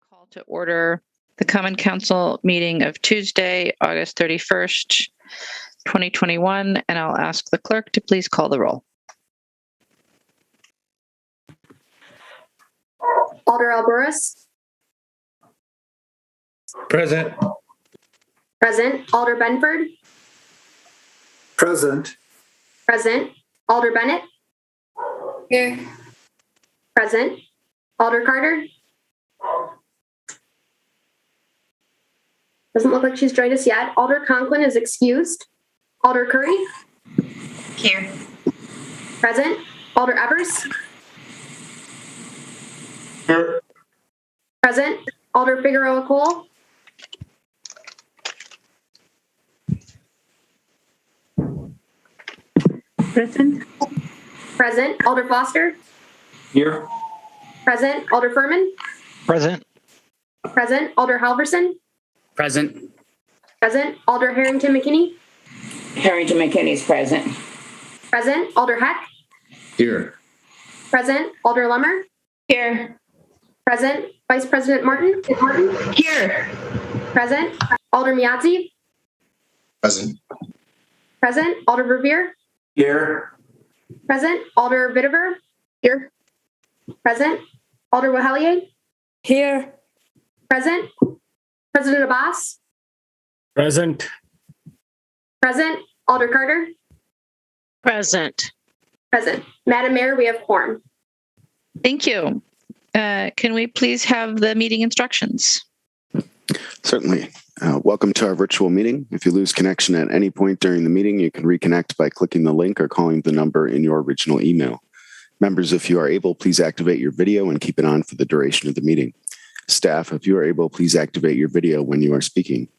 Call to order the Common Council meeting of Tuesday, August 31st, 2021, and I'll ask the clerk to please call the roll. Alder Alboris. Present. Present. Alder Benford. Present. Present. Alder Bennett. Here. Present. Alder Carter. Doesn't look like she's joined us yet. Alder Conklin is excused. Alder Curry. Here. Present. Alder Evers. Here. Present. Alder Figueroa Cole. Present. Present. Alder Foster. Here. Present. Alder Furman. Present. Present. Alder Halverson. Present. Present. Alder Harrington McKinney. Harrington McKinney is present. Present. Alder Heck. Here. Present. Alder Lummer. Here. Present. Vice President Martin. Here. Present. Alder Miazzi. Present. Present. Alder Verveer. Here. Present. Alder Vitever. Here. Present. Alder Wahelier. Here. Present. President Abbas. Present. Present. Alder Carter. Present. Present. Madam Mayor, we have quorum. Thank you. Can we please have the meeting instructions? Certainly. Welcome to our virtual meeting. If you lose connection at any point during the meeting, you can reconnect by clicking the link or calling the number in your original email. Members, if you are able, please activate your video and keep it on for the duration of the meeting. Staff, if you are able, please activate your video when you are speaking.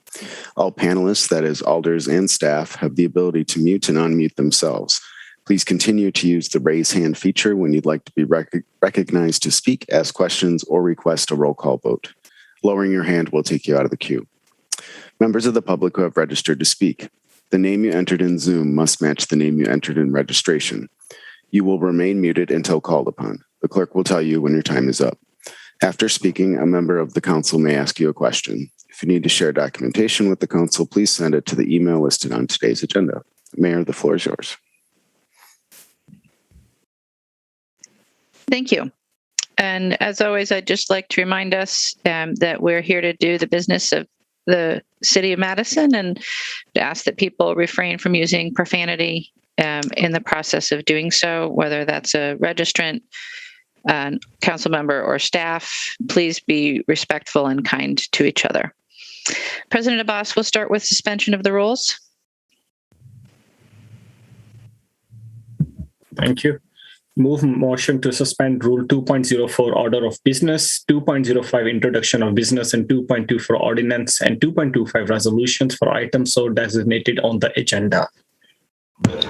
All panelists, that is alders and staff, have the ability to mute and unmute themselves. Please continue to use the raise hand feature when you'd like to be recognized to speak, ask questions, or request a roll call vote. Lowering your hand will take you out of the queue. Members of the public who have registered to speak, the name you entered in Zoom must match the name you entered in registration. You will remain muted until called upon. The clerk will tell you when your time is up. After speaking, a member of the council may ask you a question. If you need to share documentation with the council, please send it to the email listed on today's agenda. Mayor, the floor is yours. Thank you. And as always, I'd just like to remind us that we're here to do the business of the city of Madison and to ask that people refrain from using profanity in the process of doing so, whether that's a registrant, council member, or staff. Please be respectful and kind to each other. President Abbas, we'll start with suspension of the rules. Thank you. Move motion to suspend Rule 2.04 Order of Business, 2.05 Introduction of Business, and 2.2 for Ordinance, and 2.25 Resolutions for items so designated on the agenda.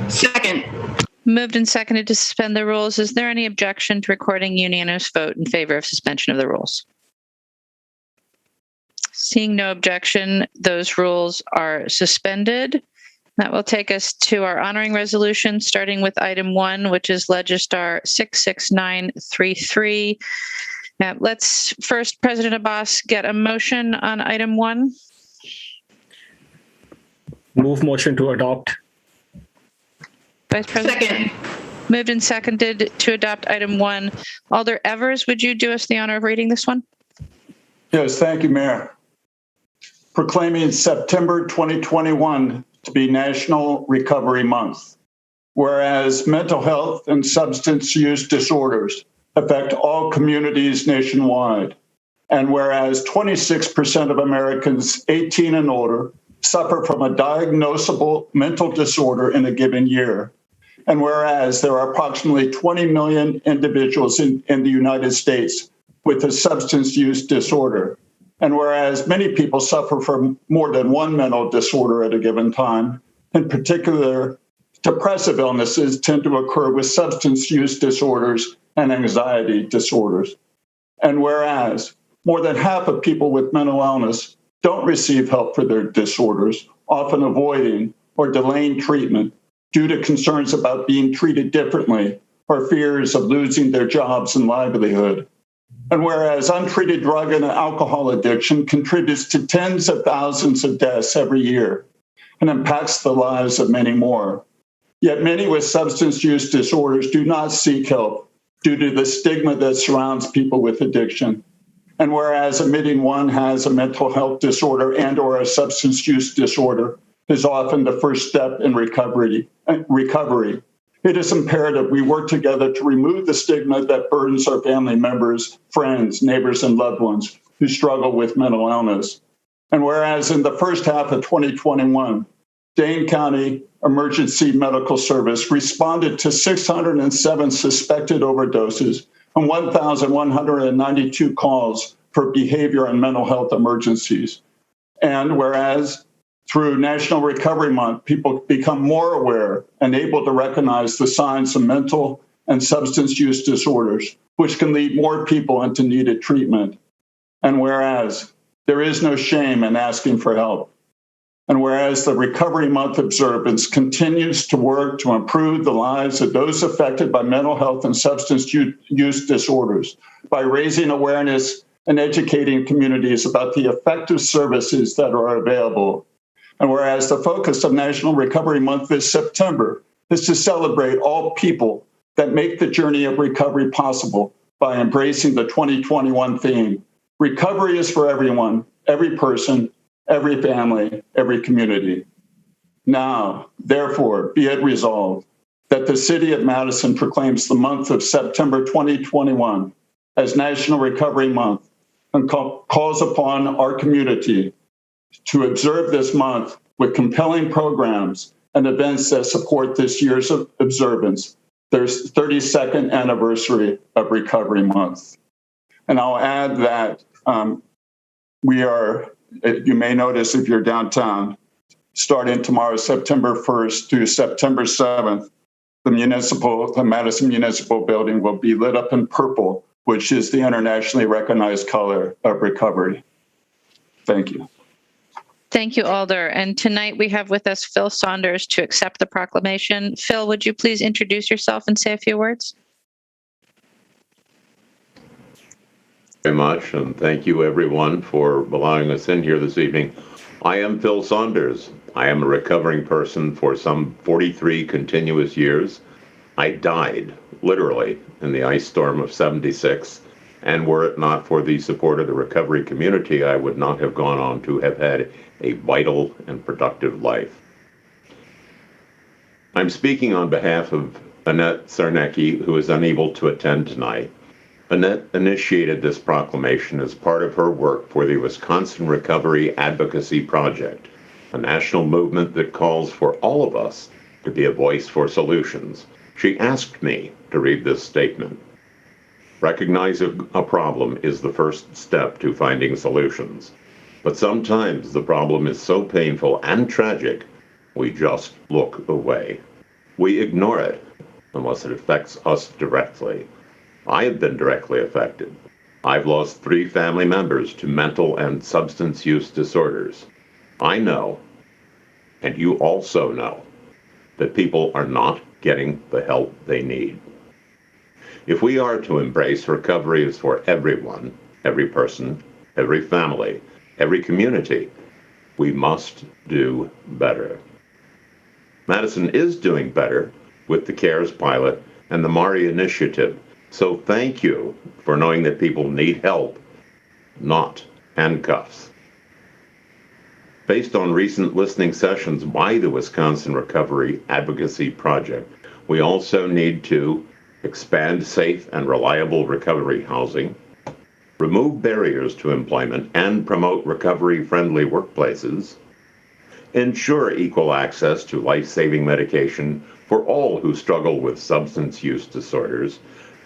Second. Moved and seconded to suspend the rules. Is there any objection to recording unanimous vote in favor of suspension of the rules? Seeing no objection, those rules are suspended. That will take us to our honoring resolution, starting with item 1, which is Legistar 66933. Now, let's first, President Abbas, get a motion on item 1. Move motion to adopt. Vice President. Second. Moved and seconded to adopt item 1. Alder Evers, would you do us the honor of reading this one? Yes, thank you, Mayor. Proclaiming September 2021 to be National Recovery Month. Whereas mental health and substance use disorders affect all communities nationwide. And whereas 26% of Americans 18 and older suffer from a diagnosable mental disorder in a given year. And whereas there are approximately 20 million individuals in the United States with a substance use disorder. And whereas many people suffer from more than one mental disorder at a given time, in particular, depressive illnesses tend to occur with substance use disorders and anxiety disorders. And whereas more than half of people with mental illness don't receive help for their disorders, often avoiding or delaying treatment due to concerns about being treated differently or fears of losing their jobs and livelihood. And whereas untreated drug and alcohol addiction contributes to tens of thousands of deaths every year and impacts the lives of many more, yet many with substance use disorders do not seek help due to the stigma that surrounds people with addiction. And whereas admitting one has a mental health disorder and or a substance use disorder is often the first step in recovery, it is imperative we work together to remove the stigma that burdens our family members, friends, neighbors, and loved ones who struggle with mental illness. And whereas in the first half of 2021, Dane County Emergency Medical Service responded to 607 suspected overdoses and 1,192 calls for behavior and mental health emergencies. And whereas through National Recovery Month, people become more aware and able to recognize the signs of mental and substance use disorders, which can lead more people into needed treatment. And whereas there is no shame in asking for help. And whereas the Recovery Month observance continues to work to improve the lives of those affected by mental health and substance use disorders by raising awareness and educating communities about the effective services that are available. And whereas the focus of National Recovery Month this September is to celebrate all people that make the journey of recovery possible by embracing the 2021 theme, recovery is for everyone, every person, every family, every community. Now, therefore, be it resolved that the City of Madison proclaims the month of September 2021 as National Recovery Month and calls upon our community to observe this month with compelling programs and events that support this year's observance, their 32nd anniversary of Recovery Month. And I'll add that you may notice if you're downtown, starting tomorrow, September 1st through September 7th, the Madison Municipal Building will be lit up in purple, which is the internationally recognized color of recovery. Thank you. Thank you, Alder. And tonight we have with us Phil Saunders to accept the proclamation. Phil, would you please introduce yourself and say a few words? Very much, and thank you everyone for allowing us in here this evening. I am Phil Saunders. I am a recovering person for some 43 continuous years. I died, literally, in the ice storm of '76, and were it not for the support of the recovery community, I would not have gone on to have had a vital and productive life. I'm speaking on behalf of Annette Sarnecki, who is unable to attend tonight. Annette initiated this proclamation as part of her work for the Wisconsin Recovery Advocacy Project, a national movement that calls for all of us to be a voice for solutions. She asked me to read this statement. Recognizing a problem is the first step to finding solutions. But sometimes the problem is so painful and tragic, we just look away. We ignore it unless it affects us directly. I have been directly affected. I've lost 3 family members to mental and substance use disorders. I know, and you also know, that people are not getting the help they need. If we are to embrace recovery as for everyone, every person, every family, every community, we must do better. Madison is doing better with the CARES pilot and the MARI initiative. So thank you for knowing that people need help, not handcuffs. Based on recent listening sessions by the Wisconsin Recovery Advocacy Project, we also need to expand safe and reliable recovery housing, remove barriers to employment and promote recovery-friendly workplaces, ensure equal access to life-saving medication for all who struggle with substance use disorders,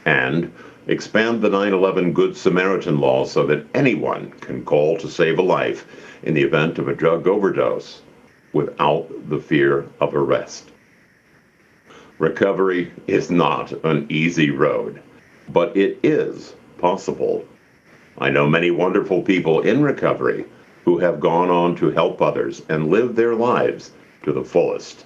and expand the 9/11 Good Samaritan law so that anyone can call to save a life in the event of a drug overdose without the fear of arrest. Recovery is not an easy road, but it is possible. I know many wonderful people in recovery who have gone on to help others and live their lives to the fullest.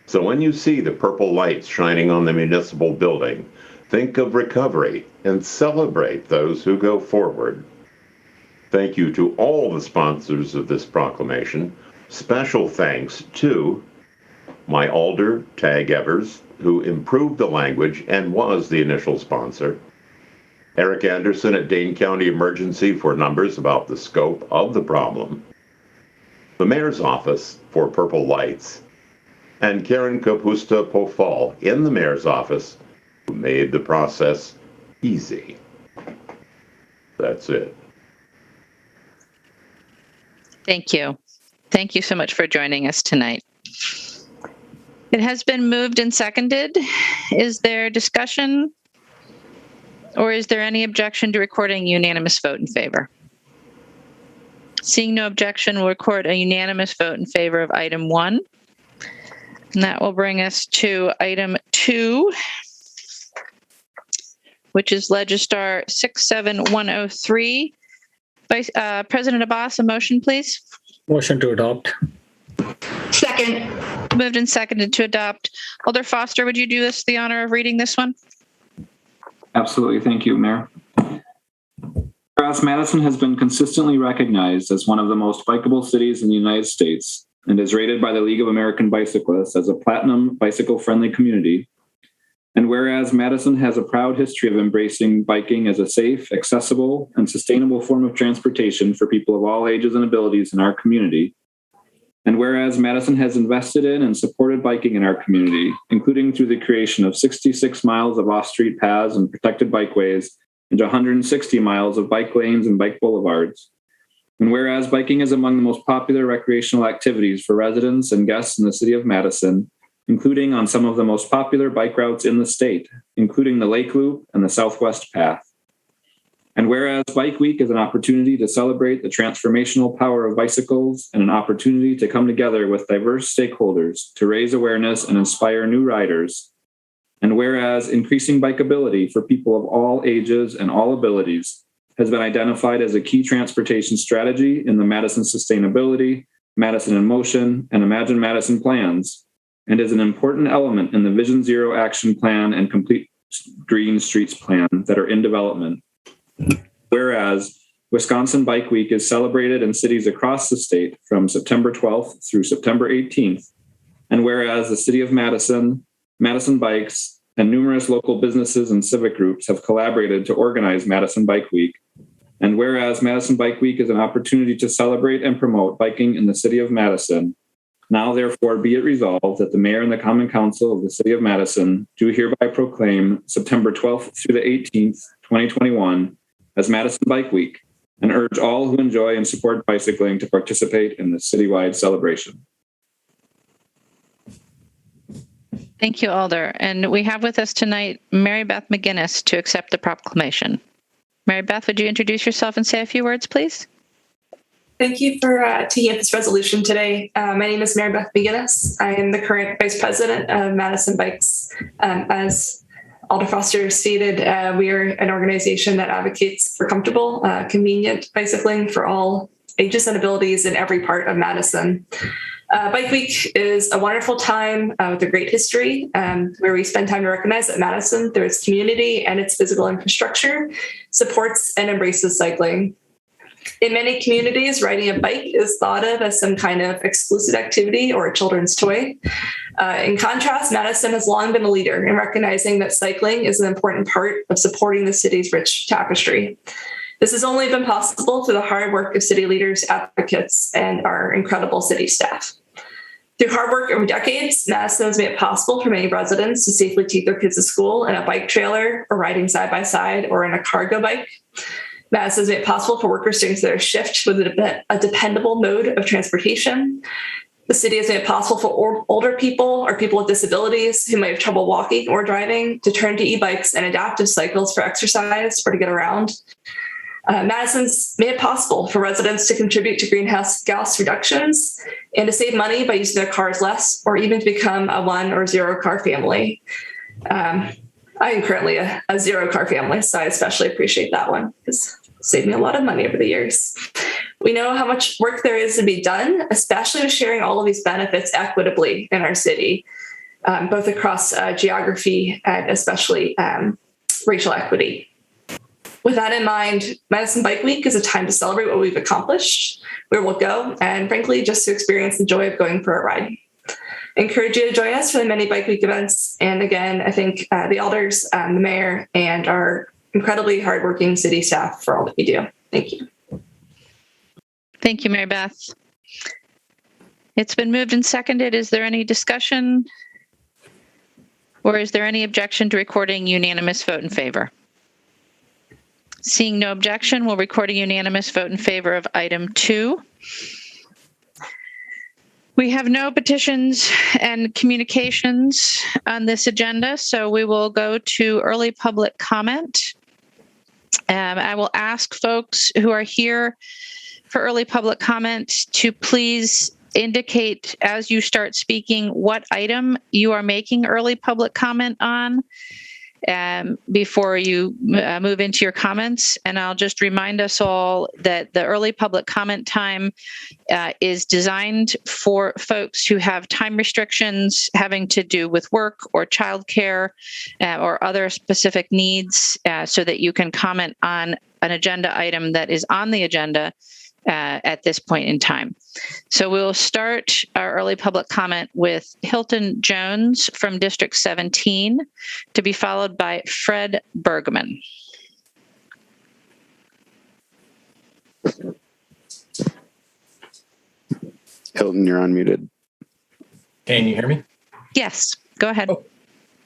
So when you see the purple lights shining on the municipal building, think of recovery and celebrate those who go forward. Thank you to all the sponsors of this proclamation. Special thanks to my alder, Tag Evers, who improved the language and was the initial sponsor. Eric Anderson at Dane County Emergency for numbers about the scope of the problem. The Mayor's Office for Purple Lights. And Karen Kapusta Pofal in the Mayor's Office, who made the process easy. That's it. Thank you. Thank you so much for joining us tonight. It has been moved and seconded. Is there discussion? Or is there any objection to recording a unanimous vote in favor? Seeing no objection, we'll record a unanimous vote in favor of item 1. And that will bring us to item 2, which is Legistar 67103. President Abbas, a motion, please. Motion to adopt. Second. Moved and seconded to adopt. Alder Foster, would you do us the honor of reading this one? Absolutely. Thank you, Mayor. Whereas Madison has been consistently recognized as one of the most bikeable cities in the United States and is rated by the League of American Bicyclists as a platinum bicycle-friendly community, and whereas Madison has a proud history of embracing biking as a safe, accessible, and sustainable form of transportation for people of all ages and abilities in our community, and whereas Madison has invested in and supported biking in our community, including through the creation of 66 miles of off-street paths and protected bikeways and 160 miles of bike lanes and bike boulevards, and whereas biking is among the most popular recreational activities for residents and guests in the city of Madison, including on some of the most popular bike routes in the state, including the Lake Loop and the Southwest Path. And whereas Bike Week is an opportunity to celebrate the transformational power of bicycles and an opportunity to come together with diverse stakeholders to raise awareness and inspire new riders. And whereas increasing bikeability for people of all ages and all abilities has been identified as a key transportation strategy in the Madison Sustainability, Madison in Motion, and Imagine Madison plans, and is an important element in the Vision Zero Action Plan and Complete Green Streets Plan that are in development. Whereas Wisconsin Bike Week is celebrated in cities across the state from September 12th through September 18th, and whereas the city of Madison, Madison Bikes, and numerous local businesses and civic groups have collaborated to organize Madison Bike Week, and whereas Madison Bike Week is an opportunity to celebrate and promote biking in the city of Madison, now therefore be it resolved that the mayor and the common council of the city of Madison do hereby proclaim September 12th through the 18th, 2021 as Madison Bike Week, and urge all who enjoy and support bicycling to participate in this citywide celebration. Thank you, Alder. And we have with us tonight Mary Beth McGinnis to accept the proclamation. Mary Beth, would you introduce yourself and say a few words, please? Thank you for taking up this resolution today. My name is Mary Beth McGinnis. I am the current vice president of Madison Bikes. As Alder Foster stated, we are an organization that advocates for comfortable, convenient bicycling for all ages and abilities in every part of Madison. Bike Week is a wonderful time with a great history where we spend time to recognize that Madison, through its community and its physical infrastructure, supports and embraces cycling. In many communities, riding a bike is thought of as some kind of exclusive activity or a children's toy. In contrast, Madison has long been a leader in recognizing that cycling is an important part of supporting the city's rich tapestry. This has only been possible through the hard work of city leaders, advocates, and our incredible city staff. Through hard work over decades, Madison has made it possible for many residents to safely take their kids to school in a bike trailer or riding side by side or in a cargo bike. Madison has made it possible for workers to consider a shift with a dependable mode of transportation. The city has made it possible for older people or people with disabilities who might have trouble walking or driving to turn to e-bikes and adaptive cycles for exercise or to get around. Madison's made it possible for residents to contribute to greenhouse gas reductions and to save money by using their cars less, or even to become a 1 or 0 car family. I am currently a 0 car family, so I especially appreciate that one because it saved me a lot of money over the years. We know how much work there is to be done, especially with sharing all of these benefits equitably in our city, both across geography and especially racial equity. With that in mind, Madison Bike Week is a time to celebrate what we've accomplished, where we'll go, and frankly, just to experience the joy of going for a ride. I encourage you to join us for the many Bike Week events. And again, I thank the alders, the mayor, and our incredibly hardworking city staff for all that you do. Thank you. Thank you, Mary Beth. It's been moved and seconded. Is there any discussion? Or is there any objection to recording unanimous vote in favor? Seeing no objection, we'll record a unanimous vote in favor of item 2. We have no petitions and communications on this agenda, so we will go to early public comment. I will ask folks who are here for early public comment to please indicate as you start speaking what item you are making early public comment on before you move into your comments. And I'll just remind us all that the early public comment time is designed for folks who have time restrictions having to do with work or childcare or other specific needs so that you can comment on an agenda item that is on the agenda at this point in time. So we'll start our early public comment with Hilton Jones from District 17, to be followed by Fred Bergman. Hilton, you're unmuted. Can you hear me? Yes, go ahead. Oh,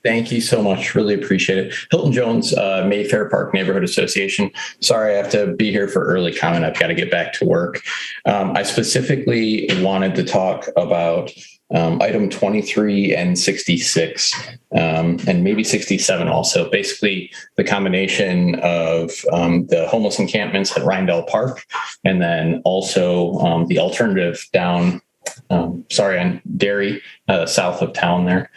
thank you so much. Really appreciate it. Hilton Jones, Mayfair Park Neighborhood Association. Sorry, I have to be here for early comment. I've got to get back to work. I specifically wanted to talk about item 23 and 66, and maybe 67 also. Basically, the combination of the homeless encampments at Rindell Park, and then also the alternative down, on Derry, south of town there.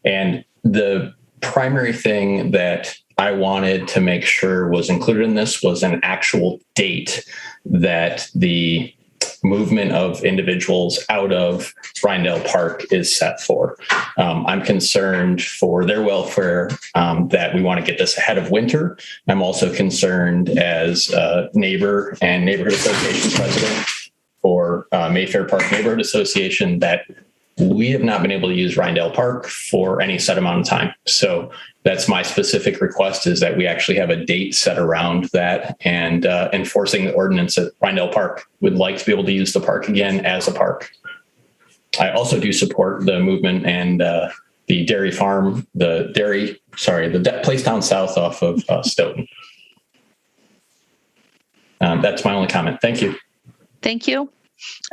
And the primary thing that I wanted to make sure was included in this was an actual date that the movement of individuals out of Rindell Park is set for. I'm concerned for their welfare, that we want to get this ahead of winter. I'm also concerned as a neighbor and neighborhood association president for Mayfair Park Neighborhood Association that we have not been able to use Rindell Park for any set amount of time. So that's my specific request, is that we actually have a date set around that, and enforcing the ordinance at Rindell Park. Would like to be able to use the park again as a park. I also do support the movement and the dairy farm, the place down south off of Stoughton. That's my only comment. Thank you. Thank you.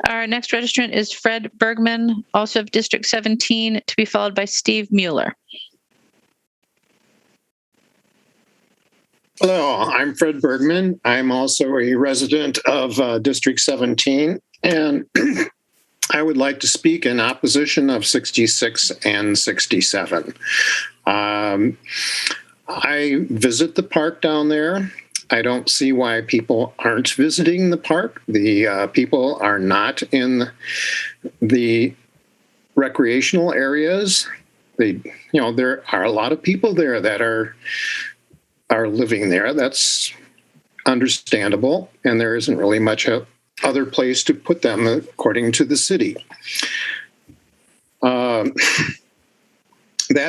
Our next registrant is Fred Bergman, also of District 17, to be followed by Steve Mueller. Hello, I'm Fred Bergman. I'm also a resident of District 17, and I would like to speak in opposition of 66 and 67. I visit the park down there. I don't see why people aren't visiting the park. The people are not in the recreational areas. There are a lot of people there that are living there. That's understandable, and there isn't really much other place to put them, according to the city. That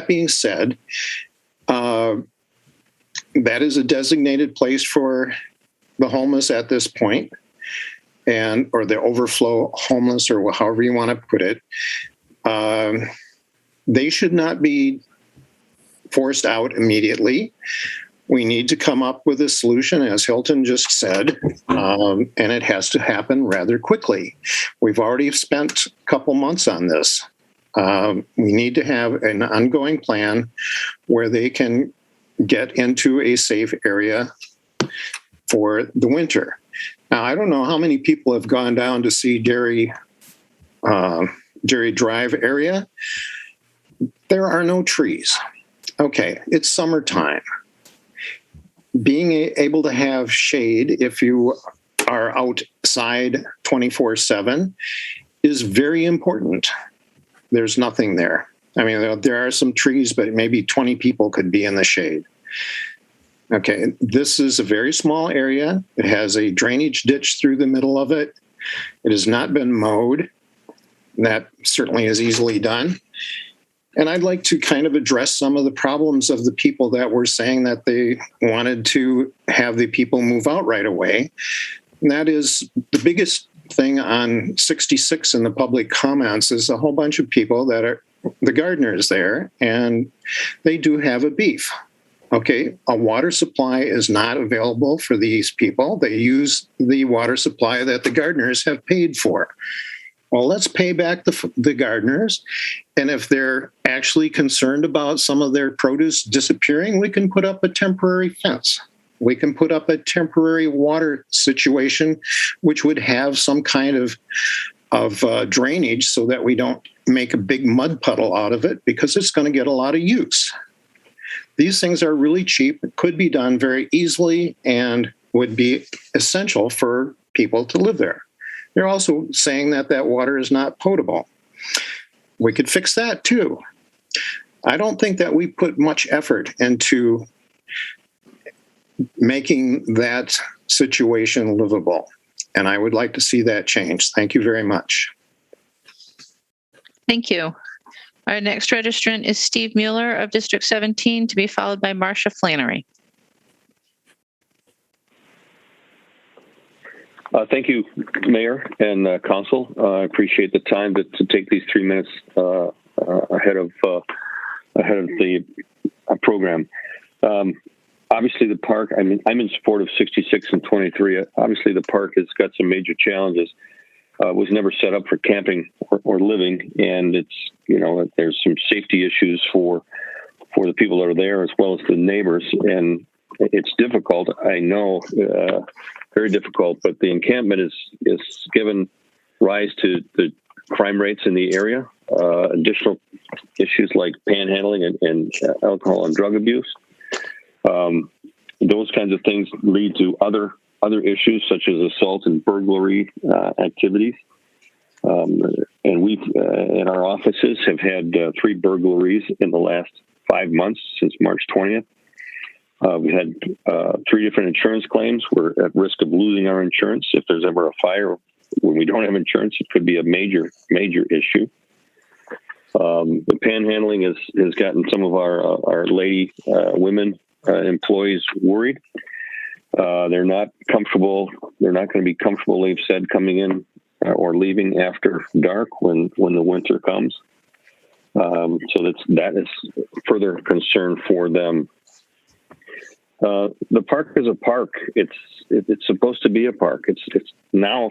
being said, that is a designated place for the homeless at this point, or the overflow homeless, or however you want to put it. They should not be forced out immediately. We need to come up with a solution, as Hilton just said, and it has to happen rather quickly. We've already spent a couple months on this. We need to have an ongoing plan where they can get into a safe area for the winter. Now, I don't know how many people have gone down to see Derry Drive area. There are no trees. Okay, it's summertime. Being able to have shade if you are outside 24/7 is very important. There's nothing there. I mean, there are some trees, but maybe 20 people could be in the shade. Okay, this is a very small area. It has a drainage ditch through the middle of it. It has not been mowed. That certainly is easily done. And I'd like to kind of address some of the problems of the people that were saying that they wanted to have the people move out right away. And that is the biggest thing on 66 in the public comments is a whole bunch of people that are the gardeners there, and they do have a beef. Okay, a water supply is not available for these people. They use the water supply that the gardeners have paid for. Well, let's pay back the gardeners. And if they're actually concerned about some of their produce disappearing, we can put up a temporary fence. We can put up a temporary water situation, which would have some kind of drainage so that we don't make a big mud puddle out of it, because it's going to get a lot of use. These things are really cheap, could be done very easily, and would be essential for people to live there. They're also saying that that water is not potable. We could fix that too. I don't think that we put much effort into making that situation livable, and I would like to see that change. Thank you very much. Thank you. Our next registrant is Steve Mueller of District 17, to be followed by Marcia Flannery. Thank you, Mayor and Council. I appreciate the time to take these 3 minutes ahead of the program. Obviously, the park. I mean, I'm in support of 66 and 23. Obviously, the park has got some major challenges. Was never set up for camping or living, and it's there's some safety issues for the people that are there as well as the neighbors, and it's difficult. I know, very difficult. But the encampment is given rise to the crime rates in the area, additional issues like panhandling and alcohol and drug abuse. Those kinds of things lead to other issues such as assault and burglary activities. And we've in our offices have had 3 burglaries in the last 5 months since March 20th. We had 3 different insurance claims. We're at risk of losing our insurance if there's ever a fire. When we don't have insurance, it could be a major issue. The panhandling has gotten some of our lady women employees worried. They're not comfortable. They're not going to be comfortable, they've said, coming in or leaving after dark when the winter comes. So that is further concern for them. The park is a park. It's supposed to be a park. It's now,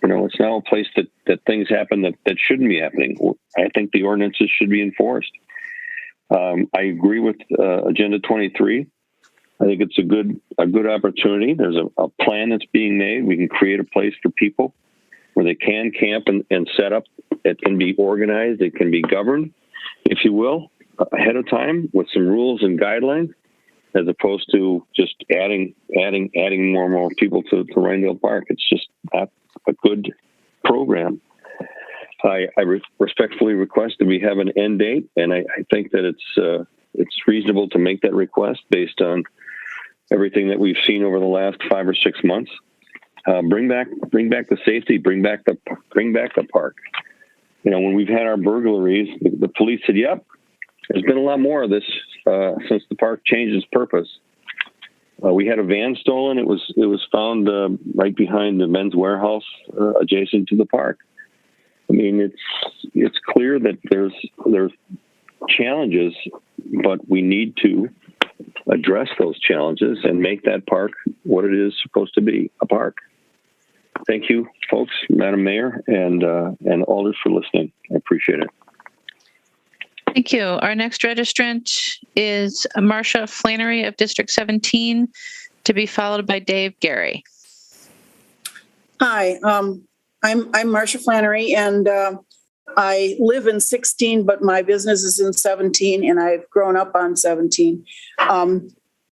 it's now a place that things happen that shouldn't be happening. I think the ordinances should be enforced. I agree with Agenda 23. I think it's a good opportunity. There's a plan that's being made. We can create a place for people where they can camp and set up. It can be organized. It can be governed, if you will, ahead of time with some rules and guidelines, as opposed to just adding more and more people to Rhinedale Park. It's just not a good program. I respectfully request that we have an end date, and I think that it's reasonable to make that request based on everything that we've seen over the last 5 or 6 months. Bring back the safety. Bring back the park. When we've had our burglaries, the police said, "Yep, there's been a lot more of this since the park changed its purpose." We had a van stolen. It was found right behind the Men's Warehouse, adjacent to the park. I mean, it's clear that there's challenges, but we need to address those challenges and make that park what it is supposed to be, a park. Thank you, folks, Madam Mayor, and alders for listening. I appreciate it. Thank you. Our next registrant is Marcia Flannery of District 17, to be followed by Dave Gary. Hi, I'm Marcia Flannery, and I live in 16, but my business is in 17, and I've grown up on 17.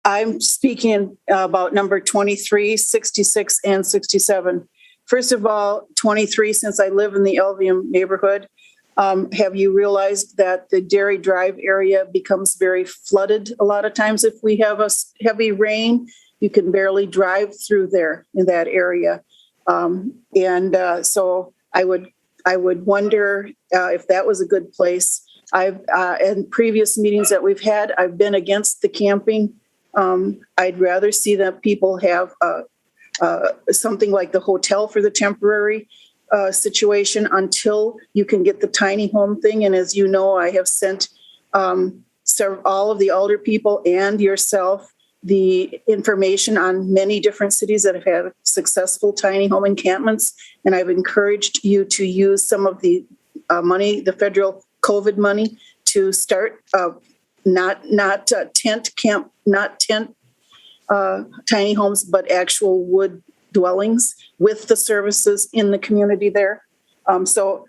I'm speaking about number 23, 66, and 67. First of all, 23, since I live in the Elvium neighborhood, Have you realized that the Dairy Drive area becomes very flooded a lot of times if we have a heavy rain? You can barely drive through there in that area. So I would wonder if that was a good place. In previous meetings that we've had, I've been against the camping. I'd rather see that people have something like the hotel for the temporary situation until you can get the tiny home thing. And as you know, I have sent all of the alder people and yourself the information on many different cities that have had successful tiny home encampments. And I've encouraged you to use some of the money, the federal COVID money, to start not tent tiny homes, but actual wood dwellings with the services in the community there. So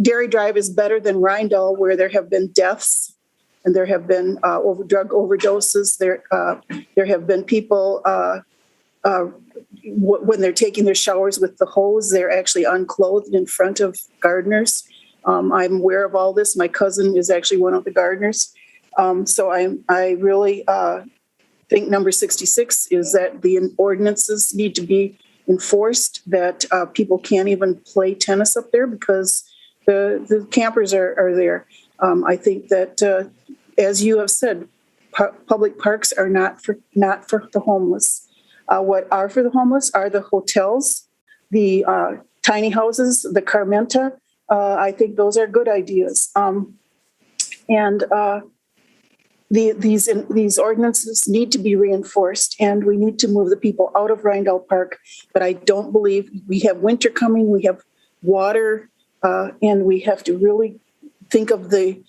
Dairy Drive is better than Rindall, where there have been deaths and there have been drug overdoses. There have been people when they're taking their showers with the hose, they're actually unclothed in front of gardeners. I'm aware of all this. My cousin is actually one of the gardeners. So I really think number 66 is that the ordinances need to be enforced, that people can't even play tennis up there because the campers are there. I think that, as you have said, public parks are not for the homeless. What are for the homeless are the hotels, the tiny houses, the Carmenta. I think those are good ideas. These ordinances need to be reinforced, and we need to move the people out of Rindall Park. But I don't believe we have winter coming. We have water, and we have to really think of the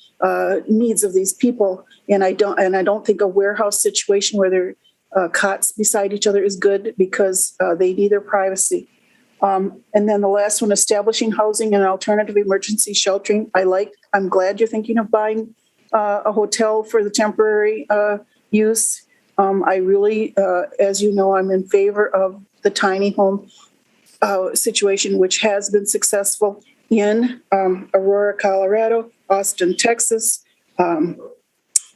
needs of these people. And I don't think a warehouse situation where there are cots beside each other is good because they need their privacy. And then the last one, establishing housing and alternative emergency sheltering. I'm glad you're thinking of buying a hotel for the temporary use. I really, as you know, I'm in favor of the tiny home situation, which has been successful in Aurora, Colorado, Austin, Texas,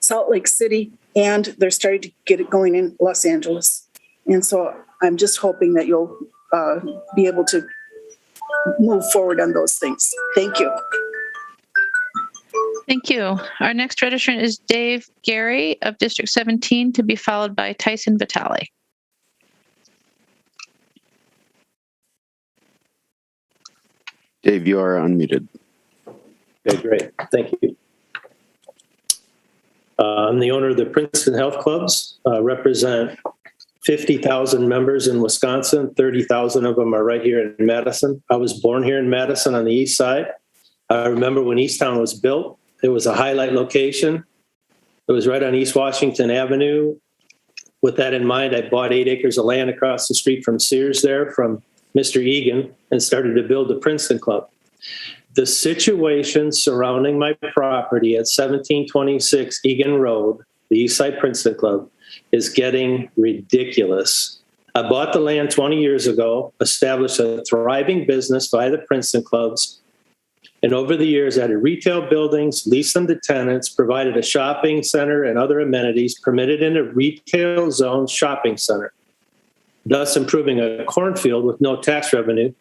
Salt Lake City, and they're starting to get it going in Los Angeles. And so I'm just hoping that you'll be able to move forward on those things. Thank you. Thank you. Our next registrant is Dave Gary of District 17, to be followed by Tyson Vitale. Dave, you are unmuted. Okay, great. Thank you. I'm the owner of the Princeton Health Clubs, represent 50,000 members in Wisconsin. 30,000 of them are right here in Madison. I was born here in Madison on the east side. I remember when Easttown was built, it was a highlight location. It was right on East Washington Avenue. With that in mind, I bought 8 acres of land across the street from Sears there from Mr. Egan and started to build the Princeton Club. The situation surrounding my property at 1726 Egan Road, the Eastside Princeton Club, is getting ridiculous. I bought the land 20 years ago, established a thriving business via the Princeton Clubs, and over the years added retail buildings, leased them to tenants, provided a shopping center and other amenities, permitted in a retail zone shopping center, thus improving a cornfield with no tax revenue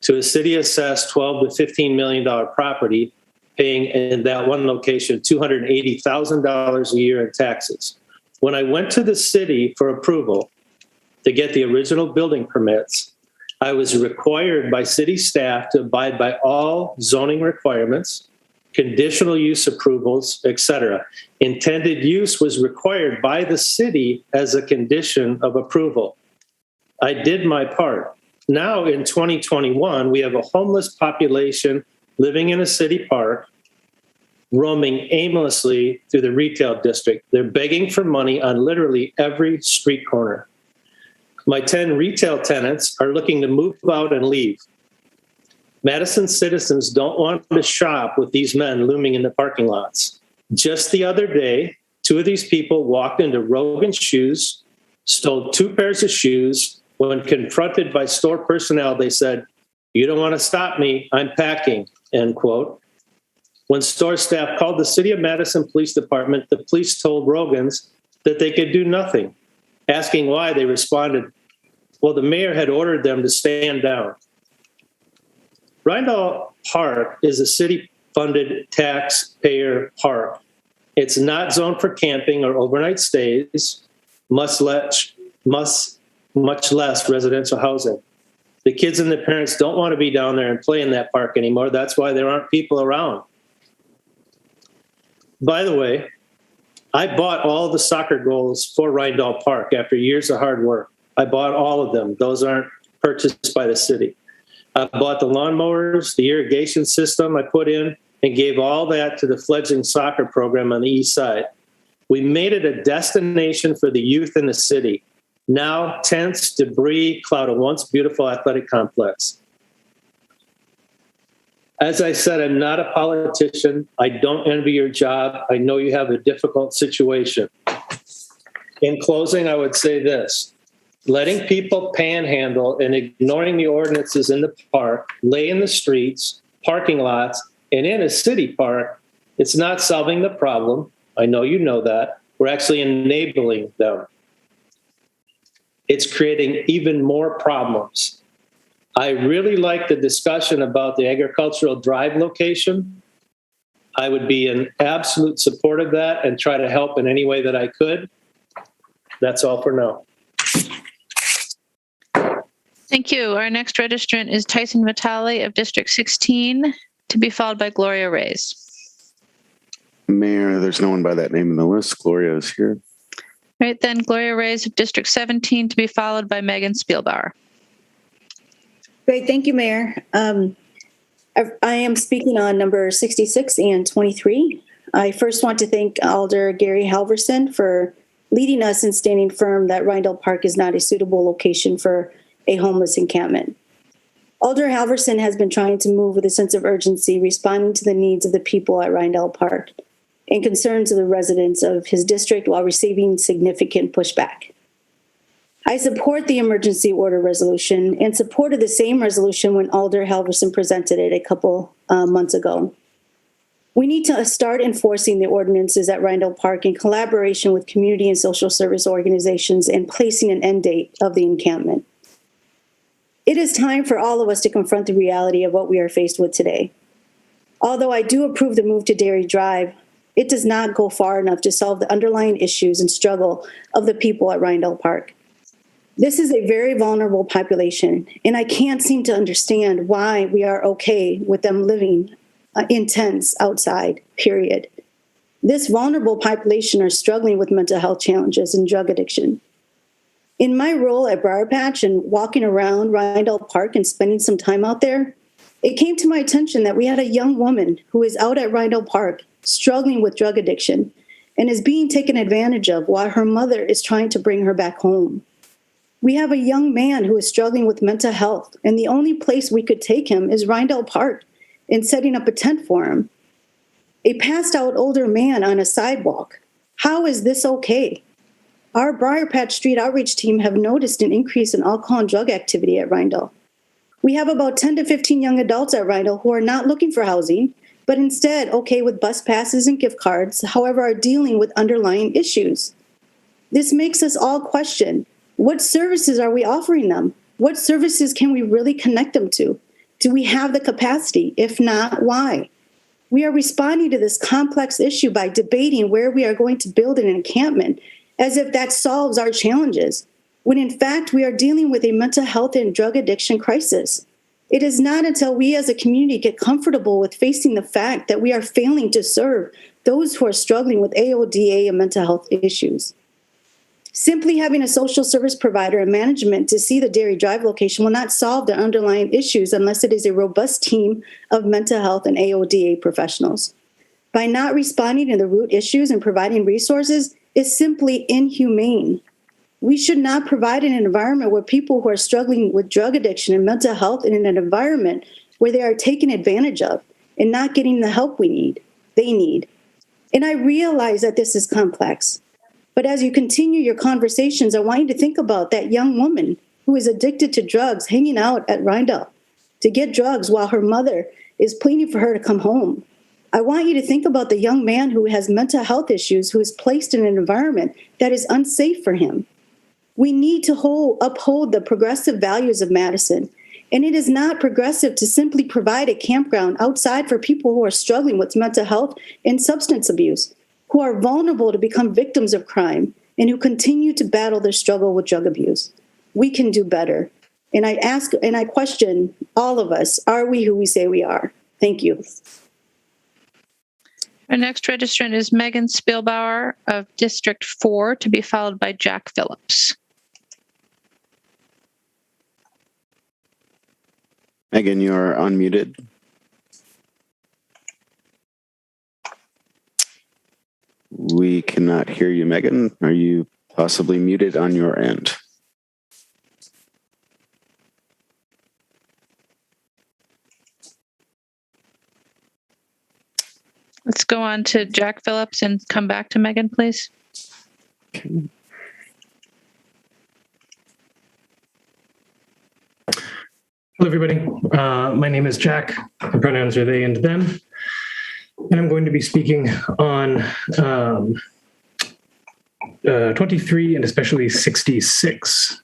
to a city-assessed $12 to $15 million property, paying in that one location $280,000 a year in taxes. When I went to the city for approval to get the original building permits, I was required by city staff to abide by all zoning requirements, conditional use approvals, etc. Intended use was required by the city as a condition of approval. I did my part. Now in 2021, we have a homeless population living in a city park, roaming aimlessly through the retail district. They're begging for money on literally every street corner. My 10 retail tenants are looking to move out and leave. Madison citizens don't want to shop with these men looming in the parking lots. Just the other day, 2 of these people walked into Rogan's Shoes, stole 2 pairs of shoes. When confronted by store personnel, they said, You don't want to stop me. I'm packing, end quote. When store staff called the City of Madison Police Department, the police told Rogans that they could do nothing. Asking why, they responded, well, the mayor had ordered them to stand down. Rindall Park is a city-funded taxpayer park. It's not zoned for camping or overnight stays, much less residential housing. The kids and the parents don't want to be down there and play in that park anymore. That's why there aren't people around. By the way, I bought all the soccer goals for Rindall Park after years of hard work. I bought all of them. Those aren't purchased by the city. I bought the lawnmowers, the irrigation system I put in, and gave all that to the fledgling soccer program on the east side. We made it a destination for the youth in the city. Now tents, debris cloud a once beautiful athletic complex. As I said, I'm not a politician. I don't envy your job. I know you have a difficult situation. In closing, I would say this. Letting people panhandle and ignoring the ordinances in the park, lay in the streets, parking lots, and in a city park, it's not solving the problem. I know you know that. We're actually enabling them. It's creating even more problems. I really like the discussion about the agricultural drive location. I would be in absolute support of that and try to help in any way that I could. That's all for now. Thank you. Our next registrant is Tyson Vitale of District 16, to be followed by Gloria Reyes. Mayor, there's no one by that name in the list. Gloria is here. All right, then Gloria Reyes of District 17, to be followed by Megan Spielbauer. Great. Thank you, Mayor. I am speaking on number 66 and 23. I first want to thank Alder Gary Halverson for leading us in standing firm that Rindall Park is not a suitable location for a homeless encampment. Alder Halverson has been trying to move with a sense of urgency, responding to the needs of the people at Rindall Park and concerns of the residents of his district while receiving significant pushback. I support the emergency order resolution and supported the same resolution when Alder Halverson presented it a couple months ago. We need to start enforcing the ordinances at Rindall Park in collaboration with community and social service organizations and placing an end date of the encampment. It is time for all of us to confront the reality of what we are faced with today. Although I do approve the move to Dairy Drive, it does not go far enough to solve the underlying issues and struggle of the people at Rindall Park. This is a very vulnerable population, and I can't seem to understand why we are okay with them living in tents outside, period. This vulnerable population are struggling with mental health challenges and drug addiction. In my role at Briar Patch and walking around Rindall Park and spending some time out there, it came to my attention that we had a young woman who is out at Rindall Park struggling with drug addiction and is being taken advantage of while her mother is trying to bring her back home. We have a young man who is struggling with mental health, and the only place we could take him is Rindall Park and setting up a tent for him. A passed out older man on a sidewalk. How is this okay? Our Briar Patch Street Outreach team have noticed an increase in alcohol and drug activity at Rindall. We have about 10 to 15 young adults at Rindall who are not looking for housing, but instead okay with bus passes and gift cards, however, are dealing with underlying issues. This makes us all question, what services are we offering them? What services can we really connect them to? Do we have the capacity? If not, why? We are responding to this complex issue by debating where we are going to build an encampment as if that solves our challenges, when in fact we are dealing with a mental health and drug addiction crisis. It is not until we as a community get comfortable with facing the fact that we are failing to serve those who are struggling with AODA and mental health issues. Simply having a social service provider and management to see the Dairy Drive location will not solve the underlying issues unless it is a robust team of mental health and AODA professionals. By not responding to the root issues and providing resources is simply inhumane. We should not provide an environment where people who are struggling with drug addiction and mental health in an environment where they are taken advantage of and not getting the help they need. And I realize that this is complex. But as you continue your conversations, I want you to think about that young woman who is addicted to drugs hanging out at Rindall. to get drugs while her mother is pleading for her to come home. I want you to think about the young man who has mental health issues, who is placed in an environment that is unsafe for him. We need to uphold the progressive values of Madison. And it is not progressive to simply provide a campground outside for people who are struggling with mental health and substance abuse, who are vulnerable to become victims of crime, and who continue to battle their struggle with drug abuse. We can do better. And I ask and I question all of us, are we who we say we are? Thank you. Our next registrant is Megan Spielbauer of District 4, to be followed by Jack Phillips. Megan, you are unmuted. We cannot hear you, Megan. Are you possibly muted on your end? Let's go on to Jack Phillips and come back to Megan, please. Hello, everybody. My name is Jack. The pronouns are they and them. And I'm going to be speaking on 23 and especially 66.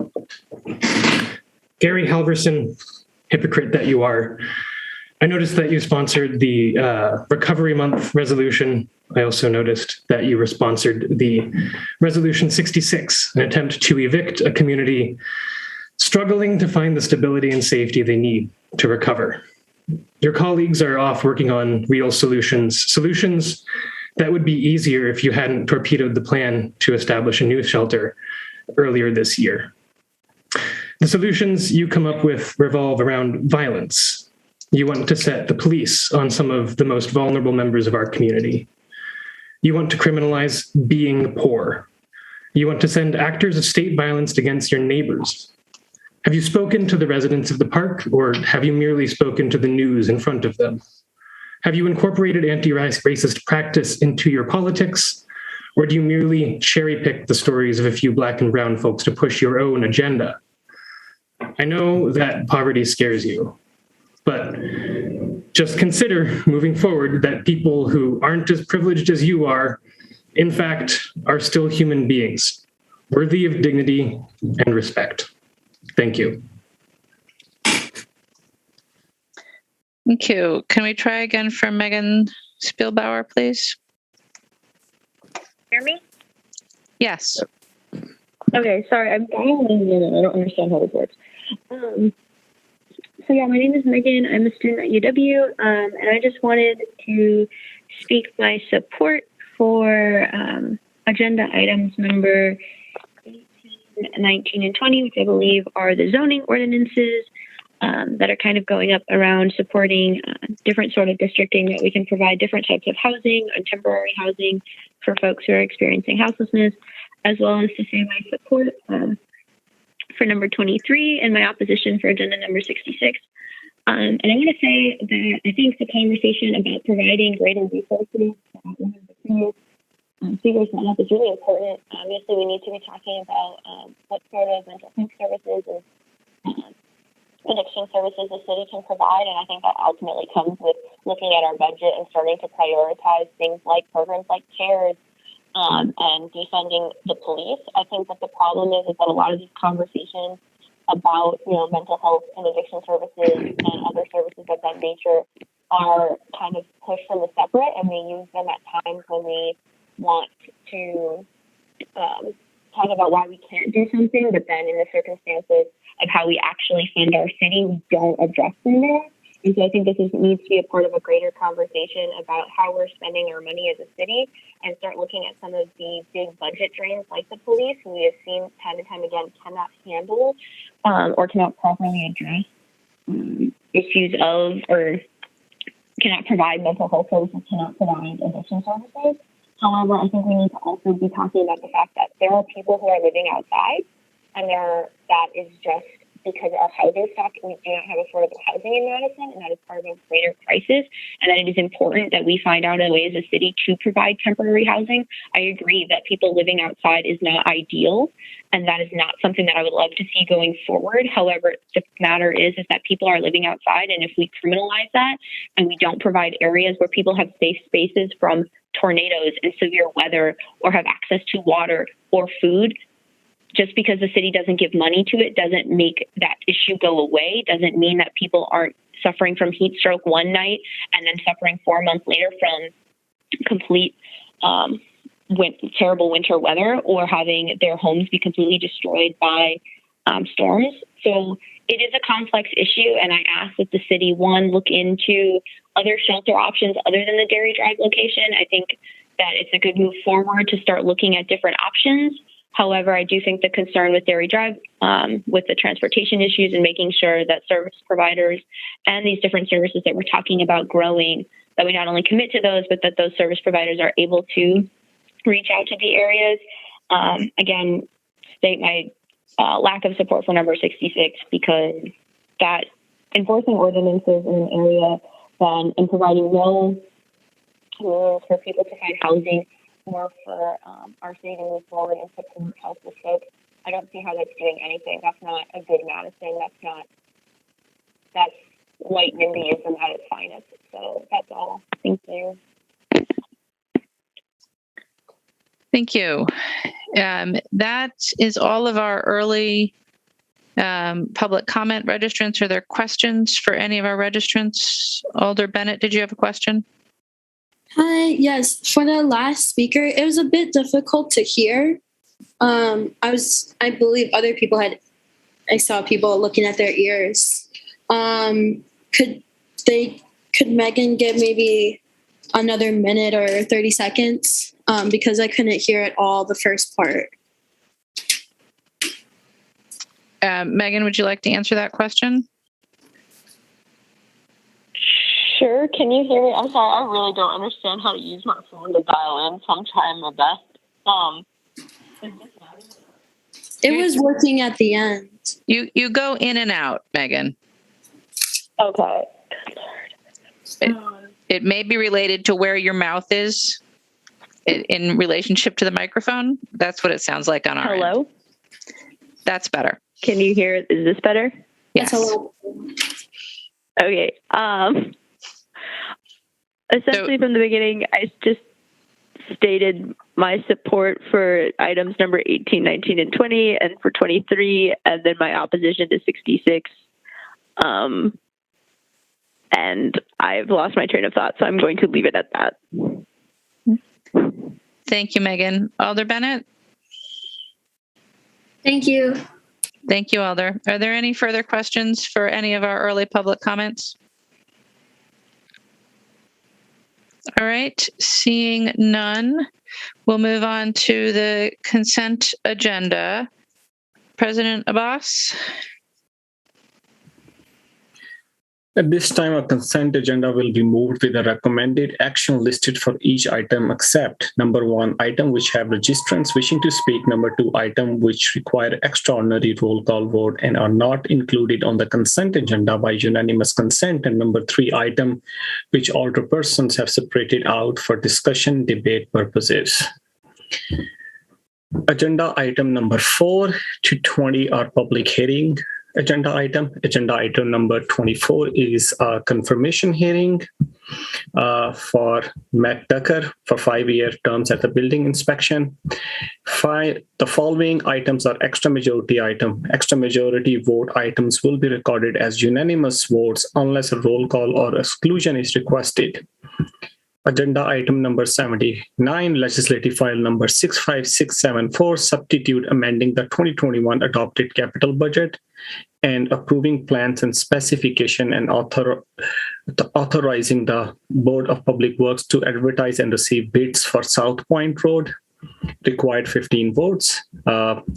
Gary Halverson, hypocrite that you are. I noticed that you sponsored the Recovery Month resolution. I also noticed that you sponsored the Resolution 66, an attempt to evict a community struggling to find the stability and safety they need to recover. Your colleagues are off working on real solutions that would be easier if you hadn't torpedoed the plan to establish a new shelter earlier this year. The solutions you come up with revolve around violence. You want to set the police on some of the most vulnerable members of our community. You want to criminalize being poor. You want to send actors of state violence against your neighbors. Have you spoken to the residents of the park, or have you merely spoken to the news in front of them? Have you incorporated anti-racist practice into your politics, or do you merely cherry-pick the stories of a few Black and brown folks to push your own agenda? I know that poverty scares you, but just consider moving forward that people who aren't as privileged as you are, in fact, are still human beings, worthy of dignity and respect. Thank you. Thank you. Can we try again for Megan Spielbauer, please? Hear me? Yes. Okay, sorry, I'm dialing in and I don't understand how this works. So yeah, my name is Megan. I'm a student at UW, and I just wanted to speak my support for agenda items number 18, 19, and 20, which I believe are the zoning ordinances that are kind of going up around supporting different sort of districting that we can provide different types of housing and temporary housing for folks who are experiencing houselessness, as well as to say my support for number 23 and my opposition for agenda number 66. And I want to say that I think the conversation about providing greater resources one of the previous speakers brought up is really important. Obviously, we need to be talking about what sort of mental health services and addiction services the city can provide. And I think that ultimately comes with looking at our budget and starting to prioritize things like programs like CARES, and defunding the police. I think that the problem is that a lot of these conversations about, mental health and addiction services and other services of that nature are kind of pushed from the separate, and we use them at times when we want to talk about why we can't do something, but then in the circumstances of how we actually fund our city, we don't address them there. And so I think this needs to be a part of a greater conversation about how we're spending our money as a city, and start looking at some of the big budget drains like the police, who we have seen time and time again cannot handle or cannot properly address issues of, or cannot provide mental health services, cannot provide addiction services. However, I think we need to also be talking about the fact that there are people who are living outside, and that is just because our housing stock, we do not have affordable housing in Madison, and that is part of a greater crisis, and that it is important that we find out a way as a city to provide temporary housing. I agree that people living outside is not ideal, and that is not something that I would love to see going forward. However, the matter is that people are living outside, and if we criminalize that and we don't provide areas where people have safe spaces from tornadoes and severe weather, or have access to water or food, just because the city doesn't give money to it doesn't make that issue go away, doesn't mean that people aren't suffering from heat stroke one night and then suffering 4 months later from complete terrible winter weather, or having their homes be completely destroyed by storms. So it is a complex issue, and I ask that the city, one, look into other shelter options other than the Dairy Drive location. I think that it's a good move forward to start looking at different options. However, I do think the concern with Dairy Drive, with the transportation issues and making sure that service providers and these different services that we're talking about growing, that we not only commit to those, but that those service providers are able to reach out to the areas. Again, state my lack of support for number 66, because that enforcing ordinances in an area and providing no means for people to find housing or for our city to move forward and support healthful folks, I don't see how that's doing anything. That's not a good Madison. That's white NIMBYism at its finest. So that's all. Thank you. Thank you. That is all of our early public comment registrants. Are there questions for any of our registrants? Alder Bennett, did you have a question? Hi, yes. For the last speaker, it was a bit difficult to hear. I believe other people I saw people looking at their ears. Could Megan give maybe another minute or 30 seconds? Because I couldn't hear at all the first part. Megan, would you like to answer that question? Sure. Can you hear me? I'm sorry. I really don't understand how to use my phone to dial in, so I'm trying my best. It was working at the end. You go in and out, Megan. Okay. It may be related to where your mouth is in relationship to the microphone. That's what it sounds like on our Hello? end. That's better. Can you hear? Is this better? Yes. Okay. Essentially, from the beginning, I just stated my support for items number 18, 19, and 20, and for 23, and then my opposition to 66. And I've lost my train of thought, so I'm going to leave it at that. Thank you, Megan. Alder Bennett? Thank you. Thank you, Alder. Are there any further questions for any of our early public comments? All right, seeing none, we'll move on to the consent agenda. President Abbas? At this time, a consent agenda will be moved with a recommended action listed for each item except number 1, item which have registrants wishing to speak, number 2, item which require extraordinary roll call vote and are not included on the consent agenda by unanimous consent, and number 3, item which alderpersons have separated out for discussion debate purposes. Agenda item number 4 to 20 are public hearing agenda item. Agenda item number 24 is a confirmation hearing for Matt Tucker for 5-year terms at the building inspection. The following items are extra majority item. Extra majority vote items will be recorded as unanimous votes unless a roll call or exclusion is requested. Agenda item number 79, legislative file number 65674, substitute amending the 2021 adopted capital budget and approving plans and specification and authorizing the Board of Public Works to advertise and receive bids for South Point Road. Required 15 votes.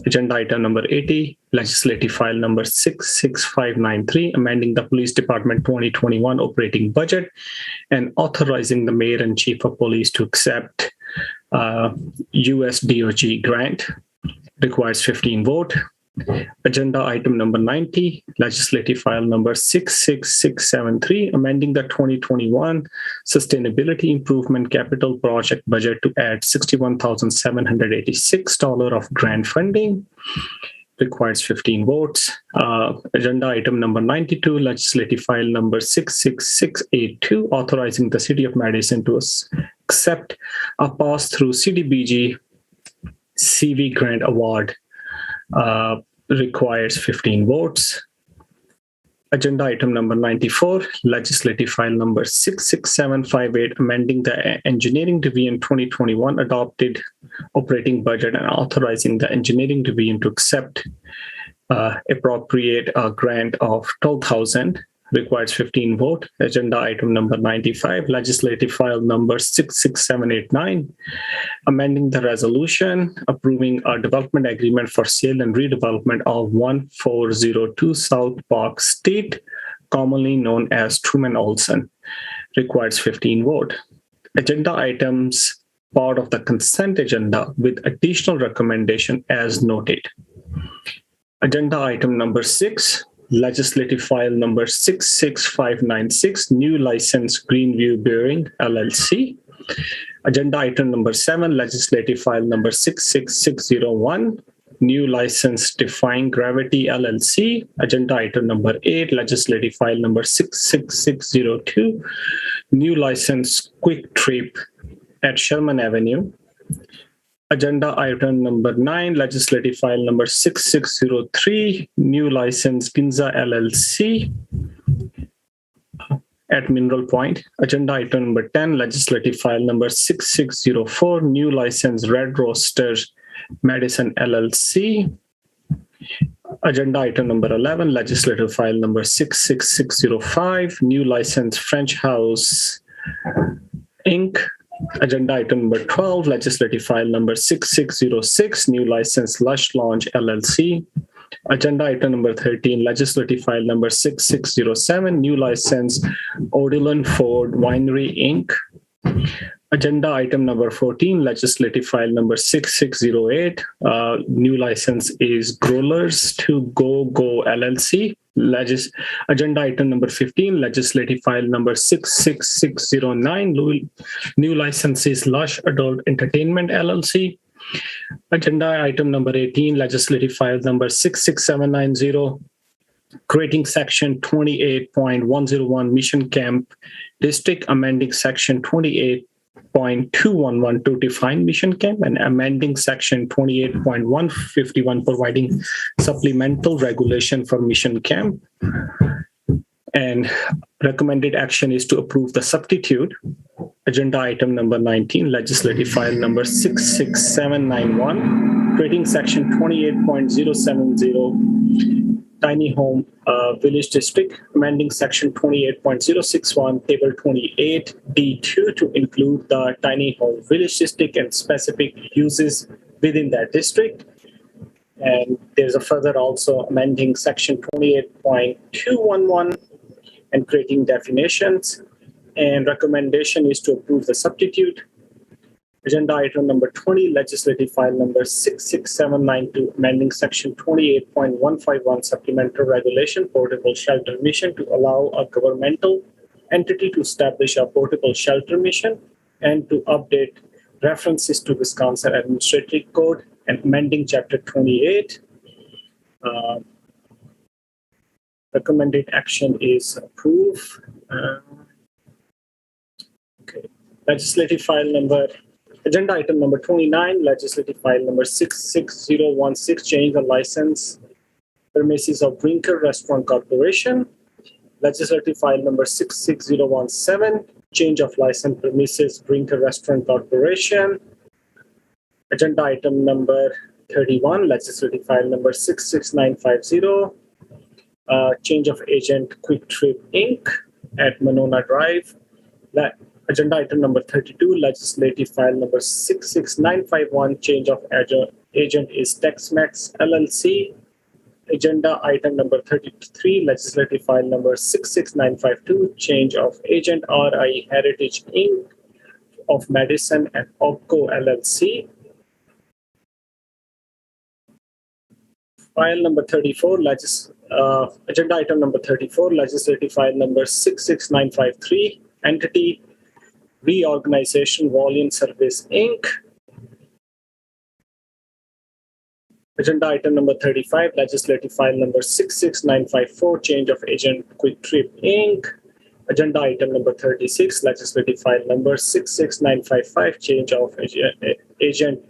Agenda item number 80, legislative file number 66593, amending the Police Department 2021 operating budget and authorizing the Mayor and Chief of Police to accept US DOJ grant. Requires 15 vote. Agenda item number 90, legislative file number 66673, amending the 2021 Sustainability Improvement Capital Project budget to add $61,786 of grant funding. Requires 15 votes. Agenda item number 92, legislative file number 66682, authorizing the City of Madison to accept a pass-through CDBG CV grant award. Requires 15 votes. Agenda item number 94, legislative file number 66758, amending the Engineering Division 2021 adopted operating budget and authorizing the Engineering Division to accept appropriate grant of $12,000. Requires 15 vote. Agenda item number 95, legislative file number 66789, amending the resolution approving a development agreement for sale and redevelopment of 1402 South Park Street, commonly known as Truman Olson. Requires 15 vote. Agenda items part of the consent agenda with additional recommendation as noted. Agenda item number 6, legislative file number 66596, new license Greenview Brewing LLC. Agenda item number 7, legislative file number 66601, new license Defying Gravity LLC. Agenda item number 8, legislative file number 66602, new license Quick Trip at Sherman Avenue. Agenda item number 9, legislative file number 6603, new license Ginza LLC at Mineral Point. Agenda item number 10, legislative file number 6604, new license Red Roaster Madison LLC. Agenda item number 11, legislative file number 66605, new license French House Inc. Agenda item number 12, legislative file number 6606, new license Lush Lounge LLC. Agenda item number 13, legislative file number 6607, new license Odilon Ford Winery Inc. Agenda item number 14, legislative file number 6608, new license is Growlers to Go LLC. Agenda item number 15, legislative file number 66609, new license is Lush Adult Entertainment LLC. Agenda item number 18, legislative file number 66790, creating section 28.101 Mission Camp District, amending section 28.211 to define Mission Camp and amending section 28.151 providing supplemental regulation for Mission Camp. And recommended action is to approve the substitute. Agenda item number 19, legislative file number 66791, creating section 28.070 Tiny Home Village District, amending section 28.061 table 28D2 to include the Tiny Home Village District and specific uses within that district. And there's a further also amending section 28.211 and creating definitions. And recommendation is to approve the substitute. Agenda item number 20, legislative file number 66792, amending section 28.151 supplemental regulation portable shelter mission to allow a governmental entity to establish a portable shelter mission and to update references to Wisconsin Administrative Code and amending chapter 28. Recommended action is approve. Legislative file number, agenda item number 29, legislative file number 66016, change the license premises of Brinker Restaurant Corporation. Legislative file number 66017, change of license premises Brinker Restaurant Corporation. Agenda item number 31, legislative file number 66950, change of agent Quick Trip Inc. at Monona Drive. Agenda item number 32, legislative file number 66951, change of agent is Tex-Mex LLC. Agenda item number 33, legislative file number 66952, change of agent RI Heritage Inc. of Madison and OPCO LLC. file number 34, agenda item number 34, legislative file number 66953, entity reorganization, Volume Service Inc. Agenda item number 35, legislative file number 66954, change of agent, Quick Trip Inc. Agenda item number 36, legislative file number 66955, change of agent,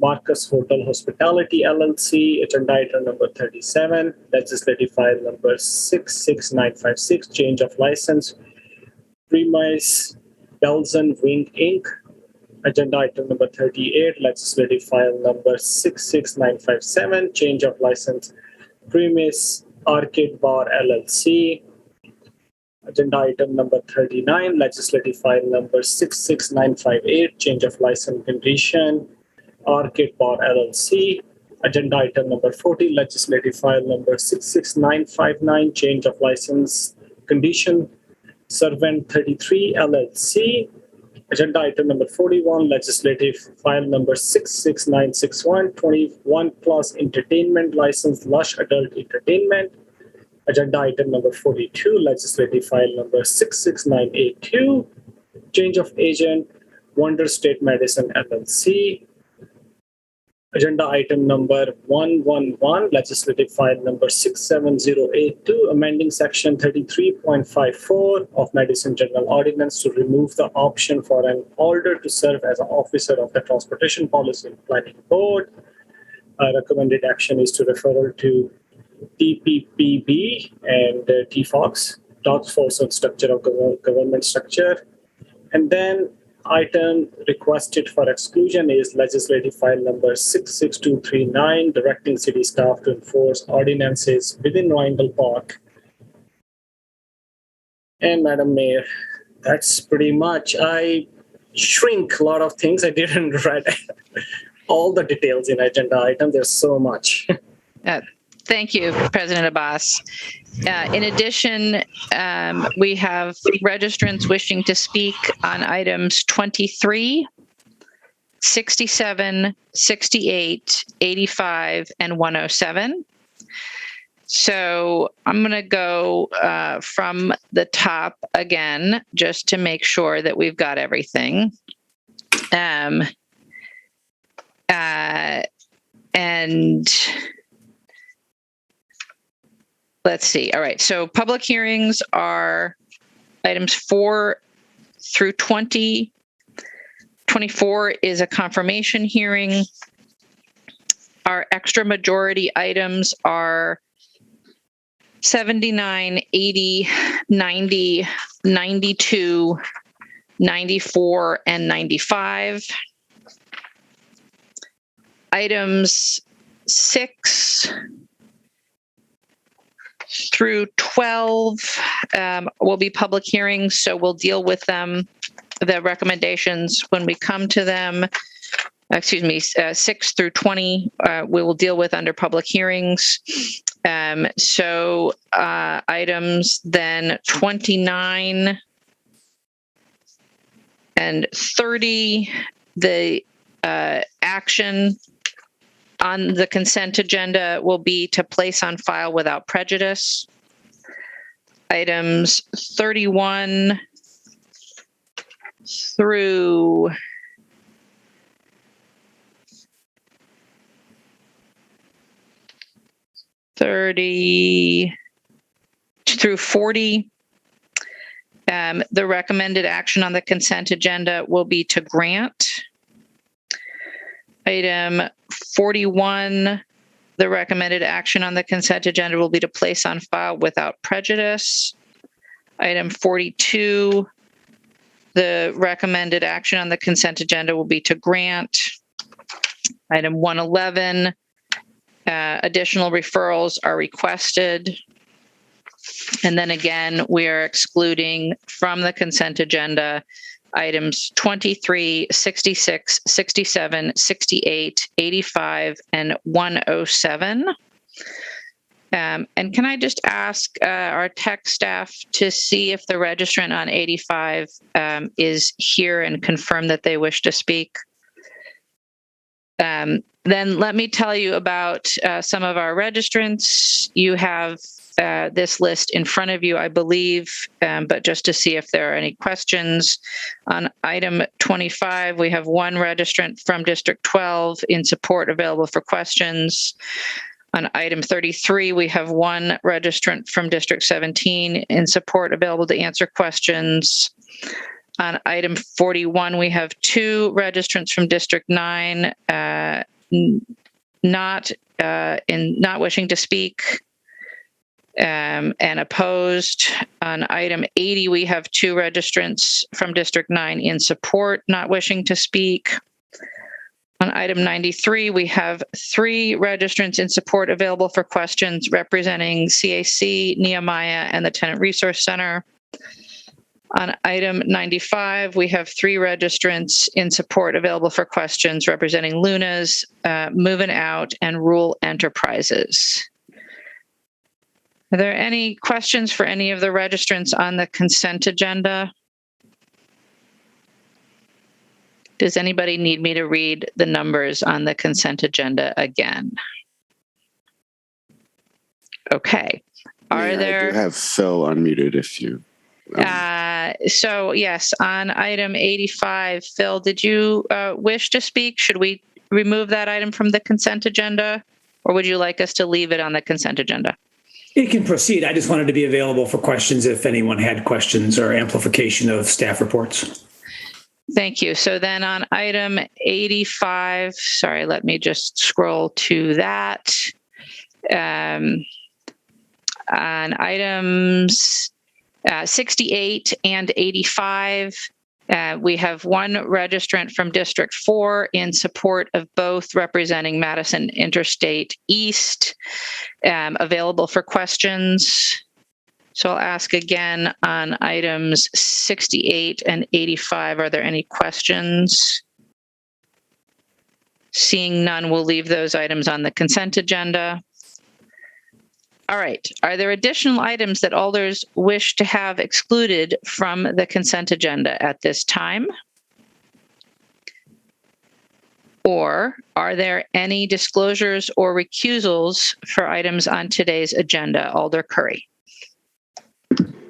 Marcus Hotel Hospitality LLC. Agenda item number 37, legislative file number 66956, change of license, Premise Belzen Wing Inc. Agenda item number 38, legislative file number 66957, change of license, Premise Arcade Bar LLC. Agenda item number 39, legislative file number 66958, change of license condition, Arcade Bar LLC. Agenda item number 40, legislative file number 66959, change of license condition, Servant 33 LLC. Agenda item number 41, legislative file number 66961, 21 plus entertainment license, Lush Adult Entertainment. Agenda item number 42, legislative file number 66982, change of agent, Wonder State Medicine LLC. Agenda item number 111, legislative file number 67082, amending section 33.54 of Medicine General Ordinance to remove the option for an alder to serve as an officer of the Transportation Policy and Planning Board. Recommended action is to referral to TPPB and TFOX, Task Force on Structure of Government Structure. And then item requested for exclusion is legislative file number 66239, directing city staff to enforce ordinances within Rindle Park. And Madam Mayor, that's pretty much. I shrink a lot of things. I didn't write all the details in agenda item. There's so much. Thank you, President Abbas. In addition, we have registrants wishing to speak on items 23, 67, 68, 85, and 107. So I'm going to go from the top again, just to make sure that we've got everything. And let's see. All right. So public hearings are items 4 through 20. 24 is a confirmation hearing. Our extra majority items are 79, 80, 90, 92, 94, and 95. Items 6 through 12 will be public hearings, so we'll deal with them, the recommendations, when we come to them. 6 through 20 we will deal with under public hearings. So items then 29 and 30, the action on the consent agenda will be to place on file without prejudice. Items 31 through 30 through 40. The recommended action on the consent agenda will be to grant. Item 41, the recommended action on the consent agenda will be to place on file without prejudice. Item 42, the recommended action on the consent agenda will be to grant. Item 111, additional referrals are requested. And then again, we are excluding from the consent agenda items 23, 66, 67, 68, 85, and 107. And can I just ask our tech staff to see if the registrant on 85 is here and confirm that they wish to speak? Then let me tell you about some of our registrants. You have this list in front of you, I believe, but just to see if there are any questions. On item 25, we have one registrant from District 12 in support available for questions. On item 33, we have one registrant from District 17 in support available to answer questions. On item 41, we have two registrants from District 9 not wishing to speak and opposed. On item 80, we have two registrants from District 9 in support, not wishing to speak. On item 93, we have three registrants in support available for questions representing CAC, Nehemiah, and the Tenant Resource Center. On item 95, we have three registrants in support available for questions representing Luna's, Moving Out, and Rural Enterprises. Are there any questions for any of the registrants on the consent agenda? Does anybody need me to read the numbers on the consent agenda again? Okay. I do have Phil unmuted if you. So yes, on item 85, Phil, did you wish to speak? Should we remove that item from the consent agenda, or would you like us to leave it on the consent agenda? It can proceed. I just wanted to be available for questions if anyone had questions or amplification of staff reports. Thank you. So then on item 85, sorry, let me just scroll to that. On items 68 and 85, we have one registrant from District 4 in support of both, representing Madison Interstate East, available for questions. So I'll ask again on items 68 and 85, are there any questions? Seeing none, we'll leave those items on the consent agenda. All right. Are there additional items that alders wish to have excluded from the consent agenda at this time? Or are there any disclosures or recusals for items on today's agenda? Alder Curry.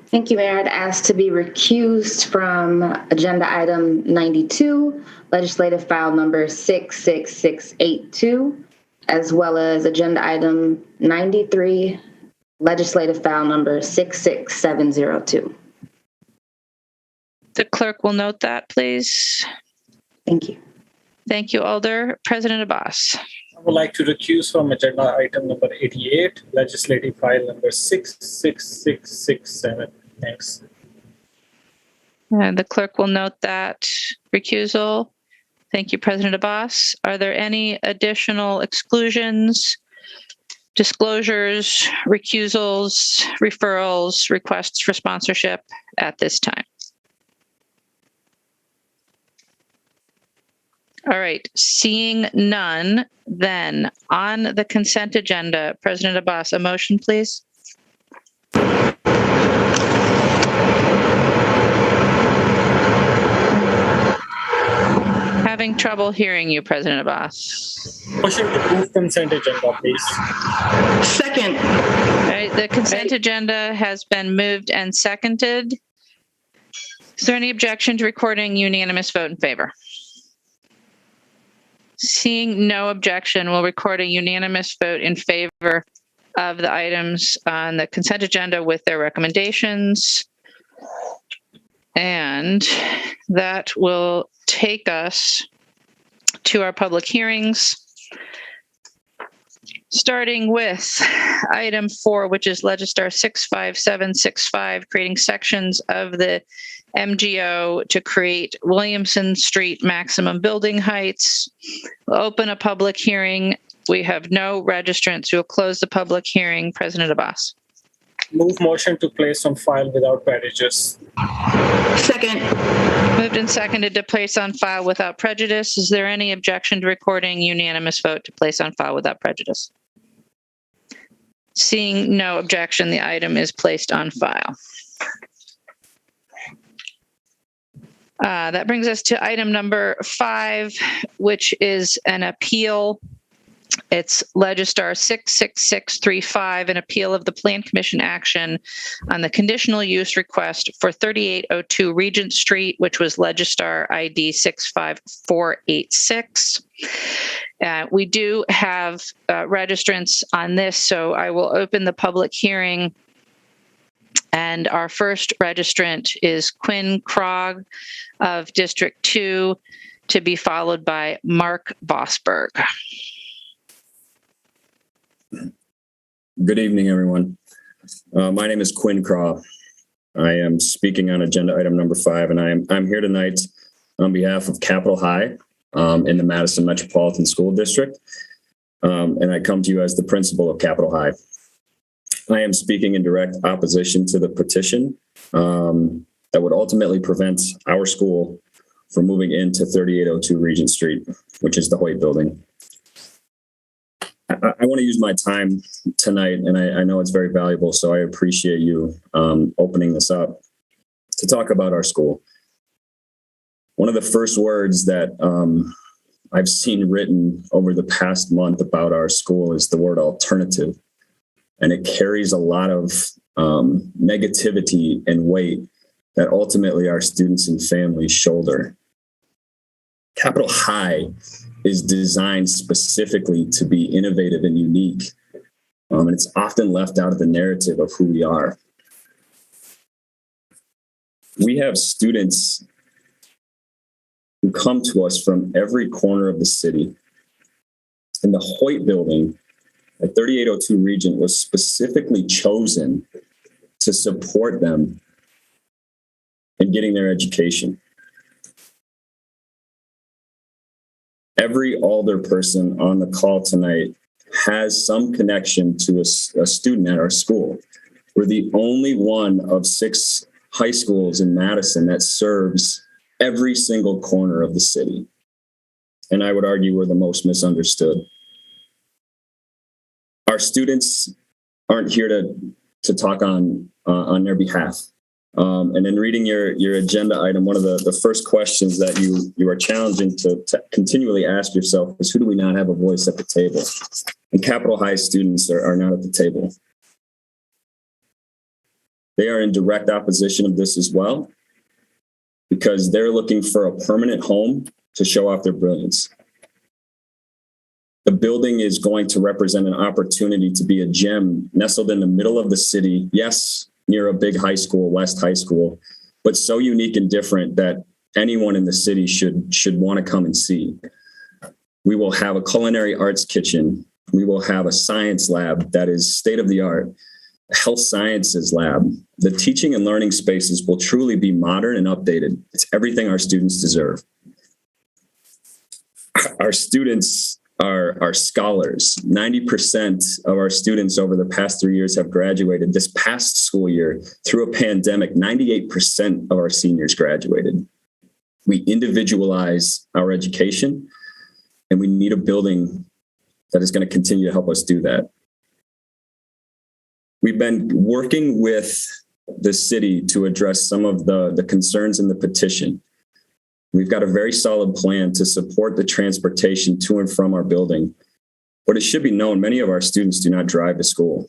Thank you, Mayor. I'd ask to be recused from agenda item 92, legislative file number 66682, as well as agenda item 93, legislative file number 66702. The clerk will note that, please. Thank you. Thank you, Alder. President Abbas. I would like to recuse from agenda item number 88, legislative file number 66667. Thanks. The clerk will note that recusal. Thank you, President Abbas. Are there any additional exclusions, disclosures, recusals, referrals, requests for sponsorship at this time? All right, seeing none, then on the consent agenda, President Abbas, a motion, please. Having trouble hearing you, President Abbas. Motion to move consent agenda, please. Second. All right, the consent agenda has been moved and seconded. Is there any objection to recording unanimous vote in favor? Seeing no objection, we'll record a unanimous vote in favor of the items on the consent agenda with their recommendations. And that will take us to our public hearings, starting with item 4, which is Legistar 65765, creating sections of the MGO to create Williamson Street maximum building heights. We'll open a public hearing. We have no registrants. We'll close the public hearing. President Abbas. Move motion to place on file without prejudice. Second. Moved and seconded to place on file without prejudice. Is there any objection to recording unanimous vote to place on file without prejudice? Seeing no objection, the item is placed on file. That brings us to item number 5, which is an appeal It's Legistar 66635, an appeal of the Plan Commission action on the conditional use request for 3802 Regent Street, which was Legistar ID 65486. We do have registrants on this, so I will open the public hearing. And our first registrant is Quinn Krog of District 2, to be followed by Mark Vosberg. Good evening, everyone. My name is Quinn Krog. I am speaking on agenda item number 5, and I'm here tonight on behalf of Capitol High in the Madison Metropolitan School District, and I come to you as the principal of Capitol High. I am speaking in direct opposition to the petition that would ultimately prevent our school from moving into 3802 Regent Street, which is the Hoyt building. I want to use my time tonight, and I know it's very valuable, so I appreciate you opening this up to talk about our school. One of the first words that I've seen written over the past month about our school is the word alternative, and it carries a lot of negativity and weight that ultimately our students and families shoulder. Capitol High is designed specifically to be innovative and unique. And it's often left out of the narrative of who we are. We have students who come to us from every corner of the city. And the Hoyt building at 3802 Regent was specifically chosen to support them in getting their education. Every Alder person on the call tonight has some connection to a student at our school. We're the only one of 6 high schools in Madison that serves every single corner of the city. And I would argue we're the most misunderstood. Our students aren't here to talk on their behalf. And in reading your agenda item, one of the first questions that you are challenging to continually ask yourself is, who do we not have a voice at the table? And Capitol High students are not at the table. They are in direct opposition of this as well, because they're looking for a permanent home to show off their brilliance. The building is going to represent an opportunity to be a gem nestled in the middle of the city. Yes, near a big high school, West High School, but so unique and different that anyone in the city should want to come and see. We will have a culinary arts kitchen. We will have a science lab that is state of the art, a health sciences lab. The teaching and learning spaces will truly be modern and updated. It's everything our students deserve. Our students are scholars. 90% of our students over the past 3 years have graduated. This past school year, through a pandemic, 98% of our seniors graduated. We individualize our education, and we need a building that is going to continue to help us do that. We've been working with the city to address some of the concerns in the petition. We've got a very solid plan to support the transportation to and from our building. But it should be known, many of our students do not drive to school.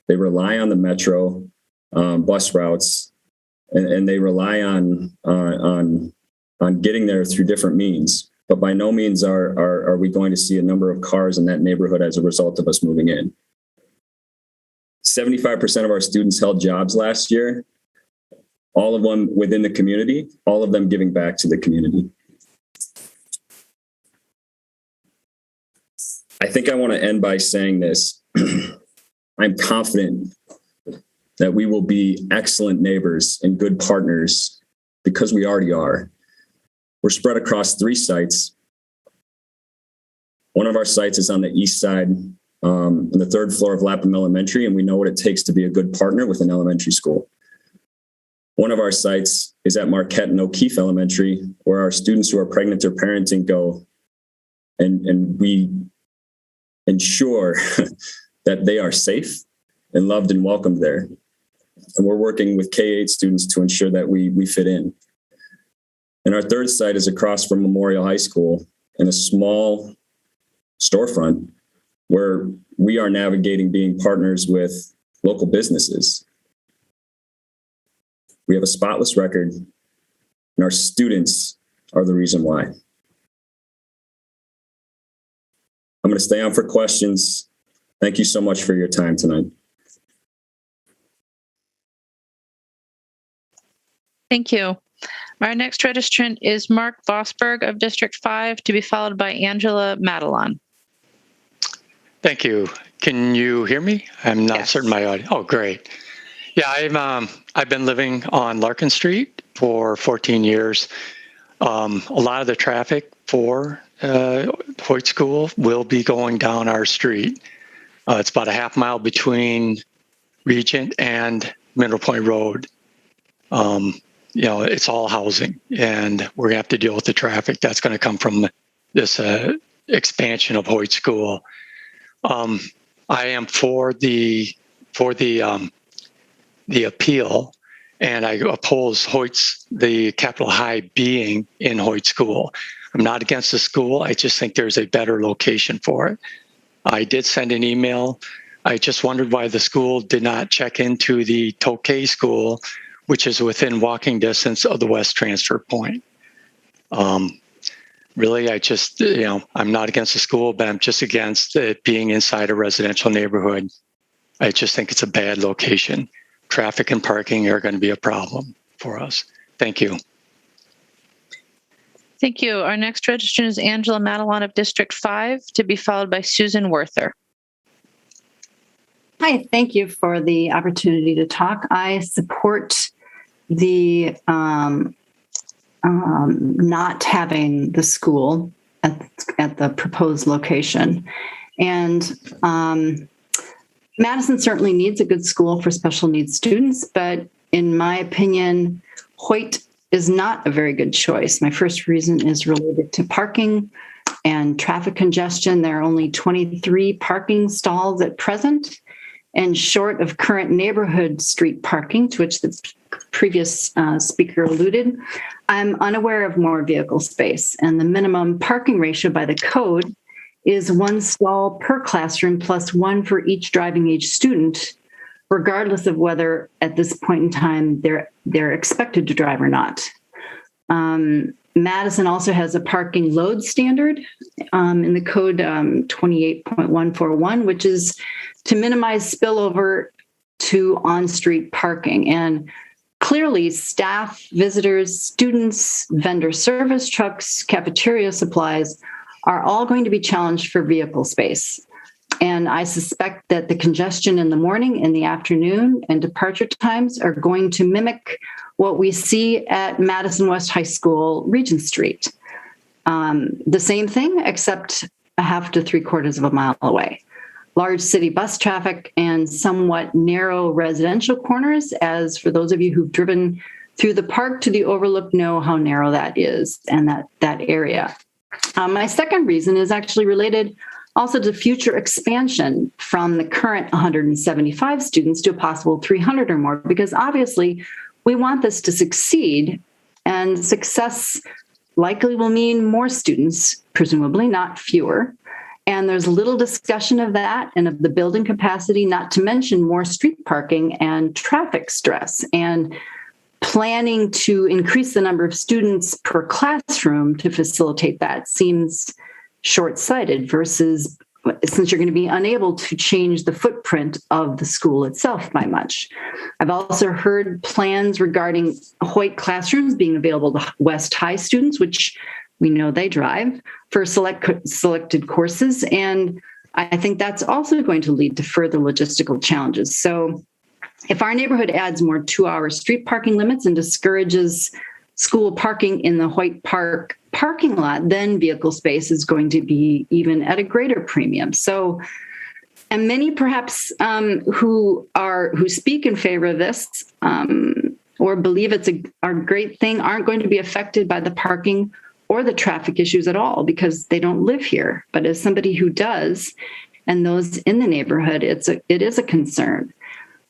They rely on the metro bus routes, and they rely on getting there through different means. But by no means are we going to see a number of cars in that neighborhood as a result of us moving in. 75% of our students held jobs last year. All of them within the community, all of them giving back to the community. I think I want to end by saying this. I'm confident that we will be excellent neighbors and good partners because we already are. We're spread across 3 sites. One of our sites is on the east side, on the 3rd floor of Lapham Elementary, and we know what it takes to be a good partner with an elementary school. One of our sites is at Marquette and O'Keefe Elementary, where our students who are pregnant or parenting go, and we ensure that they are safe and loved and welcomed there. And we're working with K-8 students to ensure that we fit in. And our 3rd site is across from Memorial High School in a small storefront where we are navigating being partners with local businesses. We have a spotless record, and our students are the reason why. I'm going to stay on for questions. Thank you so much for your time tonight. Thank you. Our next registrant is Mark Vosberg of District 5, to be followed by Angela Madelon. Thank you. Can you hear me? I'm not certain my audio. Oh, great. Yeah, I've been living on Larkin Street for 14 years. A lot of the traffic for Hoyt School will be going down our street. It's about a half mile between Regent and Mineral Point Road. It's all housing, and we're gonna have to deal with the traffic that's going to come from this expansion of Hoyt School. I am for the appeal, and I oppose the Capitol High being in Hoyt School. I'm not against the school. I just think there's a better location for it. I did send an email. I just wondered why the school did not check into the Tokay School, which is within walking distance of the West Transfer Point. Really, I'm not against the school, but I'm just against it being inside a residential neighborhood. I just think it's a bad location. Traffic and parking are going to be a problem for us. Thank you. Thank you. Our next registrant is Angela Madelon of District 5, to be followed by Susan Werther. Hi, thank you for the opportunity to talk. I support the not having the school at the proposed location. And Madison certainly needs a good school for special needs students, but in my opinion, Hoyt is not a very good choice. My first reason is related to parking and traffic congestion. There are only 23 parking stalls at present, and short of current neighborhood street parking, to which the previous speaker alluded, I'm unaware of more vehicle space. And the minimum parking ratio by the code is 1 stall per classroom plus 1 for each driving age student, regardless of whether at this point in time they're expected to drive or not. Madison also has a parking load standard in the code 28.141, which is to minimize spillover to on-street parking. And clearly, staff, visitors, students, vendor service trucks, cafeteria supplies are all going to be challenged for vehicle space. And I suspect that the congestion in the morning, in the afternoon, and departure times are going to mimic what we see at Madison West High School, Regent Street. The same thing, except a half to 3/4 of a mile away. Large city bus traffic and somewhat narrow residential corners, as for those of you who've driven through the park to the overlook know how narrow that is and that area. My second reason is actually related also to future expansion from the current 175 students to a possible 300 or more, because obviously we want this to succeed, and success likely will mean more students, presumably not fewer. And there's little discussion of that and of the building capacity, not to mention more street parking and traffic stress. And planning to increase the number of students per classroom to facilitate that seems short-sighted versus, since you're going to be unable to change the footprint of the school itself by much. I've also heard plans regarding Hoyt classrooms being available to West High students, which we know they drive, for selected courses. And I think that's also going to lead to further logistical challenges. So if our neighborhood adds more 2-hour street parking limits and discourages school parking in the Hoyt Park parking lot, then vehicle space is going to be even at a greater premium. So, and many perhaps who speak in favor of this or believe it's a great thing aren't going to be affected by the parking or the traffic issues at all because they don't live here. But as somebody who does, and those in the neighborhood, it is a concern.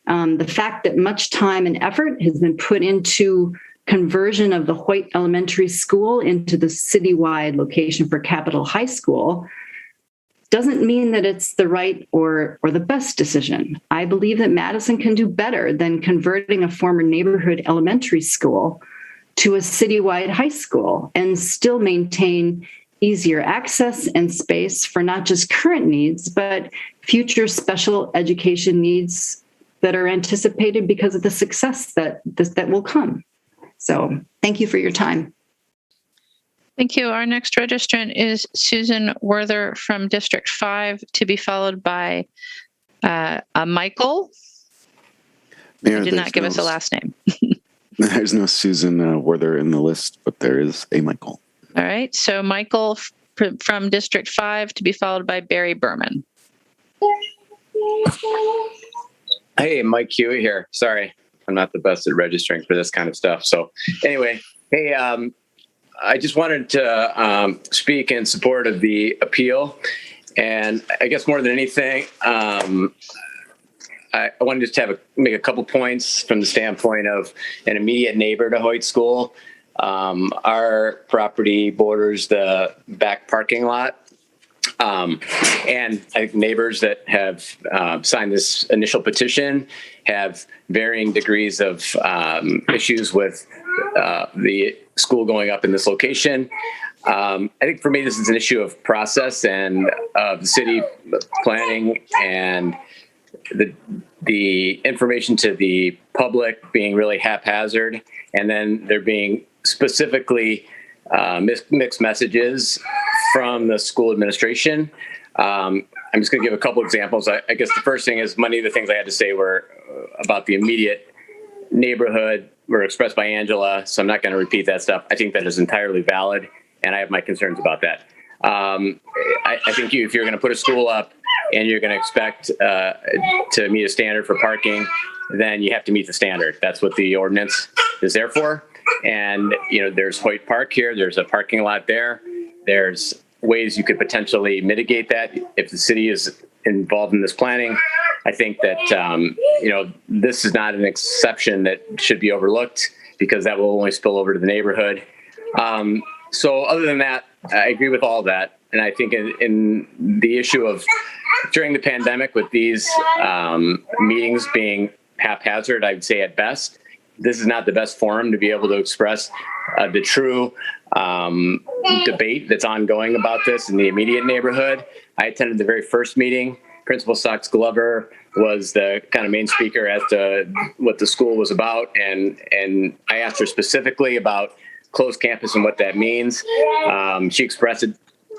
The fact that much time and effort has been put into conversion of the Hoyt Elementary School into the citywide location for Capitol High School doesn't mean that it's the right or the best decision. I believe that Madison can do better than converting a former neighborhood elementary school to a citywide high school and still maintain easier access and space for not just current needs, but future special education needs that are anticipated because of the success that will come. So thank you for your time. Thank you. Our next registrant is Susan Werther from District 5, to be followed by a Michael. Mayor, Did not give us a last name. There's no Susan Werther in the list, but there is a Michael. All right. So Michael from District 5, to be followed by Barry Berman. Hey, Mike Hewitt here. Sorry, I'm not the best at registering for this kind of stuff. So anyway, hey, I just wanted to speak in support of the appeal. And I guess more than anything, I wanted to just make a couple points from the standpoint of an immediate neighbor to Hoyt School. Our property borders the back parking lot. And I think neighbors that have signed this initial petition have varying degrees of issues with the school going up in this location. I think for me, this is an issue of process and of the city planning and the information to the public being really haphazard, and then there being specifically mixed messages from the school administration. I'm just going to give a couple examples. I guess the first thing is many of the things I had to say were about the immediate neighborhood were expressed by Angela, so I'm not going to repeat that stuff. I think that is entirely valid, and I have my concerns about that. I think if you're going to put a school up and you're going to expect to meet a standard for parking, then you have to meet the standard. That's what the ordinance is there for. And, there's Hoyt Park here. There's a parking lot there. There's ways you could potentially mitigate that if the city is involved in this planning. I think that, this is not an exception that should be overlooked because that will only spill over to the neighborhood. So other than that, I agree with all that. And I think in the issue of during the pandemic with these meetings being haphazard, I'd say at best, this is not the best forum to be able to express the true debate that's ongoing about this in the immediate neighborhood. I attended the very first meeting. Principal Sachs Glover was the kind of main speaker as to what the school was about. And I asked her specifically about closed campus and what that means. She expressed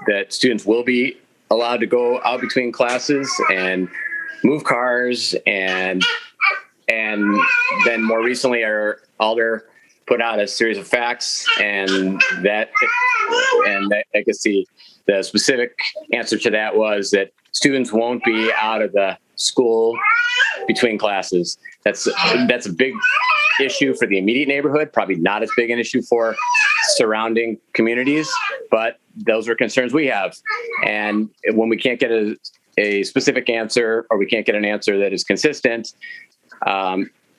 that students will be allowed to go out between classes and move cars, and then more recently our alder put out a series of facts, and I guess the specific answer to that was that students won't be out of the school between classes. That's a big issue for the immediate neighborhood, probably not as big an issue for surrounding communities, but those are concerns we have. And when we can't get a specific answer, or we can't get an answer that is consistent,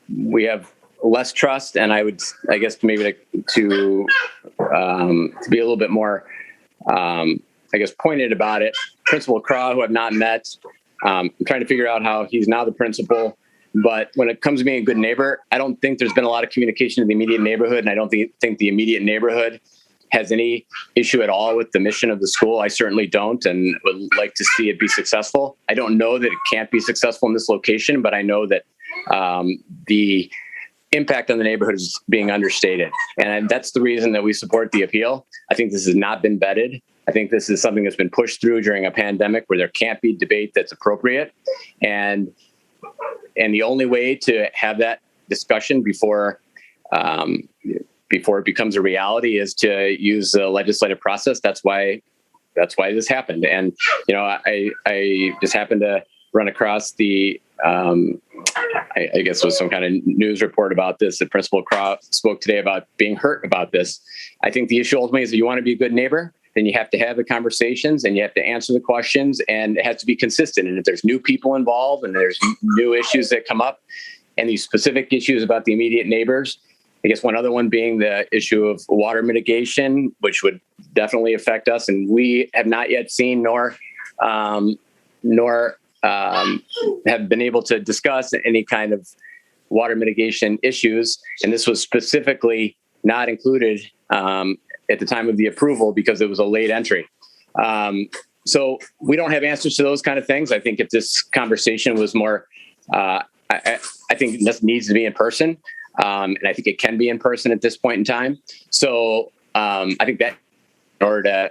we have less trust. And I guess maybe to be a little bit more, pointed about it. Principal Craw, who I've not met, I'm trying to figure out how he's now the principal. But when it comes to being a good neighbor, I don't think there's been a lot of communication in the immediate neighborhood. And I don't think the immediate neighborhood has any issue at all with the mission of the school. I certainly don't, and would like to see it be successful. I don't know that it can't be successful in this location, but I know that the impact on the neighborhood is being understated. And that's the reason that we support the appeal. I think this has not been vetted. I think this is something that's been pushed through during a pandemic where there can't be debate that's appropriate. And the only way to have that discussion before it becomes a reality is to use the legislative process. That's why this happened. And, I just happened to run across the, I guess it was some kind of news report about this, that Principal Craw spoke today about being hurt about this. I think the issue ultimately is that you want to be a good neighbor, then you have to have the conversations and you have to answer the questions, and it has to be consistent. And if there's new people involved and there's new issues that come up and these specific issues about the immediate neighbors, I guess one other one being the issue of water mitigation, which would definitely affect us. And we have not yet seen nor nor have been able to discuss any kind of water mitigation issues. And this was specifically not included at the time of the approval because it was a late entry. So we don't have answers to those kind of things. I think if this conversation was more, I think this needs to be in person. And I think it can be in person at this point in time. So I think that in order to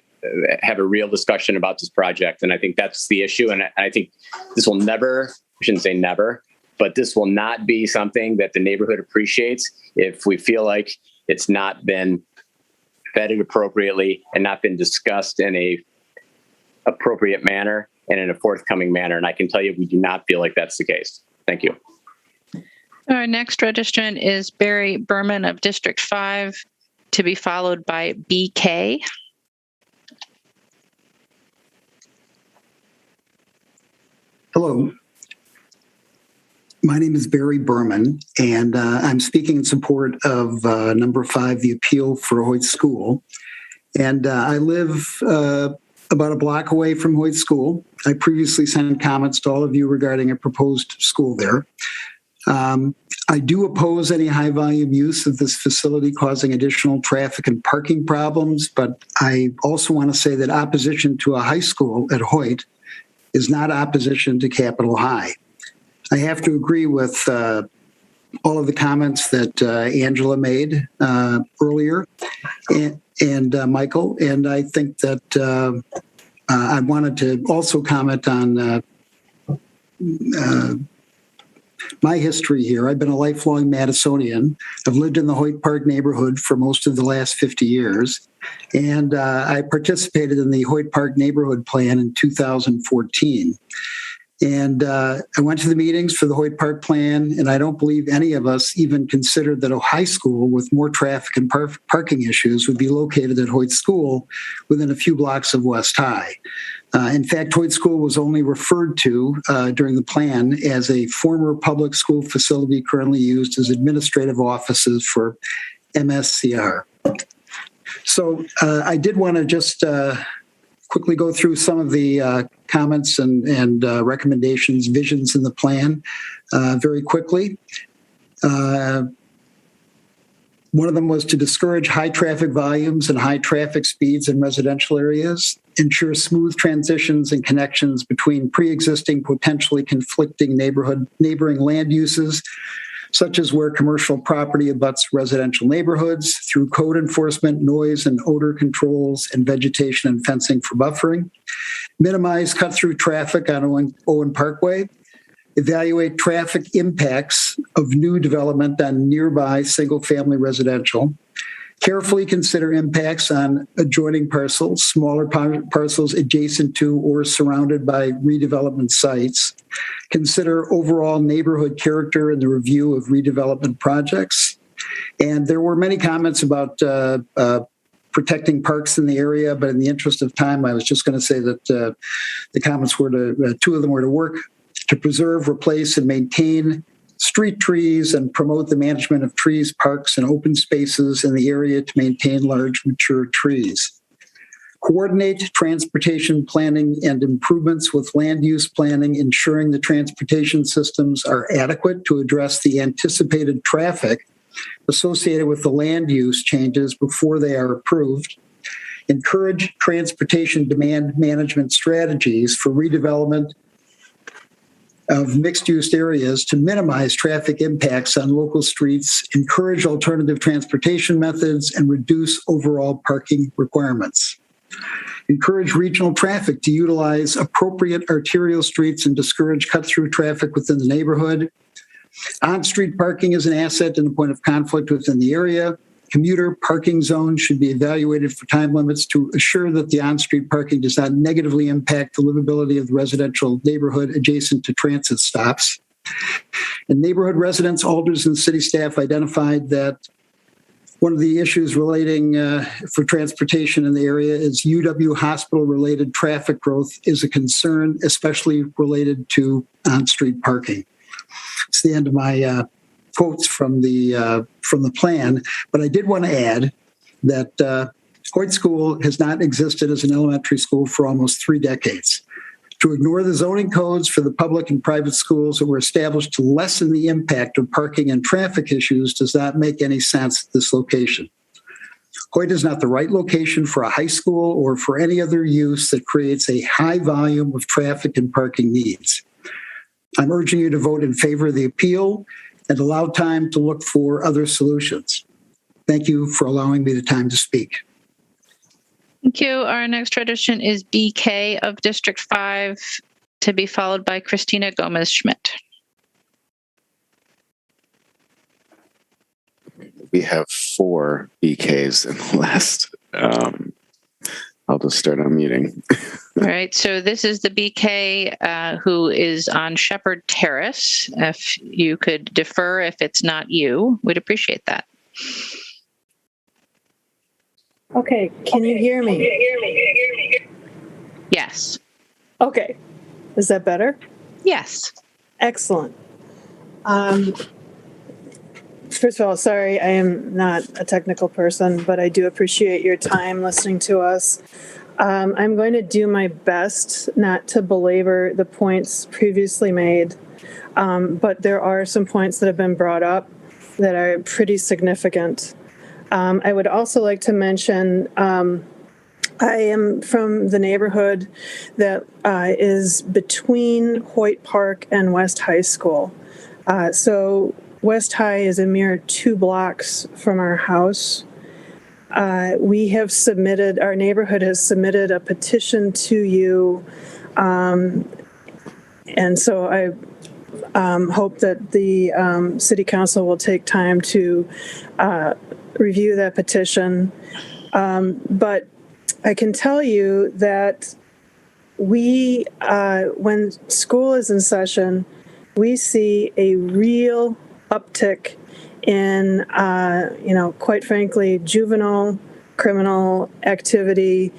have a real discussion about this project, and I think that's the issue. And I think this will never, I shouldn't say never, but this will not be something that the neighborhood appreciates if we feel like it's not been vetted appropriately and not been discussed in a appropriate manner and in a forthcoming manner. And I can tell you, we do not feel like that's the case. Thank you. Our next registrant is Barry Berman of District 5, to be followed by BK. Hello. My name is Barry Berman, and I'm speaking in support of number 5, the appeal for Hoyt School. And I live about a block away from Hoyt School. I previously sent comments to all of you regarding a proposed school there. I do oppose any high volume use of this facility causing additional traffic and parking problems, but I also want to say that opposition to a high school at Hoyt is not opposition to Capitol High. I have to agree with all of the comments that Angela made earlier and Michael, and I think that I wanted to also comment on my history here. I've been a lifelong Madisonian. I've lived in the Hoyt Park neighborhood for most of the last 50 years. And I participated in the Hoyt Park neighborhood plan in 2014. And I went to the meetings for the Hoyt Park plan, and I don't believe any of us even considered that a high school with more traffic and parking issues would be located at Hoyt School within a few blocks of West High. In fact, Hoyt School was only referred to during the plan as a former public school facility currently used as administrative offices for MSCR. So I did want to just quickly go through some of the comments and recommendations, visions in the plan very quickly. One of them was to discourage high traffic volumes and high traffic speeds in residential areas, ensure smooth transitions and connections between pre-existing potentially conflicting neighboring land uses, such as where commercial property abuts residential neighborhoods, through code enforcement, noise and odor controls, and vegetation and fencing for buffering. Minimize cut-through traffic on Owen Parkway. Evaluate traffic impacts of new development on nearby single-family residential. Carefully consider impacts on adjoining parcels, smaller parcels adjacent to or surrounded by redevelopment sites. Consider overall neighborhood character in the review of redevelopment projects. And there were many comments about protecting parks in the area, but in the interest of time, I was just going to say that the comments were to, two of them were to work to preserve, replace, and maintain street trees and promote the management of trees, parks, and open spaces in the area to maintain large mature trees. Coordinate transportation planning and improvements with land use planning, ensuring the transportation systems are adequate to address the anticipated traffic associated with the land use changes before they are approved. Encourage transportation demand management strategies for redevelopment of mixed-use areas to minimize traffic impacts on local streets, encourage alternative transportation methods, and reduce overall parking requirements. Encourage regional traffic to utilize appropriate arterial streets and discourage cut-through traffic within the neighborhood. On-street parking is an asset and a point of conflict within the area. Commuter parking zones should be evaluated for time limits to assure that the on-street parking does not negatively impact the livability of the residential neighborhood adjacent to transit stops. And neighborhood residents, alders, and city staff identified that one of the issues relating for transportation in the area is UW hospital-related traffic growth is a concern, especially related to on-street parking. It's the end of my quotes from the plan, but I did want to add that Hoyt School has not existed as an elementary school for almost 3 decades. To ignore the zoning codes for the public and private schools that were established to lessen the impact of parking and traffic issues does not make any sense at this location. Hoyt is not the right location for a high school or for any other use that creates a high volume of traffic and parking needs. I'm urging you to vote in favor of the appeal and allow time to look for other solutions. Thank you for allowing me the time to speak. Thank you. Our next tradition is BK of District 5, to be followed by Christina Gomez-Schmidt. We have 4 BKs in the last. I'll just start unmuting. All right. So this is the BK who is on Shepherd Terrace. If you could defer if it's not you, we'd appreciate that. Okay, can you hear me? Yes. Okay. Is that better? Yes. Excellent. First of all, sorry, I am not a technical person, but I do appreciate your time listening to us. I'm going to do my best not to belabor the points previously made, but there are some points that have been brought up that are pretty significant. I would also like to mention I am from the neighborhood that is between Hoyt Park and West High School. So West High is a mere 2 blocks from our house. We have submitted, our neighborhood has submitted a petition to you. And so I hope that the city council will take time to review that petition. But I can tell you that we, when school is in session, we see a real uptick in, quite frankly, juvenile criminal activity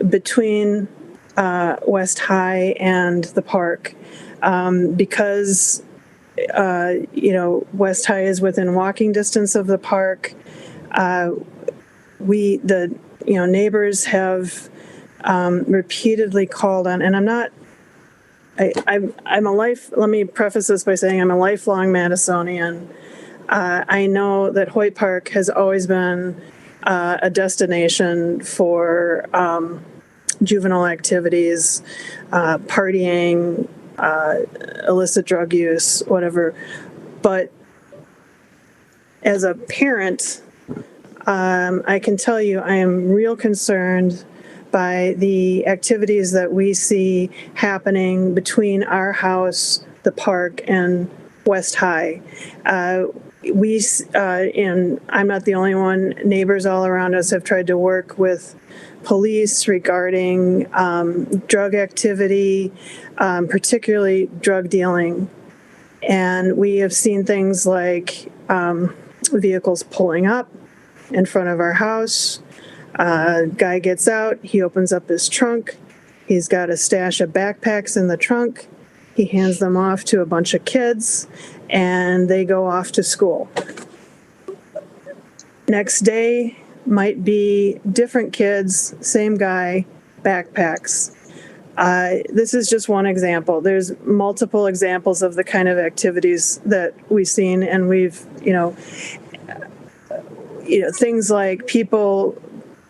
between West High and the park. Because, West High is within walking distance of the park. Neighbors have repeatedly called on, and let me preface this by saying I'm a lifelong Madisonian. I know that Hoyt Park has always been a destination for juvenile activities, partying, illicit drug use, whatever. But as a parent, I can tell you I am real concerned by the activities that we see happening between our house, the park, and West High. And I'm not the only one. Neighbors all around us have tried to work with police regarding drug activity, particularly drug dealing. And we have seen things like vehicles pulling up in front of our house. Guy gets out, he opens up his trunk. He's got a stash of backpacks in the trunk. He hands them off to a bunch of kids, and they go off to school. Next day might be different kids, same guy, backpacks. This is just one example. There's multiple examples of the kind of activities that we've seen, and we've, things like people,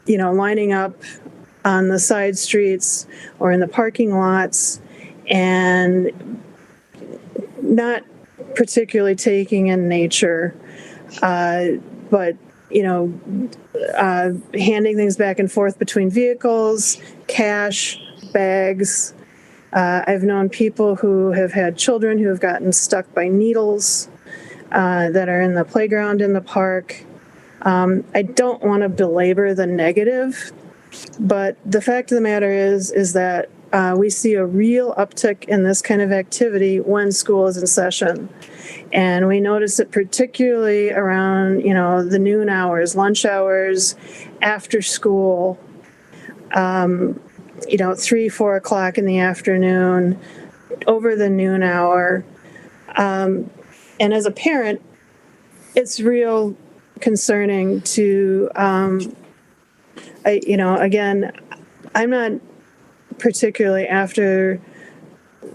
lining up on the side streets or in the parking lots and not particularly taking in nature, but, handing things back and forth between vehicles, cash, bags. I've known people who have had children who have gotten stuck by needles that are in the playground in the park. I don't want to belabor the negative, but the fact of the matter is that we see a real uptick in this kind of activity when school is in session. And we notice it particularly around, the noon hours, lunch hours, after school, 3-4 o'clock in the afternoon, over the noon hour. And as a parent, it's real concerning to, again, I'm not particularly after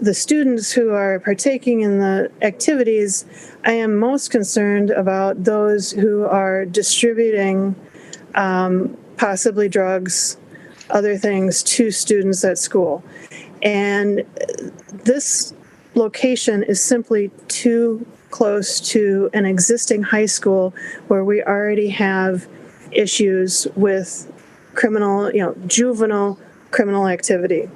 the students who are partaking in the activities, I am most concerned about those who are distributing possibly drugs, other things to students at school. And this location is simply too close to an existing high school where we already have issues with criminal, juvenile criminal activity.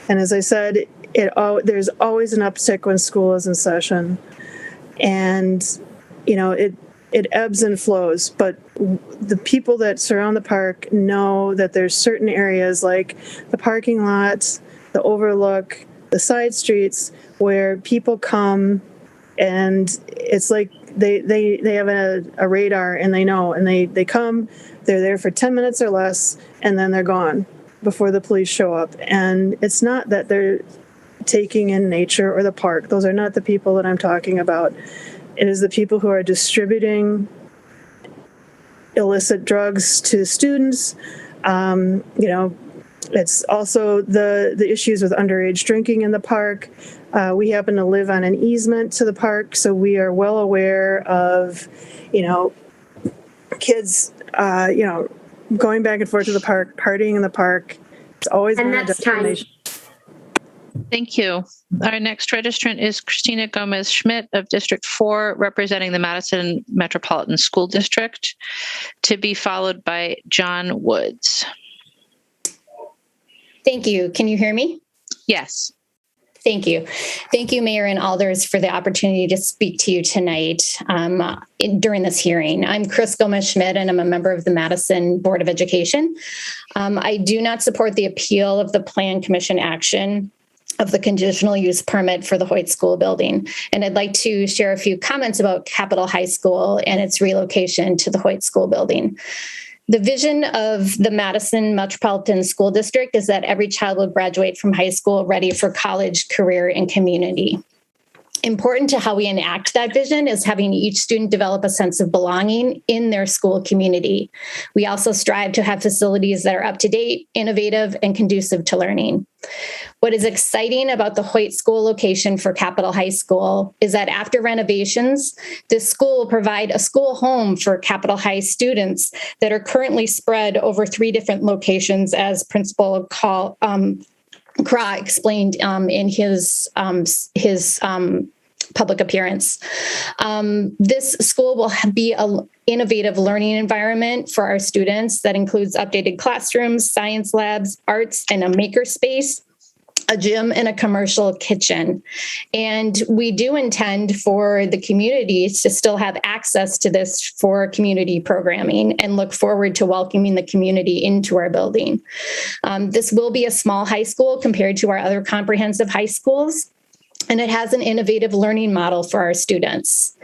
And as I said, there's always an uptick when school is in session. And, it ebbs and flows, but the people that surround the park know that there's certain areas like the parking lots, the overlook, the side streets where people come, and it's like they have a radar, and they know, and they come, they're there for 10 minutes or less, and then they're gone before the police show up. And it's not that they're taking in nature or the park. Those are not the people that I'm talking about. It is the people who are distributing illicit drugs to students. It's also the issues with underage drinking in the park. We happen to live on an easement to the park, so we are well aware of, kids, going back and forth to the park, partying in the park. It's always been a destination. Thank you. Our next registrant is Christina Gomez-Schmidt of District 4, representing the Madison Metropolitan School District, to be followed by John Woods. Thank you. Can you hear me? Yes. Thank you. Thank you, Mayor and Alders, for the opportunity to speak to you tonight during this hearing. I'm Chris Gomez-Schmidt, and I'm a member of the Madison Board of Education. I do not support the appeal of the Plan Commission action of the conditional use permit for the Hoyt School building. And I'd like to share a few comments about Capitol High School and its relocation to the Hoyt School building. The vision of the Madison Metropolitan School District is that every child will graduate from high school ready for college, career, and community. Important to how we enact that vision is having each student develop a sense of belonging in their school community. We also strive to have facilities that are up to date, innovative, and conducive to learning. What is exciting about the Hoyt School location for Capitol High School is that after renovations, this school will provide a school home for Capitol High students that are currently spread over 3 different locations, as Principal Craw explained in his public appearance. This school will be an innovative learning environment for our students that includes updated classrooms, science labs, arts, and a maker space, a gym, and a commercial kitchen. And we do intend for the community to still have access to this for community programming, and look forward to welcoming the community into our building. This will be a small high school compared to our other comprehensive high schools, and it has an innovative learning model for our students.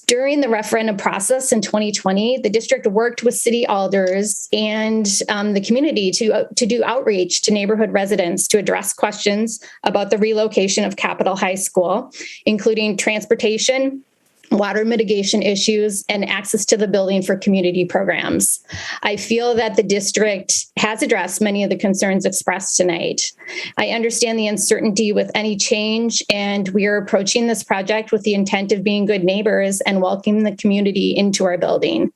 During the referendum process in 2020, the district worked with city alders and the community to do outreach to neighborhood residents to address questions about the relocation of Capitol High School, including transportation, water mitigation issues, and access to the building for community programs. I feel that the district has addressed many of the concerns expressed tonight. I understand the uncertainty with any change, and we are approaching this project with the intent of being good neighbors and welcoming the community into our building.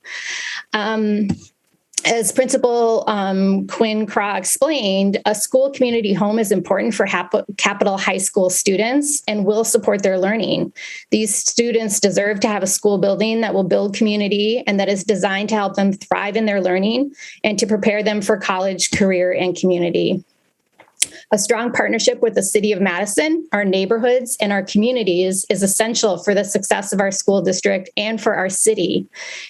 As Principal Quinn Craw explained, a school community home is important for Capitol High School students and will support their learning. These students deserve to have a school building that will build community and that is designed to help them thrive in their learning and to prepare them for college, career, and community. A strong partnership with the City of Madison, our neighborhoods, and our communities is essential for the success of our school district and for our city.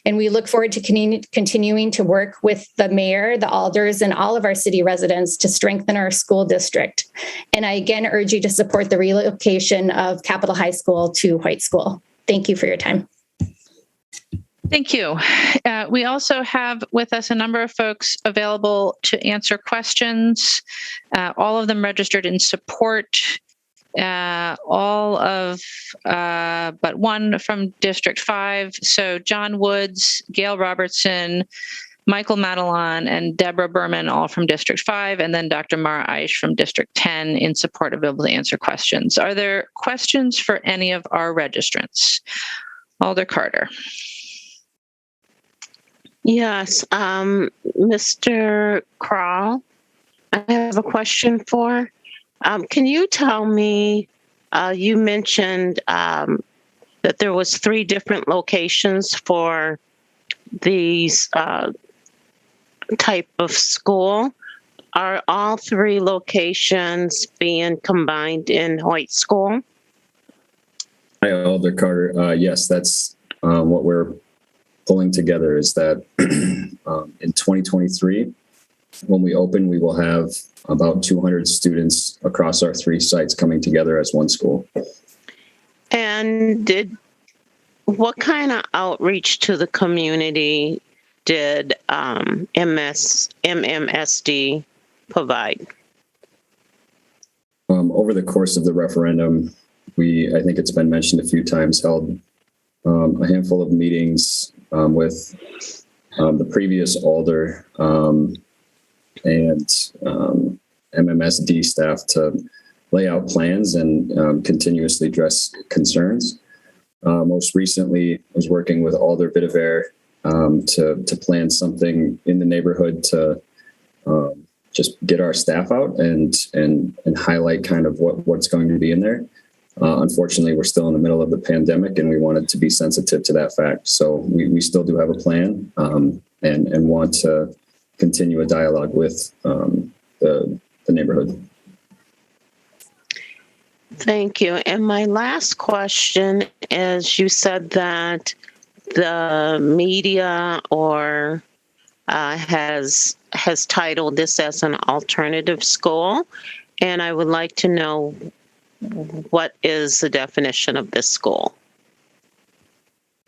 And we look forward to continuing to work with the mayor, the alders, and all of our city residents to strengthen our school district. And I again urge you to support the relocation of Capitol High School to Hoyt School. Thank you for your time. Thank you. We also have with us a number of folks available to answer questions, all of them registered in support, all of but one from District 5. So John Woods, Gail Robertson, Michael Madelon and Deborah Berman, all from District 5, and then Dr. Mara Aish from District 10 in support of being able to answer questions. Are there questions for any of our registrants? Alder Carter. Yes, Mr. Kroll, I have a question for. Can you tell me, you mentioned that there was 3 different locations for these type of school. Are all 3 locations being combined in Hoyt School? Hi, Alder Carter. Yes, that's what we're pulling together is that in 2023, when we open, we will have about 200 students across our 3 sites coming together as one school. And what kind of outreach to the community did MMSD provide? Over the course of the referendum, I think it's been mentioned a few times, held a handful of meetings with the previous Alder and MMSD staff to lay out plans and continuously address concerns. Most recently, I was working with Alder Bidevair to plan something in the neighborhood to just get our staff out and highlight kind of what's going to be in there. Unfortunately, we're still in the middle of the pandemic, and we wanted to be sensitive to that fact. So we still do have a plan and want to continue a dialogue with the neighborhood. Thank you. And my last question is, you said that the media has titled this as an alternative school, and I would like to know what is the definition of this school?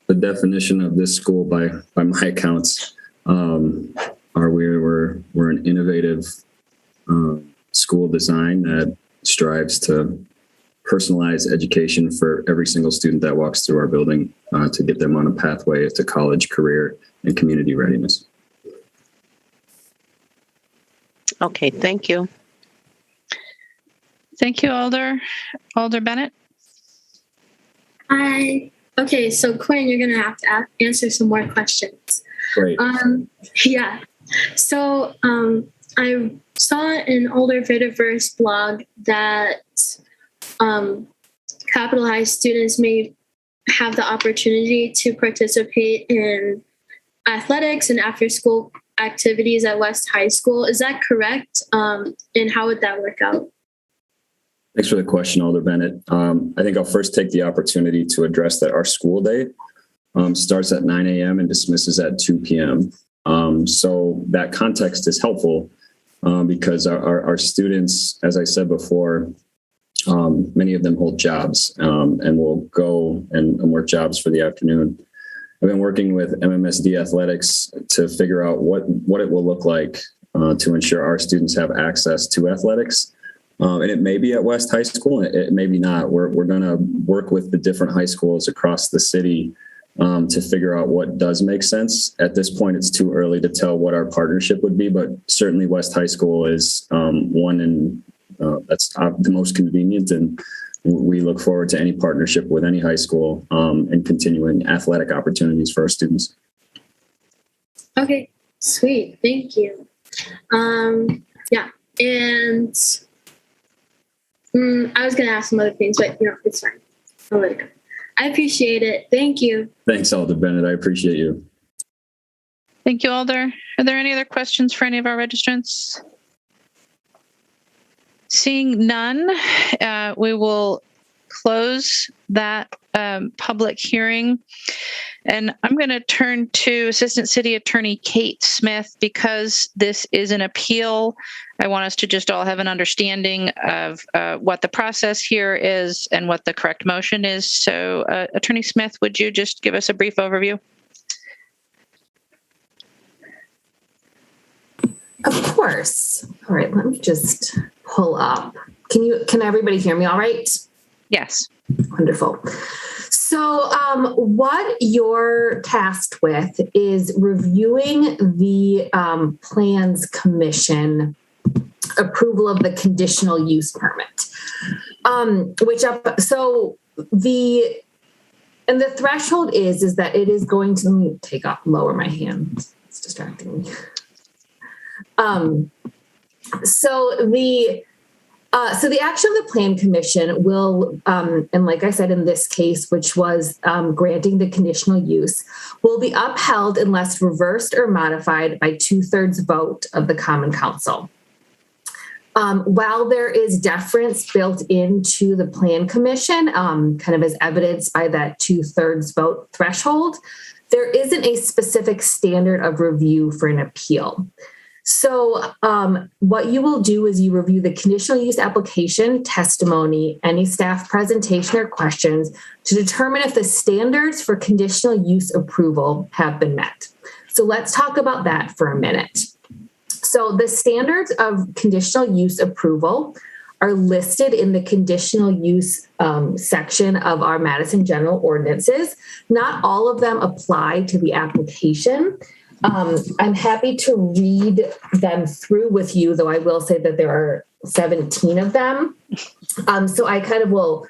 The definition of this school, by my accounts, we're an innovative school design that strives to personalize education for every single student that walks through our building to get them on a pathway to college, career, and community readiness. Okay, thank you. Thank you, Alder. Alder Bennett. Hi. Okay, so Quinn, you're gonna have to answer some more questions. Great. Yeah. So I saw in Alder Vitiverse blog that Capitol High students may have the opportunity to participate in athletics and after-school activities at West High School. Is that correct? And how would that work out? Thanks for the question, Alder Bennett. I think I'll first take the opportunity to address that our school day starts at 9 a.m. and dismisses at 2 p.m. So that context is helpful because our students, as I said before, many of them hold jobs and will go and work jobs for the afternoon. I've been working with MMSD Athletics to figure out what it will look like to ensure our students have access to athletics. And it may be at West High School, it may be not. We're going to work with the different high schools across the city to figure out what does make sense. At this point, it's too early to tell what our partnership would be, but certainly West High School is one that's the most convenient, and we look forward to any partnership with any high school and continuing athletic opportunities for our students. Okay, sweet. Thank you. Yeah, and I was going to ask some other things, but it's fine. I'll let it go. I appreciate it. Thank you. Thanks, Alder Bennett. I appreciate you. Thank you, Alder. Are there any other questions for any of our registrants? Seeing none, we will close that public hearing. And I'm going to turn to Assistant City Attorney Kate Smith. Because this is an appeal, I want us to just all have an understanding of what the process here is and what the correct motion is. So Attorney Smith, would you just give us a brief overview? Of course. All right, let me just pull up. Can everybody hear me all right? Yes. Wonderful. So, what you're tasked with is reviewing the Plans Commission approval of the conditional use permit. The threshold is that it is going to, let me lower my hand. It's distracting me. So the action of the Plan Commission will, and like I said in this case, which was granting the conditional use, will be upheld unless reversed or modified by 2/3 vote of the Common Council. While there is deference built into the Plan Commission, kind of as evidenced by that 2/3 vote threshold, there isn't a specific standard of review for an appeal. So what you will do is you review the conditional use application, testimony, any staff presentation or questions to determine if the standards for conditional use approval have been met. So let's talk about that for a minute. So the standards of conditional use approval are listed in the conditional use section of our Madison General Ordinances. Not all of them apply to the application. I'm happy to read them through with you, though I will say that there are 17 of them. So I kind of will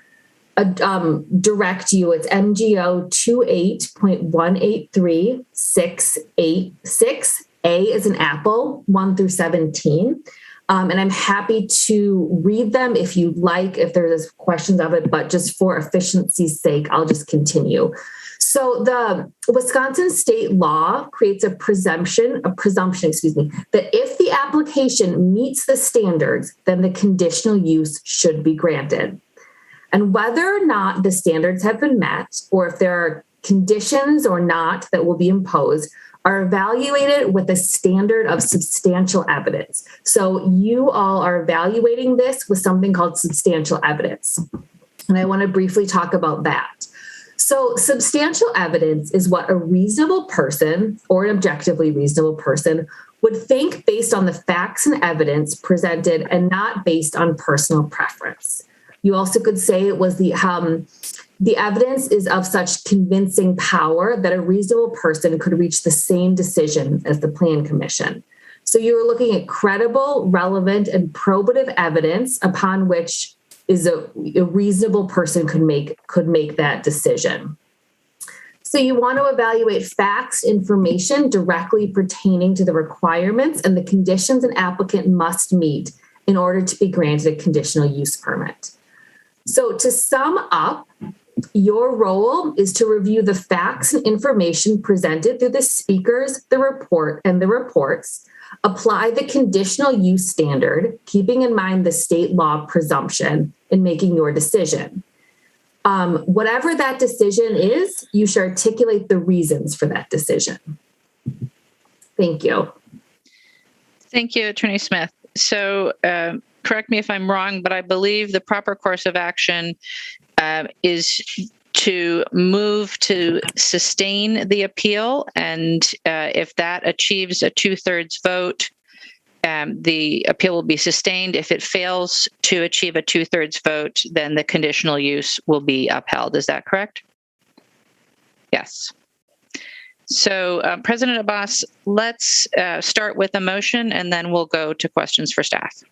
direct you. It's MGO 28.183.686. A is an apple, 1 through 17. And I'm happy to read them if you'd like, if there's questions of it, but just for efficiency's sake, I'll just continue. So the Wisconsin state law creates a presumption, that if the application meets the standards, then the conditional use should be granted. And whether or not the standards have been met, or if there are conditions or not that will be imposed, are evaluated with a standard of substantial evidence. So you all are evaluating this with something called substantial evidence. And I want to briefly talk about that. So substantial evidence is what a reasonable person or an objectively reasonable person would think based on the facts and evidence presented and not based on personal preference. You also could say it was the evidence is of such convincing power that a reasonable person could reach the same decision as the Plan Commission. So you were looking at credible, relevant, and probative evidence upon which is a reasonable person could make that decision. So you want to evaluate facts, information directly pertaining to the requirements and the conditions an applicant must meet in order to be granted a conditional use permit. So to sum up, your role is to review the facts and information presented through the speakers, the report, and the reports, apply the conditional use standard, keeping in mind the state law presumption in making your decision. Whatever that decision is, you should articulate the reasons for that decision. Thank you. Thank you, Attorney Smith. So correct me if I'm wrong, but I believe the proper course of action is to move to sustain the appeal. And if that achieves a 2/3 vote, the appeal will be sustained. If it fails to achieve a 2/3 vote, then the conditional use will be upheld. Is that correct? Yes. So President Abbas, let's start with a motion and then we'll go to questions for staff.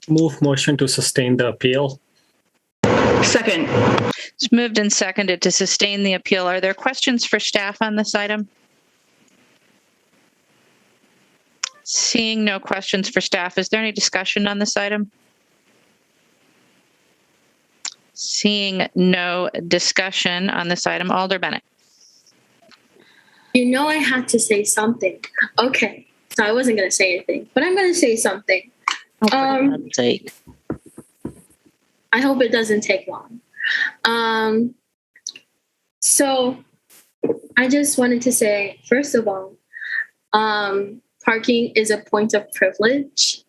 Move motion to sustain the appeal. Second. It's moved and seconded to sustain the appeal. Are there questions for staff on this item? Seeing no questions for staff, is there any discussion on this item? Seeing no discussion on this item, Alder Bennett. You know I had to say something. Okay, so I wasn't going to say anything, but I'm going to say something. I hope it doesn't take long. So I just wanted to say, first of all, parking is a point of privilege.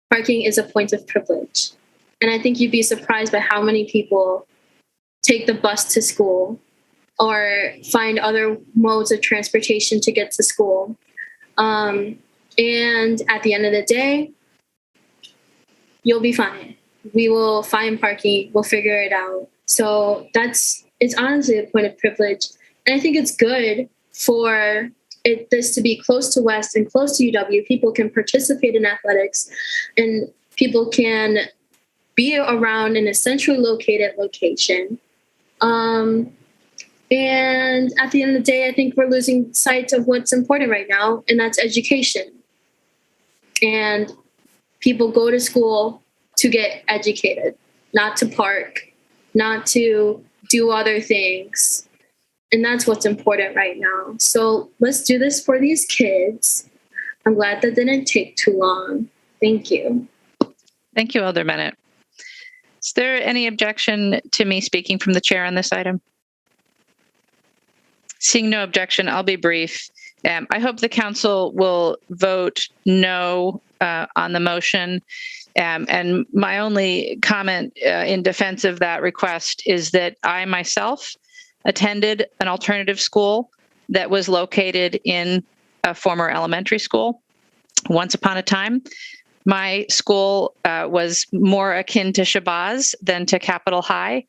Parking is a point of privilege. And I think you'd be surprised by how many people take the bus to school or find other modes of transportation to get to school. And at the end of the day, you'll be fine. We will find parking. We'll figure it out. So it's honestly a point of privilege. And I think it's good for this to be close to West and close to UW. People can participate in athletics and people can be around in a centrally located location. And at the end of the day, I think we're losing sight of what's important right now, and that's education. And people go to school to get educated, not to park, not to do other things. And that's what's important right now. So let's do this for these kids. I'm glad that didn't take too long. Thank you. Thank you, Elder Bennett. Is there any objection to me speaking from the chair on this item? Seeing no objection, I'll be brief. I hope the council will vote no on the motion. And my only comment in defense of that request is that I myself attended an alternative school that was located in a former elementary school once upon a time. My school was more akin to Shabazz than to Capitol High,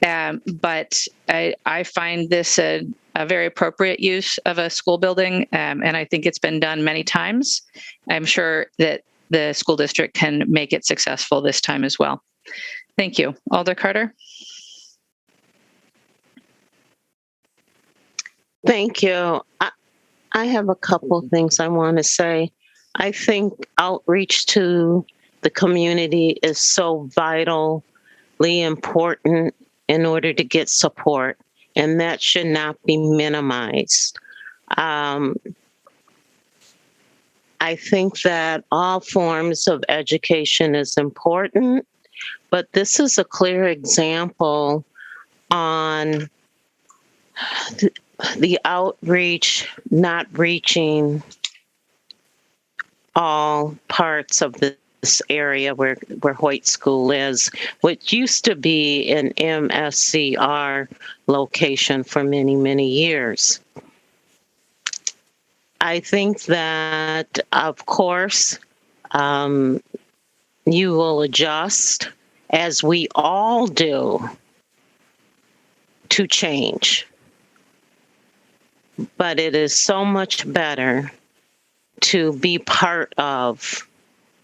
but I find this a very appropriate use of a school building, and I think it's been done many times. I'm sure that the school district can make it successful this time as well. Thank you. Alder Carter? Thank you. I have a couple things I want to say. I think outreach to the community is so vitally important in order to get support, and that should not be minimized. I think that all forms of education is important, but this is a clear example on the outreach not reaching all parts of this area where Hoyt School is, which used to be an MSCR location for many, many years. I think that, of course, you will adjust, as we all do, to change. But it is so much better to be part of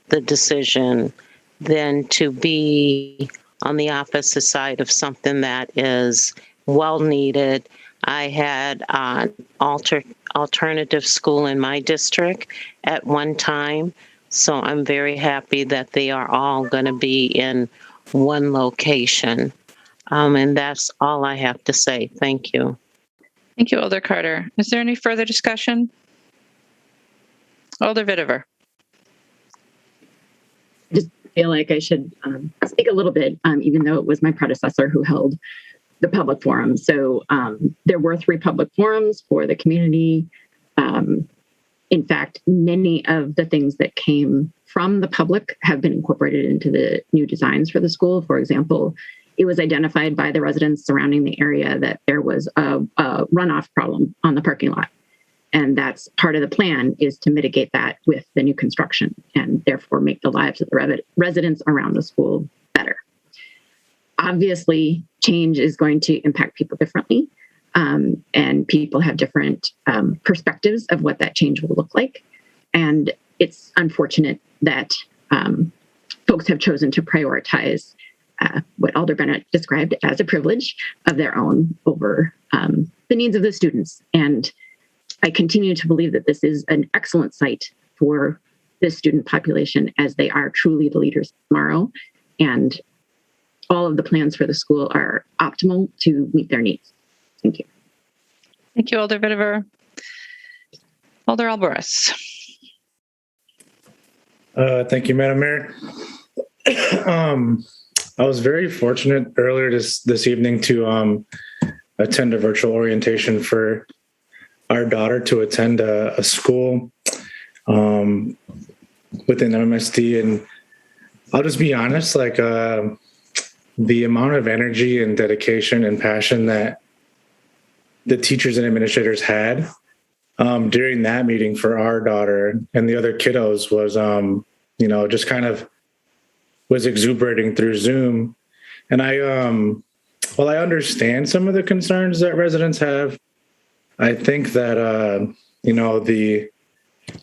the decision than to be on the opposite side of something that is well needed. I had an alternative school in my district at one time, so I'm very happy that they are all going to be in one location. And that's all I have to say. Thank you. Thank you, Alder Carter. Is there any further discussion? Alder Vitever. I just feel like I should speak a little bit, even though it was my predecessor who held the public forum. So there were 3 public forums for the community. In fact, many of the things that came from the public have been incorporated into the new designs for the school. For example, it was identified by the residents surrounding the area that there was a runoff problem on the parking lot. And that's part of the plan, is to mitigate that with the new construction and therefore make the lives of the residents around the school better. Obviously, change is going to impact people differently, and people have different perspectives of what that change will look like. And it's unfortunate that folks have chosen to prioritize what Alder Bennett described as a privilege of their own over the needs of the students. And I continue to believe that this is an excellent site for this student population, as they are truly the leaders of tomorrow. And all of the plans for the school are optimal to meet their needs. Thank you. Thank you, Alder Vitever. Alder Alvarez. Thank you, Madam Mayor. I was very fortunate earlier this evening to attend a virtual orientation for our daughter to attend a school within MSD. And I'll just be honest, like the amount of energy and dedication and passion that the teachers and administrators had during that meeting for our daughter and the other kiddos was, just kind of was exuberating through Zoom. And I while I understand some of the concerns that residents have, I think that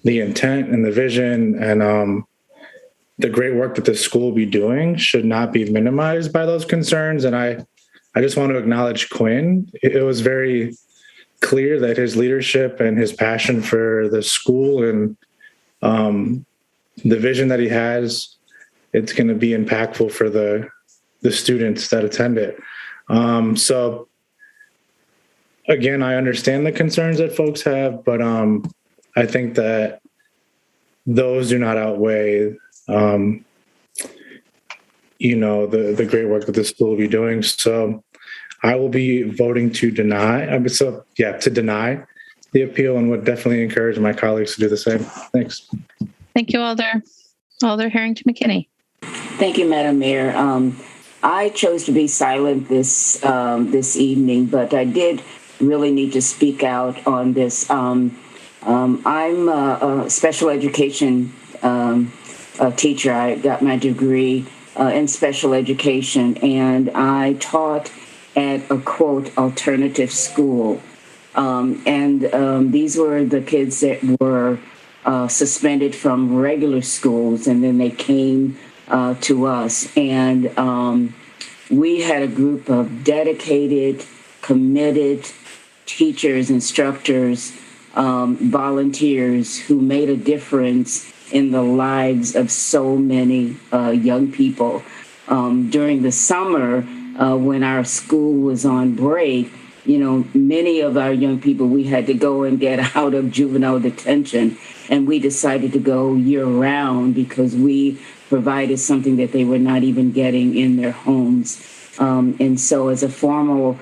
the intent and the vision and the great work that the school will be doing should not be minimized by those concerns. And I just want to acknowledge Quinn. It was very clear that his leadership and his passion for the school and the vision that he has, it's going to be impactful for the students that attend it. So again, I understand the concerns that folks have, but I think that those do not outweigh, the great work that the school will be doing. So I will be voting to deny. To deny the appeal, and would definitely encourage my colleagues to do the same. Thanks. Thank you, Alder Harrington McKinney. Thank you, Madam Mayor. I chose to be silent this evening, but I did really need to speak out on this. I'm a special education teacher. I got my degree in special education, and I taught at a, quote, alternative school. These were the kids that were suspended from regular schools, and then they came to us. And we had a group of dedicated, committed teachers, instructors, volunteers who made a difference in the lives of so many young people. During the summer, when our school was on break, many of our young people, we had to go and get out of juvenile detention, and we decided to go year round because we provided something that they were not even getting in their homes. And so as a formal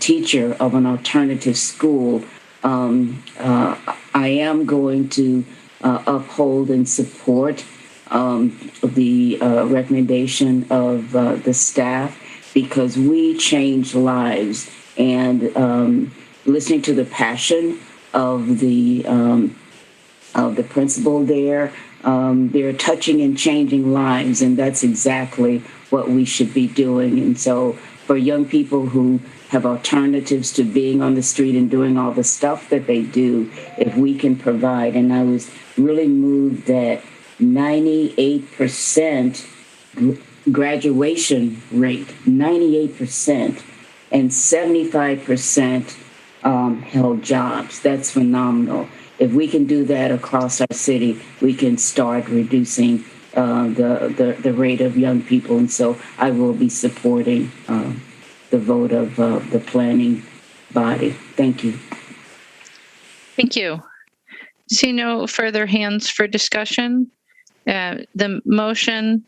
teacher of an alternative school, I am going to uphold and support the recommendation of the staff, because we change lives. And listening to the passion of the principal there, they're touching and changing lives, and that's exactly what we should be doing. And so for young people who have alternatives to being on the street and doing all the stuff that they do, if we can provide, and I was really moved that 98% graduation rate, 98%, and 75% held jobs. That's phenomenal. If we can do that across our city, we can start reducing the rate of young people. And so I will be supporting the vote of the planning body. Thank you. Thank you. See no further hands for discussion. The motion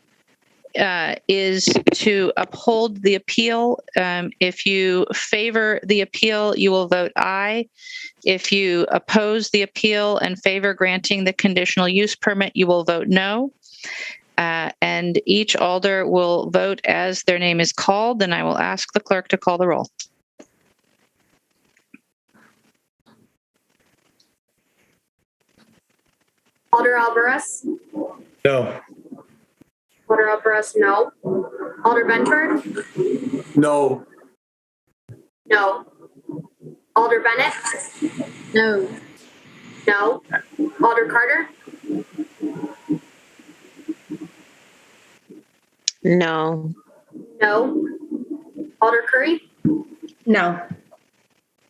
is to uphold the appeal. If you favor the appeal, you will vote aye. If you oppose the appeal and favor granting the conditional use permit, you will vote no. And each alder will vote as their name is called, and I will ask the clerk to call the roll. Alder Alvarez? No. Alder Alvarez, no. Alder Benford? No. No. Alder Bennett? No. No. Alder Carter? No. No. Alder Curry? No.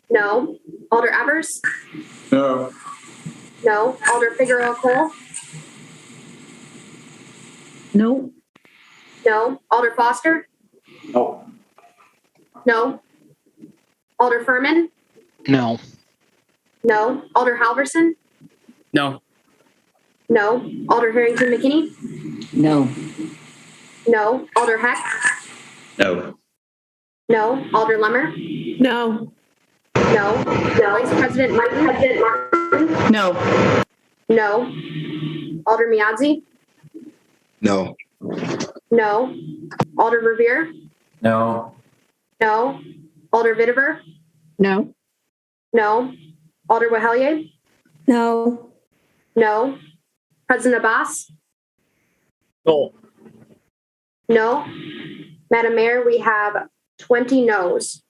No. Alder Evers? No. No. Alder Figueroa Cole? No. No. Alder Foster? No. No. Alder Furman? No. No. Alder Halverson? No. No. Alder Harrington McKinney? No. No. Alder Heck? No. No. Alder Lemmer? No. No. Vice President Martin? No. No. Alder Miadzi? No. No. Alder Revere? No. No. Alder Vitiver? No. No. Alder Wahelier? No. No. President Abbas? No. No. Madam Mayor, we have 20 noes.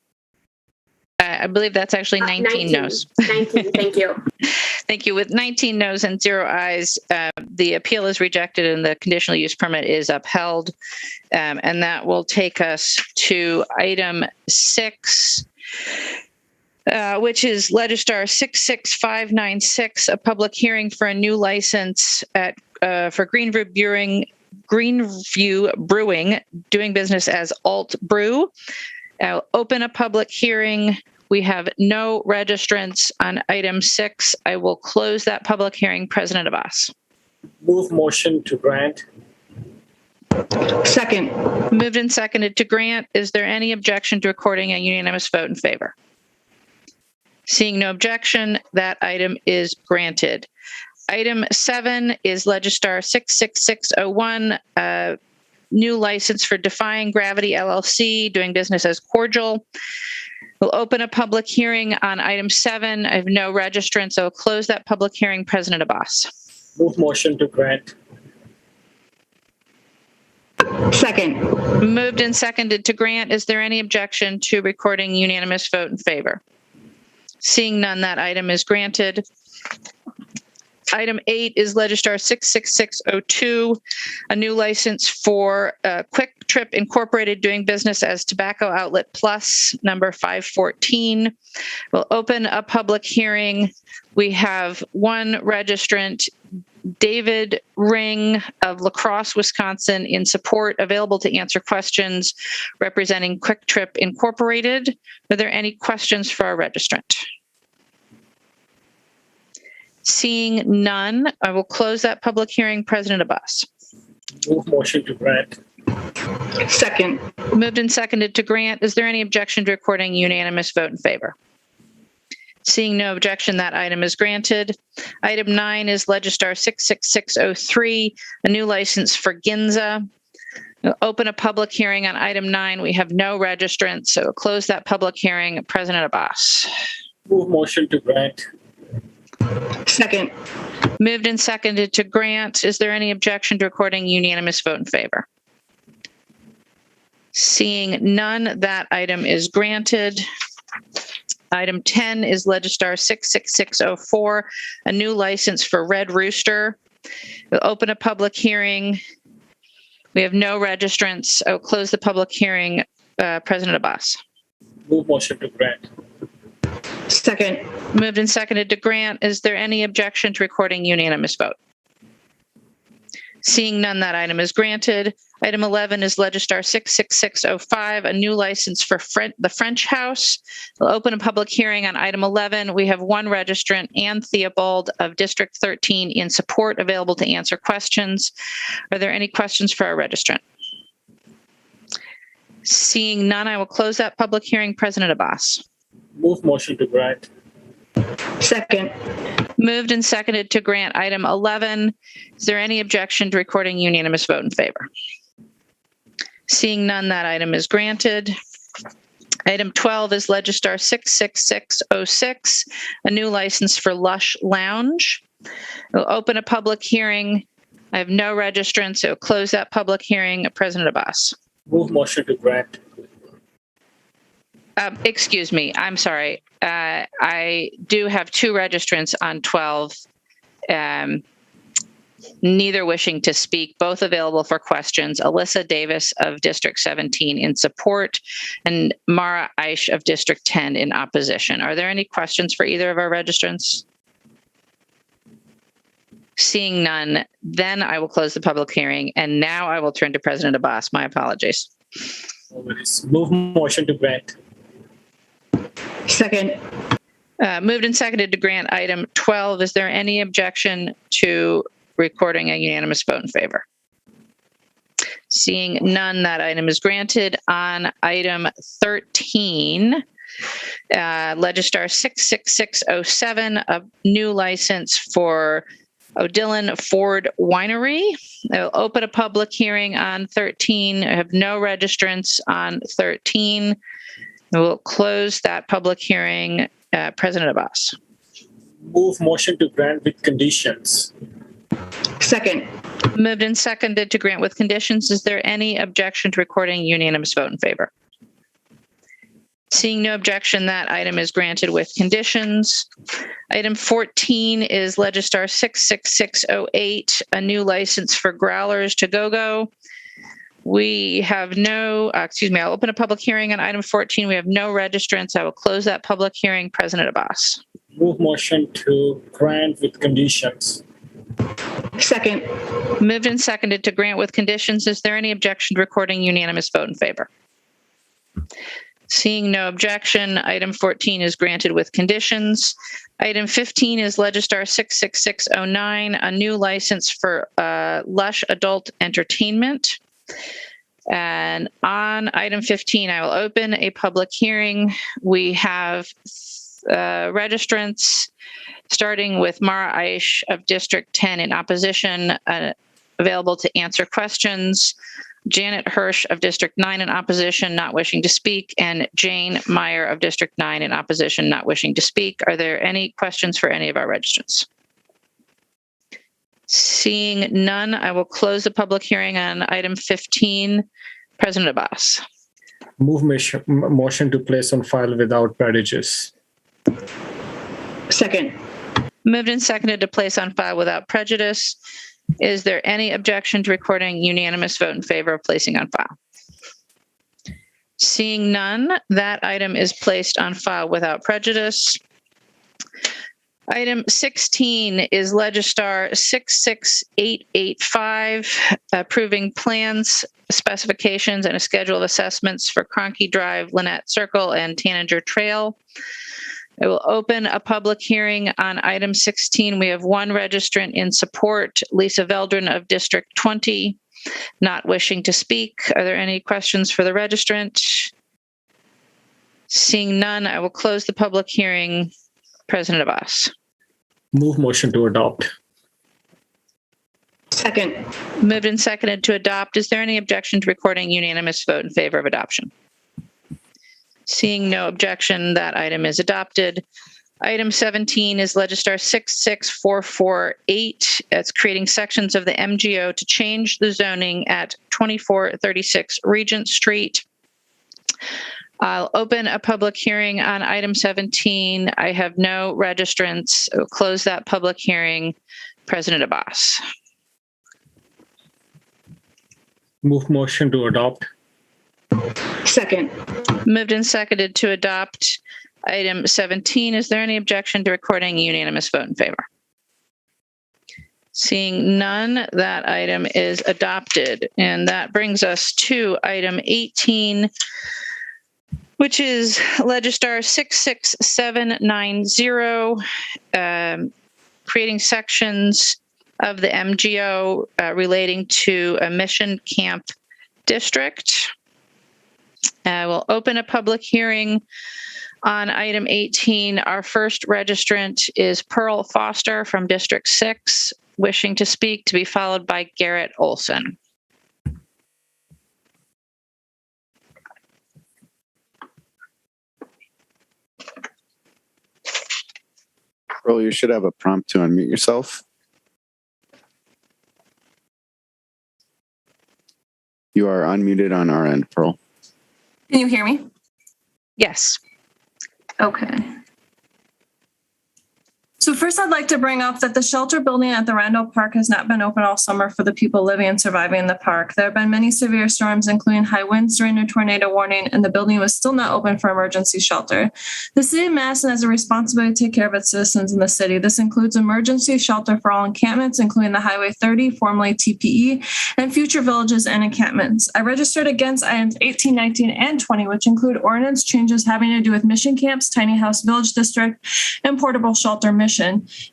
I believe that's actually 19 noes. 19, thank you. Thank you. With 19 noes and 0 ayes, the appeal is rejected and the conditional use permit is upheld. And that will take us to item 6, which is Legistar 66596, a public hearing for a new license for Greenview Brewing, doing business as Alt Brew. I'll open a public hearing. We have no registrants on item 6. I will close that public hearing. President Abbas. Move motion to grant. Second. Moved and seconded to grant. Is there any objection to recording a unanimous vote in favor? Seeing no objection, that item is granted. Item 7 is Legistar 66601, new license for Defying Gravity LLC, doing business as Cordial. We'll open a public hearing on item 7. I have no registrants, so I'll close that public hearing. President Abbas. Move motion to grant. Second. Moved and seconded to grant. Is there any objection to recording unanimous vote in favor? Seeing none, that item is granted. Item 8 is Legistar 66602, a new license for Quick Trip Incorporated, doing business as Tobacco Outlet Plus, number 514. We'll open a public hearing. We have one registrant, David Ring of La Crosse, Wisconsin, in support, available to answer questions, representing Quick Trip Incorporated. Are there any questions for our registrant? Seeing none, I will close that public hearing. President Abbas. Move motion to grant. Second. Moved and seconded to grant. Is there any objection to recording unanimous vote in favor? Seeing no objection, that item is granted. Item 9 is Legistar 66603, a new license for Ginza. We'll open a public hearing on item 9. We have no registrants, so we'll close that public hearing. President Abbas. Move motion to grant. Second. Moved and seconded to grant. Is there any objection to recording unanimous vote in favor? Seeing none, that item is granted. Item 10 is Legistar 66604, a new license for Red Rooster. We'll open a public hearing. We have no registrants. I'll close the public hearing. President Abbas. Move motion to grant. Second. Moved and seconded to grant. Is there any objection to recording unanimous vote? Seeing none, that item is granted. Item 11 is Legistar 66605, a new license for the French House. We'll open a public hearing on item 11. We have one registrant, Ann Theobald of District 13, in support, available to answer questions. Are there any questions for our registrant? Seeing none, I will close that public hearing. President Abbas. Move motion to grant. Second. Moved and seconded to grant item 11. Is there any objection to recording unanimous vote in favor? Seeing none, that item is granted. Item 12 is Legistar 66606, a new license for Lush Lounge. We'll open a public hearing. I have no registrants, so close that public hearing. President Abbas. Move motion to grant. Excuse me, I'm sorry. I do have two registrants on 12, neither wishing to speak, both available for questions. Alyssa Davis of District 17 in support and Mara Aish of District 10 in opposition. Are there any questions for either of our registrants? Seeing none, then I will close the public hearing. And now I will turn to President Abbas. My apologies. Move motion to grant. Second. Moved and seconded to grant item 12. Is there any objection to recording a unanimous vote in favor? Seeing none, that item is granted. On item 13, Legistar 66607, a new license for O'Dillon Ford Winery. I'll open a public hearing on 13. I have no registrants on 13. We'll close that public hearing. President Abbas. Move motion to grant with conditions. Second. Moved and seconded to grant with conditions. Is there any objection to recording unanimous vote in favor? Seeing no objection, that item is granted with conditions. Item 14 is Legistar 66608, a new license for Growlers to Go-Go. We have no, I'll open a public hearing on item 14. We have no registrants. I will close that public hearing. President Abbas. Move motion to grant with conditions. Second. Moved and seconded to grant with conditions. Is there any objection to recording unanimous vote in favor? Seeing no objection, item 14 is granted with conditions. Item 15 is Legistar 66609, a new license for Lush Adult Entertainment. And on item 15, I will open a public hearing. We have registrants, starting with Mara Aish of District 10 in opposition, available to answer questions. Janet Hirsch of District 9 in opposition, not wishing to speak, and Jane Meyer of District 9 in opposition, not wishing to speak. Are there any questions for any of our registrants? Seeing none, I will close the public hearing on item 15. President Abbas. Move motion to place on file without prejudice. Second. Moved and seconded to place on file without prejudice. Is there any objection to recording unanimous vote in favor of placing on file? Seeing none, that item is placed on file without prejudice. Item 16 is Legistar 66885, approving plans, specifications, and a schedule of assessments for Cronky Drive, Lynette Circle, and Tanager Trail. I will open a public hearing on item 16. We have one registrant in support, Lisa Veldrin of District 20, not wishing to speak. Are there any questions for the registrant? Seeing none, I will close the public hearing. President Abbas. Move motion to adopt. Second. Moved and seconded to adopt. Is there any objection to recording unanimous vote in favor of adoption? Seeing no objection, that item is adopted. Item 17 is Legistar 66448. It's creating sections of the MGO to change the zoning at 2436 Regent Street. I'll open a public hearing on item 17. I have no registrants. I will close that public hearing. President Abbas. Move motion to adopt. Second. Moved and seconded to adopt item 17. Is there any objection to recording unanimous vote in favor? Seeing none, that item is adopted. And that brings us to item 18, which is Legistar 66790, creating sections of the MGO relating to a mission camp district. I will open a public hearing on item 18. Our first registrant is Pearl Foster from District 6, wishing to speak, to be followed by Garrett Olson. Pearl, you should have a prompt to unmute yourself. You are unmuted on our end, Pearl. Can you hear me? Yes. Okay. So first, I'd like to bring up that the shelter building at the Randall Park has not been open all summer for the people living and surviving in the park. There have been many severe storms, including high winds during a tornado warning, and the building was still not open for emergency shelter. The city of Madison has a responsibility to take care of its citizens in the city. This includes emergency shelter for all encampments, including the Highway 30, formerly TPE, and future villages and encampments. I registered against items 18, 19, and 20, which include ordinance changes having to do with mission camps, tiny house village district, and portable shelter mission.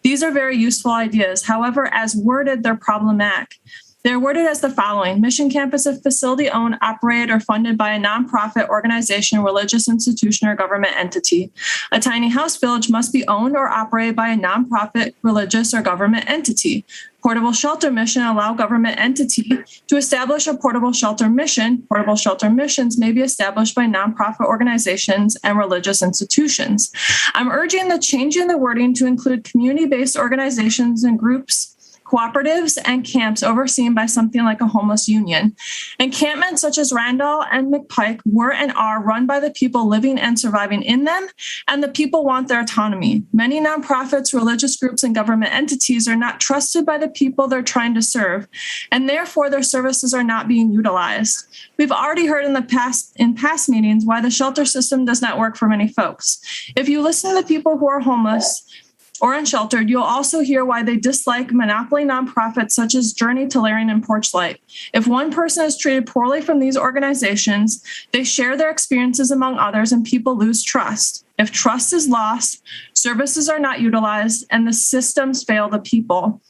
These are very useful ideas. However, as worded, they're problematic. They're worded as the following. Mission camp is a facility owned, operated, or funded by a nonprofit organization, religious institution, or government entity. A tiny house village must be owned or operated by a nonprofit, religious, or government entity. Portable shelter mission allow government entity to establish a portable shelter mission. Portable shelter missions may be established by nonprofit organizations and religious institutions. I'm urging the change in the wording to include community-based organizations and groups cooperatives, and camps overseen by something like a homeless union. Encampments such as Randall and McPike were and are run by the people living and surviving in them, and the people want their autonomy. Many nonprofits, religious groups, and government entities are not trusted by the people they're trying to serve, and therefore their services are not being utilized. We've already heard in past meetings why the shelter system does not work for many folks. If you listen to the people who are homeless or unsheltered, you'll also hear why they dislike monopoly nonprofits such as Journey, Tolarian, and Porchlight. If one person is treated poorly from these organizations, they share their experiences among others and people lose trust. If trust is lost, services are not utilized, and the systems fail the people.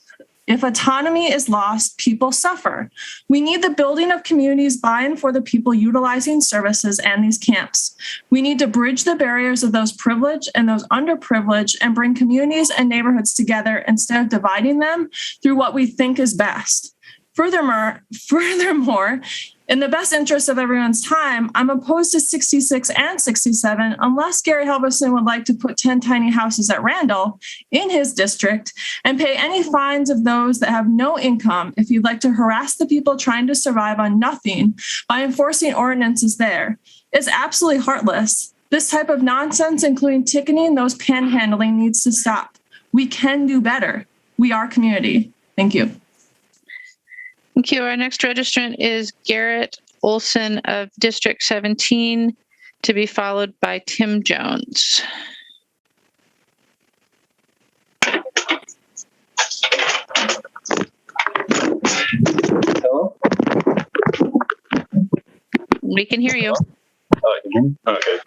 If autonomy is lost, people suffer. We need the building of communities buy-in for the people utilizing services and these camps. We need to bridge the barriers of those privileged and those underprivileged and bring communities and neighborhoods together instead of dividing them through what we think is best. Furthermore, in the best interest of everyone's time, I'm opposed to 66 and 67 unless Gary Helverson would like to put 10 tiny houses at Randall in his district and pay any fines of those that have no income if you'd like to harass the people trying to survive on nothing by enforcing ordinances there. It's absolutely heartless. This type of nonsense, including ticketing those panhandling, needs to stop. We can do better. We are community. Thank you. Thank you. Our next registrant is Garrett Olson of District 17, to be followed by Tim Jones. Hello? We can hear you. Okay.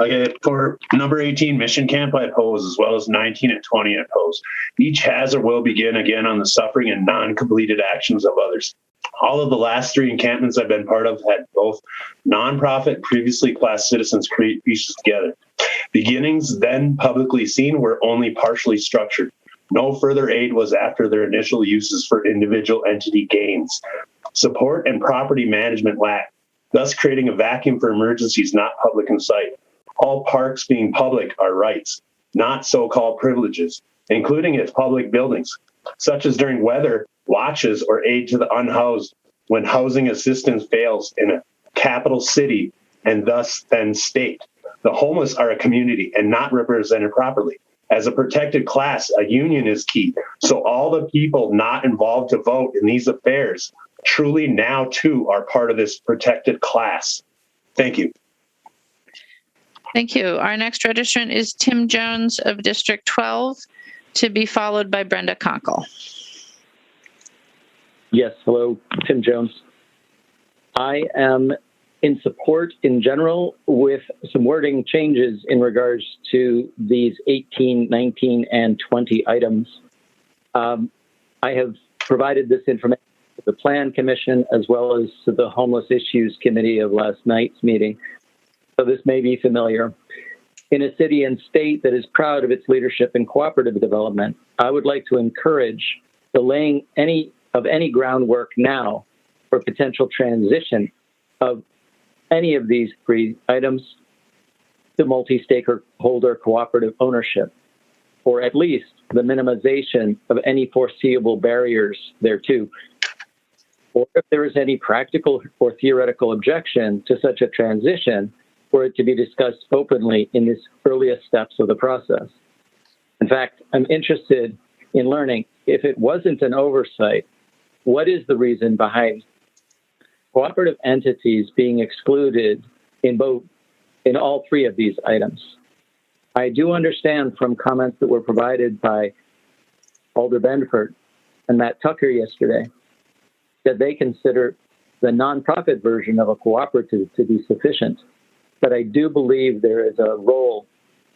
Okay, for number 18, Mission Camp, I oppose, as well as 19 and 20, I oppose. Each has or will begin again on the suffering and non-completed actions of others. All of the last 3 encampments I've been part of had both nonprofit, previously class citizens create pieces together. Beginnings, then publicly seen, were only partially structured. No further aid was after their initial uses for individual entity gains. Support and property management lacked, thus creating a vacuum for emergencies not public in sight. All parks being public are rights, not so-called privileges, including its public buildings, such as during weather watches or aid to the unhoused when housing assistance fails in a capital city and thus then state. The homeless are a community and not represented properly. As a protected class, a union is key. So all the people not involved to vote in these affairs truly now too are part of this protected class. Thank you. Thank you. Our next registrant is Tim Jones of District 12, to be followed by Brenda Conkle. Yes, hello, Tim Jones. I am in support in general with some wording changes in regards to these 18, 19, and 20 items. I have provided this information to the Plan Commission as well as to the Homeless Issues Committee of last night's meeting. So this may be familiar. In a city and state that is proud of its leadership in cooperative development, I would like to encourage the laying any groundwork now for potential transition of any of these 3 items to multi-stakeholder cooperative ownership, or at least the minimization of any foreseeable barriers thereto, or if there is any practical or theoretical objection to such a transition, for it to be discussed openly in these earliest steps of the process. In fact, I'm interested in learning, if it wasn't an oversight, what is the reason behind cooperative entities being excluded in all 3 of these items? I do understand from comments that were provided by Alder Benford and Matt Tucker yesterday that they consider the nonprofit version of a cooperative to be sufficient. But I do believe there is a role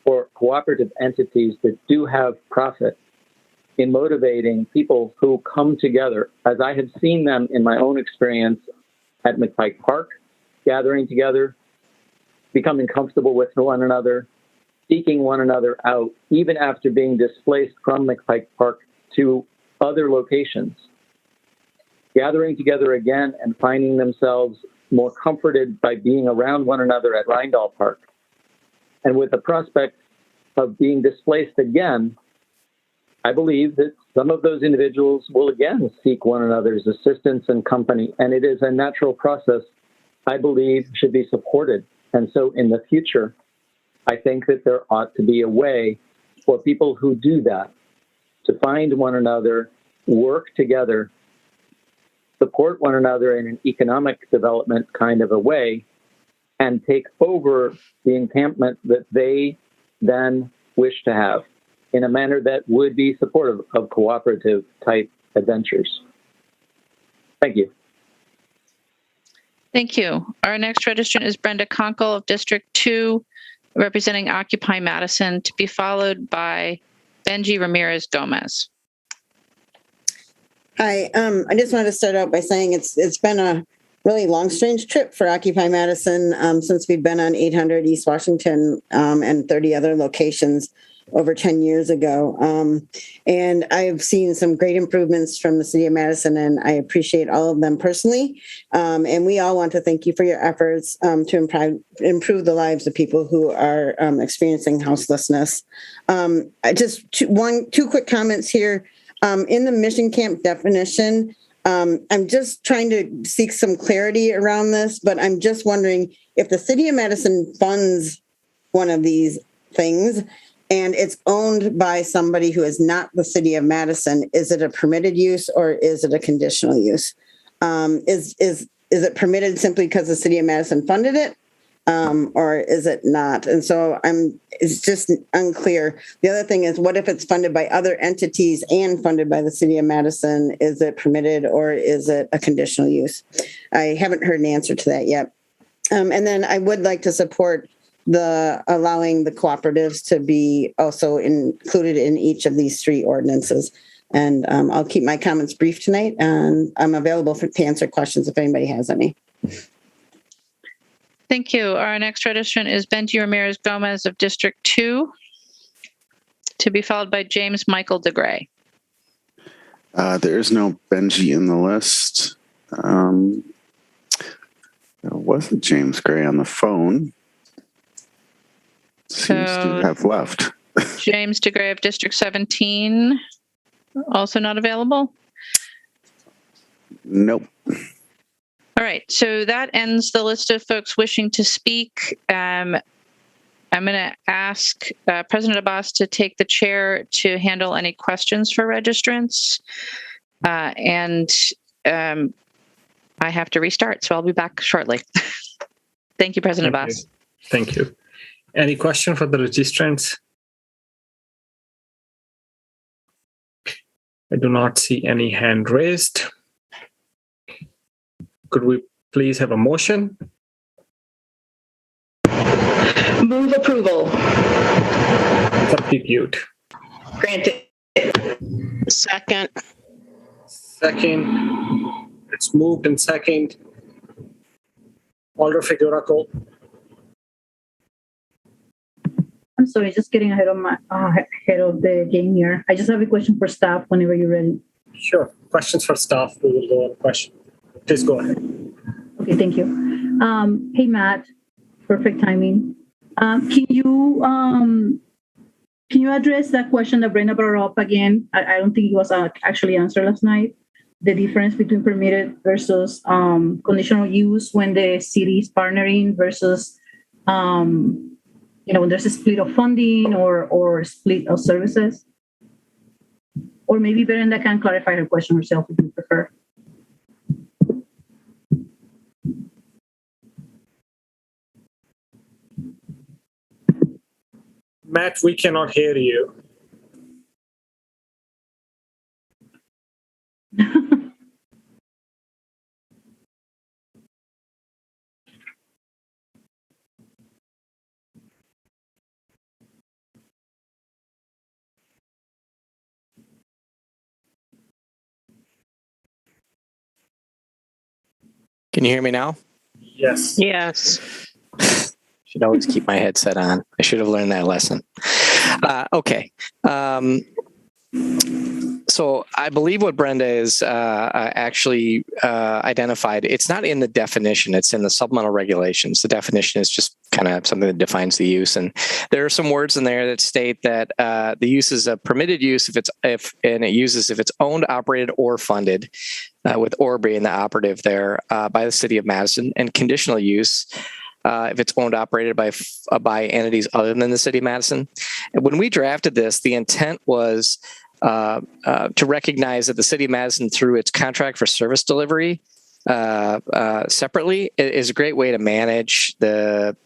for cooperative entities that do have profit in motivating people who come together, as I have seen them in my own experience at McPike Park, gathering together, becoming comfortable with one another, seeking one another out, even after being displaced from McPike Park to other locations, gathering together again and finding themselves more comforted by being around one another at Rindall Park. And with the prospect of being displaced again, I believe that some of those individuals will again seek one another's assistance and company, and it is a natural process I believe should be supported. And so in the future, I think that there ought to be a way for people who do that to find one another, work together, support one another in an economic development kind of a way, and take over the encampment that they then wish to have in a manner that would be supportive of cooperative type adventures. Thank you. Thank you. Our next registrant is Brenda Conkle of District 2, representing Occupy Madison, to be followed by Benji Ramirez Gomez. Hi, I just wanted to start out by saying it's been a really long, strange trip for Occupy Madison since we've been on 800 East Washington and 30 other locations over 10 years ago. And I've seen some great improvements from the city of Madison, and I appreciate all of them personally. And we all want to thank you for your efforts to improve the lives of people who are experiencing houselessness. Just two quick comments here. In the mission camp definition, I'm just trying to seek some clarity around this, but I'm just wondering if the city of Madison funds one of these things and it's owned by somebody who is not the city of Madison, is it a permitted use or is it a conditional use? Is it permitted simply because the city of Madison funded it? Or is it not? And so it's just unclear. The other thing is, what if it's funded by other entities and funded by the city of Madison? Is it permitted or is it a conditional use? I haven't heard an answer to that yet. And then I would like to support allowing the cooperatives to be also included in each of these three ordinances. And I'll keep my comments brief tonight, and I'm available to answer questions if anybody has any. Thank you. Our next registrant is Benji Ramirez Gomez of District 2, to be followed by James Michael DeGray. There is no Benji in the list. There wasn't James Gray on the phone. Seems to have left. James DeGray of District 17, also not available? Nope. All right, so that ends the list of folks wishing to speak. I'm going to ask President Abbas to take the chair to handle any questions for registrants. And I have to restart, so I'll be back shortly. Thank you, President Abbas. Thank you. Any question for the registrants? I do not see any hand raised. Could we please have a motion? Move approval. Substitute. Granted. Second. Second. It's moved and second. Alder Figuraco. I'm sorry, just getting ahead of the game here. I just have a question for staff whenever you're ready. Sure. Questions for staff. We will go on question. Please go ahead. Okay, thank you. Hey, Matt. Perfect timing. Can you address that question that Brenda brought up again? I don't think it was actually answered last night. The difference between permitted versus conditional use when the city is partnering versus when there's a split of funding or split of services. Or maybe Brenda can clarify her question herself if you prefer. Matt, we cannot hear you. Can you hear me now? Yes. Yes. Should always keep my headset on. I should have learned that lesson. Okay. So I believe what Brenda is actually identified, it's not in the definition, it's in the supplemental regulations. The definition is just kind of something that defines the use. And there are some words in there that state that the use is a permitted use if it's owned, operated, or funded, with or being the operative there, by the city of Madison, and conditional use if it's owned, operated by entities other than the city of Madison. And when we drafted this, the intent was to recognize that the city of Madison, through its contract for service delivery separately, is a great way to manage the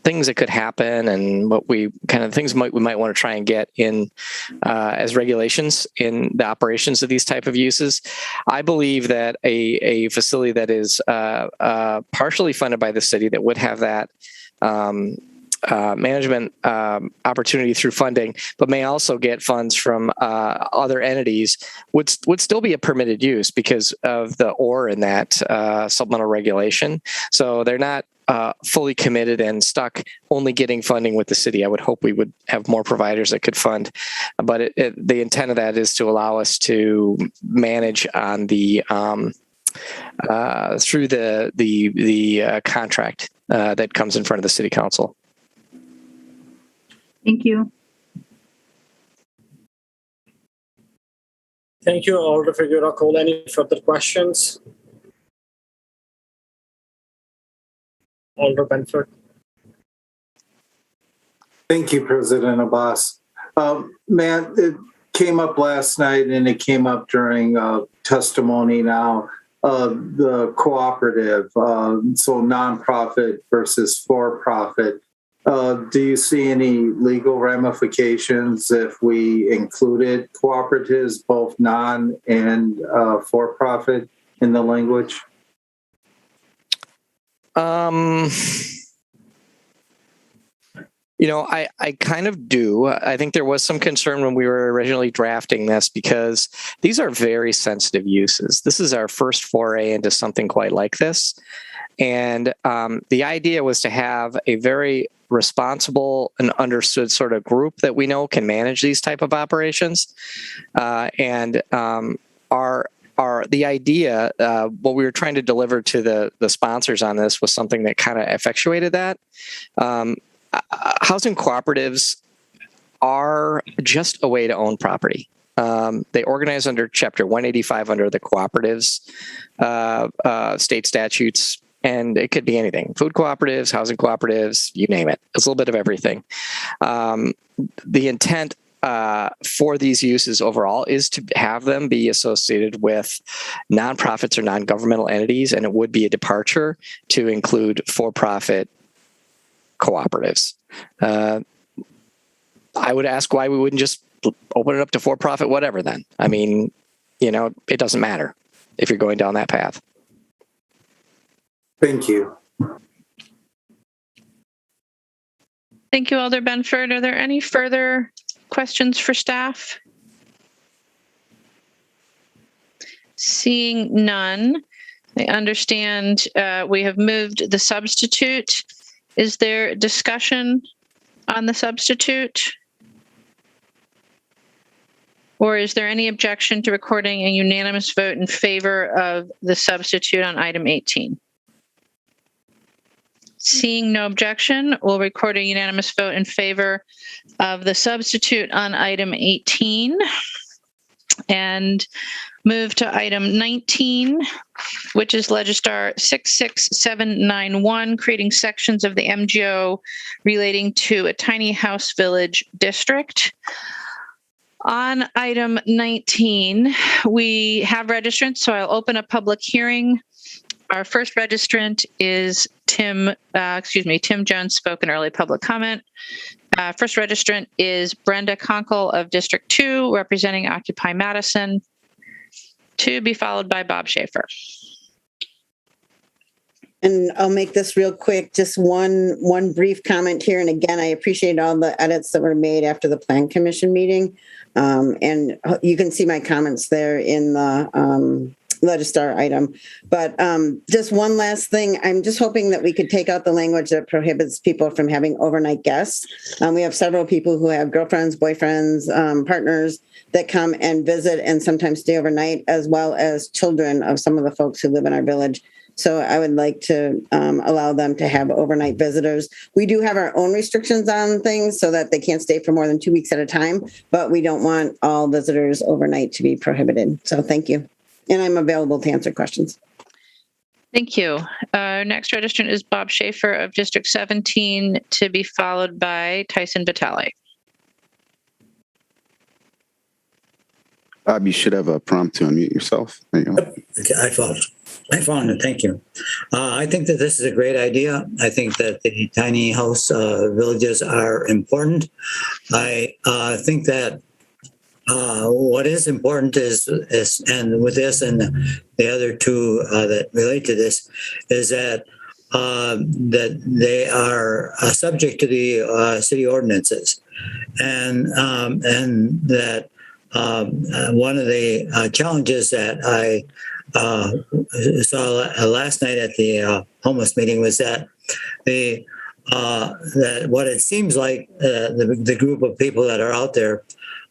things that could happen and what we might want to try and get in as regulations in the operations of these type of uses. I believe that a facility that is partially funded by the city that would have that management opportunity through funding, but may also get funds from other entities, would still be a permitted use because of the or in that supplemental regulation. So they're not fully committed and stuck only getting funding with the city. I would hope we would have more providers that could fund, but the intent of that is to allow us to manage on the through the contract that comes in front of the city council. Thank you. Thank you, Alder Figueroa. Any further questions? Alder Benford. Thank you, President Abbas. Matt, it came up last night and it came up during testimony now, the cooperative, so nonprofit versus for-profit. Do you see any legal ramifications if we included cooperatives, both non and for-profit, in the language? I kind of do. I think there was some concern when we were originally drafting this because these are very sensitive uses. This is our first foray into something quite like this. And the idea was to have a very responsible and understood sort of group that we know can manage these type of operations. The idea, what we were trying to deliver to the sponsors on this was something that kind of effectuated that. Housing cooperatives are just a way to own property. They organize under Chapter 185 under the cooperatives, state statutes, and it could be anything. Food cooperatives, housing cooperatives, you name it. It's a little bit of everything. The intent for these uses overall is to have them be associated with nonprofits or non-governmental entities, and it would be a departure to include for-profit cooperatives. I would ask why we wouldn't just open it up to for-profit, whatever then. I mean, it doesn't matter if you're going down that path. Thank you. Thank you, Alder Benford. Are there any further questions for staff? Seeing none, I understand we have moved the substitute. Is there discussion on the substitute? Or is there any objection to recording a unanimous vote in favor of the substitute on item 18? Seeing no objection, we'll record a unanimous vote in favor of the substitute on item 18 and move to item 19, which is Legistar 66791, creating sections of the MGO relating to a tiny house village district. On item 19, we have registrants, so I'll open a public hearing. Our first registrant is Tim Jones, spoken early public comment. First registrant is Brenda Conkle of District 2, representing Occupy Madison, to be followed by Bob Schaefer. And I'll make this real quick, just one brief comment here. And again, I appreciate all the edits that were made after the Plan Commission meeting. And you can see my comments there in the Legistar item. But just one last thing, I'm just hoping that we could take out the language that prohibits people from having overnight guests. We have several people who have girlfriends, boyfriends, partners that come and visit and sometimes stay overnight, as well as children of some of the folks who live in our village. So I would like to allow them to have overnight visitors. We do have our own restrictions on things so that they can't stay for more than 2 weeks at a time, but we don't want all visitors overnight to be prohibited. So thank you. And I'm available to answer questions. Thank you. Next registrant is Bob Schaefer of District 17, to be followed by Tyson Vitale. Bob, you should have a prompt to unmute yourself. There you go. Okay, I found it. Thank you. I think that this is a great idea. I think that the tiny house villages are important. I think that what is important is, and with this and the other two that relate to this, is that that they are subject to the city ordinances, and that one of the challenges that I saw last night at the homeless meeting was that that what it seems like the group of people that are out there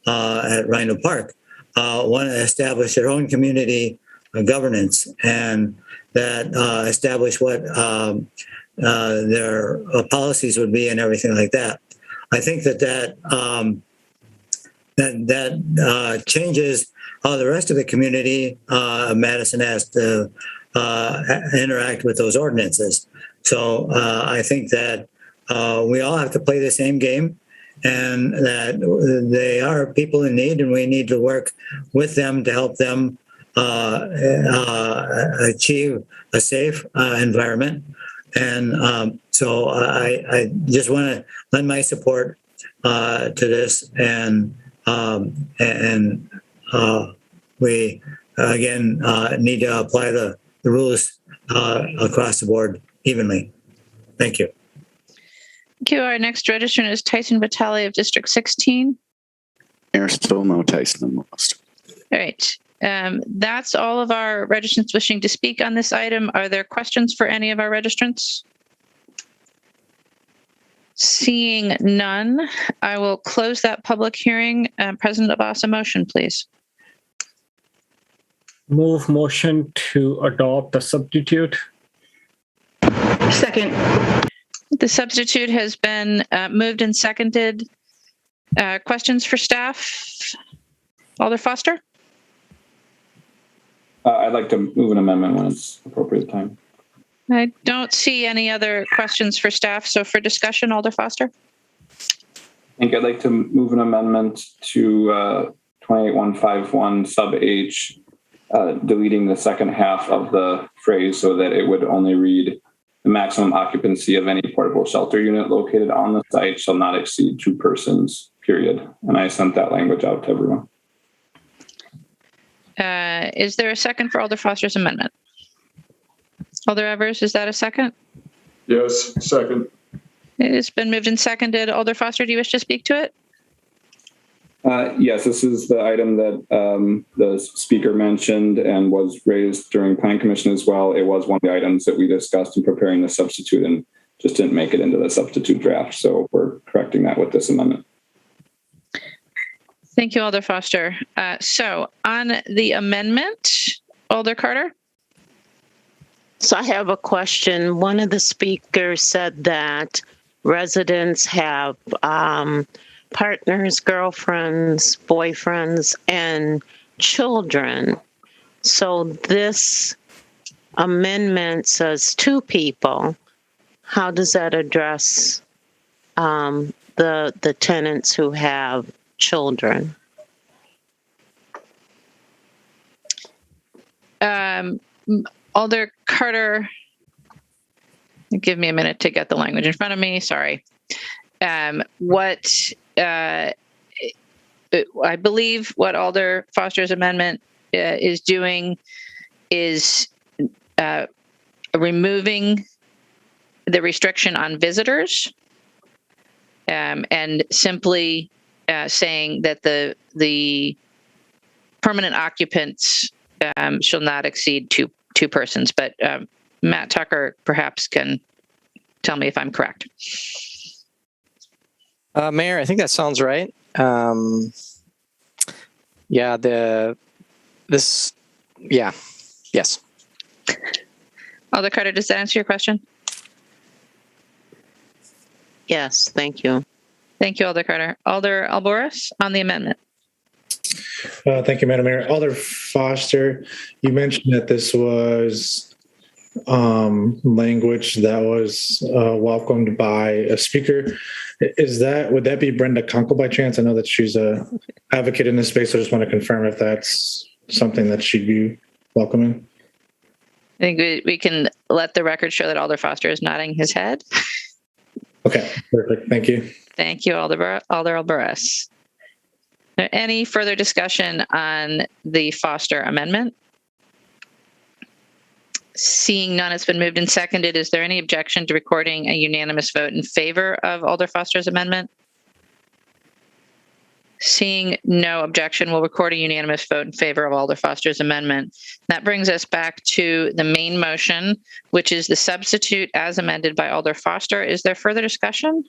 at Rhino Park want to establish their own community governance, and that establish what their policies would be and everything like that. I think that changes how the rest of the community of Madison has to interact with those ordinances. So I think that we all have to play the same game, and that they are people in need, and we need to work with them to help them achieve a safe environment. And so I just want to lend my support to this, and we again need to apply the rules across the board evenly. Thank you. Thank you. Our next registrant is Tyson Vitale of District 16. There's still no Tyson on the list. All right. That's all of our registrants wishing to speak on this item. Are there questions for any of our registrants? Seeing none, I will close that public hearing. President Abbas, a motion, please. Move motion to adopt the substitute. Second. The substitute has been moved and seconded. Questions for staff? Alder Foster? I'd like to move an amendment when it's appropriate time. I don't see any other questions for staff. So for discussion, Alder Foster? I think I'd like to move an amendment to 28151 sub H, deleting the second half of the phrase so that it would only read, the maximum occupancy of any portable shelter unit located on the site shall not exceed 2 persons, period. And I sent that language out to everyone. Is there a second for Alder Foster's amendment? Alder Evers, is that a second? Yes, second. It's been moved and seconded. Alder Foster, do you wish to speak to it? Yes, this is the item that the speaker mentioned and was raised during Plan Commission as well. It was one of the items that we discussed in preparing the substitute and just didn't make it into the substitute draft. So we're correcting that with this amendment. Thank you, Alder Foster. So on the amendment, Alder Carter? So I have a question. One of the speakers said that residents have partners, girlfriends, boyfriends, and children. So this amendment says 2 people. How does that address the tenants who have children? Alder Carter, give me a minute to get the language in front of me. Sorry. What I believe what Alder Foster's amendment is doing is removing the restriction on visitors and simply saying that the permanent occupants shall not exceed two persons. But Matt Tucker perhaps can tell me if I'm correct. Mayor, I think that sounds right. Yes. Alder Carter, does that answer your question? Yes, thank you. Thank you, Alder Carter. Alder Alboris on the amendment. Thank you, Madam Mayor. Alder Foster, you mentioned that this was language that was welcomed by a speaker. Would that be Brenda Conkle by chance? I know that she's a advocate in this space. So I just want to confirm if that's something that she'd be welcoming. I think we can let the record show that Alder Foster is nodding his head. Okay, perfect. Thank you. Thank you, Alder Alboris. Any further discussion on the Foster amendment? Seeing none, it's been moved and seconded. Is there any objection to recording a unanimous vote in favor of Alder Foster's amendment? Seeing no objection, we'll record a unanimous vote in favor of Alder Foster's amendment. That brings us back to the main motion, which is the substitute as amended by Alder Foster. Is there further discussion?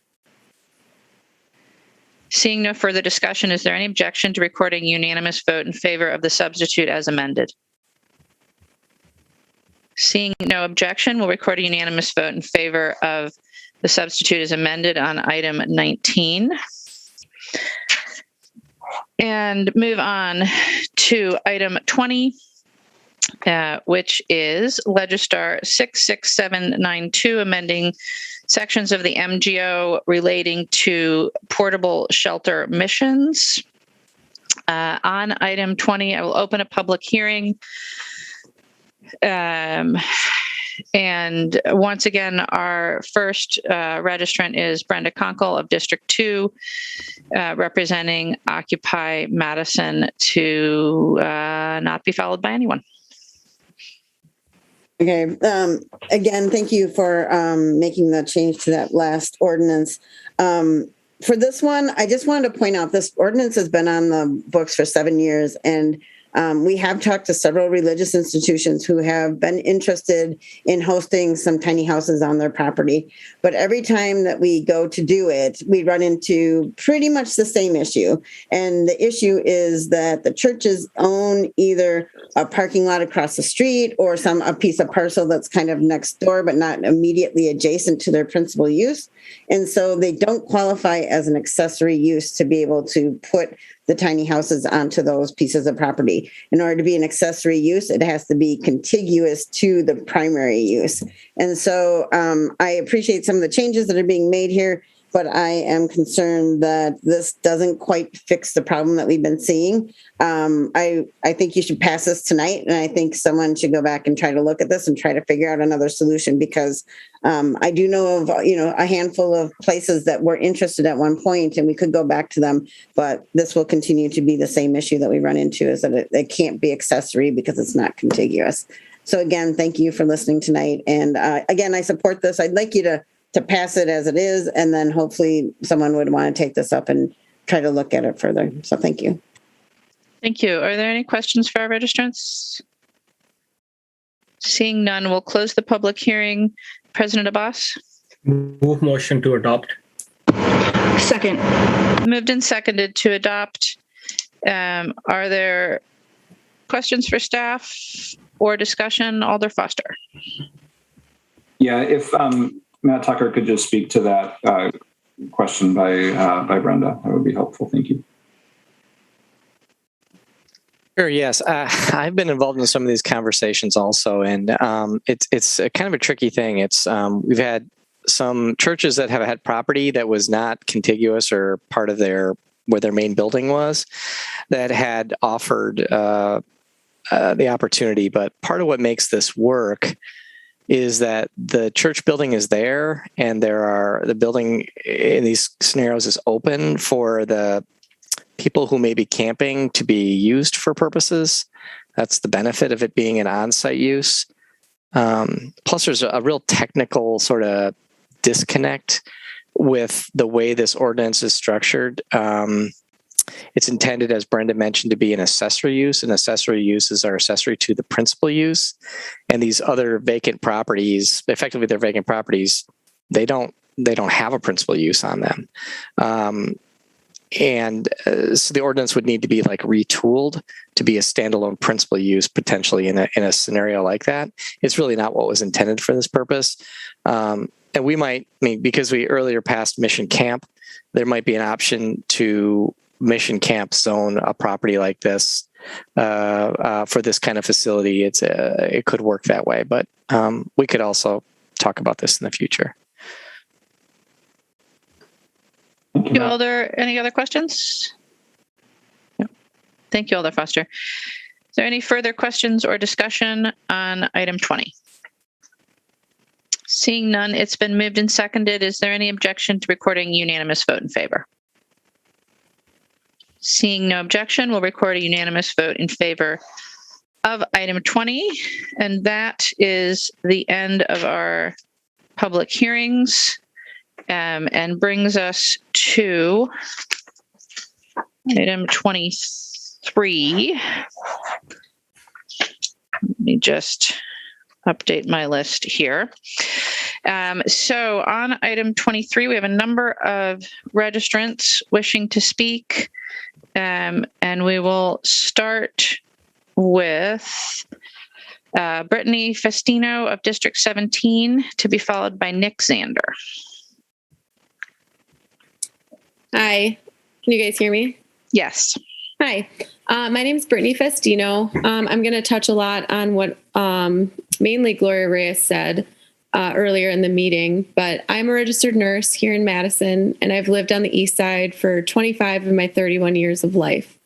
Seeing no further discussion, is there any objection to recording a unanimous vote in favor of the substitute as amended? Seeing no objection, we'll record a unanimous vote in favor of the substitute as amended on item 19. And move on to item 20, which is Legistar 66792, amending sections of the MGO relating to portable shelter missions. On item 20, I will open a public hearing. And once again, our first registrant is Brenda Conkle of District 2, representing Occupy Madison, to not be followed by anyone. Okay. Again, thank you for making the change to that last ordinance. For this one, I just wanted to point out this ordinance has been on the books for 7 years, and we have talked to several religious institutions who have been interested in hosting some tiny houses on their property. But every time that we go to do it, we run into pretty much the same issue. And the issue is that the churches own either a parking lot across the street or a piece of parcel that's kind of next door, but not immediately adjacent to their principal use. And so they don't qualify as an accessory use to be able to put the tiny houses onto those pieces of property. In order to be an accessory use, it has to be contiguous to the primary use. And so I appreciate some of the changes that are being made here, but I am concerned that this doesn't quite fix the problem that we've been seeing. I think you should pass this tonight, and I think someone should go back and try to look at this and try to figure out another solution, because I do know of a handful of places that were interested at one point, and we could go back to them, but this will continue to be the same issue that we run into, is that it can't be accessory because it's not contiguous. So again, thank you for listening tonight. And again, I support this. I'd like you to pass it as it is, and then hopefully someone would want to take this up and try to look at it further. So thank you. Thank you. Are there any questions for our registrants? Seeing none, we'll close the public hearing. President Abbas? Move motion to adopt. Second. Moved and seconded to adopt. Are there questions for staff or discussion? Alder Foster. Yeah, if Matt Tucker could just speak to that question by Brenda, that would be helpful. Thank you. Sure. Yes, I've been involved in some of these conversations also, and it's a kind of a tricky thing. It's we've had some churches that have had property that was not contiguous or part of where their main building was, that had offered the opportunity. But part of what makes this work is that the church building is there, and the building in these scenarios is open for the people who may be camping to be used for purposes. That's the benefit of it being an on-site use. Plus, there's a real technical sort of disconnect with the way this ordinance is structured. It's intended, as Brenda mentioned, to be an accessory use, and accessory uses are accessory to the principal use. And these other vacant properties, effectively they're vacant properties, they don't have a principal use on them. So the ordinance would need to be like retooled to be a standalone principal use potentially in a scenario like that. It's really not what was intended for this purpose. And we might, because we earlier passed Mission Camp, there might be an option to Mission Camp zone a property like this for this kind of facility. It could work that way, but we could also talk about this in the future. Are there any other questions? No. Thank you, Alder Foster. Is there any further questions or discussion on item 20? Seeing none, it's been moved and seconded. Is there any objection to recording unanimous vote in favor? Seeing no objection, we'll record a unanimous vote in favor of item 20. And that is the end of our public hearings. And brings us to item 23. Let me just update my list here. So on item 23, we have a number of registrants wishing to speak. And we will start with Brittany Festino of District 17, to be followed by Nick Zander. Hi, can you guys hear me? Yes. Hi, my name is Brittany Festino. I'm going to touch a lot on what mainly Gloria Reyes said earlier in the meeting, but I'm a registered nurse here in Madison, and I've lived on the east side for 25 of my 31 years of life.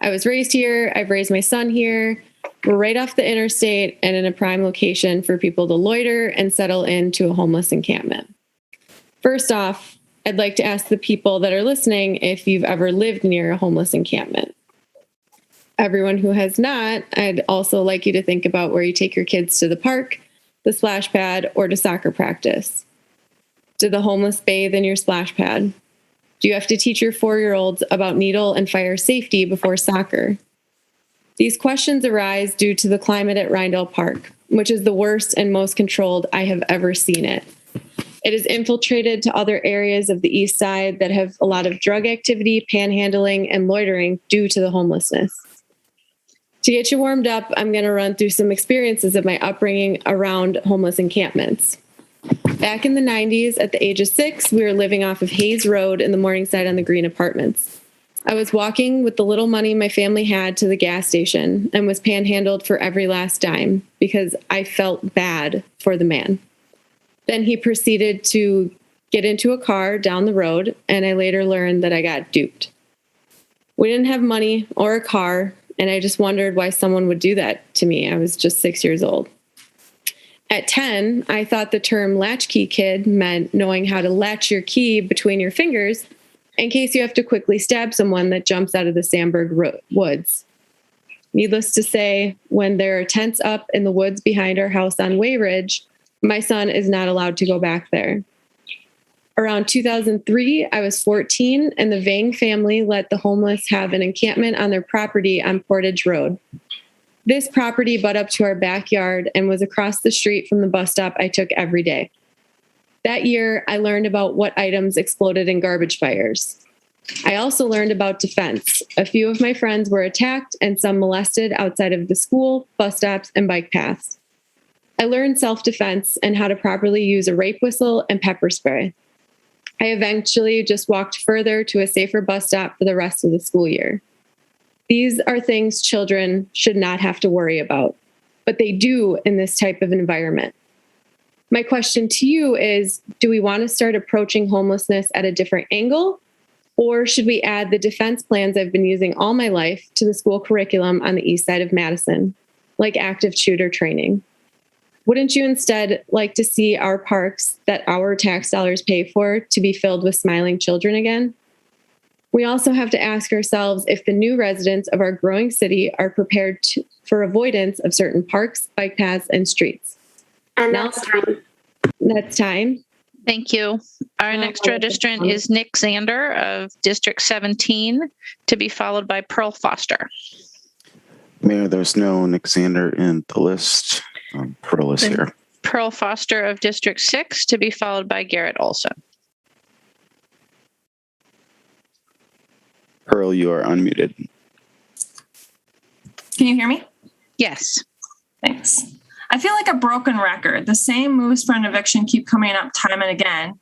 I was raised here. I've raised my son here. We're right off the interstate and in a prime location for people to loiter and settle into a homeless encampment. First off, I'd like to ask the people that are listening if you've ever lived near a homeless encampment. Everyone who has not, I'd also like you to think about where you take your kids to the park, the splash pad, or to soccer practice. Do the homeless bathe in your splash pad? Do you have to teach your 4-year-olds about needle and fire safety before soccer? These questions arise due to the climate at Rindell Park, which is the worst and most controlled I have ever seen it. It is infiltrated to other areas of the east side that have a lot of drug activity, panhandling, and loitering due to the homelessness. To get you warmed up, I'm going to run through some experiences of my upbringing around homeless encampments. Back in the 90s, at the age of 6, we were living off of Hayes Road in the Morningside on the Green Apartments. I was walking with the little money my family had to the gas station and was panhandled for every last dime because I felt bad for the man. Then he proceeded to get into a car down the road, and I later learned that I got duped. We didn't have money or a car, and I just wondered why someone would do that to me. I was just 6 years old. At 10, I thought the term latchkey kid meant knowing how to latch your key between your fingers in case you have to quickly stab someone that jumps out of the Sandberg woods. Needless to say, when there are tents up in the woods behind our house on Wayridge, my son is not allowed to go back there. Around 2003, I was 14, and the Vang family let the homeless have an encampment on their property on Portage Road. This property butt up to our backyard and was across the street from the bus stop I took every day. That year, I learned about what items exploded in garbage fires. I also learned about defense. A few of my friends were attacked and some molested outside of the school, bus stops, and bike paths. I learned self-defense and how to properly use a rape whistle and pepper spray. I eventually just walked further to a safer bus stop for the rest of the school year. These are things children should not have to worry about, but they do in this type of environment. My question to you is, do we want to start approaching homelessness at a different angle, or should we add the defense plans I've been using all my life to the school curriculum on the east side of Madison, like active shooter training? Wouldn't you instead like to see our parks that our tax dollars pay for to be filled with smiling children again? We also have to ask ourselves if the new residents of our growing city are prepared for avoidance of certain parks, bike paths, and streets. And that's time. That's time. Thank you. Our next registrant is Nick Zander of District 17, to be followed by Pearl Foster. Mayor, there's no Nick Zander in the list. Pearl is here. Pearl Foster of District 6, to be followed by Garrett Olson. Pearl, you are unmuted. Can you hear me? Yes. Thanks. I feel like a broken record. The same moves for an eviction keep coming up time and again.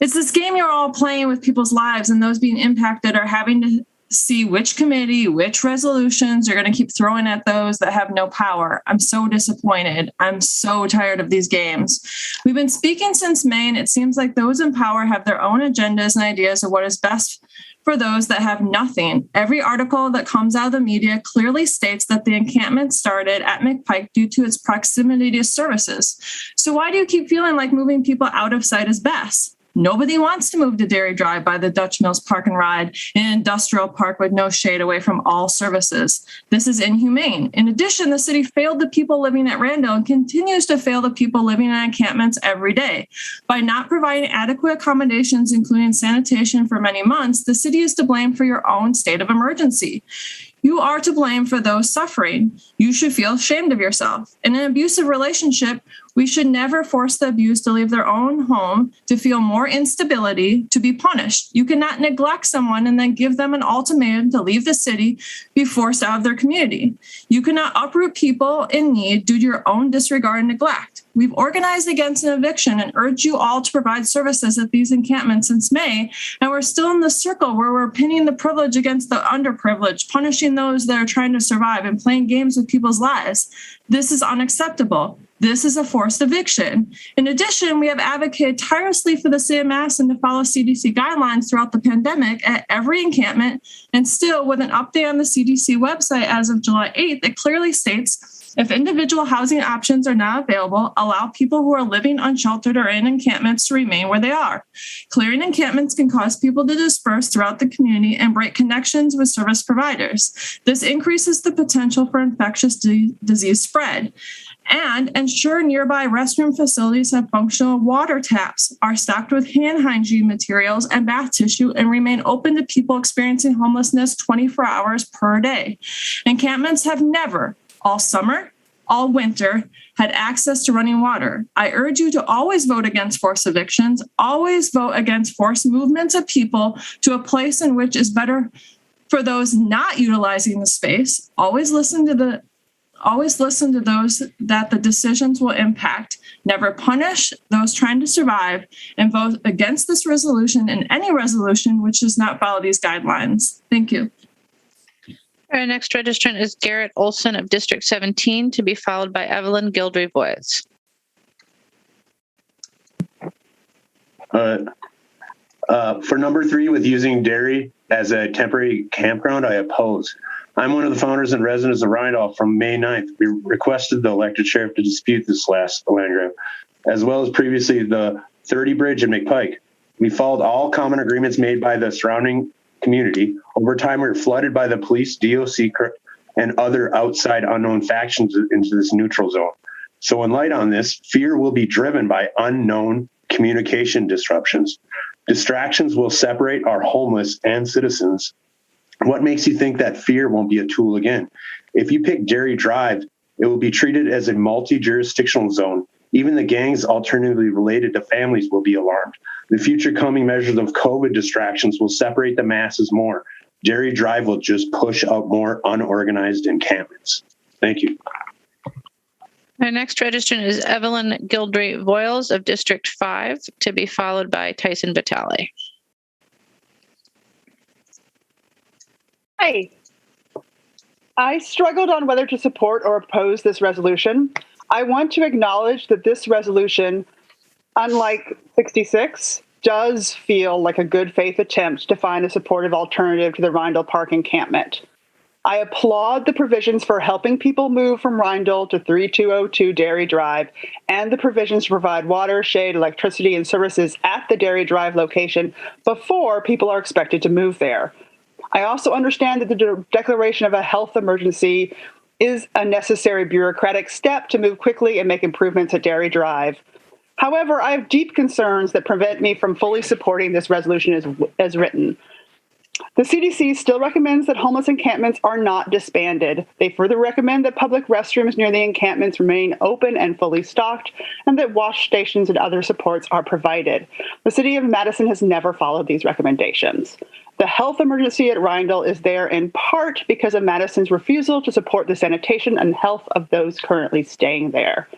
It's this game you're all playing with people's lives, and those being impacted are having to see which committee, which resolutions you're going to keep throwing at those that have no power. I'm so disappointed. I'm so tired of these games. We've been speaking since May, and it seems like those in power have their own agendas and ideas of what is best for those that have nothing. Every article that comes out of the media clearly states that the encampment started at McPike due to its proximity to services. So why do you keep feeling like moving people out of sight is best? Nobody wants to move to Dairy Drive by the Dutch Mills Park and Ride, an industrial park with no shade away from all services. This is inhumane. In addition, the city failed the people living at Randall and continues to fail the people living in encampments every day. By not providing adequate accommodations, including sanitation, for many months, the city is to blame for your own state of emergency. You are to blame for those suffering. You should feel ashamed of yourself. In an abusive relationship, we should never force the abused to leave their own home, to feel more instability, to be punished. You cannot neglect someone and then give them an ultimatum to leave the city, be forced out of their community. You cannot uproot people in need due to your own disregard and neglect. We've organized against an eviction and urged you all to provide services at these encampments since May, and we're still in the circle where we're pinning the privileged against the underprivileged, punishing those that are trying to survive and playing games with people's lives. This is unacceptable. This is a forced eviction. In addition, we have advocated tirelessly for the city of Madison to follow CDC guidelines throughout the pandemic at every encampment, and still, with an update on the CDC website as of July 8th, it clearly states, if individual housing options are not available, allow people who are living unsheltered or in encampments to remain where they are. Clearing encampments can cause people to disperse throughout the community and break connections with service providers. This increases the potential for infectious disease spread. And ensure nearby restroom facilities have functional water taps, are stocked with hand hygiene materials and bath tissue, and remain open to people experiencing homelessness 24 hours per day. Encampments have never, all summer, all winter, had access to running water. I urge you to always vote against forced evictions, always vote against forced movements of people to a place in which is better for those not utilizing the space. Always listen to those that the decisions will impact. Never punish those trying to survive, and vote against this resolution and any resolution which does not follow these guidelines. Thank you. Our next registrant is Garrett Olson of District 17, to be followed by Evelyn Gildry-Voyes. For number 3, with using dairy as a temporary campground, I oppose. I'm one of the founders and residents of Rydolph from May 9th. We requested the elected sheriff to dispute this last land grab, as well as previously the 30 Bridge and McPike. We followed all common agreements made by the surrounding community. Over time, we were flooded by the police, DOC, and other outside unknown factions into this neutral zone. So in light on this, fear will be driven by unknown communication disruptions. Distractions will separate our homeless and citizens. What makes you think that fear won't be a tool again? If you pick Dairy Drive, it will be treated as a multi-jurisdictional zone. Even the gangs alternatively related to families will be alarmed. The future coming measures of COVID distractions will separate the masses more. Dairy Drive will just push out more unorganized encampments. Thank you. Our next registrant is Evelyn Gildry-Voyles of District 5, to be followed by Tyson Vitale. Hi. I struggled on whether to support or oppose this resolution. I want to acknowledge that this resolution, unlike 66, does feel like a good faith attempt to find a supportive alternative to the Rindle Park encampment. I applaud the provisions for helping people move from Rindle to 3202 Dairy Drive and the provisions to provide water, shade, electricity, and services at the Dairy Drive location before people are expected to move there. I also understand that the declaration of a health emergency is a necessary bureaucratic step to move quickly and make improvements at Dairy Drive. However, I have deep concerns that prevent me from fully supporting this resolution as written. The CDC still recommends that homeless encampments are not disbanded. They further recommend that public restrooms near the encampments remain open and fully stocked, and that wash stations and other supports are provided. The City of Madison has never followed these recommendations. The health emergency at Rindle is there in part because of Madison's refusal to support the sanitation and health of those currently staying there.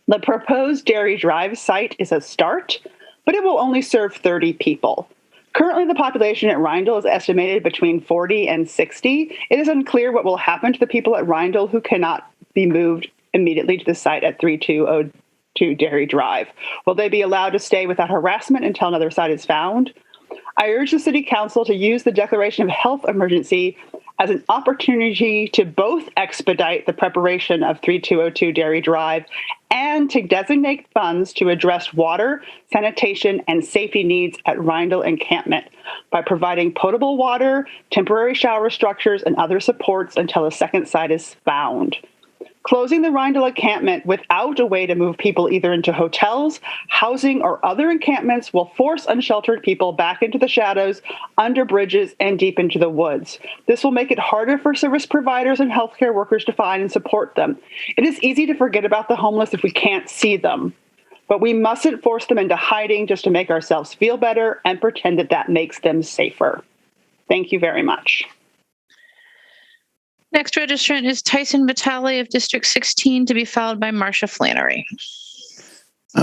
The proposed Dairy Drive site is a start, but it will only serve 30 people. Currently, the population at Rindle is estimated between 40 and 60. It is unclear what will happen to the people at Rindle who cannot be moved immediately to the site at 3202 Dairy Drive. Will they be allowed to stay without harassment until another site is found? I urge the City Council to use the declaration of health emergency as an opportunity to both expedite the preparation of 3202 Dairy Drive and to designate funds to address water, sanitation, and safety needs at Rindle Encampment by providing potable water, temporary shower structures, and other supports until a second site is found. Closing the Rindle encampment without a way to move people either into hotels, housing, or other encampments will force unsheltered people back into the shadows, under bridges, and deep into the woods. This will make it harder for service providers and healthcare workers to find and support them. It is easy to forget about the homeless if we can't see them, but we mustn't force them into hiding just to make ourselves feel better and pretend that that makes them safer. Thank you very much. Next registrant is Tyson Vitale of District 16, to be followed by Marcia Flannery.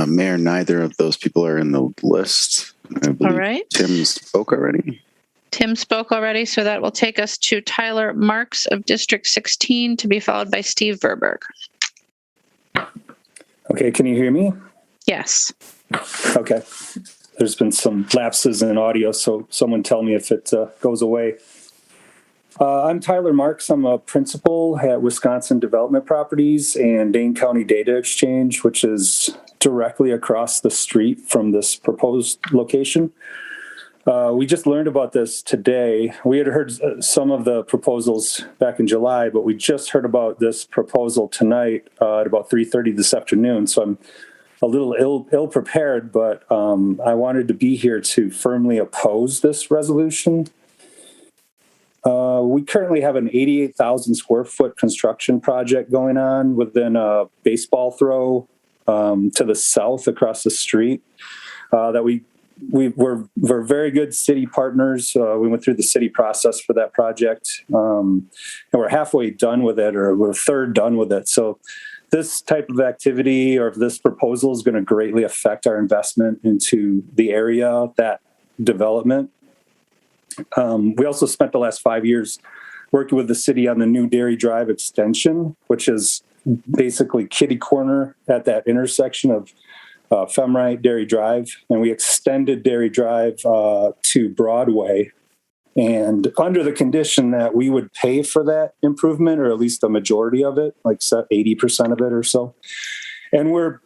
Mayor, neither of those people are in the list. All right. Tim spoke already. Tim spoke already, so that will take us to Tyler Marks of District 16, to be followed by Steve Verberg. Okay, can you hear me? Yes. Okay. There's been some lapses in audio, so someone tell me if it goes away. I'm Tyler Marks. I'm a principal at Wisconsin Development Properties and Dane County Data Exchange, which is directly across the street from this proposed location. We just learned about this today. We had heard some of the proposals back in July, but we just heard about this proposal tonight at about 3:30 this afternoon. So I'm a little ill prepared, but I wanted to be here to firmly oppose this resolution. We currently have an 88,000 square foot construction project going on within a baseball throw to the south across the street that we're very good city partners. We went through the city process for that project, and we're halfway done with it, or we're third done with it. So this type of activity or this proposal is going to greatly affect our investment into the area, that development. We also spent the last 5 years working with the city on the new Dairy Drive extension, which is basically kitty corner at that intersection of Femrite, Dairy Drive. And we extended Dairy Drive to Broadway, and under the condition that we would pay for that improvement, or at least a majority of it, like 80% of it or so. And we're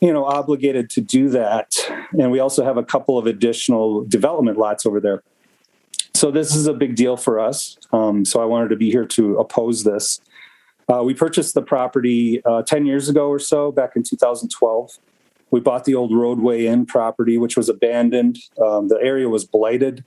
obligated to do that. And we also have a couple of additional development lots over there. So this is a big deal for us. So I wanted to be here to oppose this. We purchased the property 10 years ago or so, back in 2012. We bought the old Roadway Inn property, which was abandoned. The area was blighted.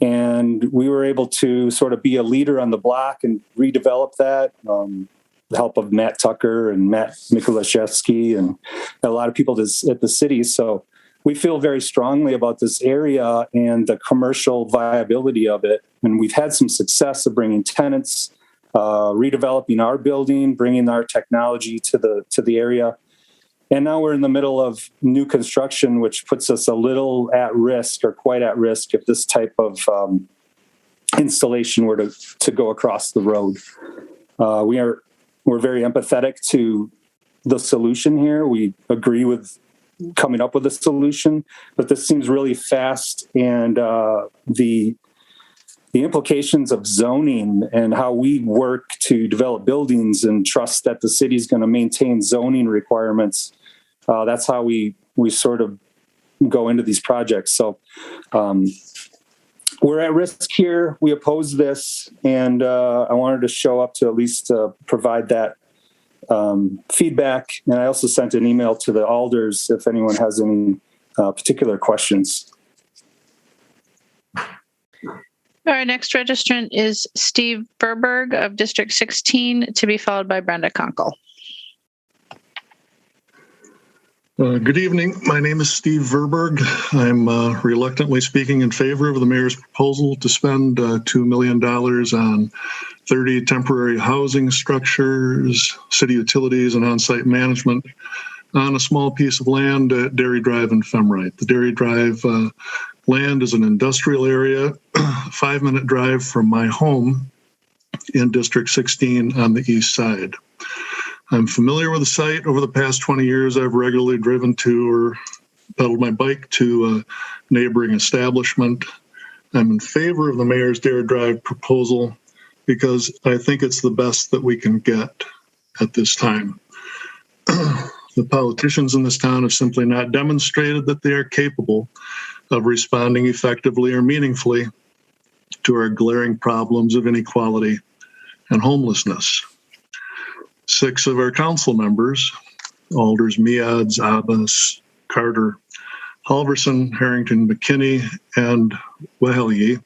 And we were able to sort of be a leader on the block and redevelop that. The help of Matt Tucker and Matt Mikulashevsky and a lot of people at the city. So we feel very strongly about this area and the commercial viability of it. And we've had some success of bringing tenants, redeveloping our building, bringing our technology to the area. And now we're in the middle of new construction, which puts us a little at risk, or quite at risk, if this type of installation were to go across the road. We're very empathetic to the solution here. We agree with coming up with a solution, but this seems really fast, and the implications of zoning and how we work to develop buildings and trust that the city's going to maintain zoning requirements. That's how we sort of go into these projects. So we're at risk here. We oppose this, and I wanted to show up to at least provide that feedback. And I also sent an email to the alders if anyone has any particular questions. Our next registrant is Steve Verberg of District 16, to be followed by Brenda Conkle. Good evening. My name is Steve Verberg. I'm reluctantly speaking in favor of the mayor's proposal to spend $2 million on 30 temporary housing structures, city utilities, and on-site management on a small piece of land at Dairy Drive and Femrite. The Dairy Drive land is an industrial area, a 5-minute drive from my home in District 16 on the east side. I'm familiar with the site. Over the past 20 years, I've regularly driven to or pedaled my bike to a neighboring establishment. I'm in favor of the mayor's Dairy Drive proposal because I think it's the best that we can get at this time. The politicians in this town have simply not demonstrated that they are capable of responding effectively or meaningfully to our glaring problems of inequality and homelessness. 6 of our council members, Alders Meads, Abbas, Carter, Halverson, Harrington, McKinney, and Wehelye,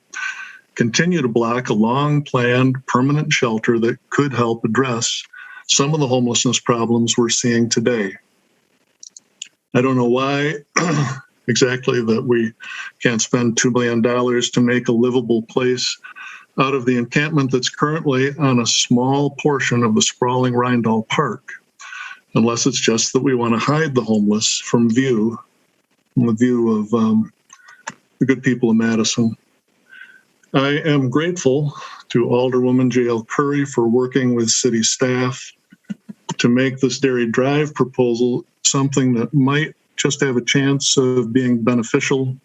continue to block a long-planned permanent shelter that could help address some of the homelessness problems we're seeing today. I don't know why exactly that we can't spend $2 million to make a livable place out of the encampment that's currently on a small portion of the sprawling Rindall Park, unless it's just that we want to hide the homeless from the view of the good people of Madison. I am grateful to Alderwoman J.L. Curry for working with city staff to make this Dairy Drive proposal something that might just have a chance of being beneficial.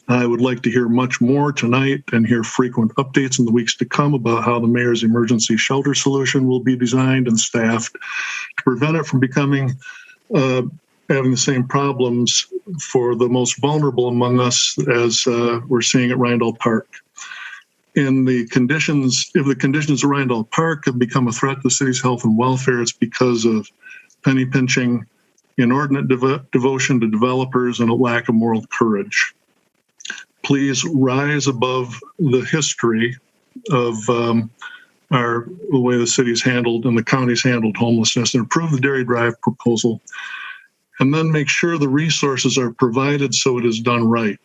I would like to hear much more tonight and hear frequent updates in the weeks to come about how the mayor's emergency shelter solution will be designed and staffed to prevent it from becoming having the same problems for the most vulnerable among us as we're seeing at Rindall Park. If the conditions of Rindall Park have become a threat to the city's health and welfare, it's because of penny pinching, inordinate devotion to developers, and a lack of moral courage. Please rise above the history of the way the city's handled and the county's handled homelessness and approve the Dairy Drive proposal, and then make sure the resources are provided so it is done right,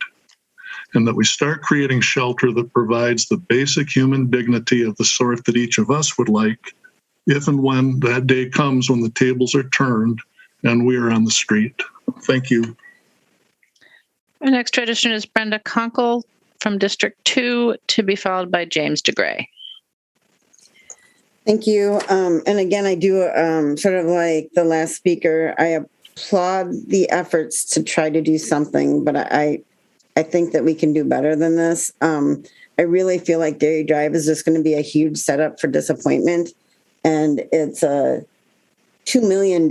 and that we start creating shelter that provides the basic human dignity of the sort that each of us would like, if and when that day comes when the tables are turned and we are on the street. Thank you. Our next registrant is Brenda Conkle from District 2, to be followed by James DeGray. Thank you. And again, I do sort of like the last speaker, I applaud the efforts to try to do something, but I think that we can do better than this. I really feel like Dairy Drive is just going to be a huge setup for disappointment. And it's a $2 million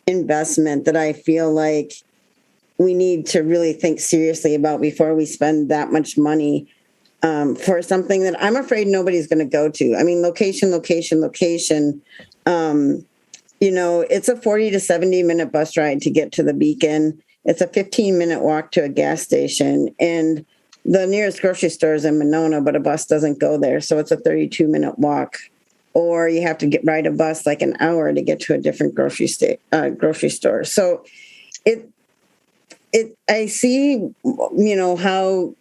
investment that I feel like we need to really think seriously about before we spend that much money for something that I'm afraid nobody's going to go to. I mean, location. It's a 40 to 70 minute bus ride to get to the Beacon. It's a 15-minute walk to a gas station, and the nearest grocery store is in Monona, but a bus doesn't go there. So it's a 32-minute walk, or you have to ride a bus like an hour to get to a different grocery store. So I see, how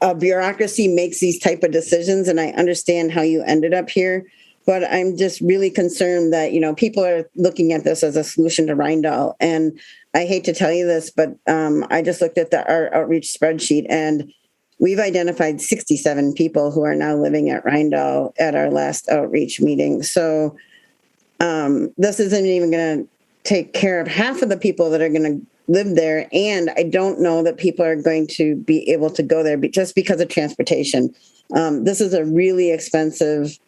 a bureaucracy makes these type of decisions, and I understand how you ended up here. But I'm just really concerned that, people are looking at this as a solution to Rindall. And I hate to tell you this, but I just looked at our outreach spreadsheet, and we've identified 67 people who are now living at Rindall at our last outreach meeting. So this isn't even going to take care of half of the people that are going to live there. And I don't know that people are going to be able to go there just because of transportation. This is a really expensive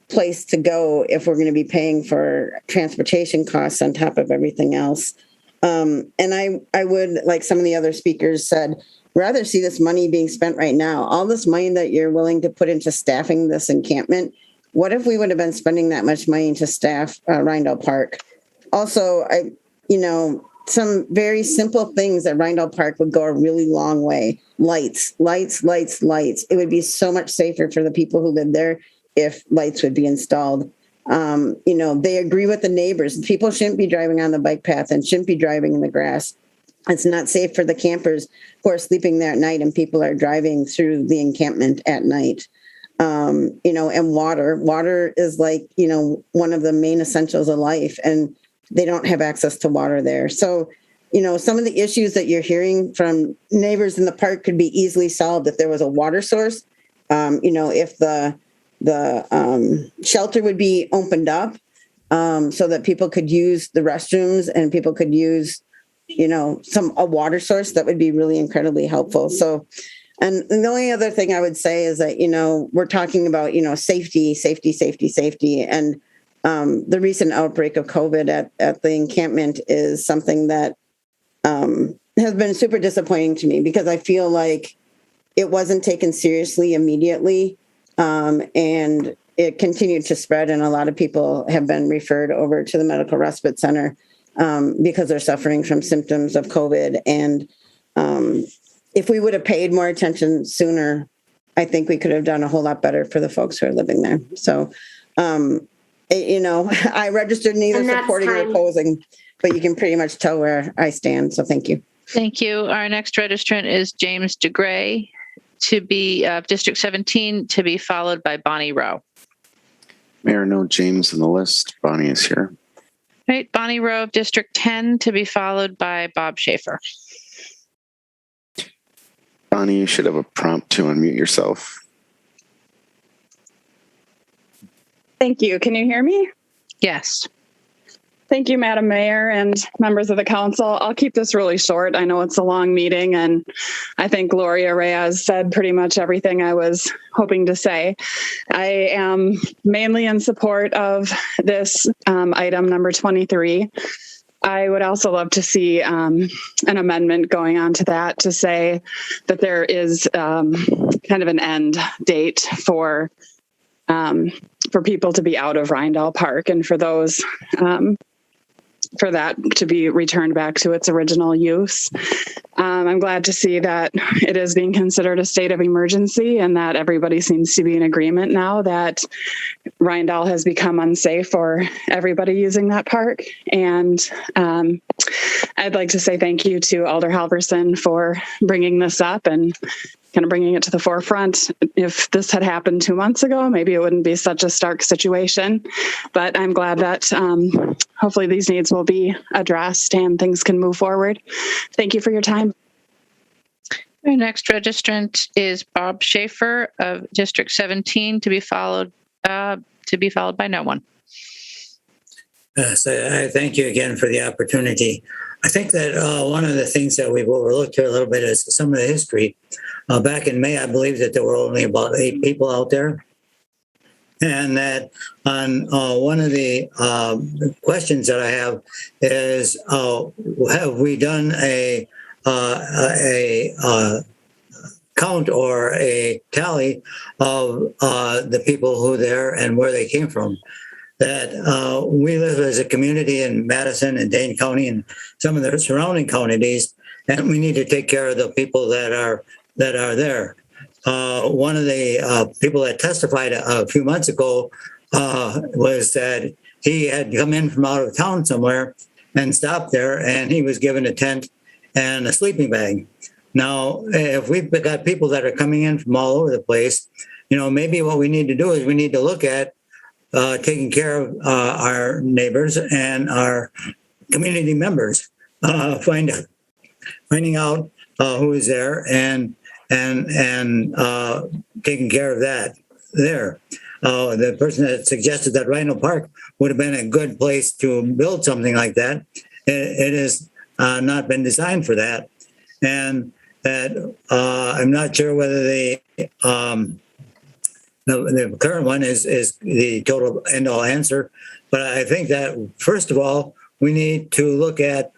place to go if we're going to be paying for transportation costs on top of everything else. And I would, like some of the other speakers said, rather see this money being spent right now. All this money that you're willing to put into staffing this encampment what if we would have been spending that much money to staff Rindell Park? Also, some very simple things at Rindell Park would go a really long way. Lights. It would be so much safer for the people who live there if lights would be installed. They agree with the neighbors. People shouldn't be driving on the bike path and shouldn't be driving in the grass. It's not safe for the campers who are sleeping there at night and people are driving through the encampment at night. And water is like, one of the main essentials of life, and they don't have access to water there. So, some of the issues that you're hearing from neighbors in the park could be easily solved if there was a water source. If the shelter would be opened up so that people could use the restrooms and people could use, a water source, that would be really incredibly helpful. So, and the only other thing I would say is that, we're talking about, safety. And the recent outbreak of COVID at the encampment is something that has been super disappointing to me, because I feel like it wasn't taken seriously immediately. And it continued to spread, and a lot of people have been referred over to the Medical Respite Center because they're suffering from symptoms of COVID. And if we would have paid more attention sooner, I think we could have done a whole lot better for the folks who are living there. So, I registered neither supporting or opposing, but you can pretty much tell where I stand. So thank you. Thank you. Our next registrant is James DeGray, to be District 17, to be followed by Bonnie Rowe. Mayor, no James in the list. Bonnie is here. Right, Bonnie Rowe of District 10, to be followed by Bob Schaefer. Bonnie, you should have a prompt to unmute yourself. Thank you. Can you hear me? Yes. Thank you, Madam Mayor and members of the council. I'll keep this really short. I know it's a long meeting, and I think Gloria Reyes said pretty much everything I was hoping to say. I am mainly in support of this item number 23. I would also love to see an amendment going on to that to say that there is kind of an end date for people to be out of Rindell Park, and for those for that to be returned back to its original use. I'm glad to see that it is being considered a state of emergency, and that everybody seems to be in agreement now that Rindell has become unsafe for everybody using that park. And I'd like to say thank you to Alder Halverson for bringing this up and kind of bringing it to the forefront. If this had happened 2 months ago, maybe it wouldn't be such a stark situation, but I'm glad that hopefully these needs will be addressed and things can move forward. Thank you for your time. Our next registrant is Bob Schaefer of District 17, to be followed by no one. So I thank you again for the opportunity. I think that one of the things that we've overlooked here a little bit is some of the history. Back in May, I believe that there were only about 8 people out there. And that on one of the questions that I have is, have we done a count or a tally of the people who are there and where they came from? That we live as a community in Madison and Dane County and some of the surrounding counties, and we need to take care of the people that are there. One of the people that testified a few months ago was that he had come in from out of town somewhere and stopped there, and he was given a tent and a sleeping bag. Now, if we've got people that are coming in from all over the place, maybe what we need to do is we need to look at taking care of our neighbors and our community members, finding out who is there and taking care of that there. The person that suggested that Rindell Park would have been a good place to build something like that, it has not been designed for that. And that I'm not sure whether the current one is the total end-all answer. But I think that, first of all, we need to look at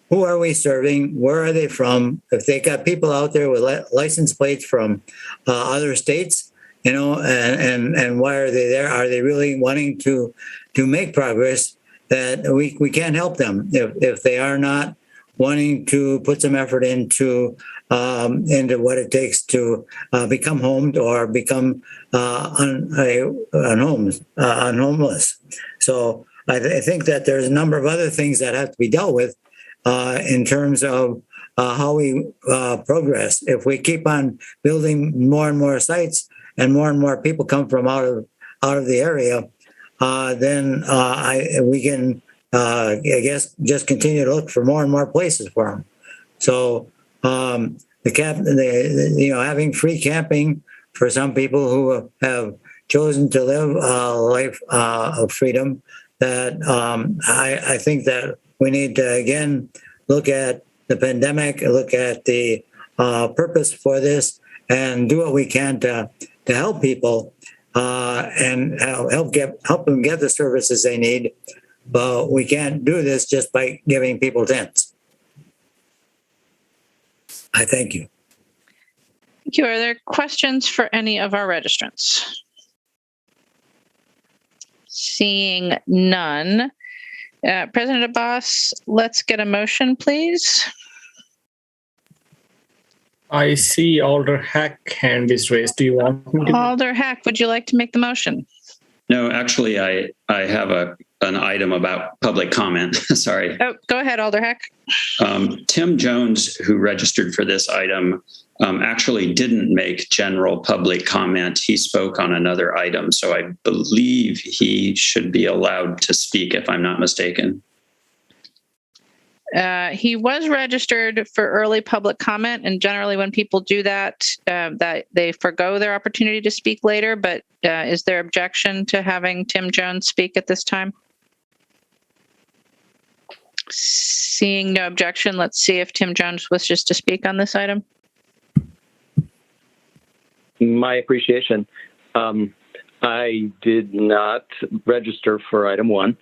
who are we serving, where are they from? If they got people out there with license plates from other states, and why are they there? Are they really wanting to make progress? That we can't help them if they are not wanting to put some effort into what it takes to become homed or become unhomeless. So I think that there's a number of other things that have to be dealt with in terms of how we progress. If we keep on building more and more sites and more people come from out of the area, then we can I guess just continue to look for more and more places for them. So having free camping for some people who have chosen to live a life of freedom, that I think that we need to again look at the pandemic, look at the purpose for this, and do what we can to help people and help them get the services they need. But we can't do this just by giving people tents. I thank you. Thank you. Are there questions for any of our registrants? Seeing none. President Abbas, let's get a motion, please. I see Alder Hack hand is raised. Do you want me to? Alder Hack, would you like to make the motion? No, actually, I have an item about public comment. Sorry. Oh, go ahead, Alder Hack. Tim Jones, who registered for this item, actually didn't make general public comment. He spoke on another item, so I believe he should be allowed to speak, if I'm not mistaken. He was registered for early public comment, and generally when people do that, that they forgo their opportunity to speak later. But is there objection to having Tim Jones speak at this time? Seeing no objection, let's see if Tim Jones wishes to speak on this item. My appreciation. I did not register for item 1,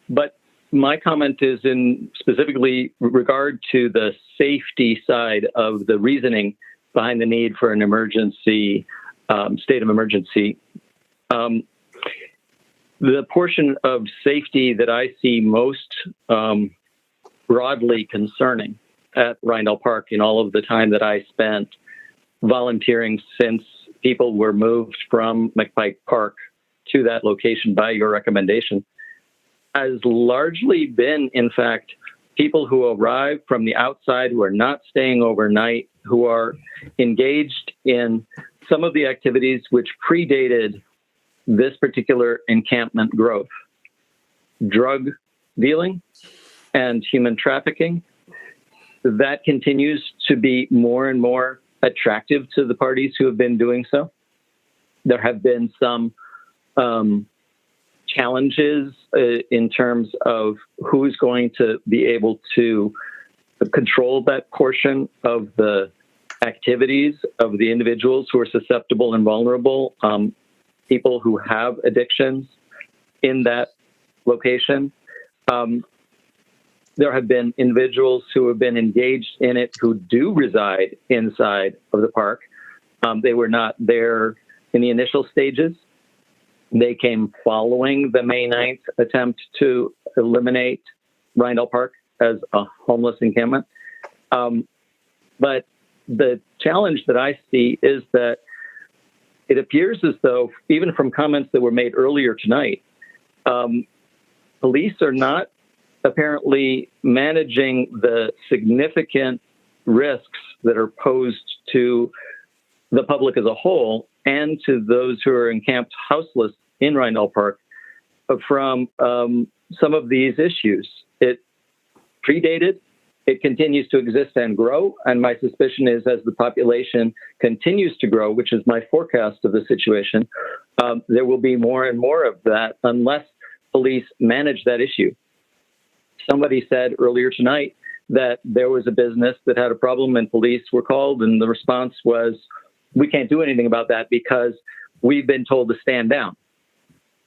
but my comment is in specifically regard to the safety side of the reasoning behind the need for an emergency, state of emergency. The portion of safety that I see most broadly concerning at Rindell Park in all of the time that I spent volunteering since people were moved from McPike Park to that location by your recommendation has largely been, in fact, people who arrive from the outside, who are not staying overnight, who are engaged in some of the activities which predated this particular encampment growth. Drug dealing and human trafficking, that continues to be more and more attractive to the parties who have been doing so. There have been some challenges in terms of who's going to be able to control that portion of the activities of the individuals who are susceptible and vulnerable, people who have addictions in that location. There have been individuals who have been engaged in it who do reside inside of the park. They were not there in the initial stages. They came following the May 9th attempt to eliminate Rindell Park as a homeless encampment. But the challenge that I see is that it appears as though, even from comments that were made earlier tonight, police are not apparently managing the significant risks that are posed to the public as a whole and to those who are encamped houseless in Rindell Park from some of these issues. It predated, it continues to exist and grow, and my suspicion is as the population continues to grow, which is my forecast of the situation, there will be more and more of that unless police manage that issue. Somebody said earlier tonight that there was a business that had a problem and police were called, and the response was, we can't do anything about that because we've been told to stand down.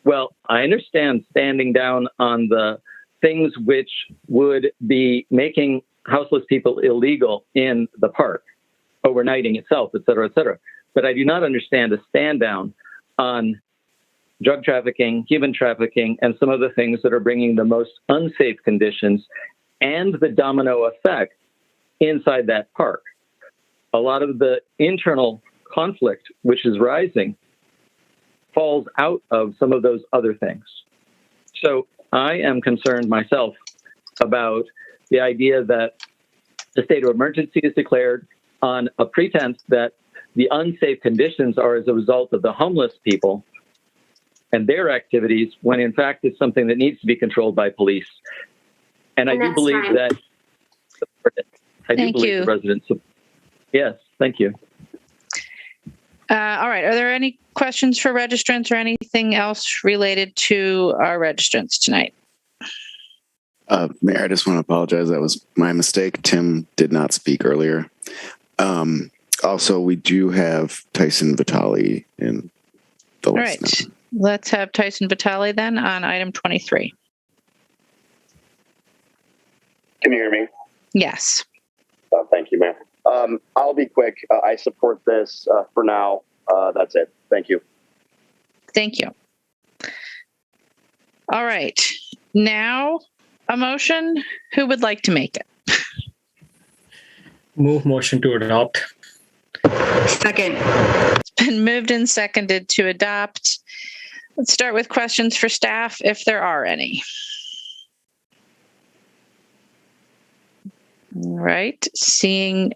Well, I understand standing down on the things which would be making houseless people illegal in the park, overnighting itself, et cetera, et cetera. but I do not understand a stand down on drug trafficking, human trafficking, and some of the things that are bringing the most unsafe conditions and the domino effect inside that park. A lot of the internal conflict, which is rising, falls out of some of those other things. So I am concerned myself about the idea that the state of emergency is declared on a pretense that the unsafe conditions are as a result of the homeless people and their activities, when in fact it's something that needs to be controlled by police. And I do believe that the residents. Yes, thank you. All right. Are there any questions for registrants or anything else related to our registrants tonight? Mayor, I just want to apologize. That was my mistake. Tim did not speak earlier. Also, we do have Tyson Vitale in the list. All right. Let's have Tyson Vitale then on item 23. Can you hear me? Yes. Thank you, ma'am. I'll be quick. I support this for now. That's it. Thank you. Thank you. All right. Now, a motion. Who would like to make it? Move motion to adopt. Second. It's been moved and seconded to adopt. Let's start with questions for staff, if there are any. All right. Seeing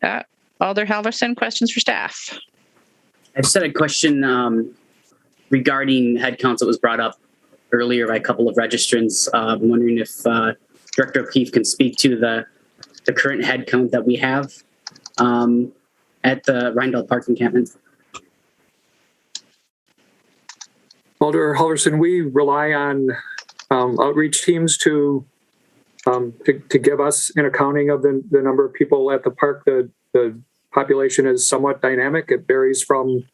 Alder Halverson, questions for staff. I just had a question regarding head counts that was brought up earlier by a couple of registrants. I'm wondering if Director O'Keefe can speak to the current head count that we have at the Rindell Park encampment. Alder Halverson, we rely on outreach teams to give us an accounting of the number of people at the park. The population is somewhat dynamic. It varies from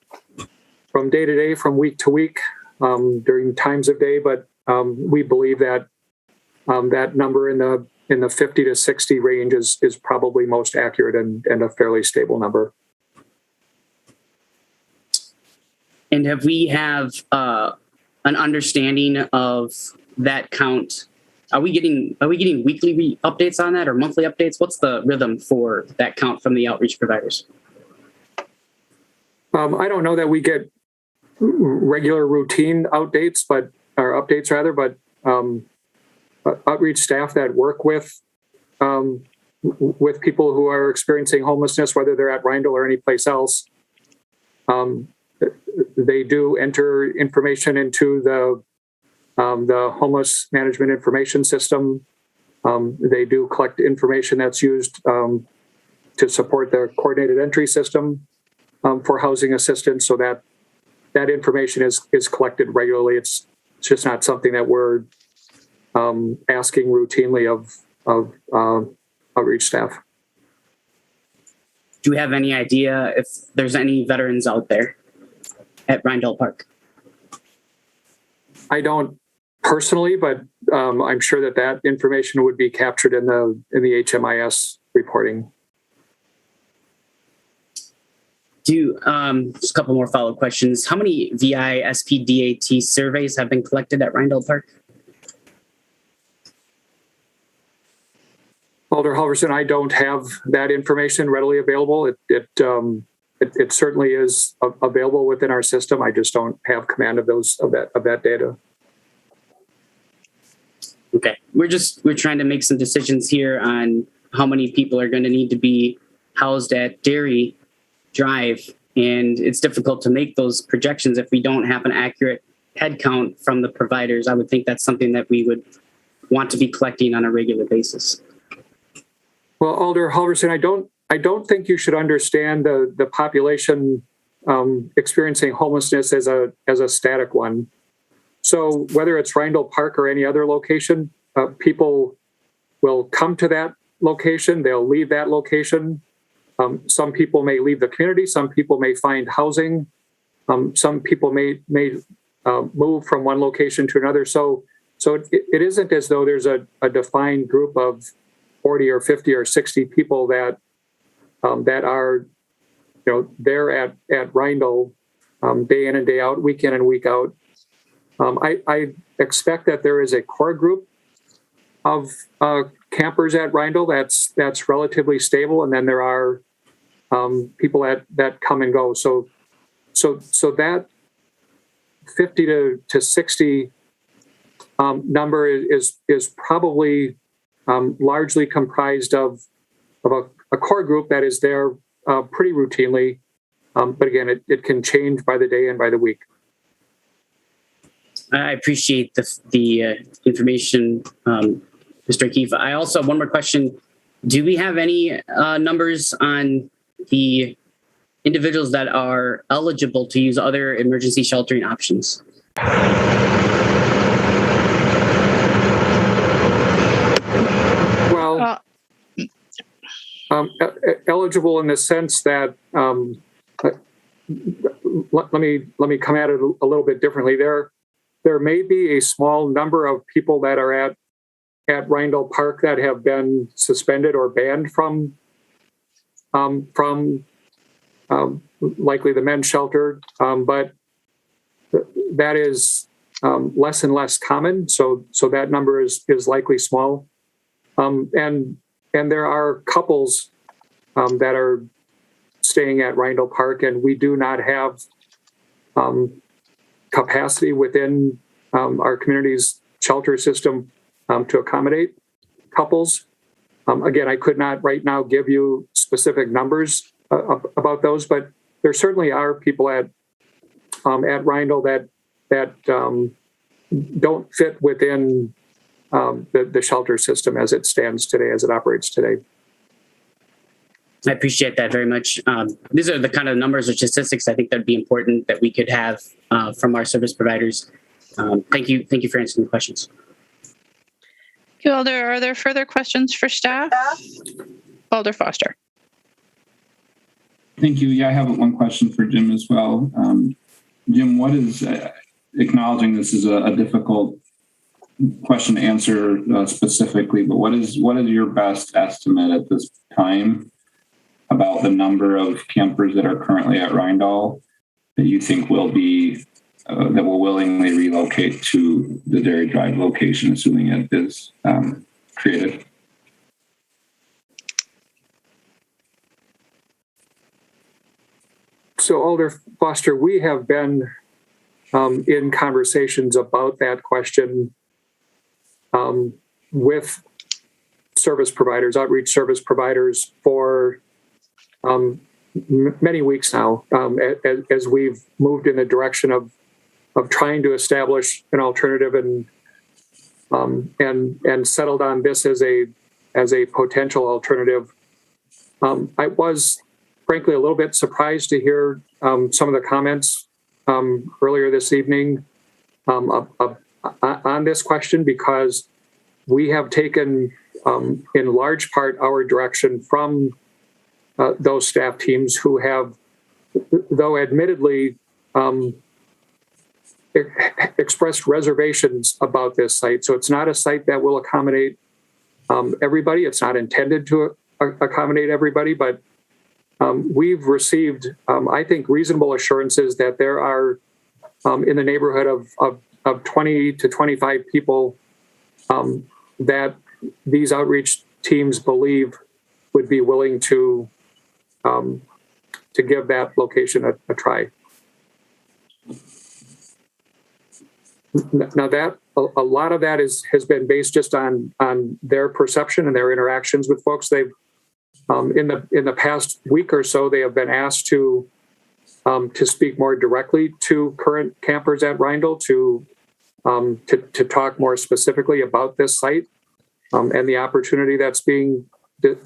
day to day, from week to week, during times of day. But we believe that that number in the 50 to 60 range is probably most accurate and a fairly stable number. And have we have an understanding of that count? Are we getting weekly updates on that or monthly updates? What's the rhythm for that count from the outreach providers? I don't know that we get regular routine updates, but outreach staff that work with people who are experiencing homelessness, whether they're at Rindell or any place else, they do enter information into the homeless management information system. They do collect information that's used to support the coordinated entry system for housing assistance, so that information is collected regularly. It's just not something that we're asking routinely of outreach staff. Do you have any idea if there's any veterans out there at Rindell Park? I don't personally, but I'm sure that information would be captured in the HMIS reporting. Just a couple more follow-up questions. How many VI SPDAT surveys have been collected at Rindell Park? Alder Halverson, I don't have that information readily available. It certainly is available within our system. I just don't have command of that data. Okay, we're trying to make some decisions here on how many people are going to need to be housed at Dairy Drive, and it's difficult to make those projections if we don't have an accurate head count from the providers. I would think that's something that we would want to be collecting on a regular basis. Well, Alder Halverson, I don't think you should understand the population experiencing homelessness as a static one. So whether it's Rindell Park or any other location, people will come to that location. They'll leave that location. Some people may leave the community. Some people may find housing. Some people may move from one location to another. So it isn't as though there's a defined group of 40 or 50 or 60 people that are there at Rindle, day in and day out, week in and week out. I expect that there is a core group of campers at Rindle that's relatively stable, and then there are people that come and go. So that 50 to 60 number is probably largely comprised of a core group that is there pretty routinely. But again, it can change by the day and by the week. I appreciate the information, Mr. O'Keefe. I also have one more question. Do we have any numbers on the individuals that are eligible to use other emergency sheltering options? Well, eligible in the sense that let me come at it a little bit differently. There may be a small number of people that are at Rindle Park that have been suspended or banned from likely the men's shelter, but that is less and less common. So that number is likely small, and there are couples that are staying at Rindle Park, and we do not have capacity within our community's shelter system to accommodate couples. Again, I could not right now give you specific numbers about those, but there certainly are people at Rindle that don't fit within the shelter system as it stands today, as it operates today. I appreciate that very much. These are the kind of numbers or statistics I think that'd be important that we could have from our service providers. Thank you for answering the questions. Alder, are there further questions for staff? Alder Foster. Thank you. Yeah, I have one question for Jim as well. Jim, what is, acknowledging this is a difficult question to answer specifically, but what is your best estimate at this time about the number of campers that are currently at Rindle that you think will be that will willingly relocate to the Dairy Drive location, assuming it is created? So, Alder Foster, we have been in conversations about that question with service providers, outreach service providers, for many weeks now, as we've moved in the direction of trying to establish an alternative and settled on this as a potential alternative. I was frankly a little bit surprised to hear some of the comments earlier this evening on this question, because we have taken in large part our direction from those staff teams who have, though admittedly, expressed reservations about this site. So it's not a site that will accommodate everybody. It's not intended to accommodate everybody, but we've received, I think, reasonable assurances that there are in the neighborhood of 20 to 25 people that these outreach teams believe would be willing to give that location a try. Now, that a lot of that has been based just on their perception and their interactions with folks. They've in the past week or so, they have been asked to speak more directly to current campers at Rindle to talk more specifically about this site and the opportunity that's being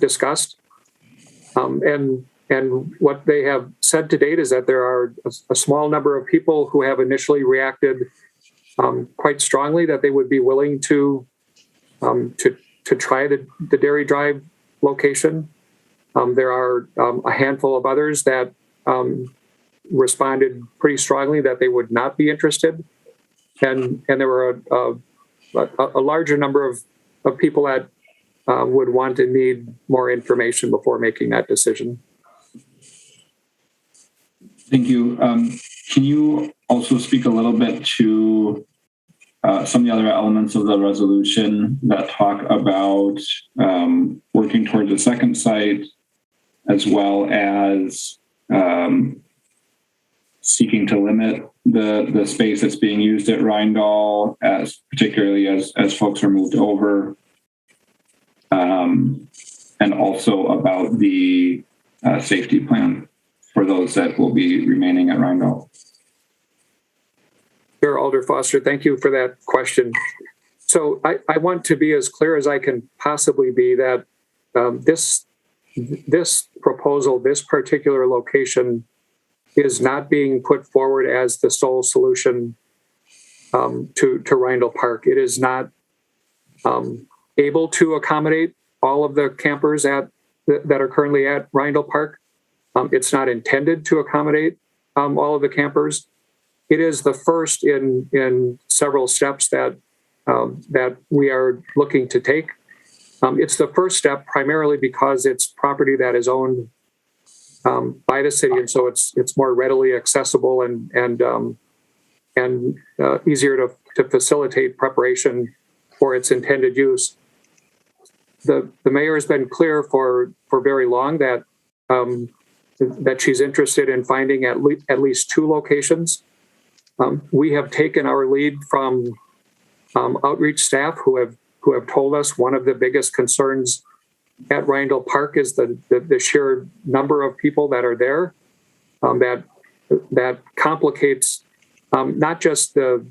discussed. And what they have said to date is that there are a small number of people who have initially reacted quite strongly that they would be willing to try the Dairy Drive location. There are a handful of others that responded pretty strongly that they would not be interested, and there were a larger number of people that would want and need more information before making that decision. Thank you. Can you also speak a little bit to some of the other elements of the resolution that talk about working towards a second site, as well as seeking to limit the space that's being used at Rindall, particularly as folks are moved over, and also about the safety plan for those that will be remaining at Rindall? Sure, Alder Foster, thank you for that question. So I want to be as clear as I can possibly be that this proposal, this particular location, is not being put forward as the sole solution to Rindall Park. It is not able to accommodate all of the campers that are currently at Rindall Park. It's not intended to accommodate all of the campers. It is the first in several steps that we are looking to take. It's the first step primarily because it's property that is owned by the city, and so it's more readily accessible and easier to facilitate preparation for its intended use. The mayor has been clear for very long that she's interested in finding at least two locations. We have taken our lead from outreach staff who have told us one of the biggest concerns at Rindall Park is the sheer number of people that are there. That complicates not just the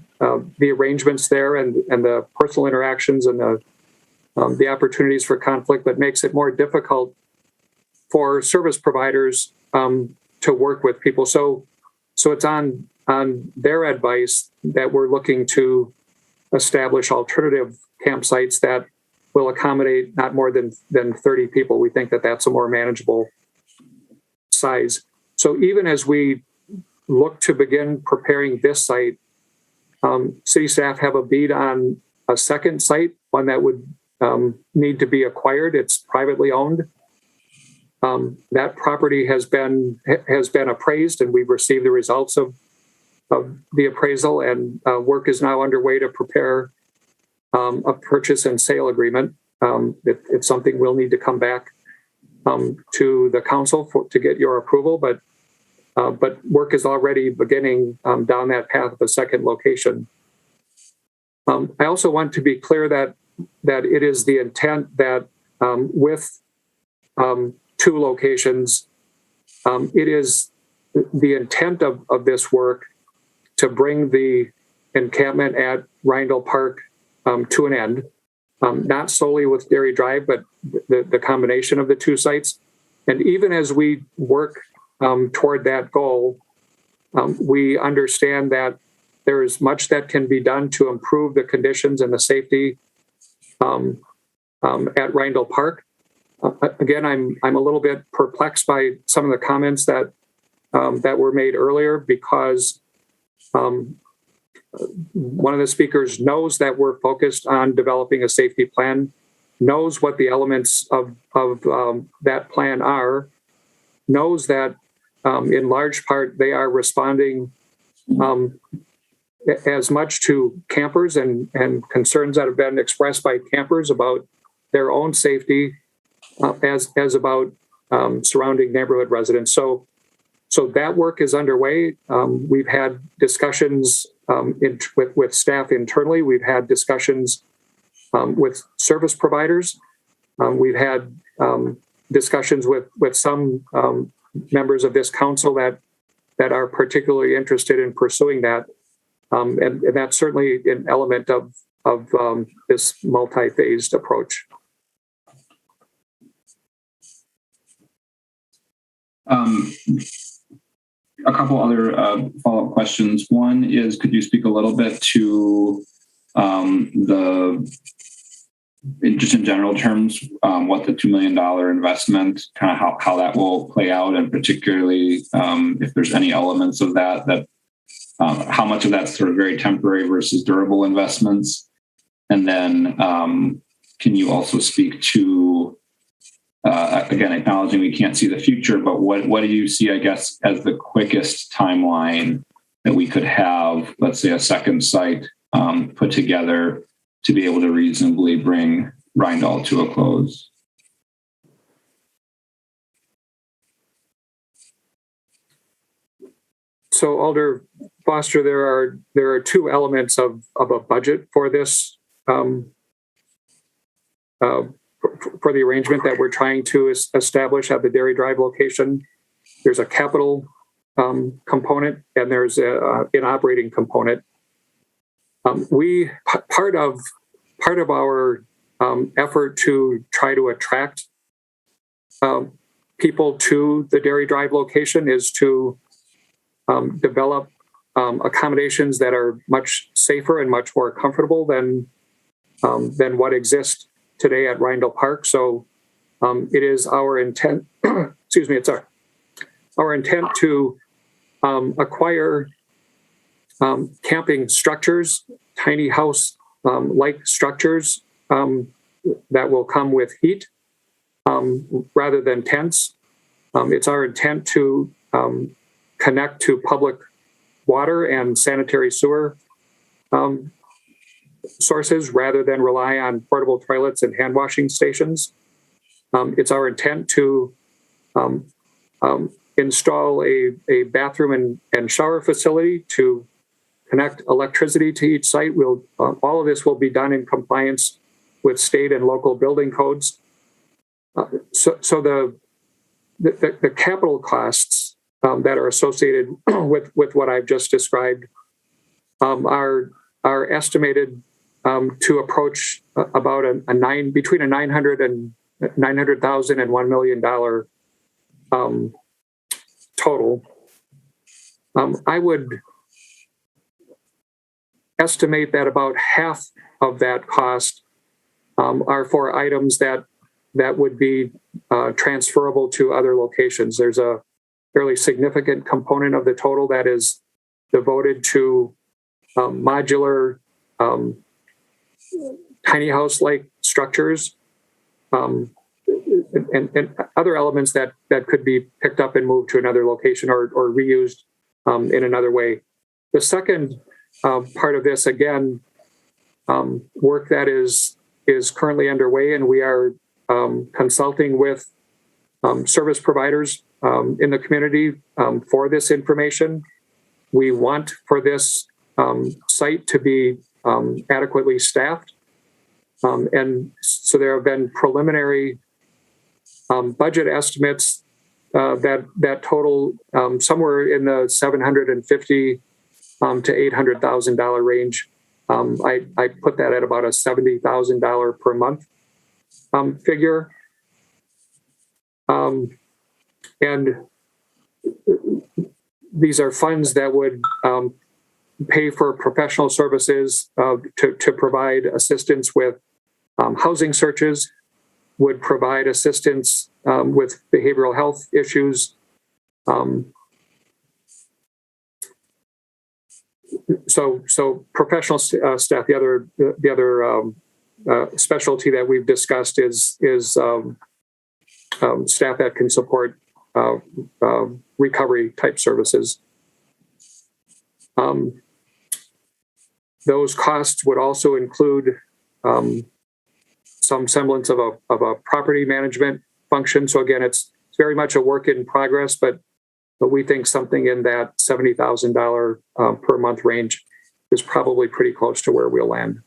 arrangements there and the personal interactions and the opportunities for conflict, but makes it more difficult for service providers to work with people. So it's on their advice that we're looking to establish alternative campsites that will accommodate not more than 30 people. We think that that's a more manageable size. So even as we look to begin preparing this site, city staff have a bead on a second site, one that would need to be acquired. It's privately owned. That property has been appraised, and we've received the results of the appraisal, and work is now underway to prepare a purchase and sale agreement. It's something we'll need to come back to the council to get your approval, but work is already beginning down that path of a second location. I also want to be clear that it is the intent that with two locations, it is the intent of this work to bring the encampment at Rindall Park to an end, not solely with Dairy Drive, but the combination of the two sites. And even as we work toward that goal, we understand that there is much that can be done to improve the conditions and the safety at Rindall Park. Again, I'm a little bit perplexed by some of the comments that were made earlier, because one of the speakers knows that we're focused on developing a safety plan, knows what the elements of that plan are, knows that in large part they are responding as much to campers and concerns that have been expressed by campers about their own safety as about surrounding neighborhood residents. So that work is underway. We've had discussions with staff internally. We've had discussions with service providers. We've had discussions with some members of this council that are particularly interested in pursuing that. And that's certainly an element of this multi-phased approach. A couple other follow-up questions. One is, could you speak a little bit to just in general terms, what the $2 million investment, kind of how that will play out, and particularly if there's any elements of that how much of that's sort of very temporary versus durable investments? And then can you also speak to again, acknowledging we can't see the future, but what do you see, I guess, as the quickest timeline that we could have, let's say, a second site put together to be able to reasonably bring Rindall to a close? So Alder Foster, there are two elements of a budget for this, for the arrangement that we're trying to establish at the Dairy Drive location. There's a capital component and there's an operating component. Part of our effort to try to attract people to the Dairy Drive location is to develop accommodations that are much safer and much more comfortable than what exists today at Rindall Park. So it is our intent, excuse me, it's our intent to acquire camping structures, tiny house like structures that will come with heat rather than tents. It's our intent to connect to public water and sanitary sewer sources rather than rely on portable toilets and hand washing stations. It's our intent to install a bathroom and shower facility to connect electricity to each site. All of this will be done in compliance with state and local building codes. So the capital costs that are associated with what I've just described are estimated to approach about between a $900,000 and $1 million total. I would estimate that about half of that cost are for items that would be transferable to other locations. There's a fairly significant component of the total that is devoted to modular tiny house-like structures and other elements that could be picked up and moved to another location or reused in another way. The second part of this, again, work that is currently underway, and we are consulting with service providers in the community for this information. We want for this site to be adequately staffed. And so there have been preliminary budget estimates that total somewhere in the $750,000 to $800,000 range. I put that at about a $70,000 per month figure. And these are funds that would pay for professional services to provide assistance with housing searches, would provide assistance with behavioral health issues. So professional staff. The other specialty that we've discussed is staff that can support recovery type services. Those costs would also include some semblance of a property management function. So again, it's very much a work in progress, but we think something in that $70,000 per month range is probably pretty close to where we'll land.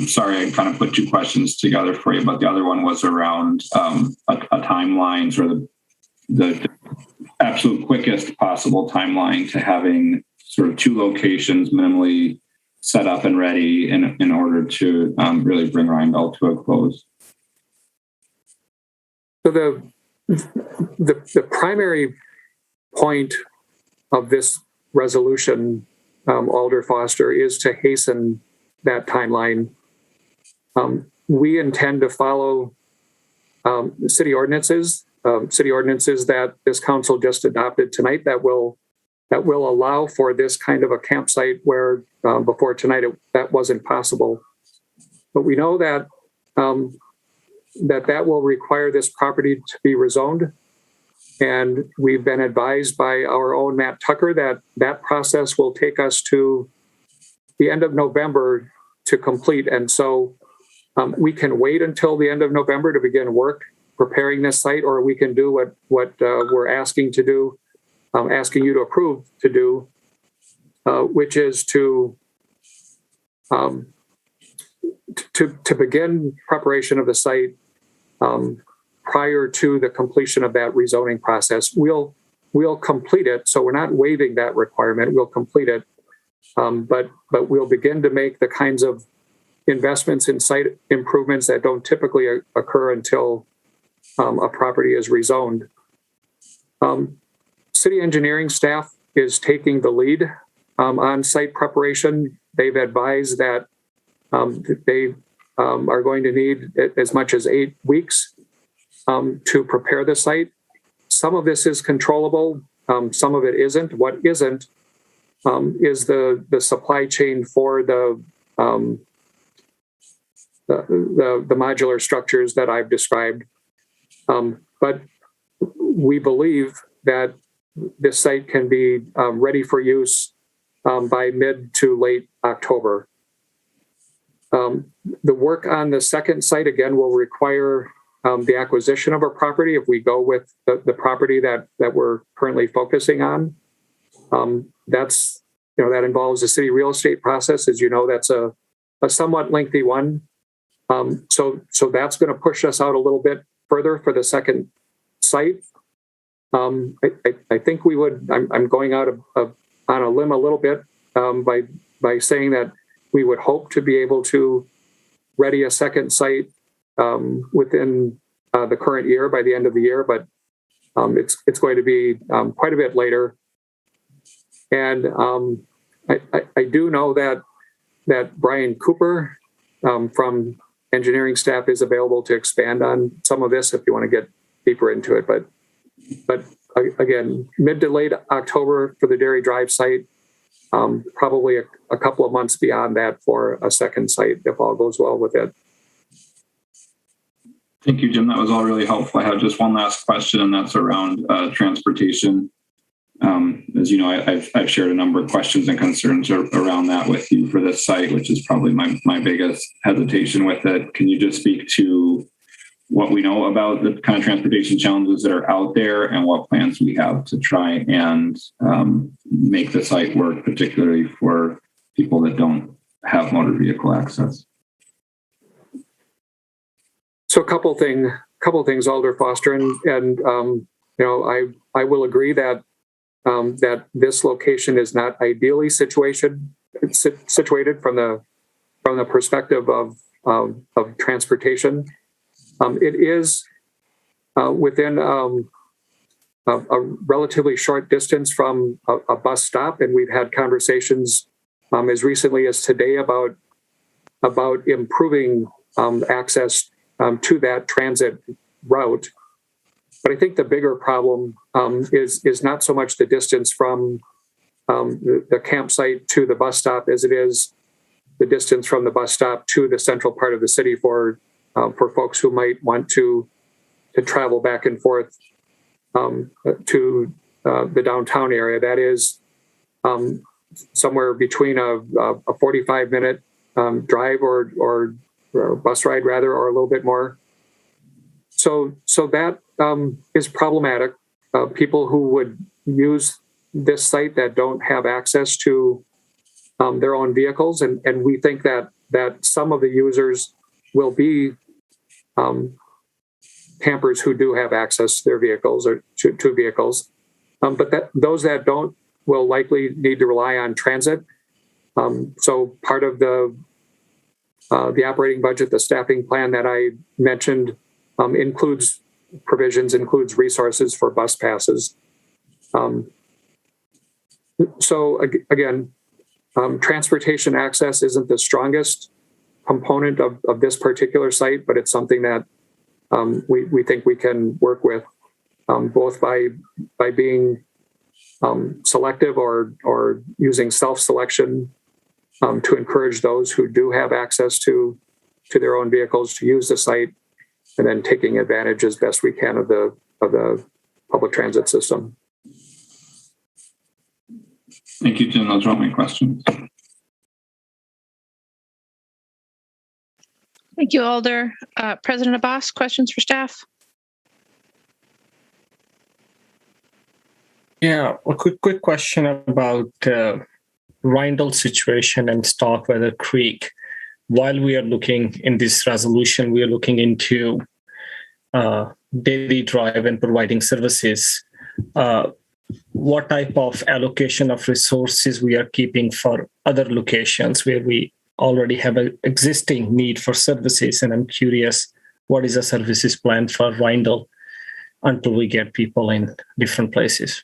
Sorry, I kind of put two questions together for you, but the other one was around a timeline, sort of the absolute quickest possible timeline to having sort of two locations minimally set up and ready in order to really bring Rindall to a close. So the primary point of this resolution, Alder Foster, is to hasten that timeline. We intend to follow city ordinances that this council just adopted tonight that will allow for this kind of a campsite where before tonight that wasn't possible. we know that that will require this property to be rezoned. And we've been advised by our own Matt Tucker that that process will take us to the end of November to complete. And so we can wait until the end of November to begin work preparing this site, or we can do what we're asking to do, asking you to approve to do, which is to begin preparation of the site prior to the completion of that rezoning process. We'll complete it, so we're not waiving that requirement. We'll complete it, but we'll begin to make the kinds of investments in site improvements that don't typically occur until a property is rezoned. City engineering staff is taking the lead on site preparation. They've advised that they are going to need as much as 8 weeks to prepare the site. Some of this is controllable, some of it isn't. What isn't is the supply chain for the modular structures that I've described. But we believe that this site can be ready for use by mid to late October. The work on the second site, again, will require the acquisition of a property. If we go with the property that we're currently focusing on, that involves a city real estate process. As you know, that's a somewhat lengthy one. So that's going to push us out a little bit further for the second site. I think we would. I'm going out on a limb a little bit by saying that we would hope to be able to ready a second site within the current year, by the end of the year, but it's going to be quite a bit later. And I do know that Brian Cooper from engineering staff is available to expand on some of this if you want to get deeper into it. But again, mid to late October for the Dairy Drive site, probably a couple of months beyond that for a second site if all goes well with it. Thank you, Jim. That was all really helpful. I have just one last question, and that's around transportation. As you know, I've shared a number of questions and concerns around that with you for this site, which is probably my biggest hesitation with it. Can you just speak to what we know about the kind of transportation challenges that are out there and what plans we have to try and make the site work, particularly for people that don't have motor vehicle access? So a couple things, Alder Foster, and I will agree that that this location is not ideally situated from the perspective of transportation. It is within a relatively short distance from a bus stop, and we've had conversations as recently as today about improving access to that transit route. But I think the bigger problem is not so much the distance from the campsite to the bus stop as it is the distance from the bus stop to the central part of the city for folks who might want to travel back and forth to the downtown area. That is somewhere between a 45-minute drive or bus ride rather, or a little bit more. So that is problematic. People who would use this site that don't have access to their own vehicles, and we think that some of the users will be campers who do have access to their vehicles or to vehicles, but those that don't will likely need to rely on transit. So part of the operating budget, the staffing plan that I mentioned, includes resources for bus passes. So again, transportation access isn't the strongest component of this particular site, but it's something that we think we can work with, both by being selective or using self-selection to encourage those who do have access to to their own vehicles to use the site, and then taking advantage as best we can of the public transit system. Thank you, Jim. Those are all my questions. Thank you, Alder. President Abbas, questions for staff? Yeah, a quick question about Rindle situation and Starkweather Creek. While we are looking in this resolution, we are looking into Dairy Drive and providing services. What type of allocation of resources we are keeping for other locations where we already have an existing need for services? And I'm curious, what is the services plan for Rindle until we get people in different places?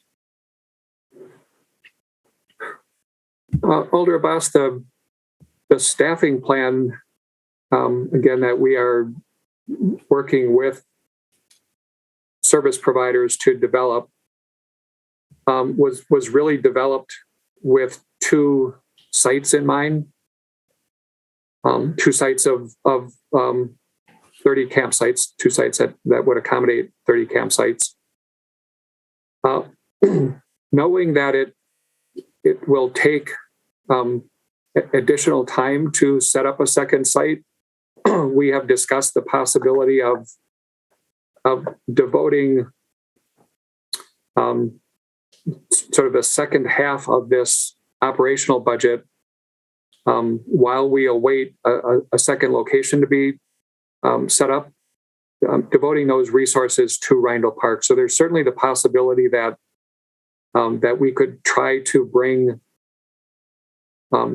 Alder Abbas, the staffing plan, again, that we are working with service providers to develop was really developed with 2 sites in mind, 2 sites of 30 campsites, 2 sites that would accommodate 30 campsites. Knowing that it will take additional time to set up a second site, we have discussed the possibility of devoting sort of the second half of this operational budget while we await a second location to be set up, devoting those resources to Rindle Park. So there's certainly the possibility that we could try to bring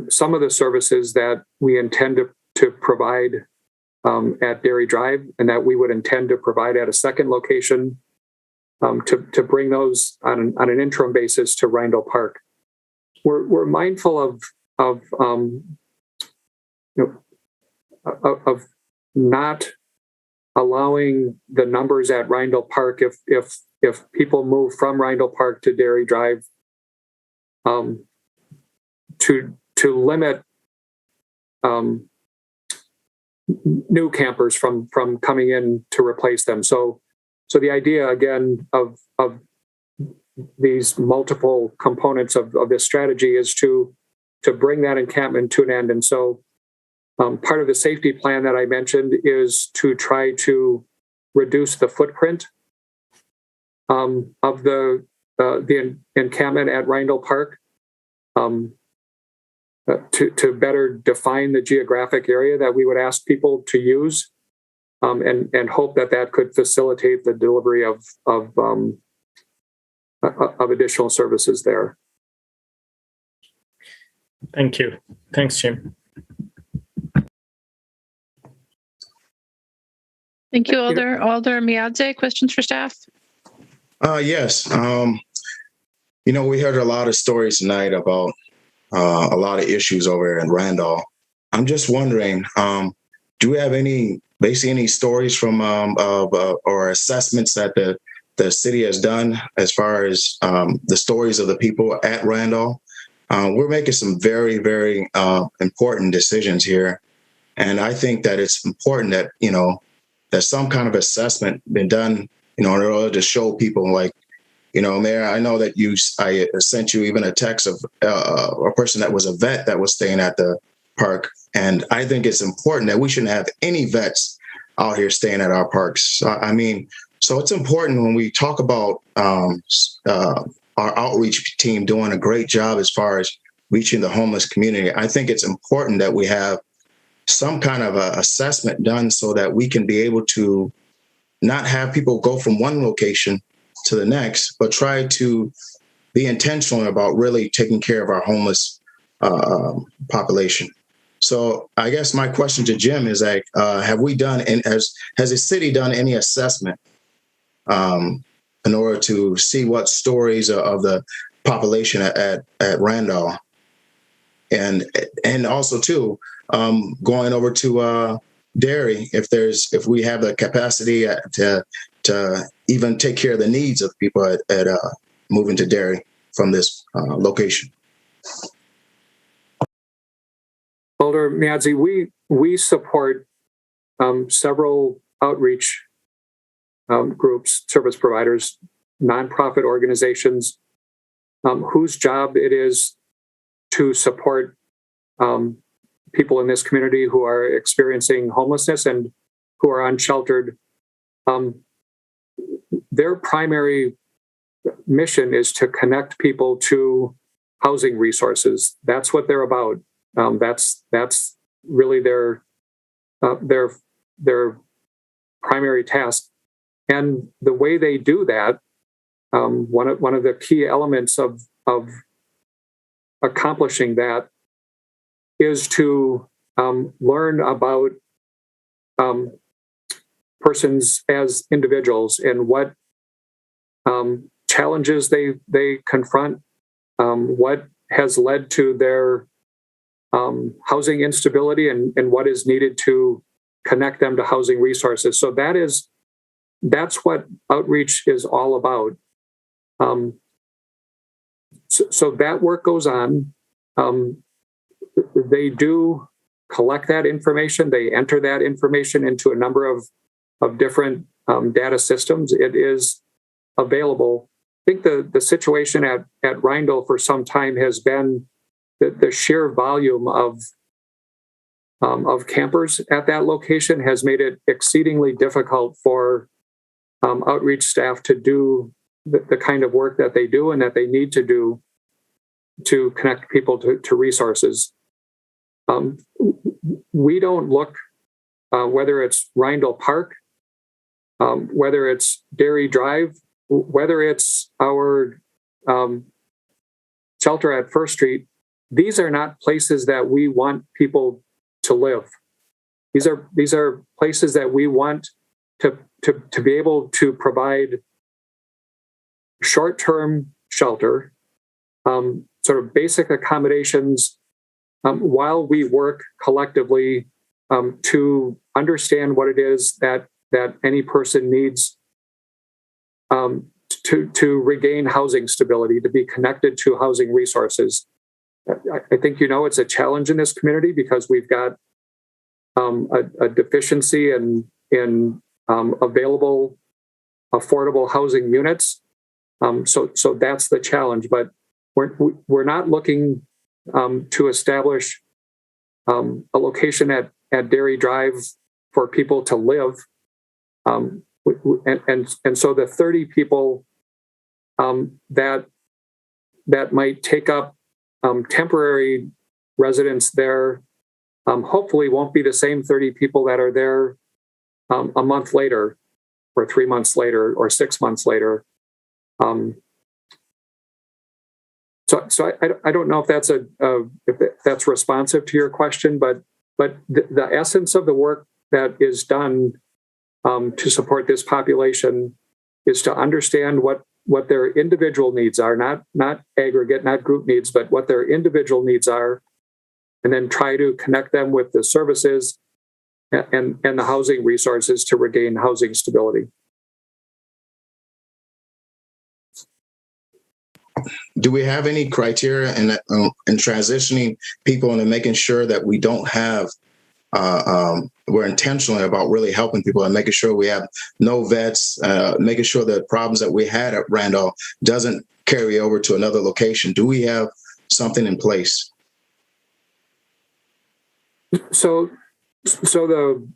some of the services that we intend to provide at Dairy Drive and that we would intend to provide at a second location to bring those on an interim basis to Rindle Park. We're mindful of not allowing the numbers at Rindle Park if people move from Rindle Park to Dairy Drive to limit new campers from coming in to replace them. So the idea again of these multiple components of this strategy is to bring that encampment to an end. And so part of the safety plan that I mentioned is to try to reduce the footprint of the encampment at Rindle Park, to better define the geographic area that we would ask people to use, and hope that could facilitate the delivery of additional services there. Thank you. Thanks, Jim. Thank you, Alder. Alder Miadze, questions for staff? Yes. We heard a lot of stories tonight about a lot of issues over in Randall. I'm just wondering, do we have any stories from or assessments that the city has done as far as the stories of the people at Randall? We're making some very, very important decisions here. And I think that it's important that, that some kind of assessment been done, in order to show people like, Mayor, I know that I sent you even a text of a person that was a vet that was staying at the park. And I think it's important that we shouldn't have any vets out here staying at our parks. So it's important when we talk about our outreach team doing a great job as far as reaching the homeless community. I think it's important that we have some kind of a assessment done so that we can be able to not have people go from one location to the next, but try to be intentional about really taking care of our homeless population. So I guess my question to Jim is like, have we done, and has the city done any assessment in order to see what stories of the population at Randall, and also too, going over to Dairy, if we have the capacity to even take care of the needs of people at moving to Dairy from this location. Alder Miadze, we support several outreach groups, service providers, nonprofit organizations, whose job it is to support people in this community who are experiencing homelessness and who are unsheltered. Their primary mission is to connect people to housing resources. That's what they're about. That's really their primary task. And the way they do that, one of the key elements of accomplishing that is to learn about persons as individuals and what challenges they confront, what has led to their housing instability, and what is needed to connect them to housing resources. So that's what outreach is all about. So that work goes on. They do collect that information. They enter that information into a number of different data systems. It is available. I think the situation at Rindle for some time has been the sheer volume of campers at that location has made it exceedingly difficult for outreach staff to do the kind of work that they do and that they need to do to connect people to resources. We don't look, whether it's Rindle Park, whether it's Dairy Drive, whether it's our shelter at First Street, these are not places that we want people to live. These are places that we want to be able to provide short-term shelter, sort of basic accommodations, while we work collectively to understand what it is that any person needs to regain housing stability, to be connected to housing resources. I think it's a challenge in this community because we've got a deficiency in available, affordable housing units. So that's the challenge. But we're not looking to establish a location at Dairy Drive for people to live. And so the 30 people that might take up temporary residence there hopefully won't be the same 30 people that are there a month later or 3 months later or 6 months later. So I don't know if that's responsive to your question, but the essence of the work that is done to support this population is to understand what their individual needs are, not aggregate, not group needs, but what their individual needs are, and then try to connect them with the services and the housing resources to regain housing stability. Do we have any criteria in transitioning people and making sure that we don't have, we're intentional about really helping people and making sure we have no vets, making sure the problems that we had at Randolph doesn't carry over to another location? Do we have something in place? So the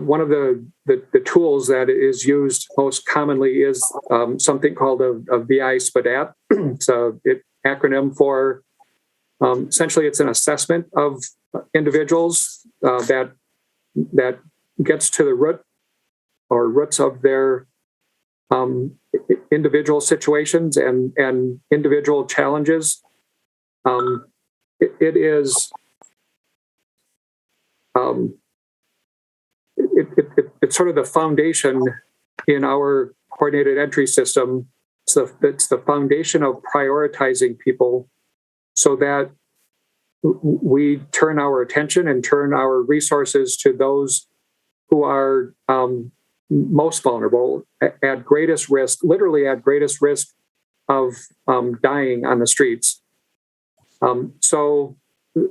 one of the tools that is used most commonly is something called a VI-SPDAT. It's an acronym for essentially it's an assessment of individuals that gets to the roots of their individual situations and individual challenges. It's sort of the foundation in our coordinated entry system. It's the foundation of prioritizing people so that we turn our attention and turn our resources to those who are most vulnerable, at greatest risk, literally at greatest risk of dying on the streets. So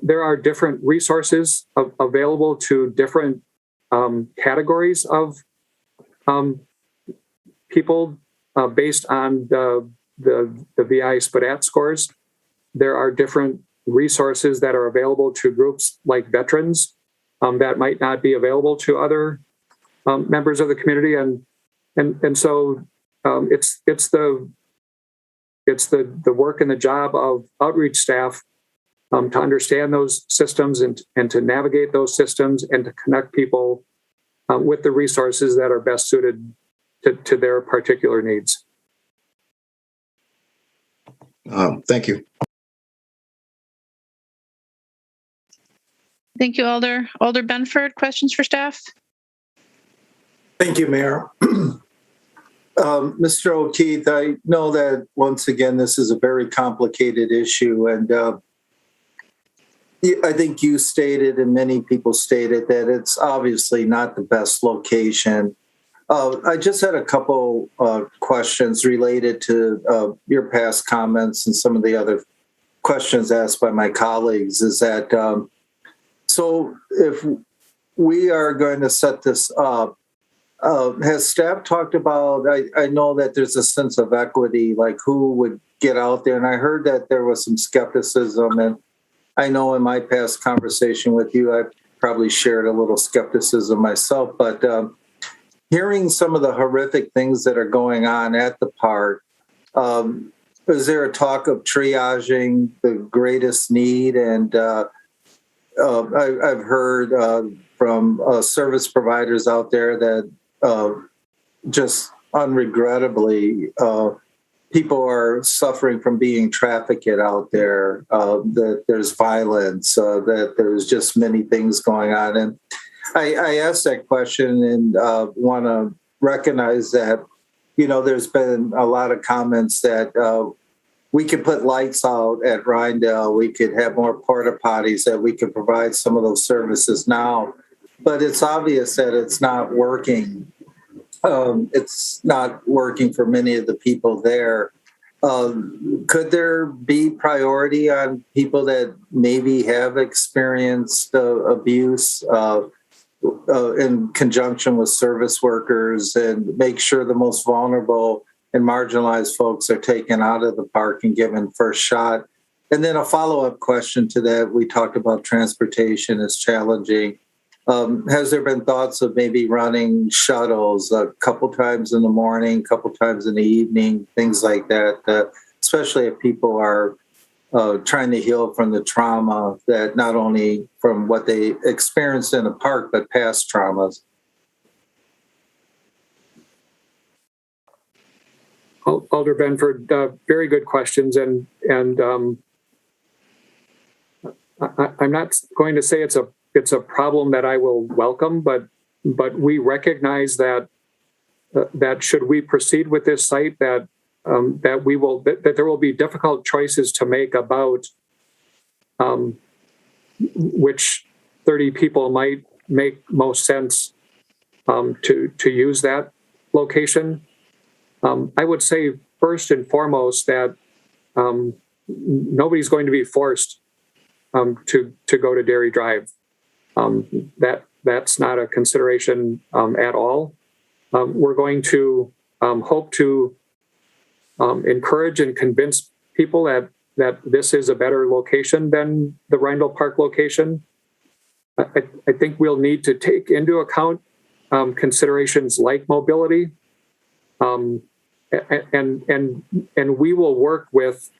there are different resources available to different categories of people based on the VI SPDAT scores. There are different resources that are available to groups like veterans that might not be available to other members of the community, and so it's the work and the job of outreach staff to understand those systems and to navigate those systems and to connect people with the resources that are best suited to their particular needs. Thank you. Thank you, Alder. Alder Benford, questions for staff? Thank you, Mayor. Mr. O'Keefe, I know that once again, this is a very complicated issue, and I think you stated and many people stated that it's obviously not the best location. I just had a couple questions related to your past comments and some of the other questions asked by my colleagues. Is that so if we are going to set this up, has staff talked about, I know that there's a sense of equity, like who would get out there. And I heard that there was some skepticism. And I know in my past conversation with you, I probably shared a little skepticism myself. But hearing some of the horrific things that are going on at the park, is there a talk of triaging the greatest need? And I've heard from service providers out there that just unregrettably, people are suffering from being trafficked out there, that there's violence, that there's just many things going on. And I asked that question and want to recognize that, you know, there's been a lot of comments that we could put lights out at Rindell, we could have more porta potties, that we could provide some of those services now. But it's obvious that it's not working. It's not working for many of the people there. Could there be priority on people that maybe have experienced abuse in conjunction with service workers, and make sure the most vulnerable and marginalized folks are taken out of the park and given first shot? And then a follow-up question to that, we talked about transportation is challenging. Has there been thoughts of maybe running shuttles a couple times in the morning, a couple times in the evening, things like that, especially if people are trying to heal from the trauma, that not only from what they experienced in the park, but past traumas? Alder Benford, very good questions, and I'm not going to say it's a problem that I will welcome, but we recognize that should we proceed with this site, that there will be difficult choices to make about which 30 people might make most sense to use that location. I would say first and foremost that nobody's going to be forced to go to Dairy Drive. That's not a consideration at all. We're going to hope to encourage and convince people that this is a better location than the Rindell Park location. I think we'll need to take into account considerations like mobility, and we will work with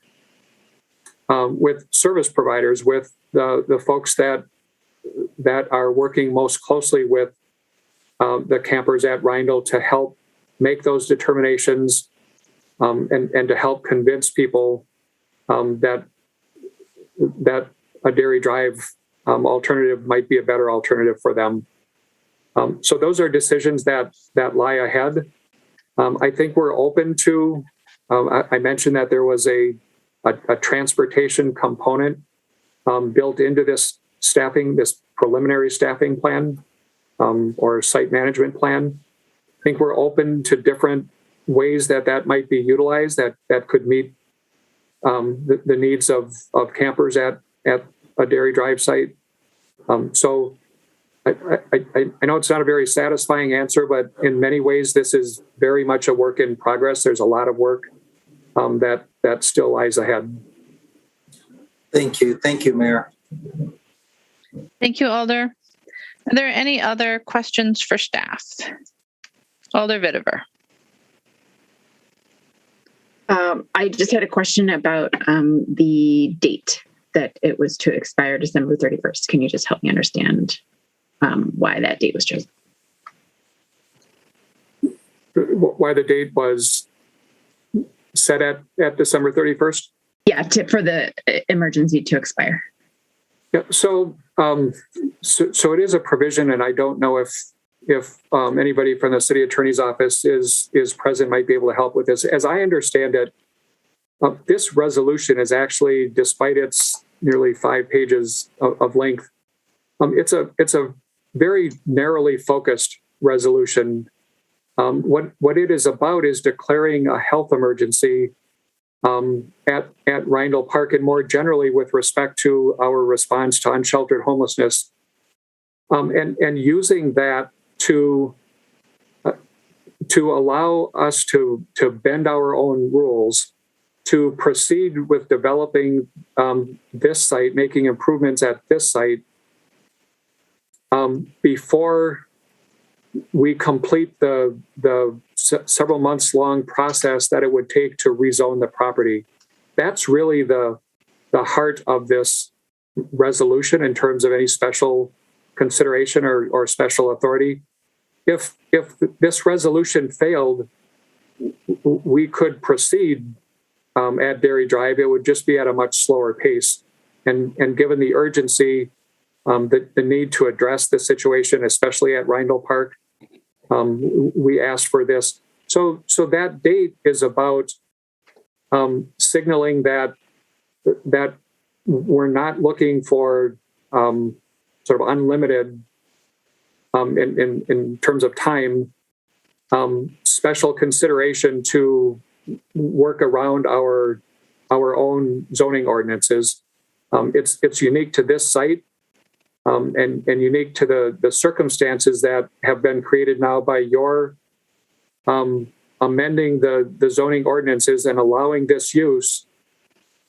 service providers, with the folks that are working most closely with the campers at Rindell to help make those determinations, and to help convince people that a Dairy Drive alternative might be a better alternative for them. So those are decisions that lie ahead. I think we're open to, I mentioned that there was a transportation component built into this preliminary staffing plan or site management plan. I think we're open to different ways that might be utilized that could meet the needs of campers at a Dairy Drive site. So I know it's not a very satisfying answer, but in many ways, this is very much a work in progress. There's a lot of work that still lies ahead. Thank you. Thank you, Mayor. Thank you, Alder. Are there any other questions for staff? Alder Vitever. I just had a question about the date that it was to expire, December 31st. Can you just help me understand why that date was chosen? Why the date was set at December 31st? Yeah, for the emergency to expire. Yeah, so it is a provision, and I don't know if anybody from the city attorney's office is present, might be able to help with this. As I understand it, this resolution is actually, despite its nearly 5 pages of length, it's a very narrowly focused resolution. What it is about is declaring a health emergency at Rindell Park, and more generally with respect to our response to unsheltered homelessness, and using that to allow us to bend our own rules, to proceed with developing this site, making improvements at this site before we complete the several months long process that it would take to rezone the property. That's really the heart of this resolution in terms of any special consideration or special authority. If this resolution failed, we could proceed at Dairy Drive. It would just be at a much slower pace. And given the urgency, the need to address the situation, especially at Rindell Park, we asked for this. So that date is about signaling that we're not looking for sort of unlimited in terms of time, special consideration to work around our own zoning ordinances. It's unique to this site. And unique to the circumstances that have been created now by your amending the zoning ordinances and allowing this use,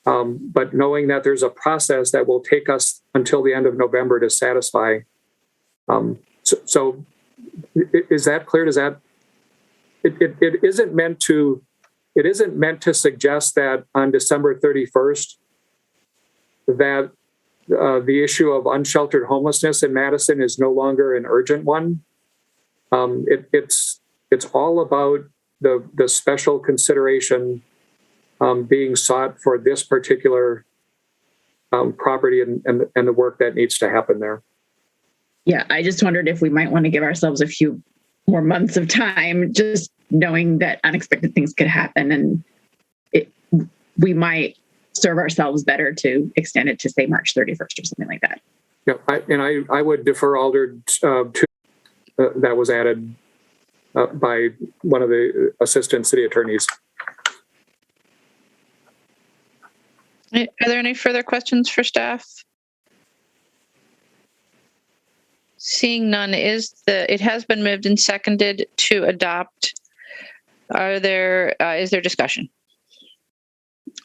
but knowing that there's a process that will take us until the end of November to satisfy. So is that clear? Does that it isn't meant to suggest that on December 31st that the issue of unsheltered homelessness in Madison is no longer an urgent one. It's all about the special consideration being sought for this particular property and the work that needs to happen there. Yeah, I just wondered if we might want to give ourselves a few more months of time, just knowing that unexpected things could happen, and we might serve ourselves better to extend it to, say, March 31st or something like that. Yeah, I would defer, Alder, to that was added by one of the assistant city attorneys. Are there any further questions for staff? Seeing none, it has been moved and seconded to adopt. Is there discussion?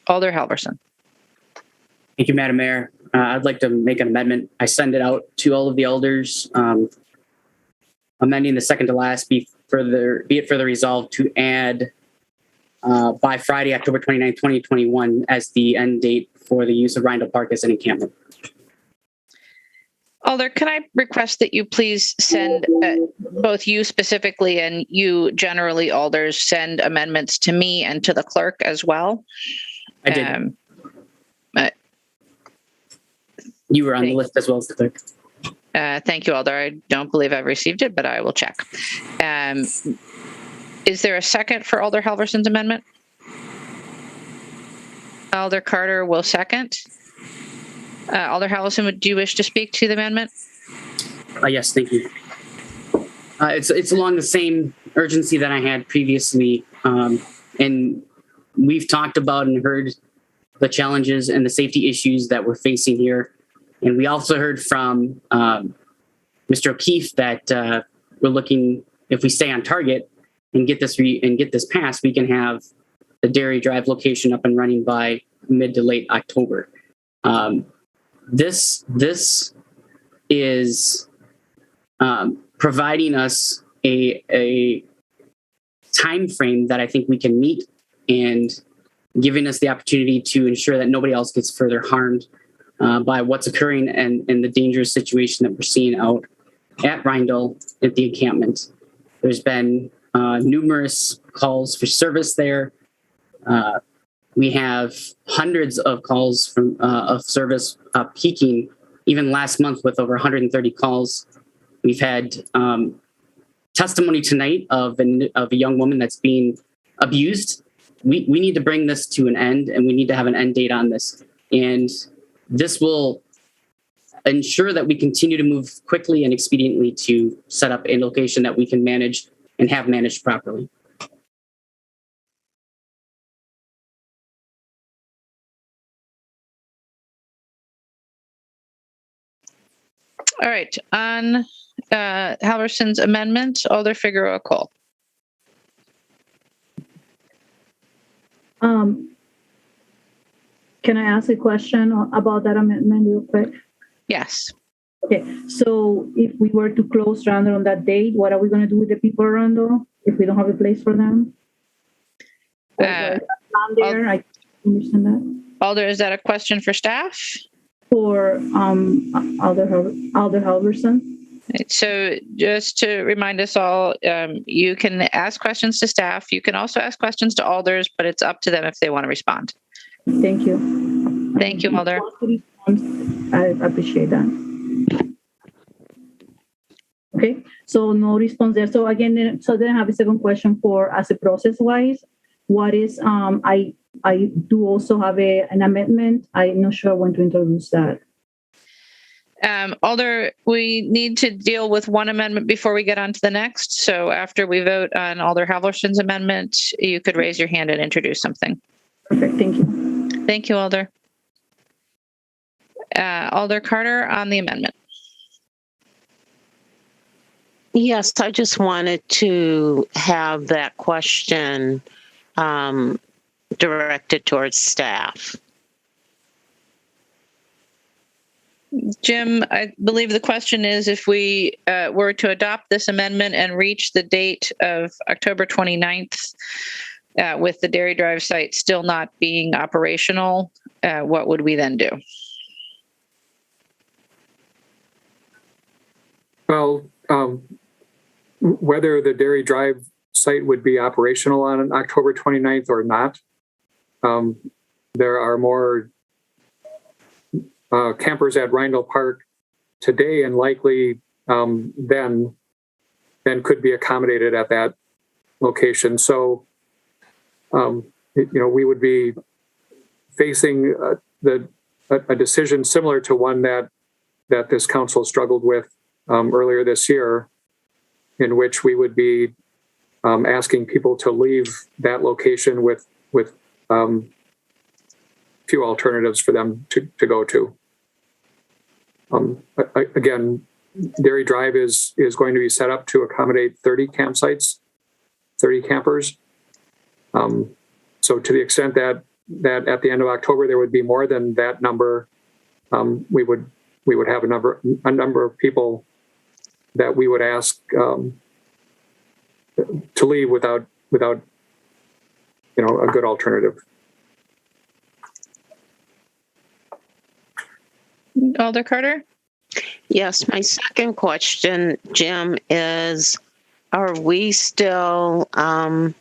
Alder Halverson. Thank you, Madam Mayor. I'd like to make an amendment. I send it out to all of the elders, amending the second to last, be it further resolved to add by Friday, October 29, 2021 as the end date for the use of Rindell Park as an encampment. Alder, can I request that you please send, both you specifically and you generally, alders, send amendments to me and to the clerk as well? I did. You were on the list as well as the clerk. Thank you, Alder. I don't believe I've received it, but I will check. Is there a second for Alder Halverson's amendment? Alder Carter will second. Alder Halverson, do you wish to speak to the amendment? Yes, thank you. It's along the same urgency that I had previously, and we've talked about and heard the challenges and the safety issues that we're facing here. And we also heard from Mr. O'Keefe that we're looking, if we stay on target and get this passed, we can have the Dairy Drive location up and running by mid to late October. This is providing us a time frame that I think we can meet, and giving us the opportunity to ensure that nobody else gets further harmed by what's occurring and the dangerous situation that we're seeing out at Rindle at the encampment. There's been numerous calls for service there. We have hundreds of calls from of service peaking even last month with over 130 calls. We've had testimony tonight of a young woman that's being abused. We need to bring this to an end, and we need to have an end date on this. And this will ensure that we continue to move quickly and expediently to set up a location that we can manage and have managed properly. All right, on Halverson's amendment, Alder Figueroa Cole. Can I ask a question about that amendment real quick? Yes. Okay, so if we were to close Randall on that date, what are we going to do with the people around Randall if we don't have a place for them? I understand that. Alder, is that a question for staff? For Alder Halverson. So just to remind us all, you can ask questions to staff. You can also ask questions to alders, but it's up to them if they want to respond. Thank you. Thank you, Alder. I appreciate that. Okay, so no response there. So again, then I have a second question for as a process-wise. What is, I do also have an amendment. I'm not sure when to introduce that. Alder, we need to deal with one amendment before we get on to the next. So after we vote on Alder Halverson's amendment, you could raise your hand and introduce something. Perfect, thank you. Thank you, Alder. Alder Carter on the amendment. Yes, I just wanted to have that question directed towards staff. Jim, I believe the question is if we were to adopt this amendment and reach the date of October 29th with the Dairy Drive site still not being operational, what would we then do? Well, whether the Dairy Drive site would be operational on October 29th or not, there are more campers at Rindle Park today and likely then could be accommodated at that location. So, we would be facing a decision similar to one that this council struggled with earlier this year, in which we would be asking people to leave that location with few alternatives for them to go to. Again, Dairy Drive is going to be set up to accommodate 30 campsites, 30 campers. So to the extent that at the end of October there would be more than that number, we would have a number of people that we would ask to leave without a good alternative. Alder Carter? Yes, my second question, Jim, is are we still, and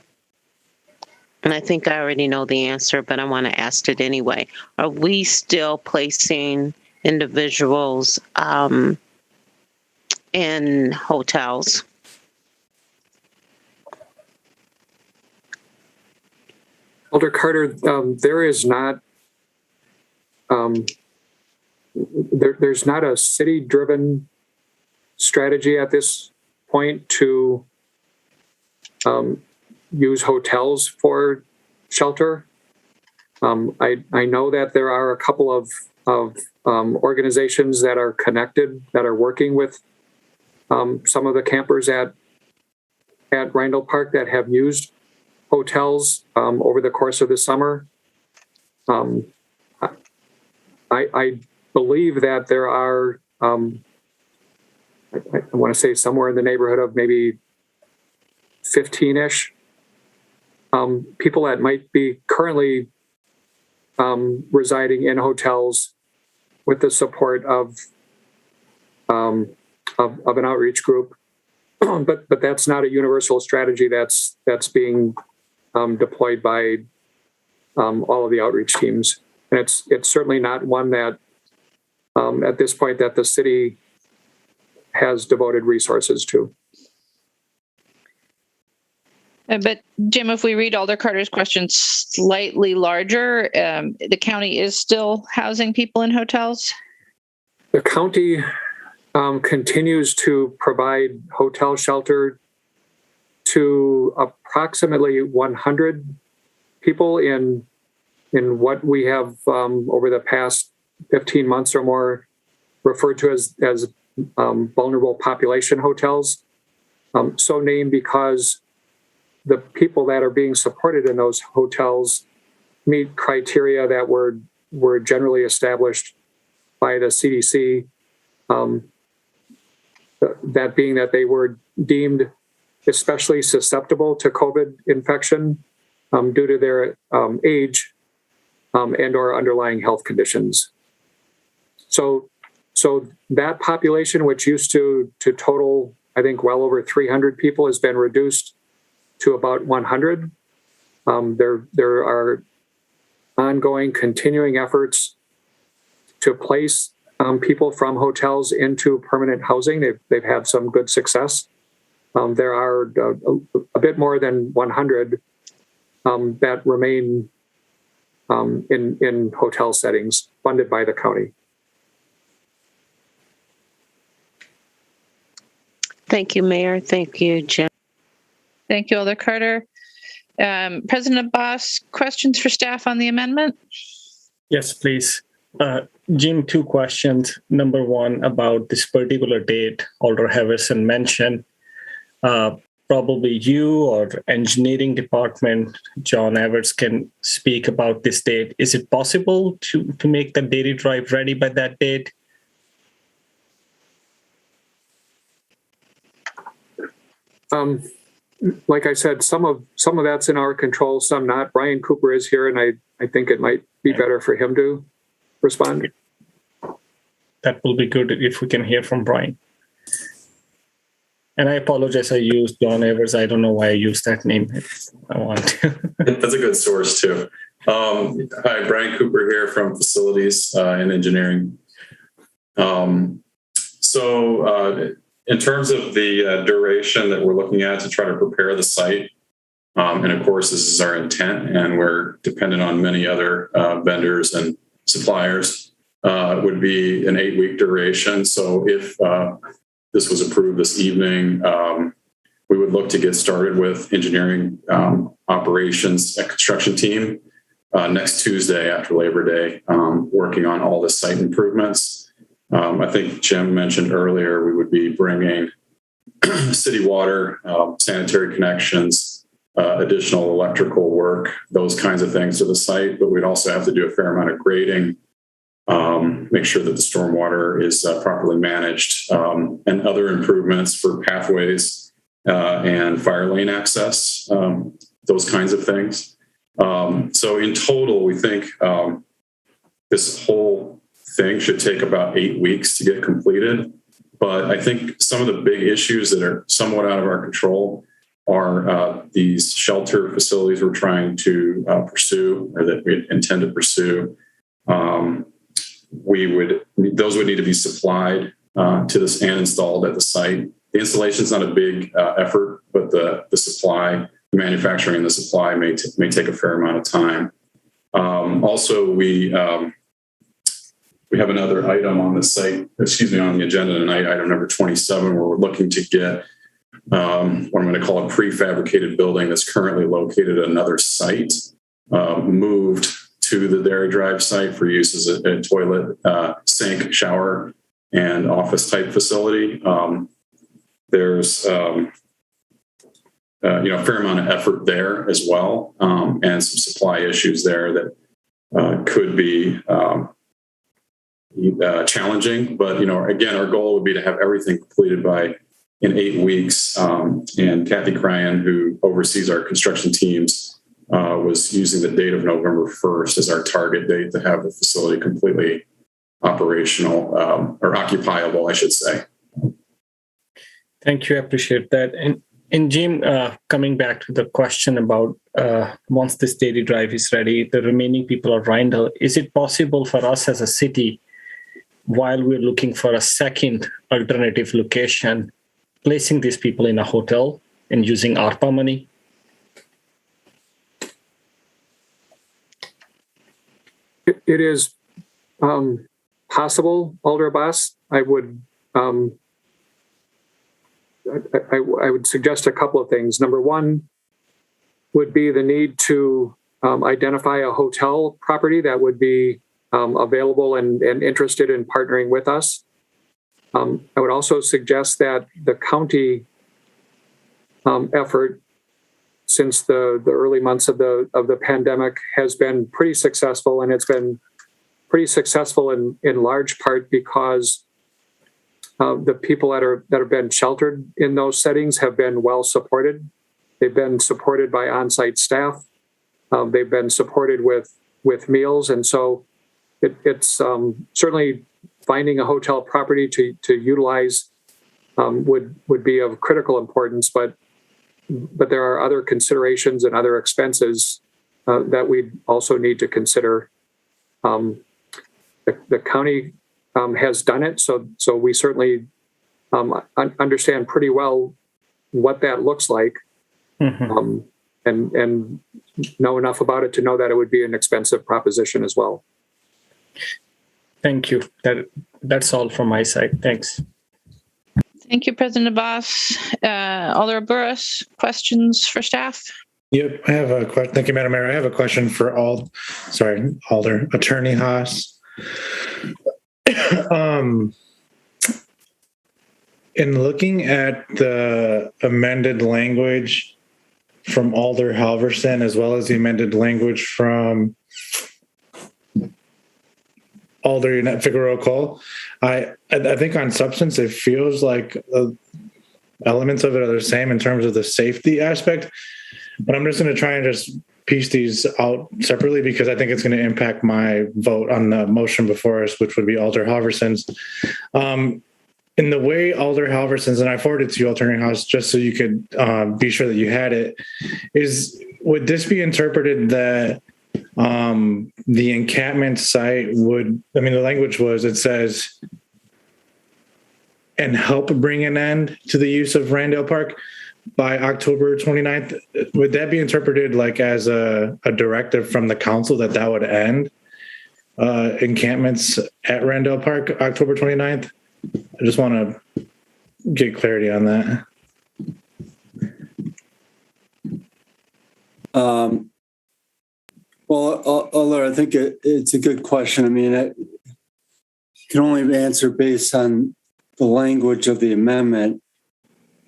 I think I already know the answer, but I want to ask it anyway. Are we still placing individuals in hotels? Alder Carter, there is not, there's not a city-driven strategy at this point to use hotels for shelter. I know that there are a couple of organizations that are connected that are working with some of the campers at Randall Park that have used hotels over the course of the summer. I believe that there are, I want to say somewhere in the neighborhood of maybe 15-ish people that might be currently residing in hotels with the support of an outreach group. But that's not a universal strategy that's being deployed by all of the outreach teams. And it's certainly not one that at this point that the city has devoted resources to. But Jim, if we read Alder Carter's question slightly larger, the county is still housing people in hotels? The county continues to provide hotel shelter to approximately 100 people in what we have over the past 15 months or more referred to as vulnerable population hotels. So named because the people that are being supported in those hotels meet criteria that were generally established by the CDC. That being that they were deemed especially susceptible to COVID infection due to their age and or underlying health conditions. So that population, which used to total, I think, well over 300 people, has been reduced to about 100. There are ongoing, continuing efforts to place people from hotels into permanent housing. They've had some good success. There are a bit more than 100 that remain in hotel settings funded by the county. Thank you, Mayor. Thank you, Jim. Thank you, Alder Carter. President Abbas, questions for staff on the amendment? Yes, please. Jim, 2 questions. Number 1, about this particular date Alder Harrison mentioned. Probably you or engineering department, John Evers, can speak about this date. Is it possible to make the Dairy Drive ready by that date? Like I said, some of that's in our control, some not. Brian Cooper is here, and I think it might be better for him to respond. That will be good if we can hear from Brian. And I apologize, I used John Evers. I don't know why I used that name. I want to. That's a good source too. Hi, Brian Cooper here from Facilities and Engineering. In terms of the duration that we're looking at to try to prepare the site, and of course, this is our intent, and we're dependent on many other vendors and suppliers, would be an 8-week duration. So if this was approved this evening, we would look to get started with engineering operations and construction team next Tuesday after Labor Day, working on all the site improvements. I think Jim mentioned earlier, we would be bringing city water, sanitary connections, additional electrical work, those kinds of things to the site. But we'd also have to do a fair amount of grading, make sure that the stormwater is properly managed, and other improvements for pathways and fire lane access, those kinds of things. So in total, we think this whole thing should take about 8 weeks to get completed. But I think some of the big issues that are somewhat out of our control are these shelter facilities we're trying to pursue, or that we intend to pursue. Those would need to be supplied to this and installed at the site. The installation is not a big effort, but the supply, the manufacturing and the supply may take a fair amount of time. Also, we have another item on the site, on the agenda tonight, item number 27, where we're looking to get what I'm going to call a prefabricated building that's currently located at another site, moved to the Dairy Drive site for use as a toilet, sink, shower, and office type facility. there's a fair amount of effort there as well, and some supply issues there that could be challenging. But again, our goal would be to have everything completed in 8 weeks. And Kathy Cryan, who oversees our construction teams, was using the date of November 1st as our target date to have the facility completely operational or occupiable, I should say. Thank you. I appreciate that. And Jim, coming back to the question about once this daily drive is ready, the remaining people of Rindal, is it possible for us as a city, while we're looking for a second alternative location, placing these people in a hotel and using ARPA money? It is possible, Alder Abbas. I would suggest a couple of things. Number one would be the need to identify a hotel property that would be available and interested in partnering with us. I would also suggest that the county effort since the early months of the pandemic has been pretty successful, and it's been pretty successful in large part because the people that have been sheltered in those settings have been well supported. They've been supported by on-site staff. They've been supported with meals, and so it's certainly finding a hotel property to utilize would be of critical importance, but there are other considerations and other expenses that we also need to consider. The county has done it, so we certainly understand pretty well what that looks like, and know enough about it to know that it would be an expensive proposition as well. Thank you. That's all from my side. Thanks. Thank you, President Abbas. Alder Burris, questions for staff? Yep, I have a question. Thank you, Madam Mayor. I have a question for Alder Attorney Haas. In looking at the amended language from Alder Halverson, as well as the amended language from Alder Figueroa Cole, I think on substance it feels like elements of it are the same in terms of the safety aspect, but I'm just going to try and just piece these out separately because I think it's going to impact my vote on the motion before us, which would be Alder Halverson's. In the way Alder Halverson's, and I forwarded to you, Attorney House, just so you could be sure that you had it, would this be interpreted that the encampment site the language it says, and help bring an end to the use of Randall Park by October 29th? Would that be interpreted like as a directive from the council that would end encampments at Randall Park October 29th? I just want to get clarity on that. Well, Alder, I think it's a good question. I mean, I can only answer based on the language of the amendment.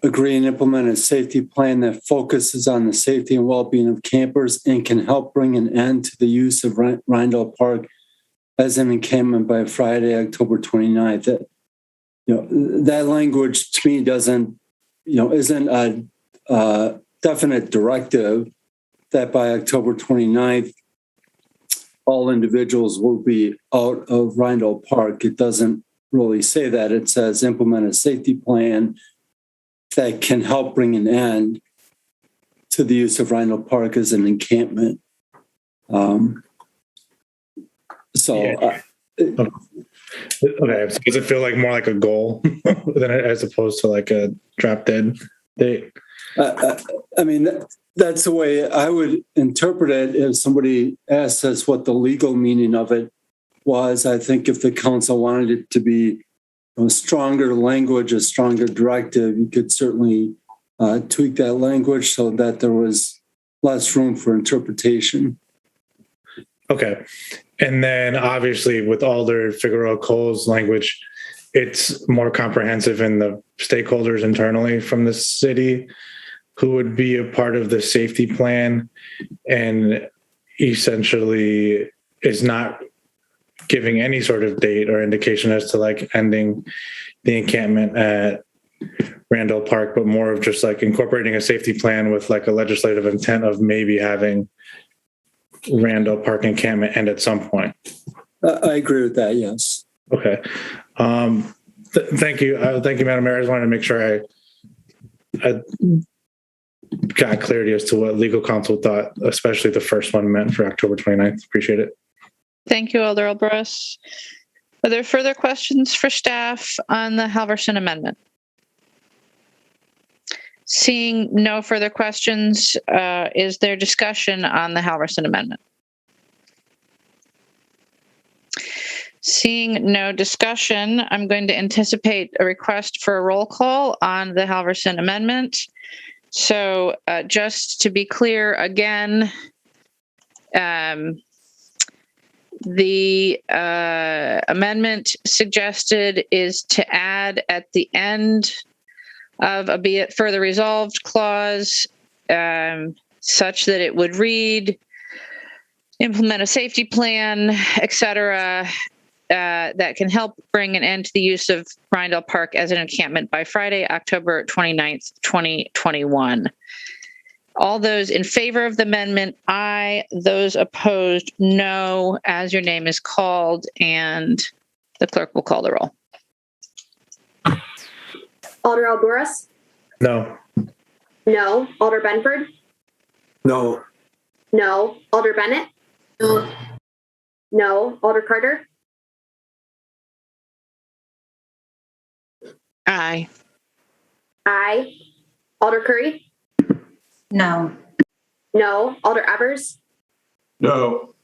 Agree and implement a safety plan that focuses on the safety and well-being of campers and can help bring an end to the use of Rindall Park as an encampment by Friday, October 29th. That language to me isn't a definite directive that by October 29th, all individuals will be out of Rindall Park. It doesn't really say that. It says implement a safety plan that can help bring an end to the use of Rindall Park as an encampment. Okay, so does it feel like more like a goal as opposed to like a drop dead date? I mean, that's the way I would interpret it. If somebody asked us what the legal meaning of it was, I think if the council wanted it to be a stronger language, a stronger directive, you could certainly tweak that language so that there was less room for interpretation. Okay. And then obviously with Alder Figueroa Cole's language, it's more comprehensive in the stakeholders internally from the city who would be a part of the safety plan, and essentially is not giving any sort of date or indication as to like ending the encampment at Randall Park, but more of just like incorporating a safety plan with like a legislative intent of maybe having Randall Park encampment end at some point. I agree with that. Yes. Okay. Thank you. Thank you, Madam Mayor. I just wanted to make sure I got clarity as to what legal counsel thought, especially the first one meant for October 29th. Appreciate it. Thank you, Alder Alvarez. Are there further questions for staff on the Halverson amendment? Seeing no further questions, is there discussion on the Halverson amendment? Seeing no discussion, I'm going to anticipate a request for a roll call on the Halverson amendment. So just to be clear again, the amendment suggested is to add at the end of a be it further resolved clause such that it would read, implement a safety plan, etc., that can help bring an end to the use of Rindell Park as an encampment by Friday, October 29th, 2021. All those in favor of the amendment, aye. Those opposed, no, as your name is called, and the clerk will call the roll. Alder Alburas? No. No. Alder Benford? No. No. Alder Bennett? No. No. Alder Carter? Aye. Aye. Alder Curry? No. No. Alder Evers? No.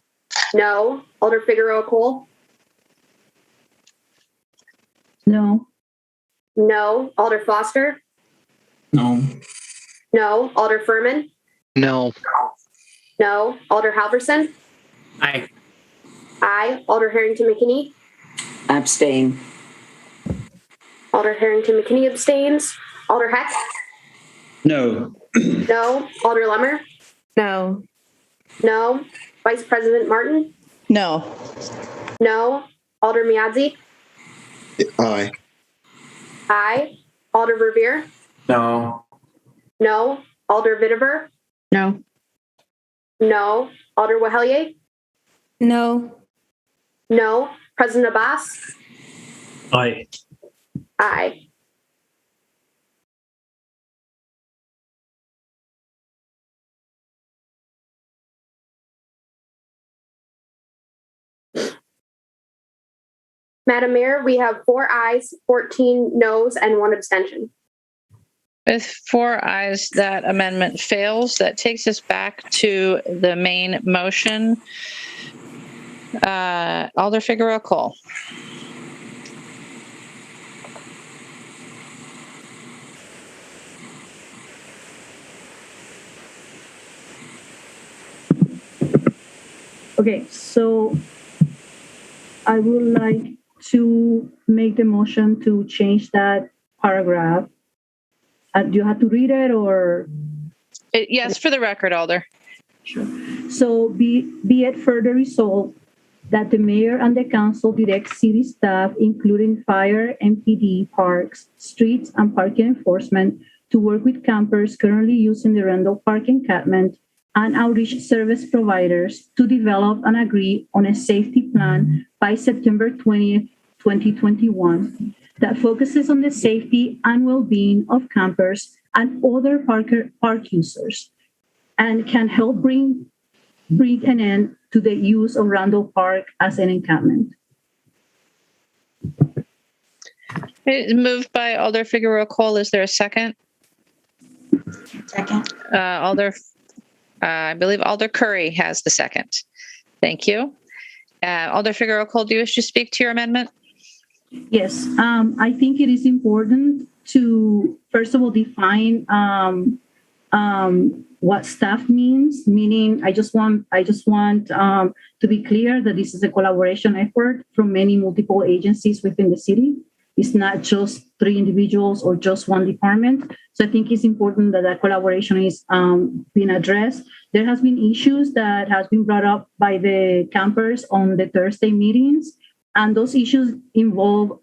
No. Alder Figueroa Cole? No. No. Alder Foster? No. No. Alder Furman? No. No. Alder Halverson? Aye. Aye. Alder Harrington McKinney? Abstain. Alder Harrington McKinney abstains. Alder Heck? No. No. Alder Lemmer? No. No. Vice President Martin? No. No. Alder Miadzi? Aye. Aye. Alder Verveer? No. No. Alder Vitever? No. No. Alder Wahelier? No. No. President Abbas? Aye. Aye. Madam Mayor, we have 4 ayes, 14 noes, and 1 abstention. With 4 ayes, that amendment fails. That takes us back to the main motion. Alder Figueroa Cole. Okay, so I would like to make the motion to change that paragraph. Do you have to read it or? Yes, for the record, Alder. Sure. So be it further resolved that the mayor and the council direct city staff, including fire, MPD, parks, streets, and parking enforcement, to work with campers currently using the Randall Park encampment and outreach service providers to develop and agree on a safety plan by September 20th, 2021, that focuses on the safety and well-being of campers and other park users, and can help bring an end to the use of Randall Park as an encampment. It's moved by Alder Figueroa Cole. Is there a second? Second. I believe Alder Curry has the second. Thank you. Alder Figueroa Cole, do you wish to speak to your amendment? Yes, I think it is important to, first of all, define what staff means. Meaning, I just want to be clear that this is a collaboration effort from multiple agencies within the city. it's not just 3 individuals or just one department. So I think it's important that collaboration is being addressed. There has been issues that has been brought up by the campers on the Thursday meetings, and those issues involve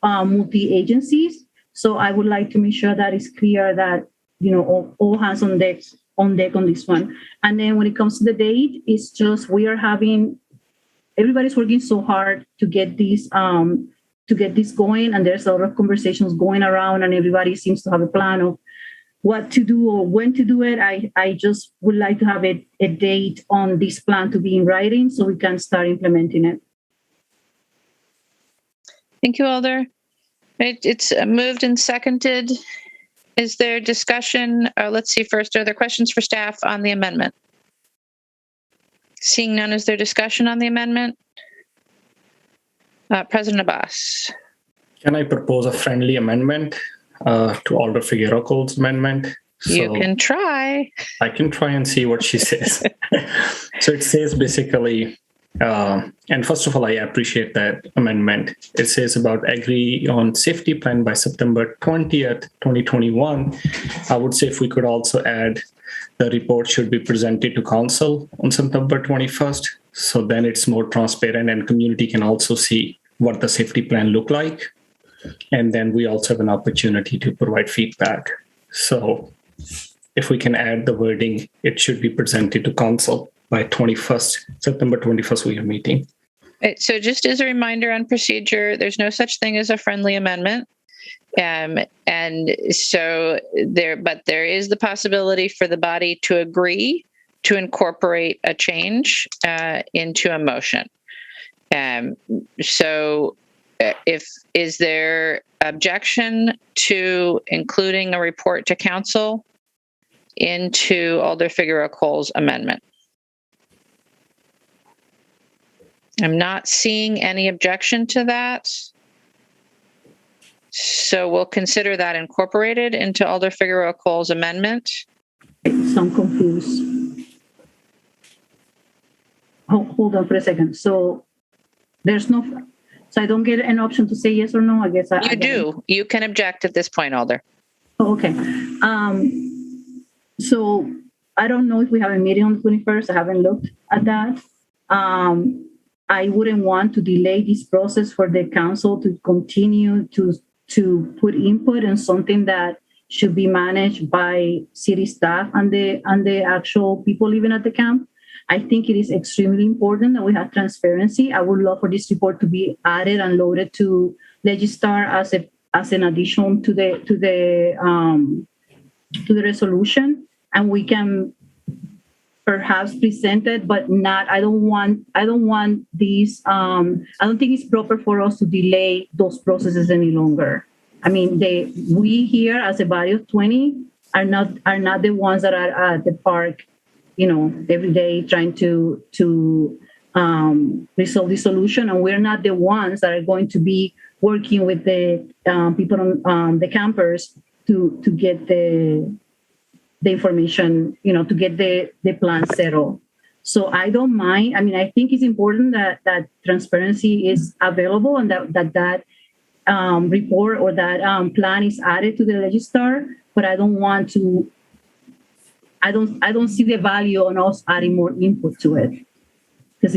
multi-agencies. So I would like to make sure that it's clear that, all hands on deck on this one. And then when it comes to the date, it's just everybody's working so hard to get this going, and there's a lot of conversations going around, and everybody seems to have a plan of what to do or when to do it. I just would like to have a date on this plan to be in writing so we can start implementing it. Thank you, Alder. It's moved and seconded. Is there discussion? Let's see first, are there questions for staff on the amendment? Seeing none, is there discussion on the amendment? President Abbas. Can I propose a friendly amendment to Alder Figueroa-Cole's amendment? You can try. I can try and see what she says. So it says basically, and first of all, I appreciate that amendment. It says about agree on safety plan by September 20th, 2021. I would say if we could also add the report should be presented to council on September 21st. So then it's more transparent and community can also see what the safety plan look like. And then we also have an opportunity to provide feedback. So if we can add the wording, it should be presented to council by September 21st, we are meeting. So just as a reminder on procedure, there's no such thing as a friendly amendment. And so there is the possibility for the body to agree to incorporate a change into a motion. So is there objection to including a report to council into Alder Figueroa-Cole's amendment? I'm not seeing any objection to that. So we'll consider that incorporated into Alder Figueroa-Cole's amendment. So I'm confused. Hold on for a second. So I don't get an option to say yes or no. I guess I do. You can object at this point, Alder. Oh, okay. So I don't know if we have a meeting on the 21st. I haven't looked at that. I wouldn't want to delay this process for the council to continue to put input on something that should be managed by city staff and the actual people living at the camp. I think it is extremely important that we have transparency. I would love for this report to be added and loaded to Legistar as an addition to the resolution, and we can perhaps present it, but not. I don't want these. I don't think it's proper for us to delay those processes any longer. I mean, we here as a body of 20 are not the ones that are at the park, every day trying to resolve the solution, and we're not the ones that are going to be working with the people on the campers to get the information, to get the plan settled. So I don't mind. I mean, I think it's important that transparency is available and that report or that plan is added to the Legistar. But I don't want to. I don't see the value on us adding more input to it, because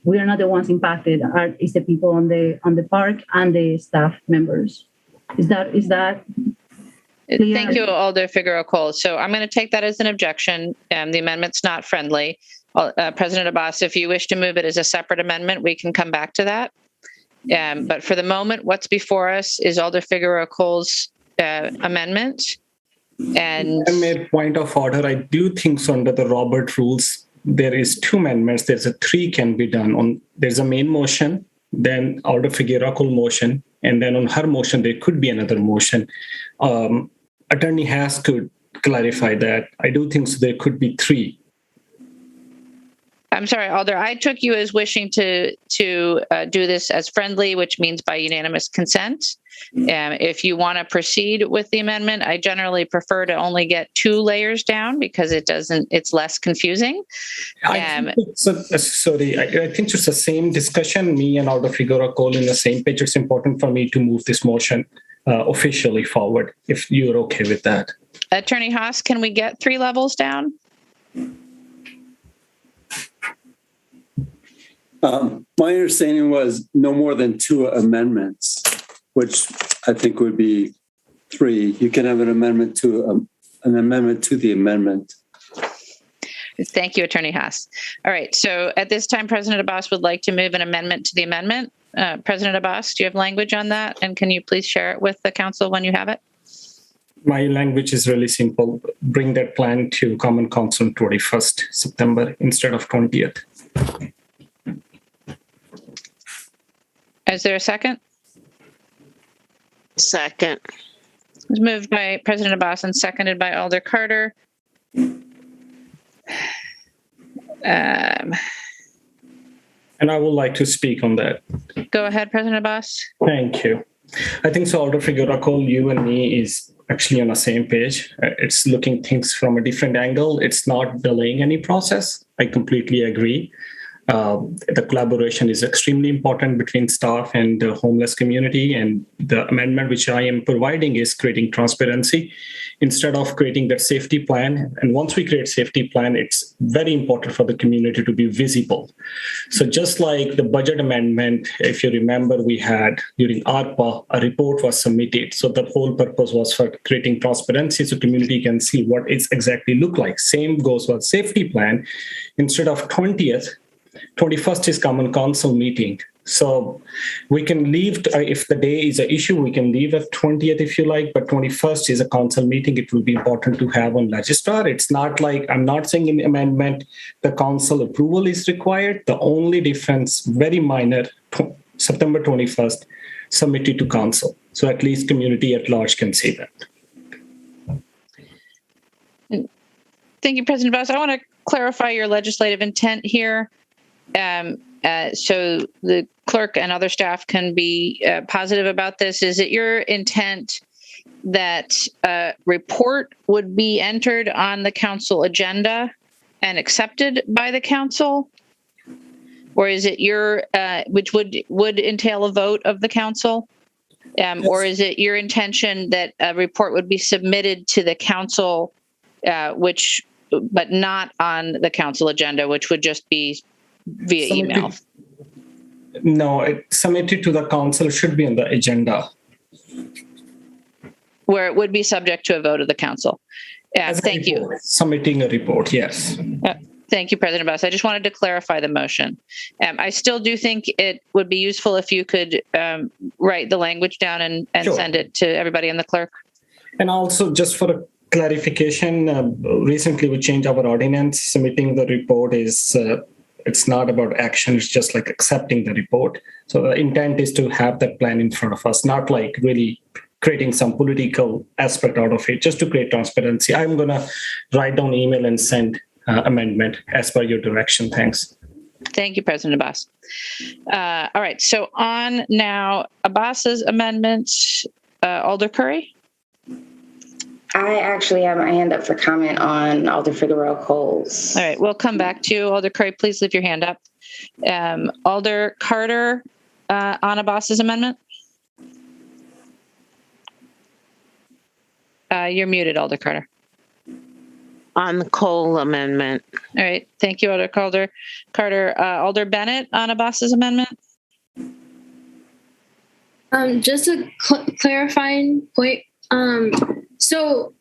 we are not the ones impacted. It's the people on the park and the staff members. Is that clear? Thank you, Alder Figueroa-Cole. So I'm going to take that as an objection. The amendment's not friendly. President Abbas, if you wish to move it as a separate amendment, we can come back to that. But for the moment, what's before us is Alder Figueroa-Cole's amendment. And I made point of order. I do think so under the Robert rules, there is 2 amendments. There's 3 can be done. There's a main motion, then Alder Figueroa-Cole motion, and then on her motion, there could be another motion. Attorney Haas could clarify that. I do think so there could be 3. I'm sorry, Alder, I took you as wishing to do this as friendly, which means by unanimous consent. If you want to proceed with the amendment, I generally prefer to only get 2 layers down because it's less confusing. I think it's the same discussion. Me and Alder Figueroa Cole in the same page. It's important for me to move this motion officially forward, if you're okay with that. Attorney Haas, can we get 3 levels down? My understanding was no more than 2 amendments, which I think would be 3. You can have an amendment to the amendment. Thank you, Attorney Haas. All right. So at this time, President Abbas would like to move an amendment to the amendment. President Abbas, do you have language on that? And can you please share it with the council when you have it? My language is really simple. Bring that plan to Common Council on 21st September instead of 20th. Is there a second? Second. It was moved by President Abbas and seconded by Alder Carter. And I would like to speak on that. Go ahead, President Abbas. Thank you. I think so, Alder Figueroa Cole, you and me is actually on the same page. It's looking things from a different angle. It's not delaying any process. I completely agree. The collaboration is extremely important between staff and the homeless community. And the amendment which I am providing is creating transparency instead of creating that safety plan. And once we create safety plan, it's very important for the community to be visible. So just like the budget amendment, if you remember, we had during ARPA, a report was submitted. So the whole purpose was for creating transparency so community can see what it exactly look like. Same goes for safety plan. Instead of 21st is Common Council meeting. So we can leave, if the day is an issue, we can leave at 20th if you like, but 21st is a council meeting. It will be important to have on registrar. It's not like, I'm not saying in the amendment, the council approval is required. The only difference, very minor, September 21st, submitted to council. So at least community at large can see that. Thank you, President Abbas. I want to clarify your legislative intent here. So the clerk and other staff can be positive about this. Is it your intent that a report would be entered on the council agenda and accepted by the council? Or is it your, which would entail a vote of the council? Or is it your intention that a report would be submitted to the council, but not on the council agenda, which would just be via email? No, it's submitted to the council, should be on the agenda. Where it would be subject to a vote of the council. Thank you. Submitting a report, yes. Thank you, President Abbas. I just wanted to clarify the motion. I still do think it would be useful if you could write the language down and Sure. send it to everybody and the clerk. And also, just for a clarification, recently we changed our ordinance. Submitting the report is, it's not about action, it's just like accepting the report. So the intent is to have that plan in front of us, not like really creating some political aspect out of it, just to create transparency. I'm going to write down email and send amendment as per your direction. Thanks. Thank you, President Abbas. All right, so on now, Abbas's amendments, Alder Curry. I actually have my hand up for comment on Alder Figueroa Cole's. All right, we'll come back to you. Alder Curry, please leave your hand up. Alder Carter on Abbas's amendment. You're muted, Alder Carter. On the Cole amendment. All right, thank you, Alder Carter. Alder Bennett on Abbas's amendment. Just a clarifying point. So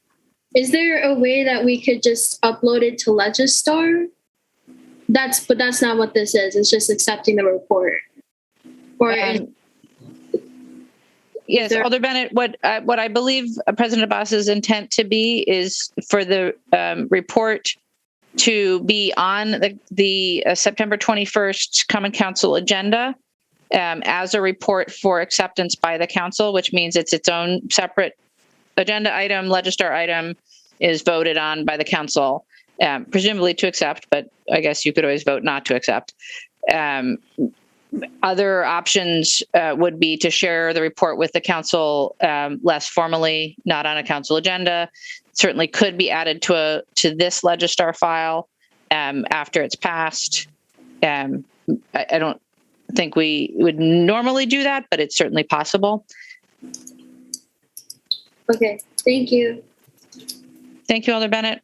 is there a way that we could just upload it to Legistar? But that's not what this is. It's just accepting the report. Or yes, Alder Bennett, what I believe President Abbas's intent to be is for the report to be on the September 21st Common Council agenda as a report for acceptance by the council, which means it's its own separate agenda item. Legistar item is voted on by the council, presumably to accept, but I guess you could always vote not to accept. Other options would be to share the report with the council less formally, not on a council agenda. Certainly could be added to this Legistar file after it's passed. I don't think we would normally do that, but it's certainly possible. Okay, thank you. Thank you, Alder Bennett.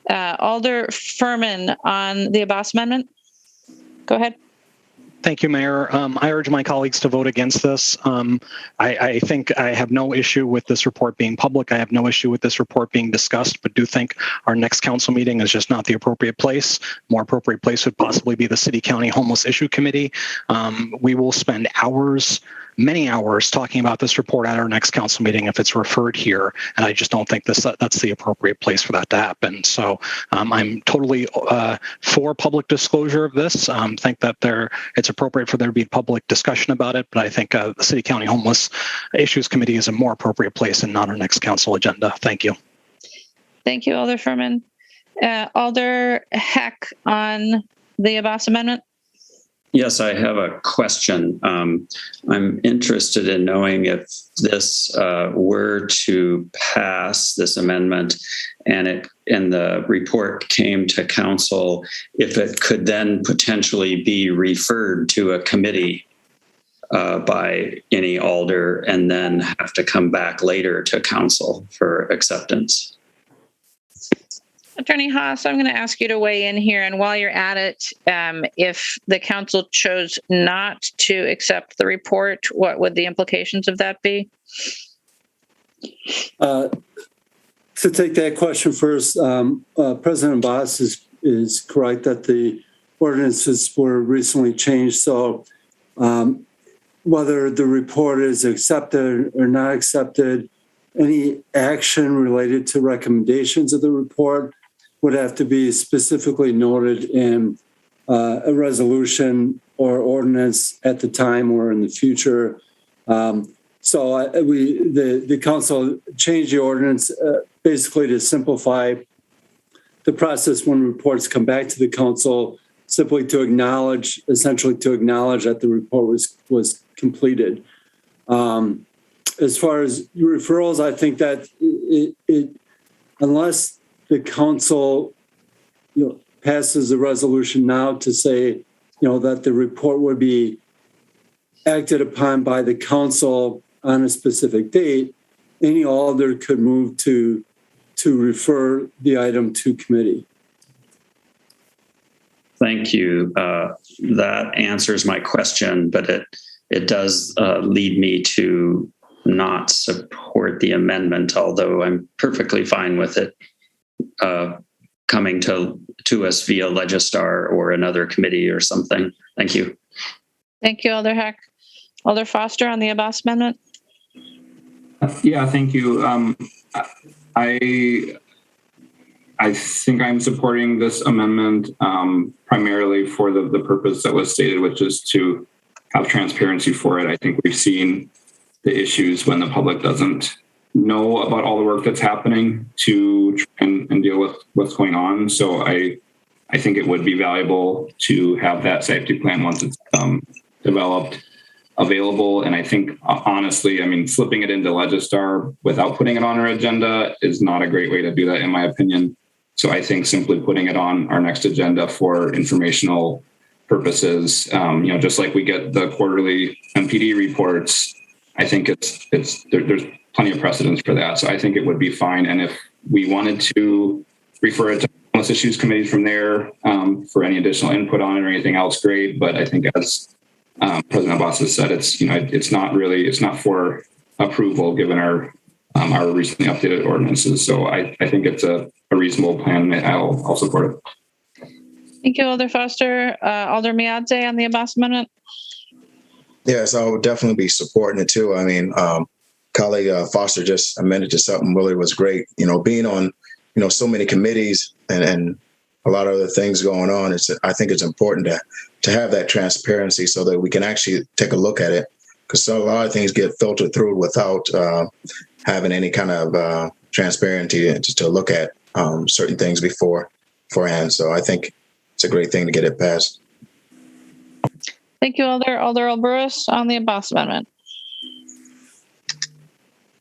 Alder Furman on the Abbas amendment. Go ahead. Thank you, Mayor. I urge my colleagues to vote against this. I think I have no issue with this report being public. I have no issue with this report being discussed, but do think our next council meeting is just not the appropriate place. More appropriate place would possibly be the City County Homeless Issue Committee. We will spend hours, many hours, talking about this report at our next council meeting if it's referred here, and I just don't think that's the appropriate place for that to happen. So I'm totally for public disclosure of this. Think that it's appropriate for there to be public discussion about it, but I think the City County Homeless Issues Committee is a more appropriate place and not our next council agenda. Thank you. Thank you, Alder Furman. Alder Heck on the Abbas amendment. Yes, I have a question. I'm interested in knowing if this were to pass, this amendment, and the report came to council, if it could then potentially be referred to a committee by any alder and then have to come back later to council for acceptance. Attorney Haas, I'm going to ask you to weigh in here. And while you're at it, if the council chose not to accept the report, what would the implications of that be? To take that question first, President Abbas is correct that the ordinances were recently changed. So whether the report is accepted or not accepted, any action related to recommendations of the report would have to be specifically noted in a resolution or ordinance at the time or in the future. The council changed the ordinance basically to simplify the process when reports come back to the council, simply to essentially acknowledge that the report was completed. As far as referrals, I think that unless the council, passes a resolution now to say, that the report would be acted upon by the council on a specific date, any alder could move to refer the item to committee. Thank you. That answers my question, but it does lead me to not support the amendment, although I'm perfectly fine with it coming to us via Legistar or another committee or something. Thank you. Thank you, Alder Heck. Alder Foster on the Abbas amendment. Yeah, thank you. I think I'm supporting this amendment primarily for the purpose that was stated, which is to have transparency for it. I think we've seen the issues when the public doesn't know about all the work that's happening to try and deal with what's going on. So I think it would be valuable to have that safety plan once it's developed available. And I think, honestly, flipping it into Legistar without putting it on our agenda is not a great way to do that, in my opinion. So I think simply putting it on our next agenda for informational purposes, just like we get the quarterly MPD reports, I think there's plenty of precedence for that. So I think it would be fine. And if we wanted to refer it to homeless issues committees from there for any additional input on it or anything else, great. But I think as President Abbas has said, it's not for approval given our recently updated ordinances. So I think it's a reasonable plan. I'll support it. Thank you, Alder Foster. Alder Miadze on the Abbas amendment. Yes, I would definitely be supporting it too. Colleague Foster just amended to something really was great. Being on, so many committees and a lot of other things going on. I think it's important to have that transparency so that we can actually take a look at it, because a lot of things get filtered through without having any kind of transparency to look at certain things beforehand. So I think it's a great thing to get it passed. Thank you, Alder Albrus on the Abbas amendment.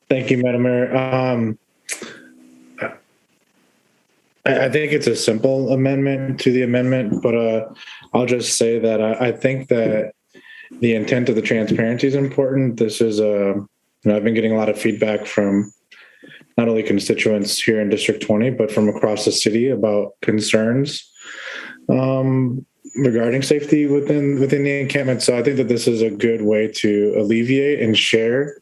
Thank you, Madam Mayor. I think it's a simple amendment to the amendment, but I'll just say that I think that the intent of the transparency is important. This is I've been getting a lot of feedback from not only constituents here in District 20, but from across the city about concerns regarding safety within the encampment. So I think that this is a good way to alleviate and share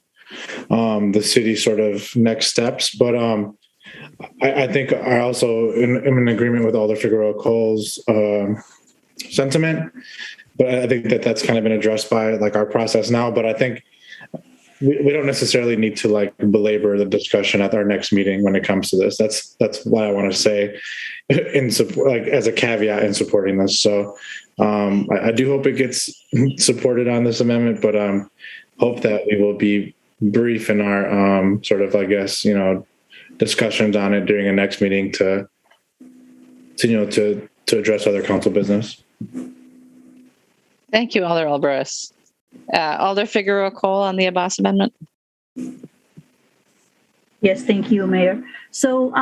the city sort of next steps. But I think I also am in agreement with Alder Figueroa Cole's sentiment, but I think that that's kind of been addressed by like our process now. But I think we don't necessarily need to like belabor the discussion at our next meeting when it comes to this. That's what I want to say in support, like as a caveat in supporting this. So I do hope it gets supported on this amendment, but hope that we will be brief in our sort of, I guess, discussions on it during a next meeting to address other council business. Thank you, Alder Albrus. Alder Figueroa Cole on the Abbas amendment. Yes, thank you, Mayor. So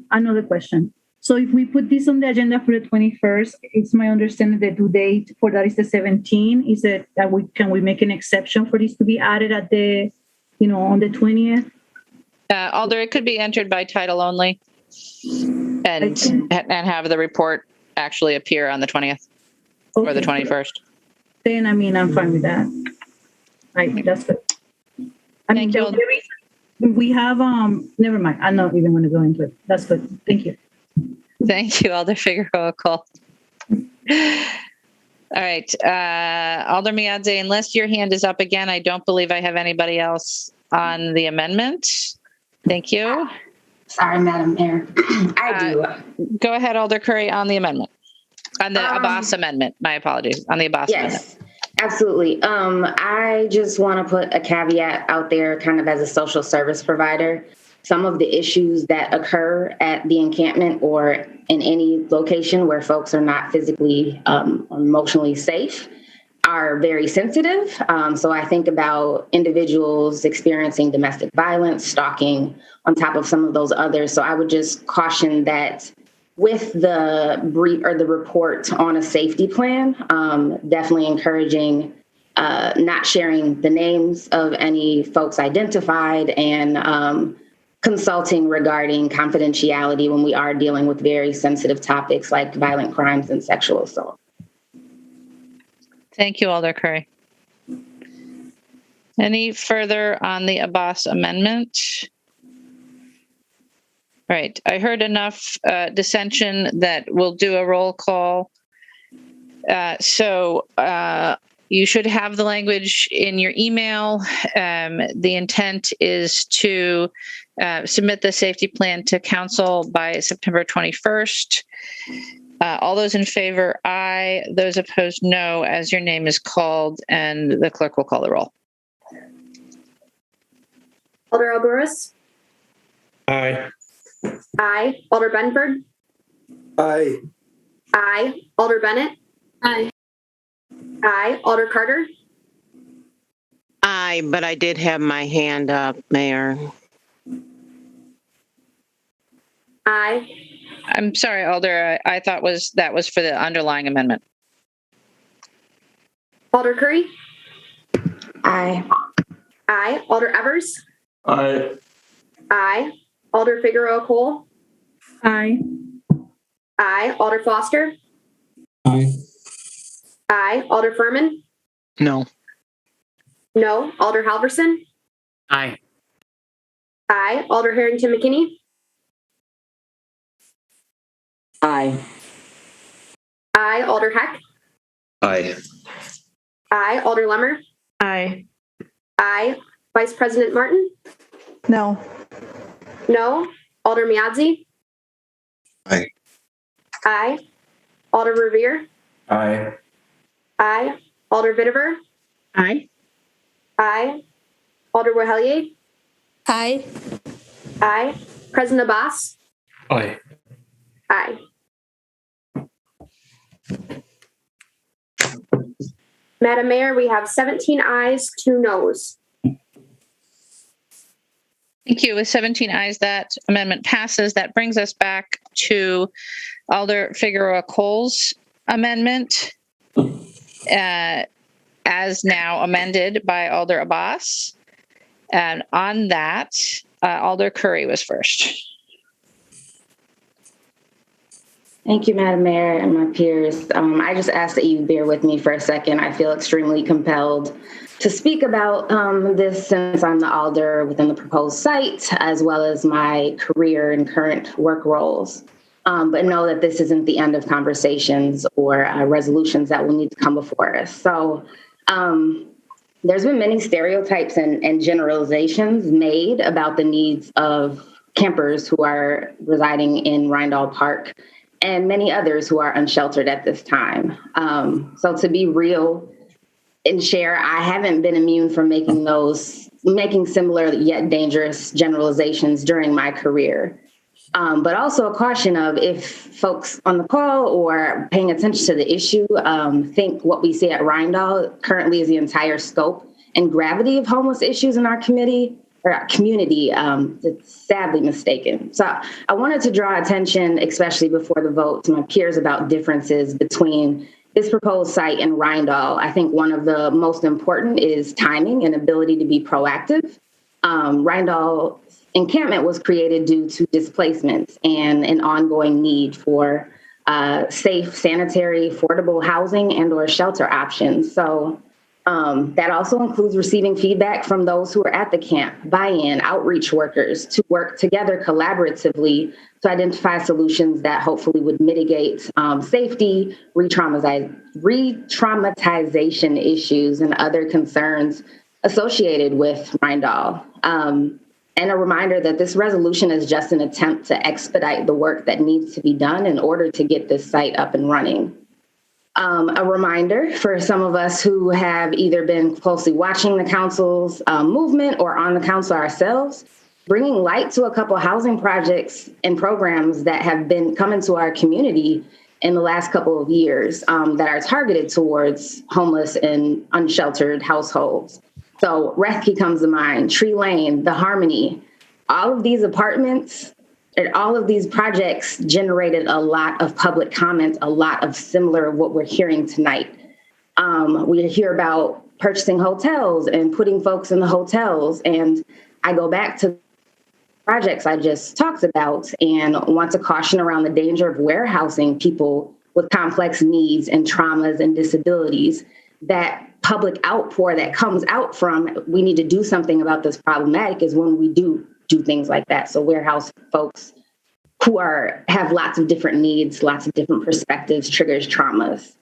another question. So if we put this on the agenda for the 21st, it's my understanding the due date for that is the 17th. Is it that can we make an exception for this to be added at the, on the 20th? Alder, it could be entered by title only and have the report actually appear on the 20th or the 21st. Then, I'm fine with that. That's good. Thank you. We have, never mind. I'm not even going to go into it. That's good. Thank you. Thank you, Alder Figueroa Cole. All right. Alder Miadze, unless your hand is up again, I don't believe I have anybody else on the amendment. Thank you. Sorry, Madam Mayor. I do. Go ahead, Alder Curry, on the amendment. On the Abbas amendment. My apologies. On the Abbas amendment. Yes, absolutely. I just want to put a caveat out there kind of as a social service provider. Some of the issues that occur at the encampment or in any location where folks are not physically or emotionally safe are very sensitive. So I think about individuals experiencing domestic violence, stalking, on top of some of those others. So I would just caution that with the brief or the report on a safety plan, definitely encouraging not sharing the names of any folks identified and consulting regarding confidentiality when we are dealing with very sensitive topics like violent crimes and sexual assault. Thank you, Alder Curry. Any further on the Abbas amendment? All right, I heard enough dissension that we'll do a roll call. So you should have the language in your email. The intent is to submit the safety plan to council by September 21st. All those in favor, aye. Those opposed, no, as your name is called, and the clerk will call the roll. Alder Alvarez? Aye. Aye. Alder Benford? Aye. Aye. Alder Bennett? Aye. Aye. Alder Carter? Aye, but I did have my hand up, Mayor. Aye. I'm sorry, Alder. I thought that was for the underlying amendment. Alder Curry? Aye. Aye. Alder Evers? Aye. Aye. Alder Figueroa Cole? Aye. Aye. Alder Foster? Aye. Aye. Alder Furman? No. No. Alder Halverson? Aye. Aye. Alder Harrington McKinney? Aye. Aye. Alder Heck? Aye. Aye. Alder Lemmer? Aye. Aye. Vice President Martin? No. No. Alder Miadze? Aye. Aye. Alder Revere? Aye. Aye. Alder Vitever? Aye. Aye. Alder Wahelier? Aye. Aye. President Abbas? Aye. Aye. Madam Mayor, we have 17 ayes, 2 noes. Thank you. With 17 ayes, that amendment passes. That brings us back to Alder Figueroa Cole's amendment, as now amended by Alder Abbas. And on that, Alder Curry was first. Thank you, Madam Mayor and my peers. I just ask that you bear with me for a second. I feel extremely compelled to speak about this since I'm the alder within the proposed site, as well as my career and current work roles. But know that this isn't the end of conversations or resolutions that will need to come before us. So there's been many stereotypes and generalizations made about the needs of campers who are residing in Rindall Park and many others who are unsheltered at this time. So to be real and share, I haven't been immune from making similar yet dangerous generalizations during my career. But also a caution of, if folks on the call or paying attention to the issue think what we see at Rindall currently is the entire scope and gravity of homeless issues in our community, it's sadly mistaken. So I wanted to draw attention, especially before the vote, to my peers about differences between this proposed site and Rindall. I think one of the most important is timing and ability to be proactive. Rindall encampment was created due to displacements and an ongoing need for safe, sanitary, affordable housing and or shelter options. So that also includes receiving feedback from those who are at the camp, buy-in, outreach workers to work together collaboratively to identify solutions that hopefully would mitigate safety, re-traumatization issues, and other concerns associated with Rindall. And a reminder that this resolution is just an attempt to expedite the work that needs to be done in order to get this site up and running. A reminder for some of us who have either been closely watching the council's movement or on the council ourselves, bringing light to a couple of housing projects and programs that have been coming to our community in the last couple of years that are targeted towards homeless and unsheltered households. So Rethke comes to mind, Tree Lane, The Harmony, all of these apartments, and all of these projects generated a lot of public comment, a lot of similar what we're hearing tonight. We hear about purchasing hotels and putting folks in the hotels. And I go back to projects I just talked about and want to caution around the danger of warehousing people with complex needs and traumas and disabilities. That public outpour that comes out from, we need to do something about this problematic, is when we do things like that. So warehouse folks who have lots of different needs, lots of different perspectives, triggers, traumas.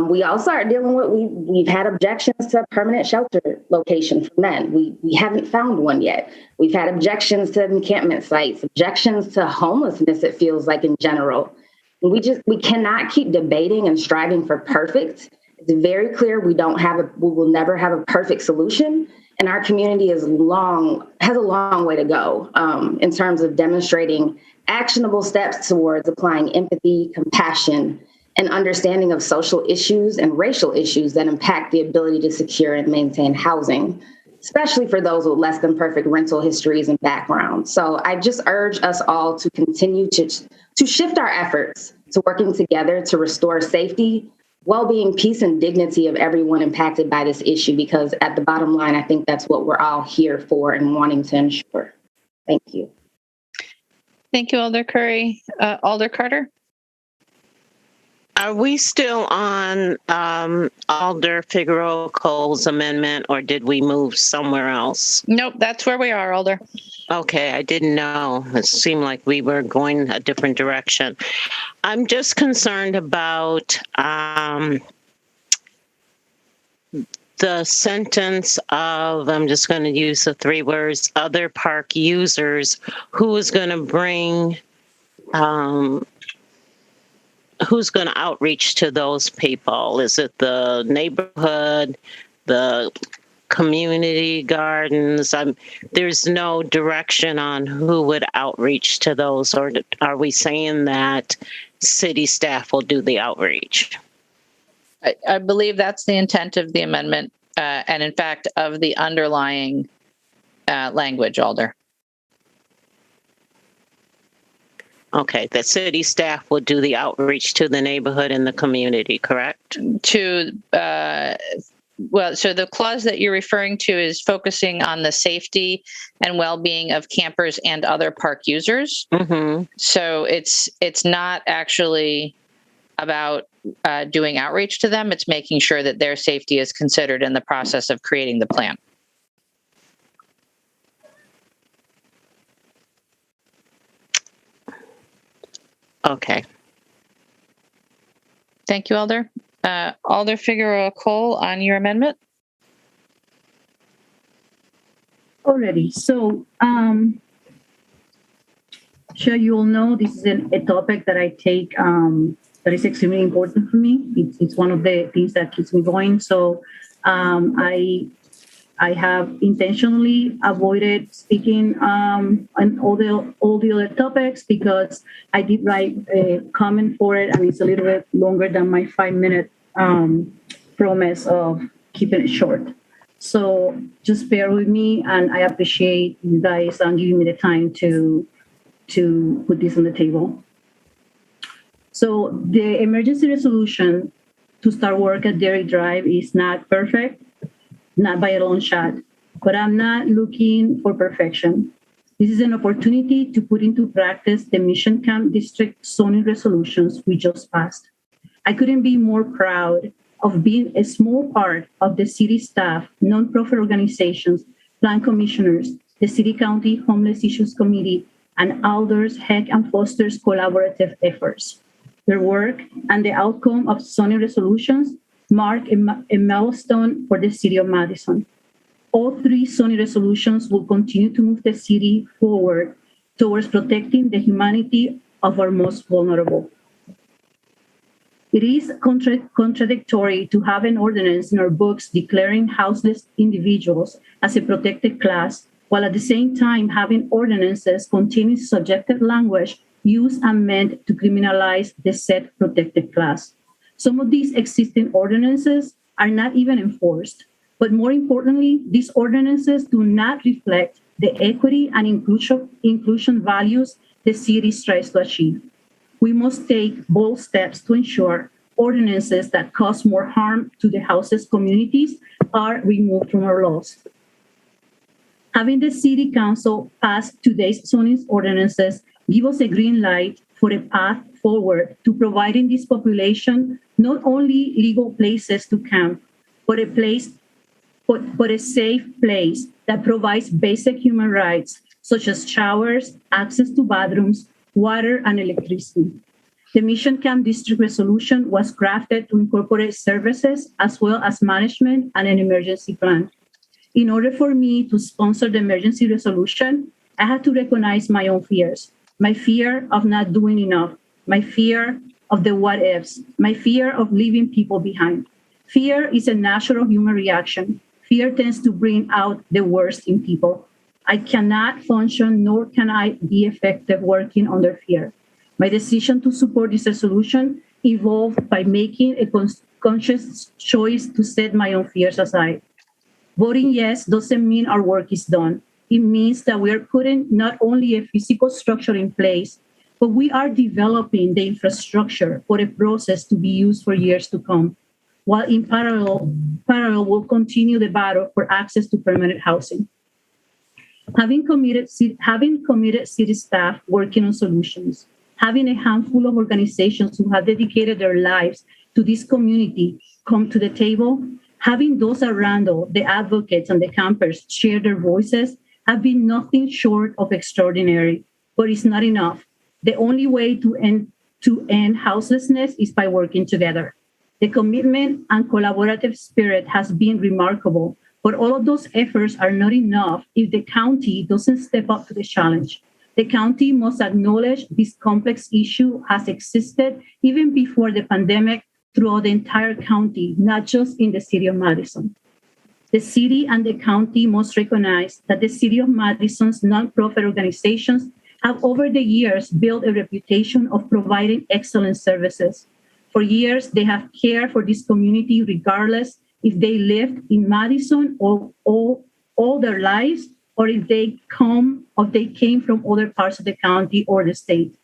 We also are dealing with, we've had objections to permanent shelter location for men. We haven't found one yet. We've had objections to encampment sites, objections to homelessness, it feels like, in general. We cannot keep debating and striving for perfect. It's very clear we will never have a perfect solution. And our community has a long way to go in terms of demonstrating actionable steps towards applying empathy, compassion, and understanding of social issues and racial issues that impact the ability to secure and maintain housing, especially for those with less than perfect rental histories and backgrounds. So I just urge us all to continue to shift our efforts to working together to restore safety, well-being, peace, and dignity of everyone impacted by this issue, because at the bottom line, I think that's what we're all here for and wanting to ensure. Thank you. Thank you, Alder Curry. Alder Carter? Are we still on Alder Figueroa Cole's amendment, or did we move somewhere else? Nope, that's where we are, Alder. Okay, I didn't know. It seemed like we were going a different direction. I'm just concerned about the sentence of, I'm just going to use the 3 words, other park users. Who is going to bring, who's going to outreach to those people? Is it the neighborhood, the community gardens? There's no direction on who would outreach to those, or are we saying that city staff will do the outreach? I believe that's the intent of the amendment, and in fact, of the underlying language, Alder. Okay, the city staff will do the outreach to the neighborhood and the community, correct? Well, so the clause that you're referring to is focusing on the safety and well-being of campers and other park users. Mm-hmm. So it's not actually about doing outreach to them. It's making sure that their safety is considered in the process of creating the plan. Okay. Thank you, Alder. Alder Figueroa Cole, on your amendment. Already. So, sure, you all know this is a topic that I take that is extremely important for me. It's one of the things that keeps me going. So, I have intentionally avoided speaking on all the other topics because I did write a comment for it, and it's a little bit longer than my 5-minute promise of keeping it short. So just bear with me, and I appreciate you guys giving me the time to put this on the table. So the emergency resolution to start work at Dairy Drive is not perfect, not by a long shot, but I'm not looking for perfection. This is an opportunity to put into practice the Mission Camp District zoning resolutions we just passed. I couldn't be more proud of being a small part of the city staff, nonprofit organizations, plan commissioners, the City County Homeless Issues Committee, and Alders, Heck, and Foster's collaborative efforts. Their work and the outcome of zoning resolutions mark a milestone for the City of Madison. All 3 zoning resolutions will continue to move the city forward towards protecting the humanity of our most vulnerable. It is contradictory to have an ordinance in our books declaring houseless individuals as a protected class, while at the same time having ordinances containing subjective language used and meant to criminalize the said protected class. Some of these existing ordinances are not even enforced. But more importantly, these ordinances do not reflect the equity and inclusion values the city strives to achieve. We must take bold steps to ensure ordinances that cause more harm to the houseless communities are removed from our laws. Having the City Council pass today's zoning ordinances give us a green light for a path forward to providing this population not only legal places to camp, but a safe place that provides basic human rights such as showers, access to bathrooms, water, and electricity. The Mission Camp District resolution was crafted to incorporate services as well as management and an emergency plan. In order for me to sponsor the emergency resolution, I had to recognize my own fears. My fear of not doing enough, my fear of the what ifs, my fear of leaving people behind. Fear is a natural human reaction. Fear tends to bring out the worst in people. I cannot function, nor can I be effective working under fear. My decision to support this resolution evolved by making a conscious choice to set my own fears aside. Voting yes doesn't mean our work is done. It means that we are putting not only a physical structure in place, but we are developing the infrastructure for a process to be used for years to come, while in parallel we'll continue the battle for access to permanent housing. Having committed city staff working on solutions, having a handful of organizations who have dedicated their lives to this community come to the table, having those around us, the advocates and the campers, share their voices have been nothing short of extraordinary, but it's not enough. The only way to end houselessness is by working together. The commitment and collaborative spirit has been remarkable, but all of those efforts are not enough if the county doesn't step up to the challenge. The county must acknowledge this complex issue has existed even before the pandemic throughout the entire county, not just in the city of Madison. The city and the county must recognize that the city of Madison's nonprofit organizations have over the years built a reputation of providing excellent services. For years, they have cared for this community regardless if they lived in Madison all their lives or if they came from other parts of the county or the state.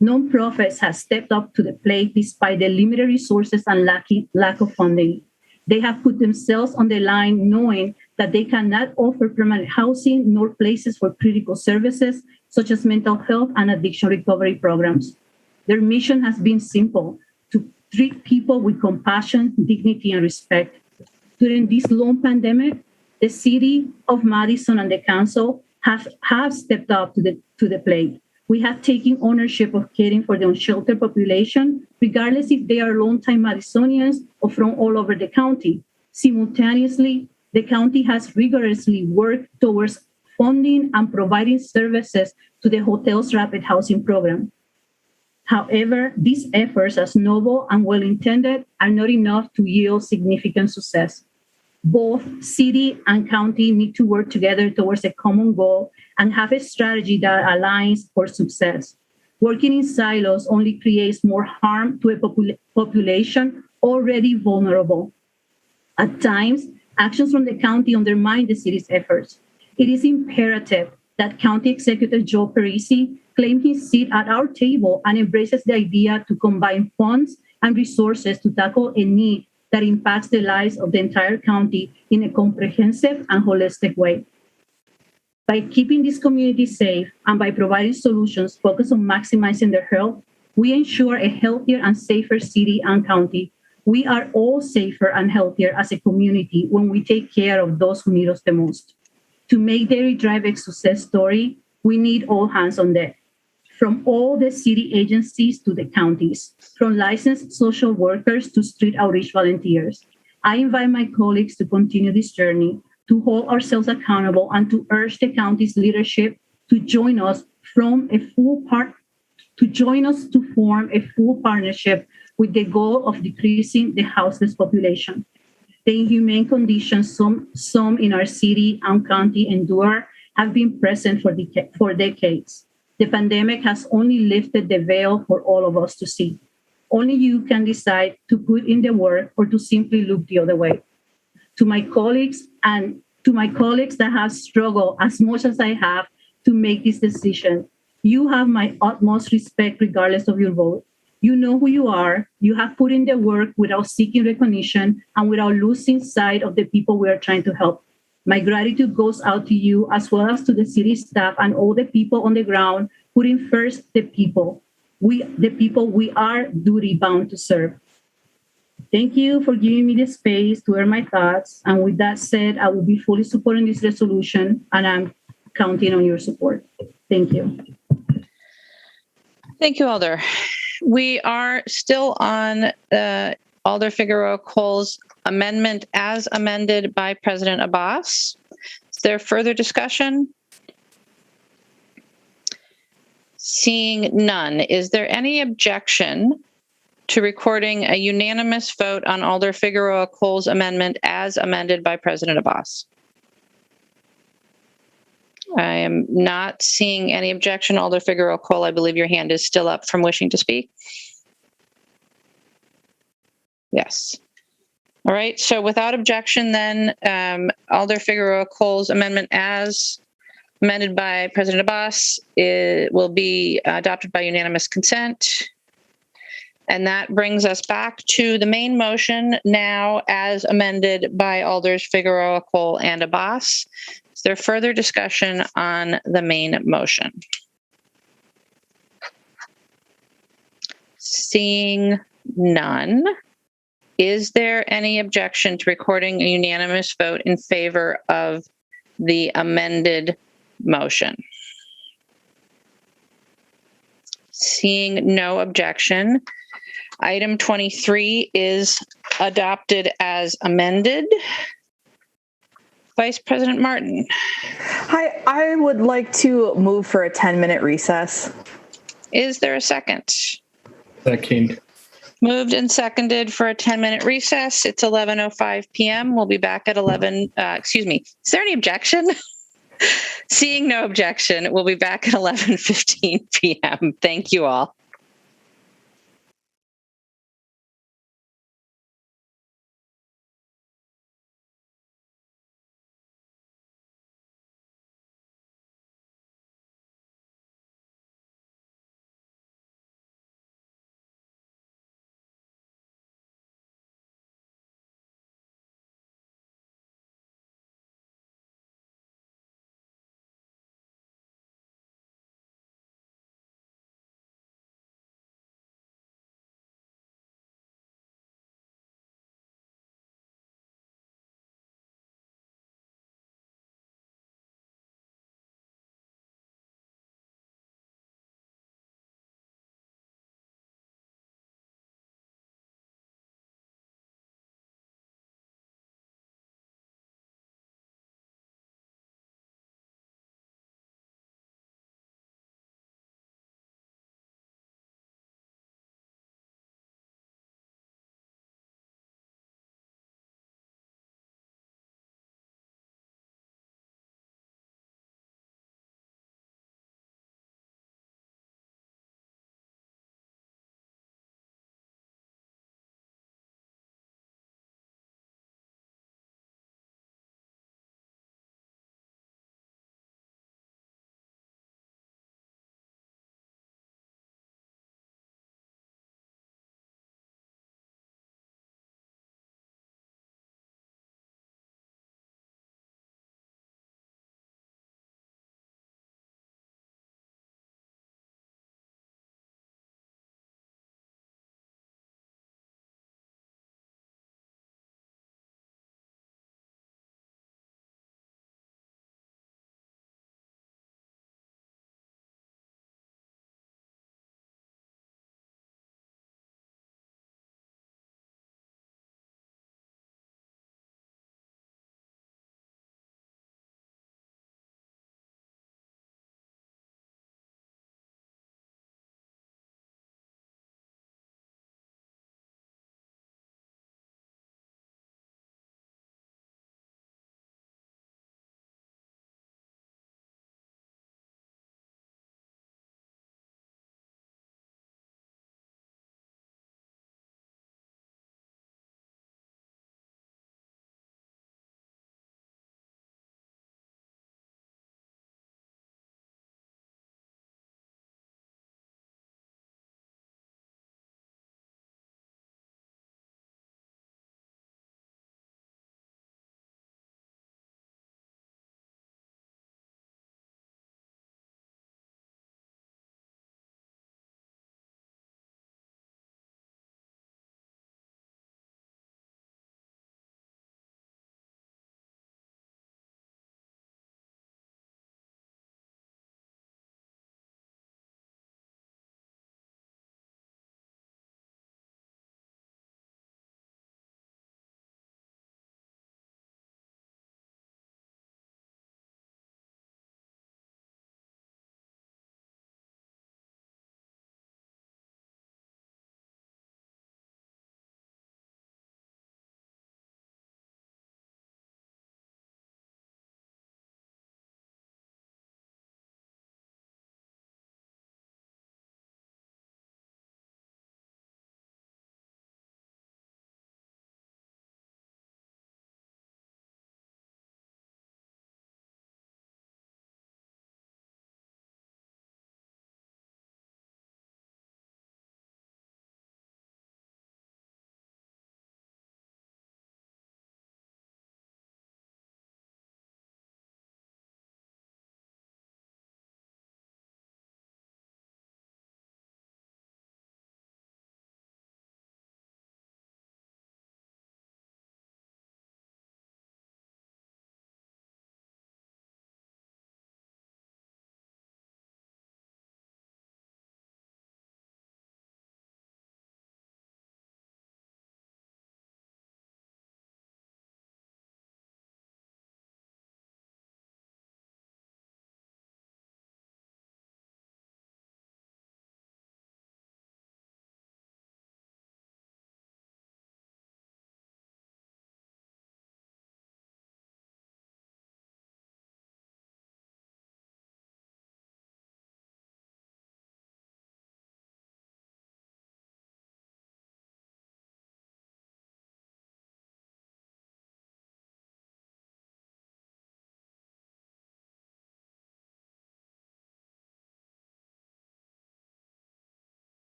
Nonprofits have stepped up to the plate despite the limited resources and lack of funding. They have put themselves on the line knowing that they cannot offer permanent housing nor places for critical services such as mental health and addiction recovery programs. Their mission has been simple: to treat people with compassion, dignity, and respect. During this long pandemic, the city of Madison and the council have stepped up to the plate. We have taken ownership of caring for the unsheltered population, regardless if they are longtime Madisonians or from all over the county. Simultaneously, the county has rigorously worked towards funding and providing services to the hotel's rapid housing program. However, these efforts, as noble and well-intended, are not enough to yield significant success. Both city and county need to work together towards a common goal and have a strategy that aligns for success. Working in silos only creates more harm to a population already vulnerable. At times, actions from the county undermine the city's efforts. It is imperative that County Executive Joe Parisi claim his seat at our table and embraces the idea to combine funds and resources to tackle a need that impacts the lives of the entire county in a comprehensive and holistic way. By keeping this community safe and by providing solutions focused on maximizing their health, we ensure a healthier and safer city and county. We are all safer and healthier as a community when we take care of those who need us the most. To make Dairy Drive a success story, we need all hands on deck. From all the city agencies to the counties, from licensed social workers to street outreach volunteers. I invite my colleagues to continue this journey, to hold ourselves accountable, and to urge the county's leadership to join us to form a full partnership with the goal of decreasing the houseless population. The inhumane conditions some in our city and county endure have been present for decades. The pandemic has only lifted the veil for all of us to see. Only you can decide to put in the work or to simply look the other way. To my colleagues that have struggled as much as I have to make this decision, you have my utmost respect regardless of your vote. You know who you are. You have put in the work without seeking recognition and without losing sight of the people we are trying to help. My gratitude goes out to you as well as to the city staff and all the people on the ground putting first the people. We are duty bound to serve. Thank you for giving me the space to air my thoughts. And with that said, I will be fully supporting this resolution and I'm counting on your support. Thank you. Thank you, Alder. We are still on Alder Figueroa Cole's amendment as amended by President Abbas. Is there further discussion? Seeing none, is there any objection to recording a unanimous vote on Alder Figueroa Cole's amendment as amended by President Abbas? I am not seeing any objection. Alder Figueroa Cole, I believe your hand is still up from wishing to speak. Yes. All right. So without objection, then Alder Figueroa Cole's amendment as amended by President Abbas will be adopted by unanimous consent. And that brings us back to the main motion now as amended by Alders Figueroa Cole and Abbas. Is there further discussion on the main motion? Seeing none. Is there any objection to recording a unanimous vote in favor of the amended motion? Seeing no objection, item 23 is adopted as amended. Vice President Martin. Hi, I would like to move for a 10-minute recess. Is there a second? Second. Moved and seconded for a 10-minute recess. It's 11:05 p.m. We'll be back at 11. Excuse me. Is there any objection? Seeing no objection, we'll be back at 11:15 p.m. Thank you all.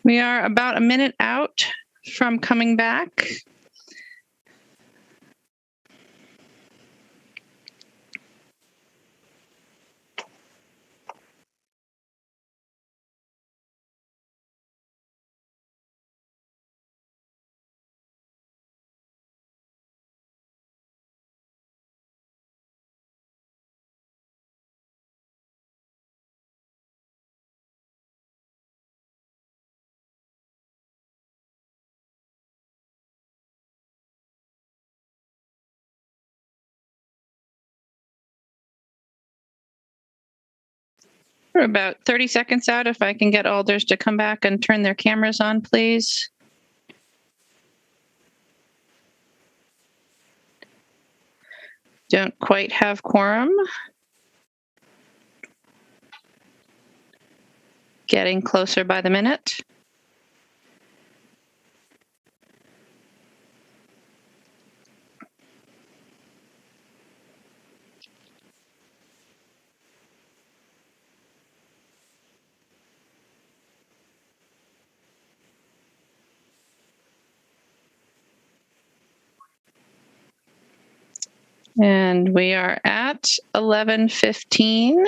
We are about a minute out from coming back. We're about 30 seconds out. If I can get alders to come back and turn their cameras on, please. Don't quite have quorum. Getting closer by the minute. And we are at 11:15.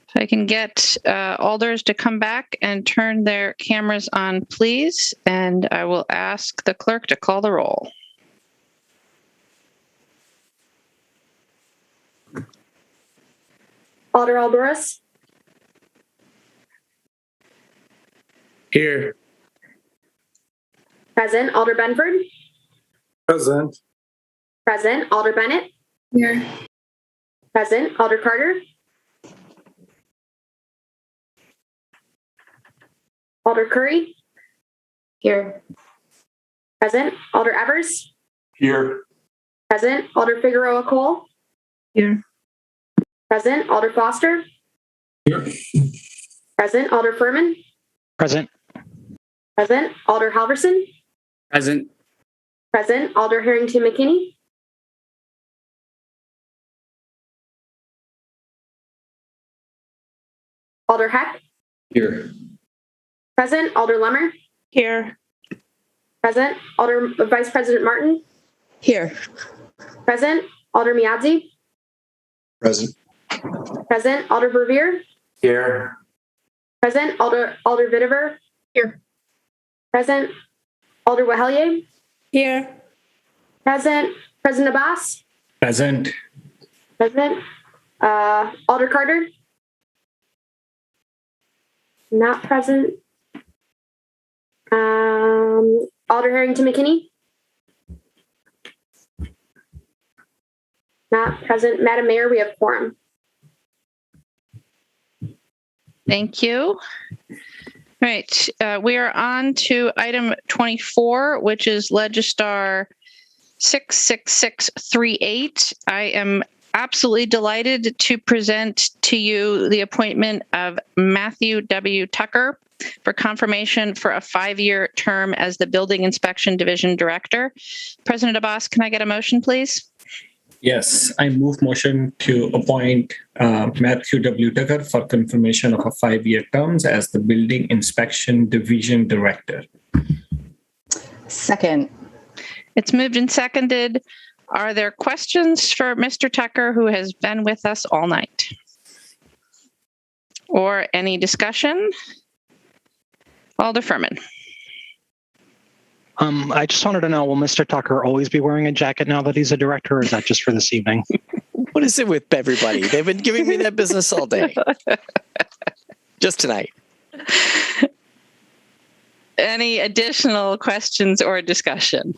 If I can get alders to come back and turn their cameras on, please. And I will ask the clerk to call the roll. Alder Alvarez. Here. Present. Alder Benford. Present. Present. Alder Bennett. Here. Present. Alder Carter. Alder Curry. Here. Present. Alder Evers. Here. Present. Alder Figueroa Cole. Here. Present. Alder Foster. Here. Present. Alder Furman. Present. Present. Alder Halverson. Present. Present. Alder Harrington McKinney. Alder Heck. Here. Present. Alder Lemmer. Here. Present. Alder Vice President Martin. Here. Present. Alder Miadzi. Present. Present. Alder Verveer. Here. Present. Alder Vitiver. Here. Present. Alder Wahelier. Here. Present. President Abbas. Present. Present. Alder Carter. Not present. Alder Harrington McKinney. Not present. Madam Mayor, we have quorum. Thank you. All right, we are on to item 24, which is Legistar 66638. I am absolutely delighted to present to you the appointment of Matthew W. Tucker for confirmation for a 5-year term as the Building Inspection Division Director. President Abbas, can I get a motion, please? Yes, I move motion to appoint Matthew W. Tucker for confirmation of a 5-year terms as the Building Inspection Division Director. Second. It's moved and seconded. Are there questions for Mr. Tucker, who has been with us all night? Or any discussion? Alder Furman. I just wanted to know, will Mr. Tucker always be wearing a jacket now that he's a director, or is that just for this evening? What is it with everybody? They've been giving me that business all day. Just tonight. Any additional questions or discussion?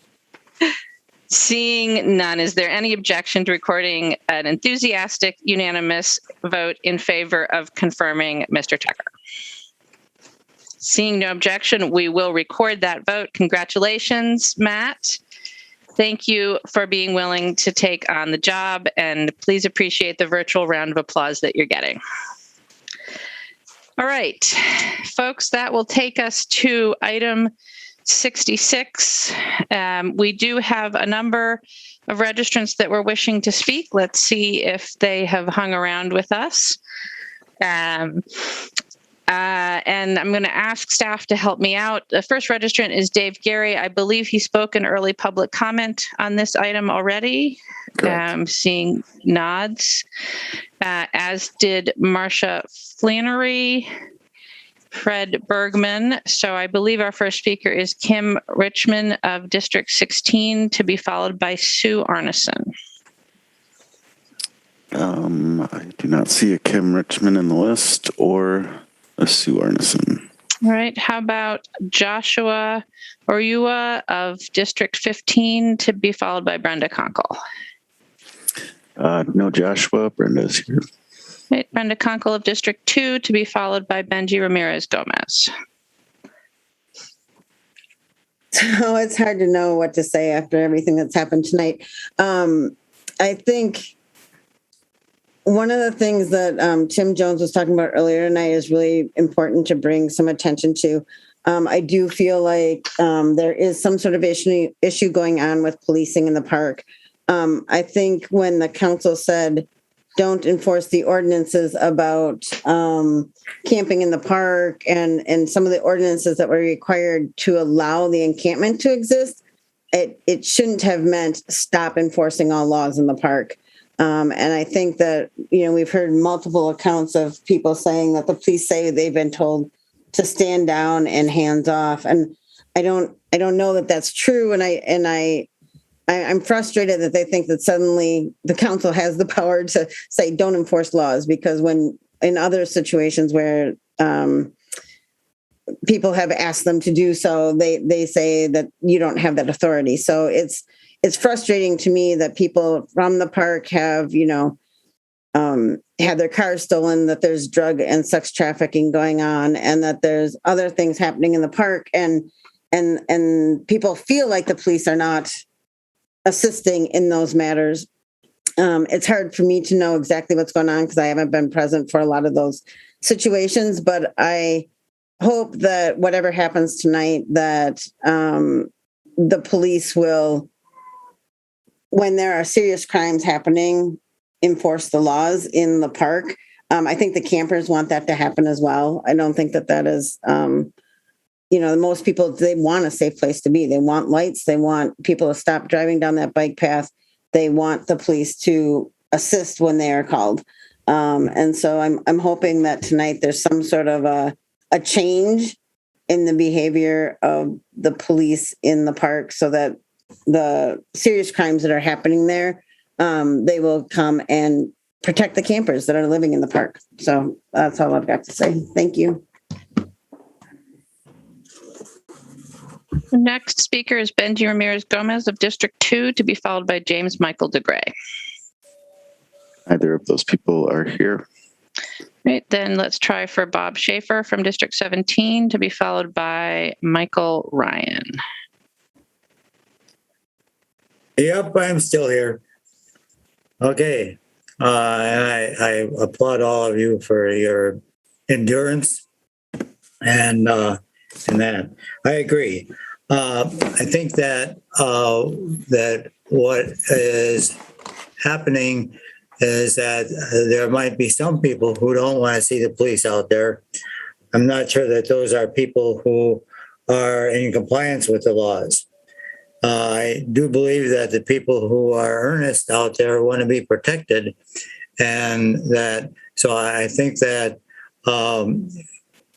Seeing none, is there any objection to recording an enthusiastic, unanimous vote in favor of confirming Mr. Tucker? Seeing no objection, we will record that vote. Congratulations, Matt. Thank you for being willing to take on the job, and please appreciate the virtual round of applause that you're getting. All right, folks, that will take us to item 66. We do have a number of registrants that were wishing to speak. Let's see if they have hung around with us. And I'm going to ask staff to help me out. The first registrant is Dave Gary. I believe he spoke in early public comment on this item already. Seeing nods, as did Marcia Flannery, Fred Bergman. So I believe our first speaker is Kim Richmond of District 16, to be followed by Sue Arneson. I do not see a Kim Richmond in the list or a Sue Arneson. All right. How about Joshua Orua of District 15, to be followed by Brenda Conkle? No Joshua. Brenda's here. Right. Brenda Conkle of District 2, to be followed by Benji Ramirez Gomez. So it's hard to know what to say after everything that's happened tonight. I think one of the things that Tim Jones was talking about earlier tonight is really important to bring some attention to. I do feel like there is some sort of issue going on with policing in the park. I think when the council said don't enforce the ordinances about camping in the park and some of the ordinances that were required to allow the encampment to exist, it shouldn't have meant stop enforcing all laws in the park. And I think that, we've heard multiple accounts of people saying that the police say they've been told to stand down and hands off. And I don't know that that's true. And I'm frustrated that they think that suddenly the council has the power to say don't enforce laws, because when in other situations where people have asked them to do so, they say that you don't have that authority. So it's frustrating to me that people from the park have, had their cars stolen, that there's drug and sex trafficking going on, and that there's other things happening in the park, and people feel like the police are not assisting in those matters. It's hard for me to know exactly what's going on because I haven't been present for a lot of those situations, but I hope that whatever happens tonight, that the police will, when there are serious crimes happening, enforce the laws in the park. I think the campers want that to happen as well. I don't think that is most people, they want a safe place to be. They want lights. They want people to stop driving down that bike path. They want the police to assist when they are called. And so I'm hoping that tonight there's some sort of a change in the behavior of the police in the park, so that the serious crimes that are happening there, they will come and protect the campers that are living in the park. So that's all I've got to say. Thank you. The next speaker is Benji Ramirez Gomez of District 2, to be followed by James Michael DeGray. Neither of those people are here. Right, then let's try for Bob Schaefer from District 17, to be followed by Michael Ryan. Yep, I'm still here. Okay. And I applaud all of you for your endurance and that. I agree. I think that that what is happening is that there might be some people who don't want to see the police out there. I'm not sure that those are people who are in compliance with the laws. I do believe that the people who are earnest out there want to be protected, and that, so I think that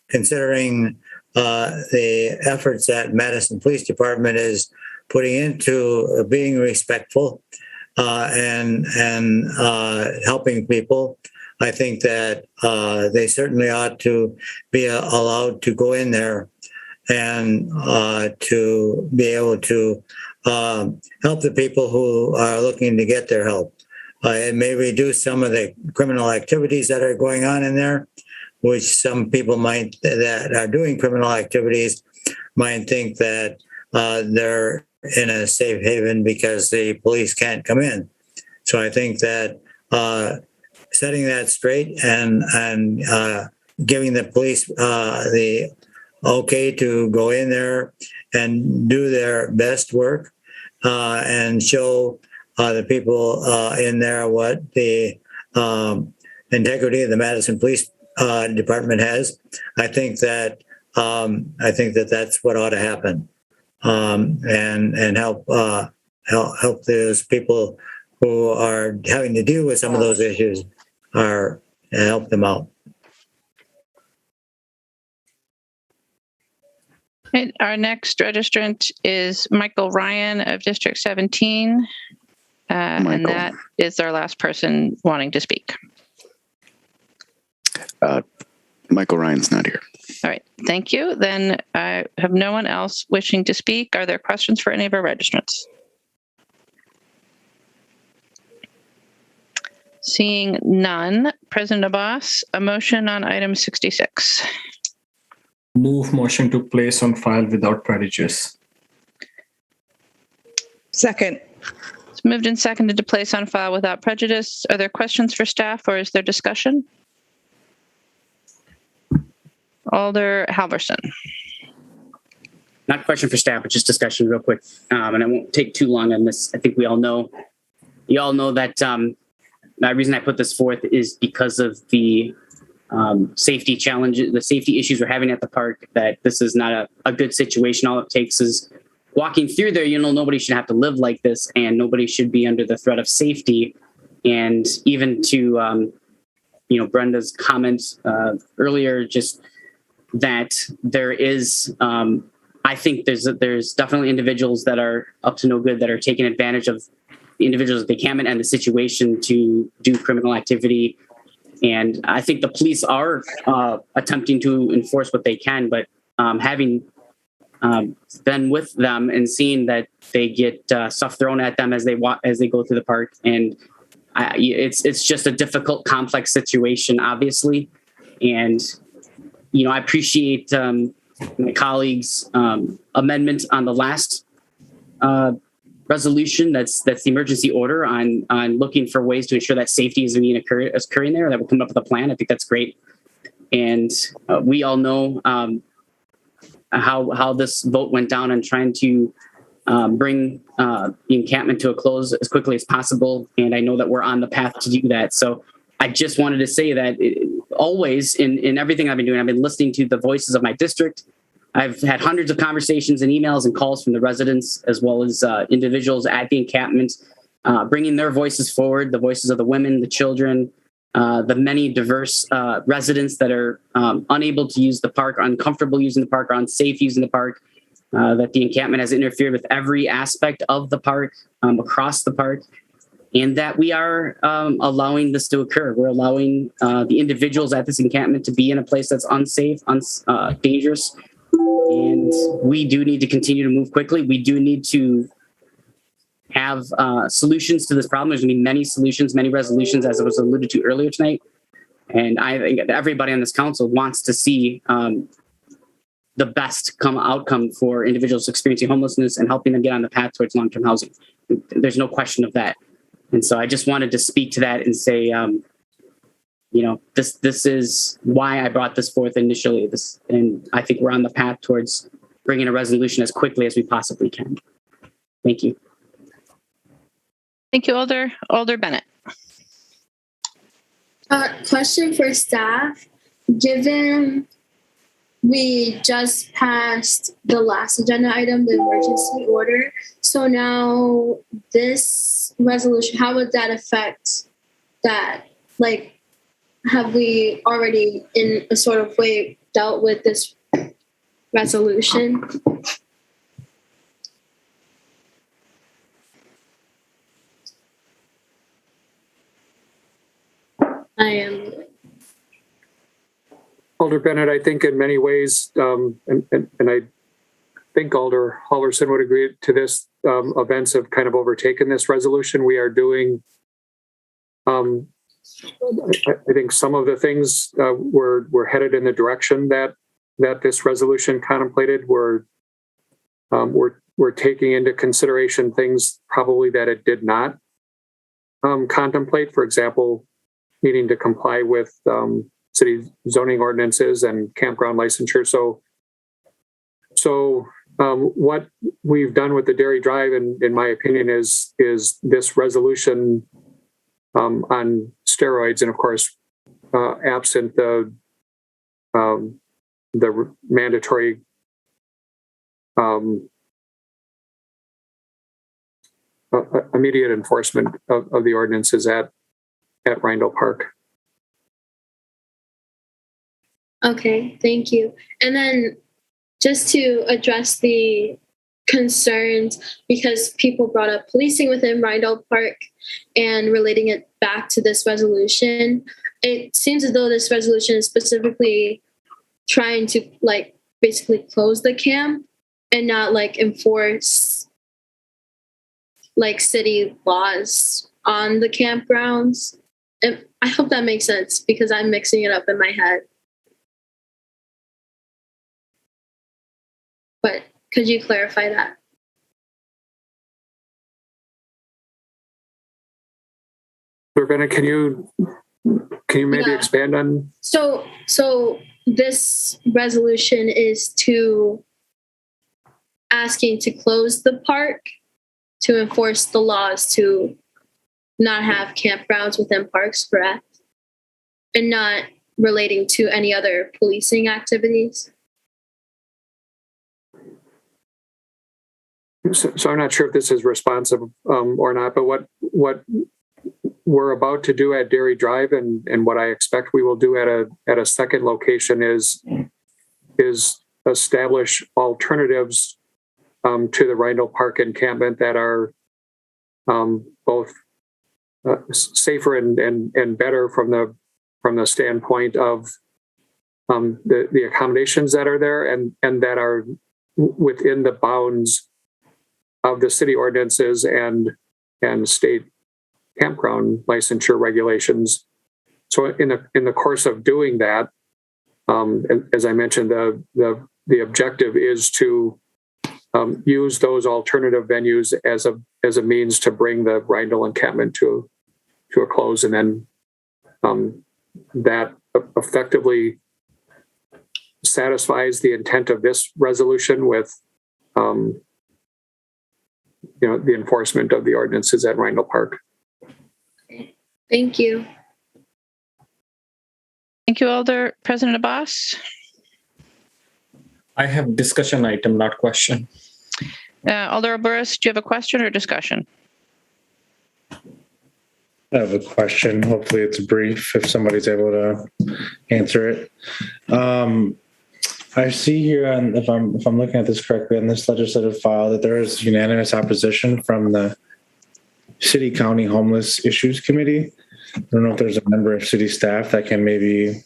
considering the efforts that Madison Police Department is putting into being respectful and helping people, I think that they certainly ought to be allowed to go in there and to be able to help the people who are looking to get their help. It may reduce some of the criminal activities that are going on in there, which some people that are doing criminal activities might think that they're in a safe haven because the police can't come in. So I think that setting that straight and giving the police the okay to go in there and do their best work and show the people in there what the integrity of the Madison Police department has. I think that that's what ought to happen, and help those people who are having to deal with some of those issues, help them out. Okay, our next registrant is Michael Ryan of District 17. And that is our last person wanting to speak. Michael Ryan's not here. All right, thank you. Then I have no one else wishing to speak. Are there questions for any of our registrants? Seeing none, President Abbas, a motion on item 66. Move motion to place on file without prejudice. Second. It's moved and seconded to place on file without prejudice. Are there questions for staff or is there discussion? Alder Halverson. Not a question for staff, but just discussion real quick. And I won't take too long on this. I think you all know that the reason I put this forth is because of the safety challenges, the safety issues we're having at the park, that this is not a good situation. All it takes is walking through there. Nobody should have to live like this, and nobody should be under the threat of safety. And even to, Brenda's comments earlier, just that there is, I think there's definitely individuals that are up to no good that are taking advantage of the individuals at the encampment and the situation to do criminal activity. And I think the police are attempting to enforce what they can, but having been with them and seeing that they get stuff thrown at them as they go through the park, and it's just a difficult, complex situation, obviously. And I appreciate my colleagues' amendment on the last resolution. That's the emergency order on looking for ways to ensure that safety is occurring there. That will come up with a plan. I think that's great. And we all know how this vote went down on trying to bring the encampment to a close as quickly as possible. And I know that we're on the path to do that. So I just wanted to say that always in everything I've been doing, I've been listening to the voices of my district. I've had hundreds of conversations and emails and calls from the residents, as well as individuals at the encampment, bringing their voices forward, the voices of the women, the children, the many diverse residents that are unable to use the park, uncomfortable using the park, or unsafe using the park, that the encampment has interfered with every aspect of the park, across the park, and that we are allowing this to occur. We're allowing the individuals at this encampment to be in a place that's unsafe, dangerous. And we do need to continue to move quickly. We do need to have solutions to this problem. There's going to be many solutions, many resolutions, as it was alluded to earlier tonight. And I think everybody on this council wants to see the best outcome for individuals experiencing homelessness and helping them get on the path towards long-term housing. There's no question of that. And so I just wanted to speak to that and say, this is why I brought this forth initially. And I think we're on the path towards bringing a resolution as quickly as we possibly can. Thank you. Thank you, Alder Bennett. Question for staff. Given we just passed the last agenda item, the emergency order, so now this resolution, how would that affect that? Have we already, in a sort of way, dealt with this resolution? I am. Alder Bennett, I think in many ways, and I think Alder Halverson would agree to this, events have kind of overtaken this resolution. We are doing, I think some of the things were headed in the direction that this resolution contemplated. We're taking into consideration things probably that it did not contemplate. For example, needing to comply with city zoning ordinances and campground licensure. So what we've done with the Dairy Drive, in my opinion, is this resolution on steroids, and of course, absent the the mandatory immediate enforcement of the ordinances at Rindle Park. Okay, thank you. And then just to address the concerns, because people brought up policing within Rindle Park and relating it back to this resolution, it seems as though this resolution is specifically trying to like basically close the camp and not like enforce like city laws on the campgrounds. And I hope that makes sense because I'm mixing it up in my head. But could you clarify that? Ravenna, can you maybe expand on? So this resolution is to asking to close the park to enforce the laws to not have campgrounds within parks, correct? And not relating to any other policing activities? So I'm not sure if this is responsive or not, but what we're about to do at Dairy Drive and what I expect we will do at a second location is establish alternatives to the Rindle Park encampment that are both safer and better from the standpoint of the accommodations that are there and that are within the bounds of the city ordinances and state campground licensure regulations. So in the course of doing that, as I mentioned, the objective is to use those alternative venues as a means to bring the Rindle encampment to a close, and then that effectively satisfies the intent of this resolution with the enforcement of the ordinances at Rindle Park. Thank you. Thank you, Alder. President Abbas? I have discussion item, not question. Alder Burris, do you have a question or discussion? I have a question. Hopefully it's brief if somebody's able to answer it. I see here, if I'm looking at this correctly, in this legislative file, that there is unanimous opposition from the City County Homeless Issues Committee. I don't know if there's a member of city staff that can maybe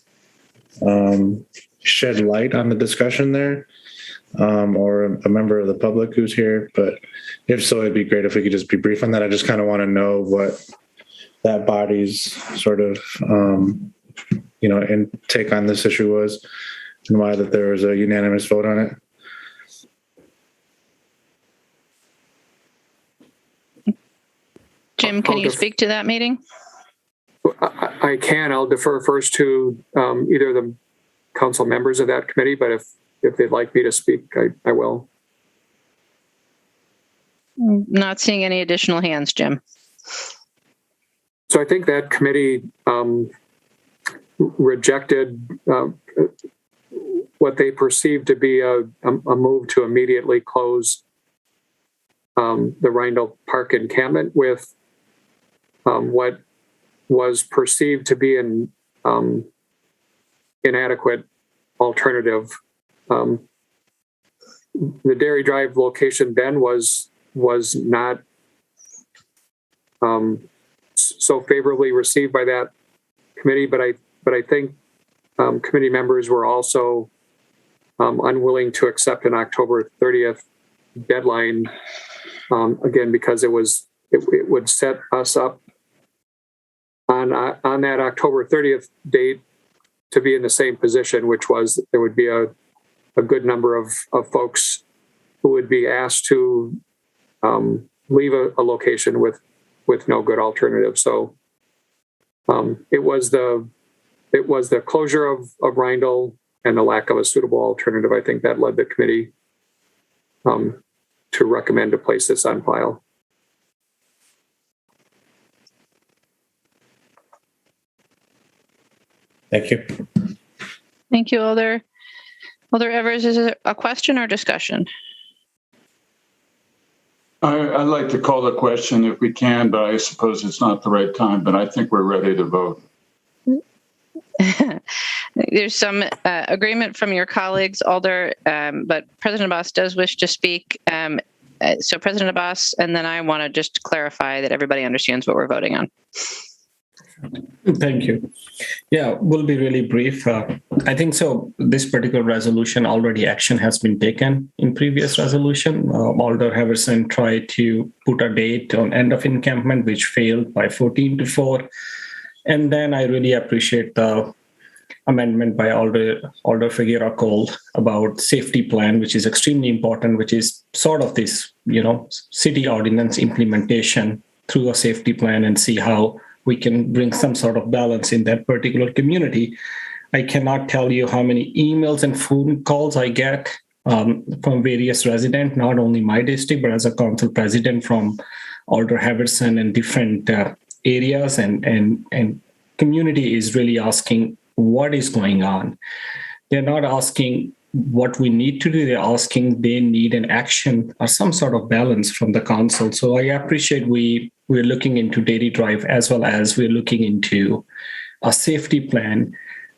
shed light on the discussion there, or a member of the public who's here. But if so, it'd be great if we could just be brief on that. I just kind of want to know what that body's sort of, take on this issue was, and why that there was a unanimous vote on it. Jim, can you speak to that meeting? I can. I'll defer first to either the council members of that committee, but if they'd like me to speak, I will. Not seeing any additional hands, Jim. So I think that committee rejected what they perceived to be a move to immediately close the Rindle Park encampment with what was perceived to be an inadequate alternative. The Dairy Drive location then was not so favorably received by that committee, but I think committee members were also unwilling to accept an October 30th deadline, again because it would set us up on that October 30th date to be in the same position, which was there would be a good number of folks who would be asked to leave a location with no good alternative. So it was the closure of Rindle and the lack of a suitable alternative, I think, that led the committee to recommend to place this on file. Thank you. Thank you, Alder. Alder Evers, is it a question or discussion? I'd like to call the question if we can, but I suppose it's not the right time, but I think we're ready to vote. There's some agreement from your colleagues, Alder, but President Abbas does wish to speak. So President Abbas, and then I want to just clarify that everybody understands what we're voting on. Thank you. Yeah, we'll be really brief. I think so. This particular resolution, already action has been taken in previous resolution. Alder Heverson tried to put a date on end of encampment, which failed by 14-4. And then I really appreciate the amendment by Alder Figueroa Cole about safety plan, which is extremely important, which is sort of this, city ordinance implementation through a safety plan and see how we can bring some sort of balance in that particular community. I cannot tell you how many emails and phone calls I get from various residents, not only my district, but as a council president from Alder Heverson and different areas and community is really asking what is going on. They're not asking what we need to do. They're asking they need an action or some sort of balance from the council. So I appreciate we're looking into Dairy Drive as well as we're looking into a safety plan.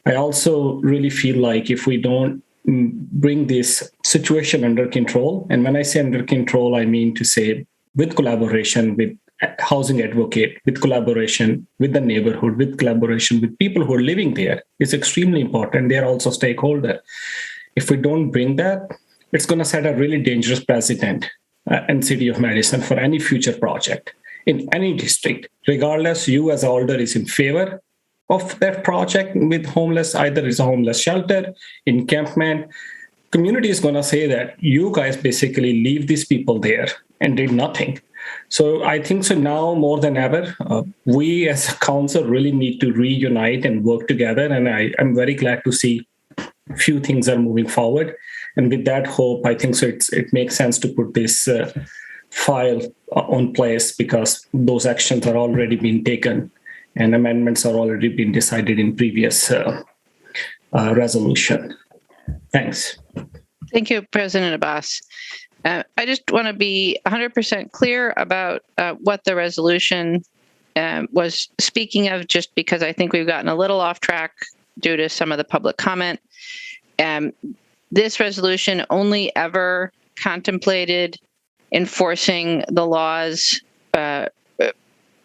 I also really feel like if we don't bring this situation under control, and when I say under control, I mean to say with collaboration with housing advocate, with collaboration with the neighborhood, with collaboration with people who are living there, it's extremely important. They're also stakeholder. If we don't bring that, it's going to set a really dangerous precedent in City of Madison for any future project in any district, regardless you as Alder is in favor of that project with homeless, either it's a homeless shelter, encampment. Community is going to say that you guys basically leave these people there and did nothing. So I think so now more than ever, we as a council really need to reunite and work together. And I'm very glad to see few things are moving forward. And with that hope, I think so it makes sense to put this file on place because those actions are already being taken and amendments are already been decided in previous resolution. Thanks. Thank you, President Abbas. I just want to be 100% clear about what the resolution was speaking of, just because I think we've gotten a little off track due to some of the public comment. This resolution only ever contemplated enforcing the laws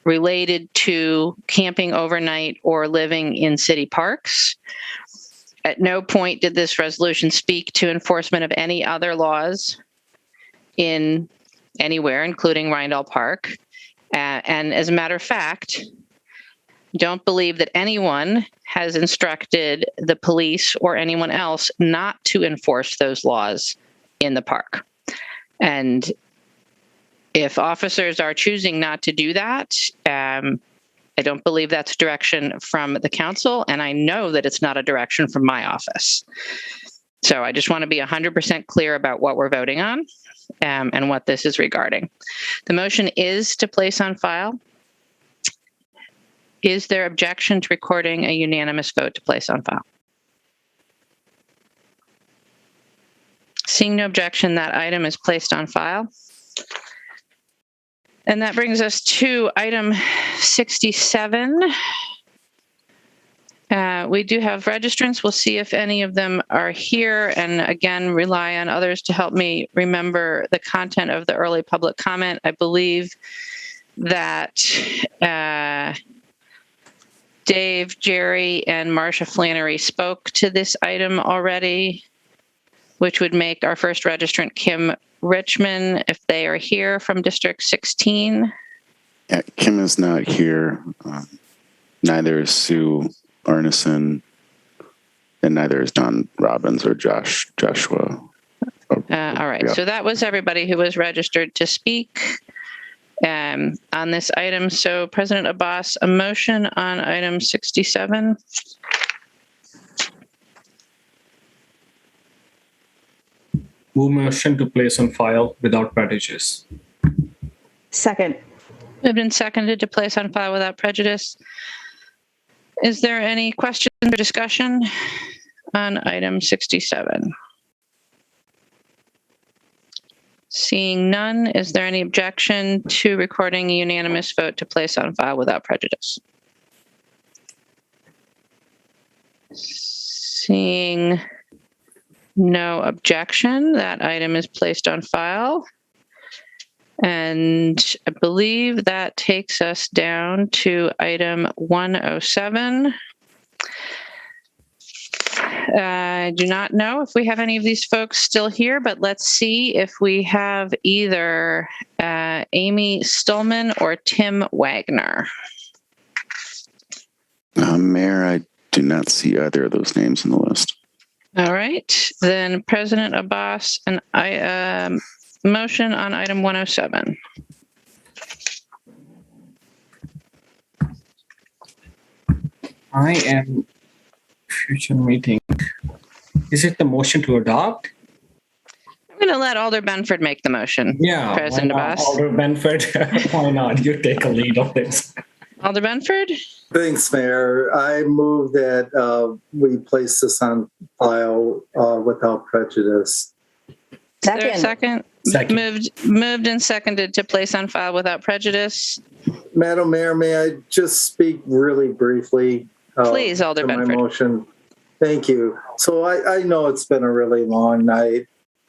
related to camping overnight or living in city parks. At no point did this resolution speak to enforcement of any other laws in anywhere, including Rindall Park. And as a matter of fact, don't believe that anyone has instructed the police or anyone else not to enforce those laws in the park. And if officers are choosing not to do that, I don't believe that's direction from the council, and I know that it's not a direction from my office. So I just want to be 100% clear about what we're voting on and what this is regarding. The motion is to place on file. Is there objection to recording a unanimous vote to place on file? Seeing no objection, that item is placed on file. And that brings us to item 67. We do have registrants. We'll see if any of them are here, and again, rely on others to help me remember the content of the early public comment. I believe that Dave, Jerry, and Marsha Flannery spoke to this item already, which would make our first registrant Kim Richmond, if they are here from District 16. Yeah, Kim is not here. Neither is Sue Arneson, and neither is Don Robbins or Joshua. All right, so that was everybody who was registered to speak on this item. So President Abbas, a motion on item 67. Move motion to place on file without prejudice. Second. Moved and seconded to place on file without prejudice. Is there any questions or discussion on item 67? Seeing none, is there any objection to recording a unanimous vote to place on file without prejudice? Seeing no objection, that item is placed on file. And I believe that takes us down to item 107. I do not know if we have any of these folks still here, but let's see if we have either Amy Stillman or Tim Wagner. Mayor, I do not see either of those names in the list. All right, then President Abbas, and I motion on item 107. I am future meeting. Is it the motion to adopt? I'm going to let Alder Benford make the motion. Yeah, President Abbas. Alder Benford, why not? You take a lead on this. Alder Benford? Thanks, Mayor. I move that we place this on file without prejudice. Is there a second? Moved and seconded to place on file without prejudice. Madam Mayor, may I just speak really briefly? Please, Alder my Benford. motion. Thank you. So I know it's been a really long night,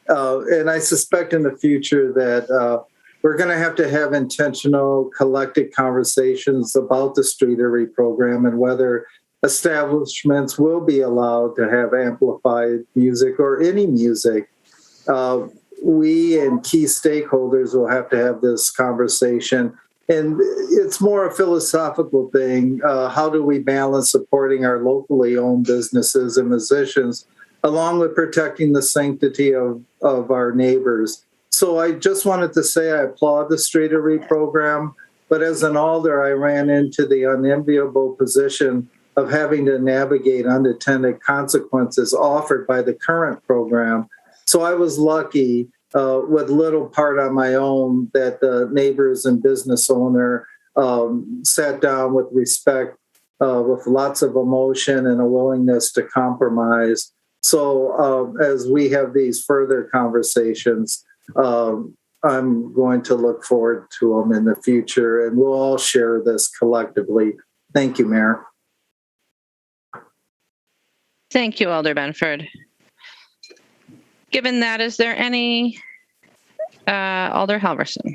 and I suspect in the future that we're going to have intentional, collected conversations about the Streetery program and whether establishments will be allowed to have amplified music or any music. We and key stakeholders will have to have this conversation. And it's more a philosophical thing. How do we balance supporting our locally owned businesses and musicians along with protecting the sanctity of our neighbors? So I just wanted to say I applaud the Streetery program, but as an alder, I ran into the unenviable position of having to navigate unintended consequences offered by the current program. So I was lucky with little part on my own that the neighbors and business owner sat down with respect, with lots of emotion and a willingness to compromise. So as we have these further conversations, I'm going to look forward to them in the future, and we'll all share this collectively. Thank you, Mayor. Thank you, Alder Benford. Given that, is there any Alder Halverson?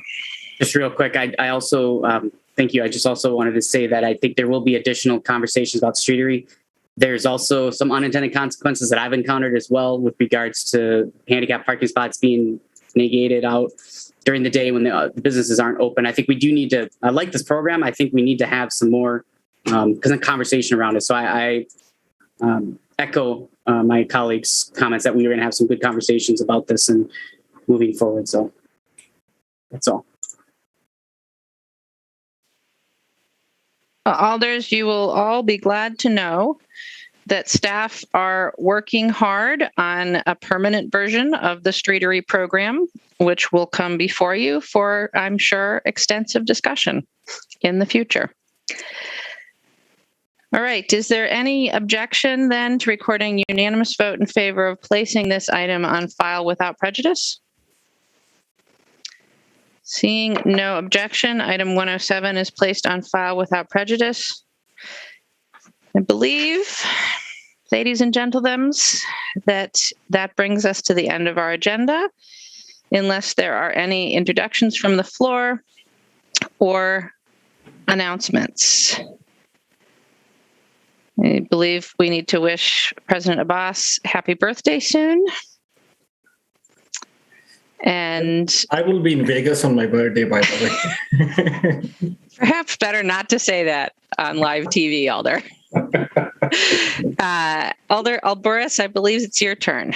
Just real quick, I also, thank you. I just also wanted to say that I think there will be additional conversations about Streetery. There's also some unintended consequences that I've encountered as well with regards to handicap parking spots being negated out during the day when the businesses aren't open. I think we do need to, I like this program. I think we need to have some more conversation around it. So I echo my colleagues' comments that we were going to have some good conversations about this and moving forward. So that's all. Alders, you will all be glad to know that staff are working hard on a permanent version of the Streetery program, which will come before you for, I'm sure, extensive discussion in the future. All right. Is there any objection then to recording unanimous vote in favor of placing this item on file without prejudice? Seeing no objection, item 107 is placed on file without prejudice. I believe, ladies and gentlemen, that brings us to the end of our agenda, unless there are any introductions from the floor or announcements. I believe we need to wish President Abbas happy birthday soon. And I will be in Vegas on my birthday, by the way. Perhaps better not to say that on live TV, Alder. Alder Alboris, I believe it's your turn.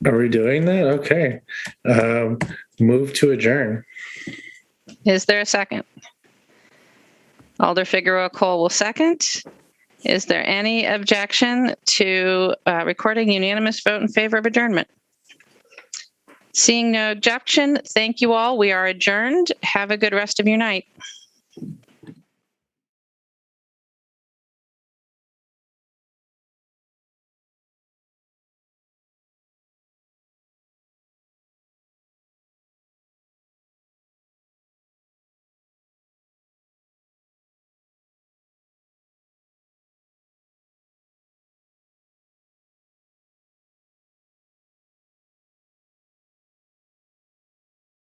Are we doing that? Okay. Move to adjourn. Is there a second? Alder Figueroa Cole will second. Is there any objection to recording unanimous vote in favor of adjournment? Seeing no objection, thank you all. We are adjourned. Have a good rest of your night.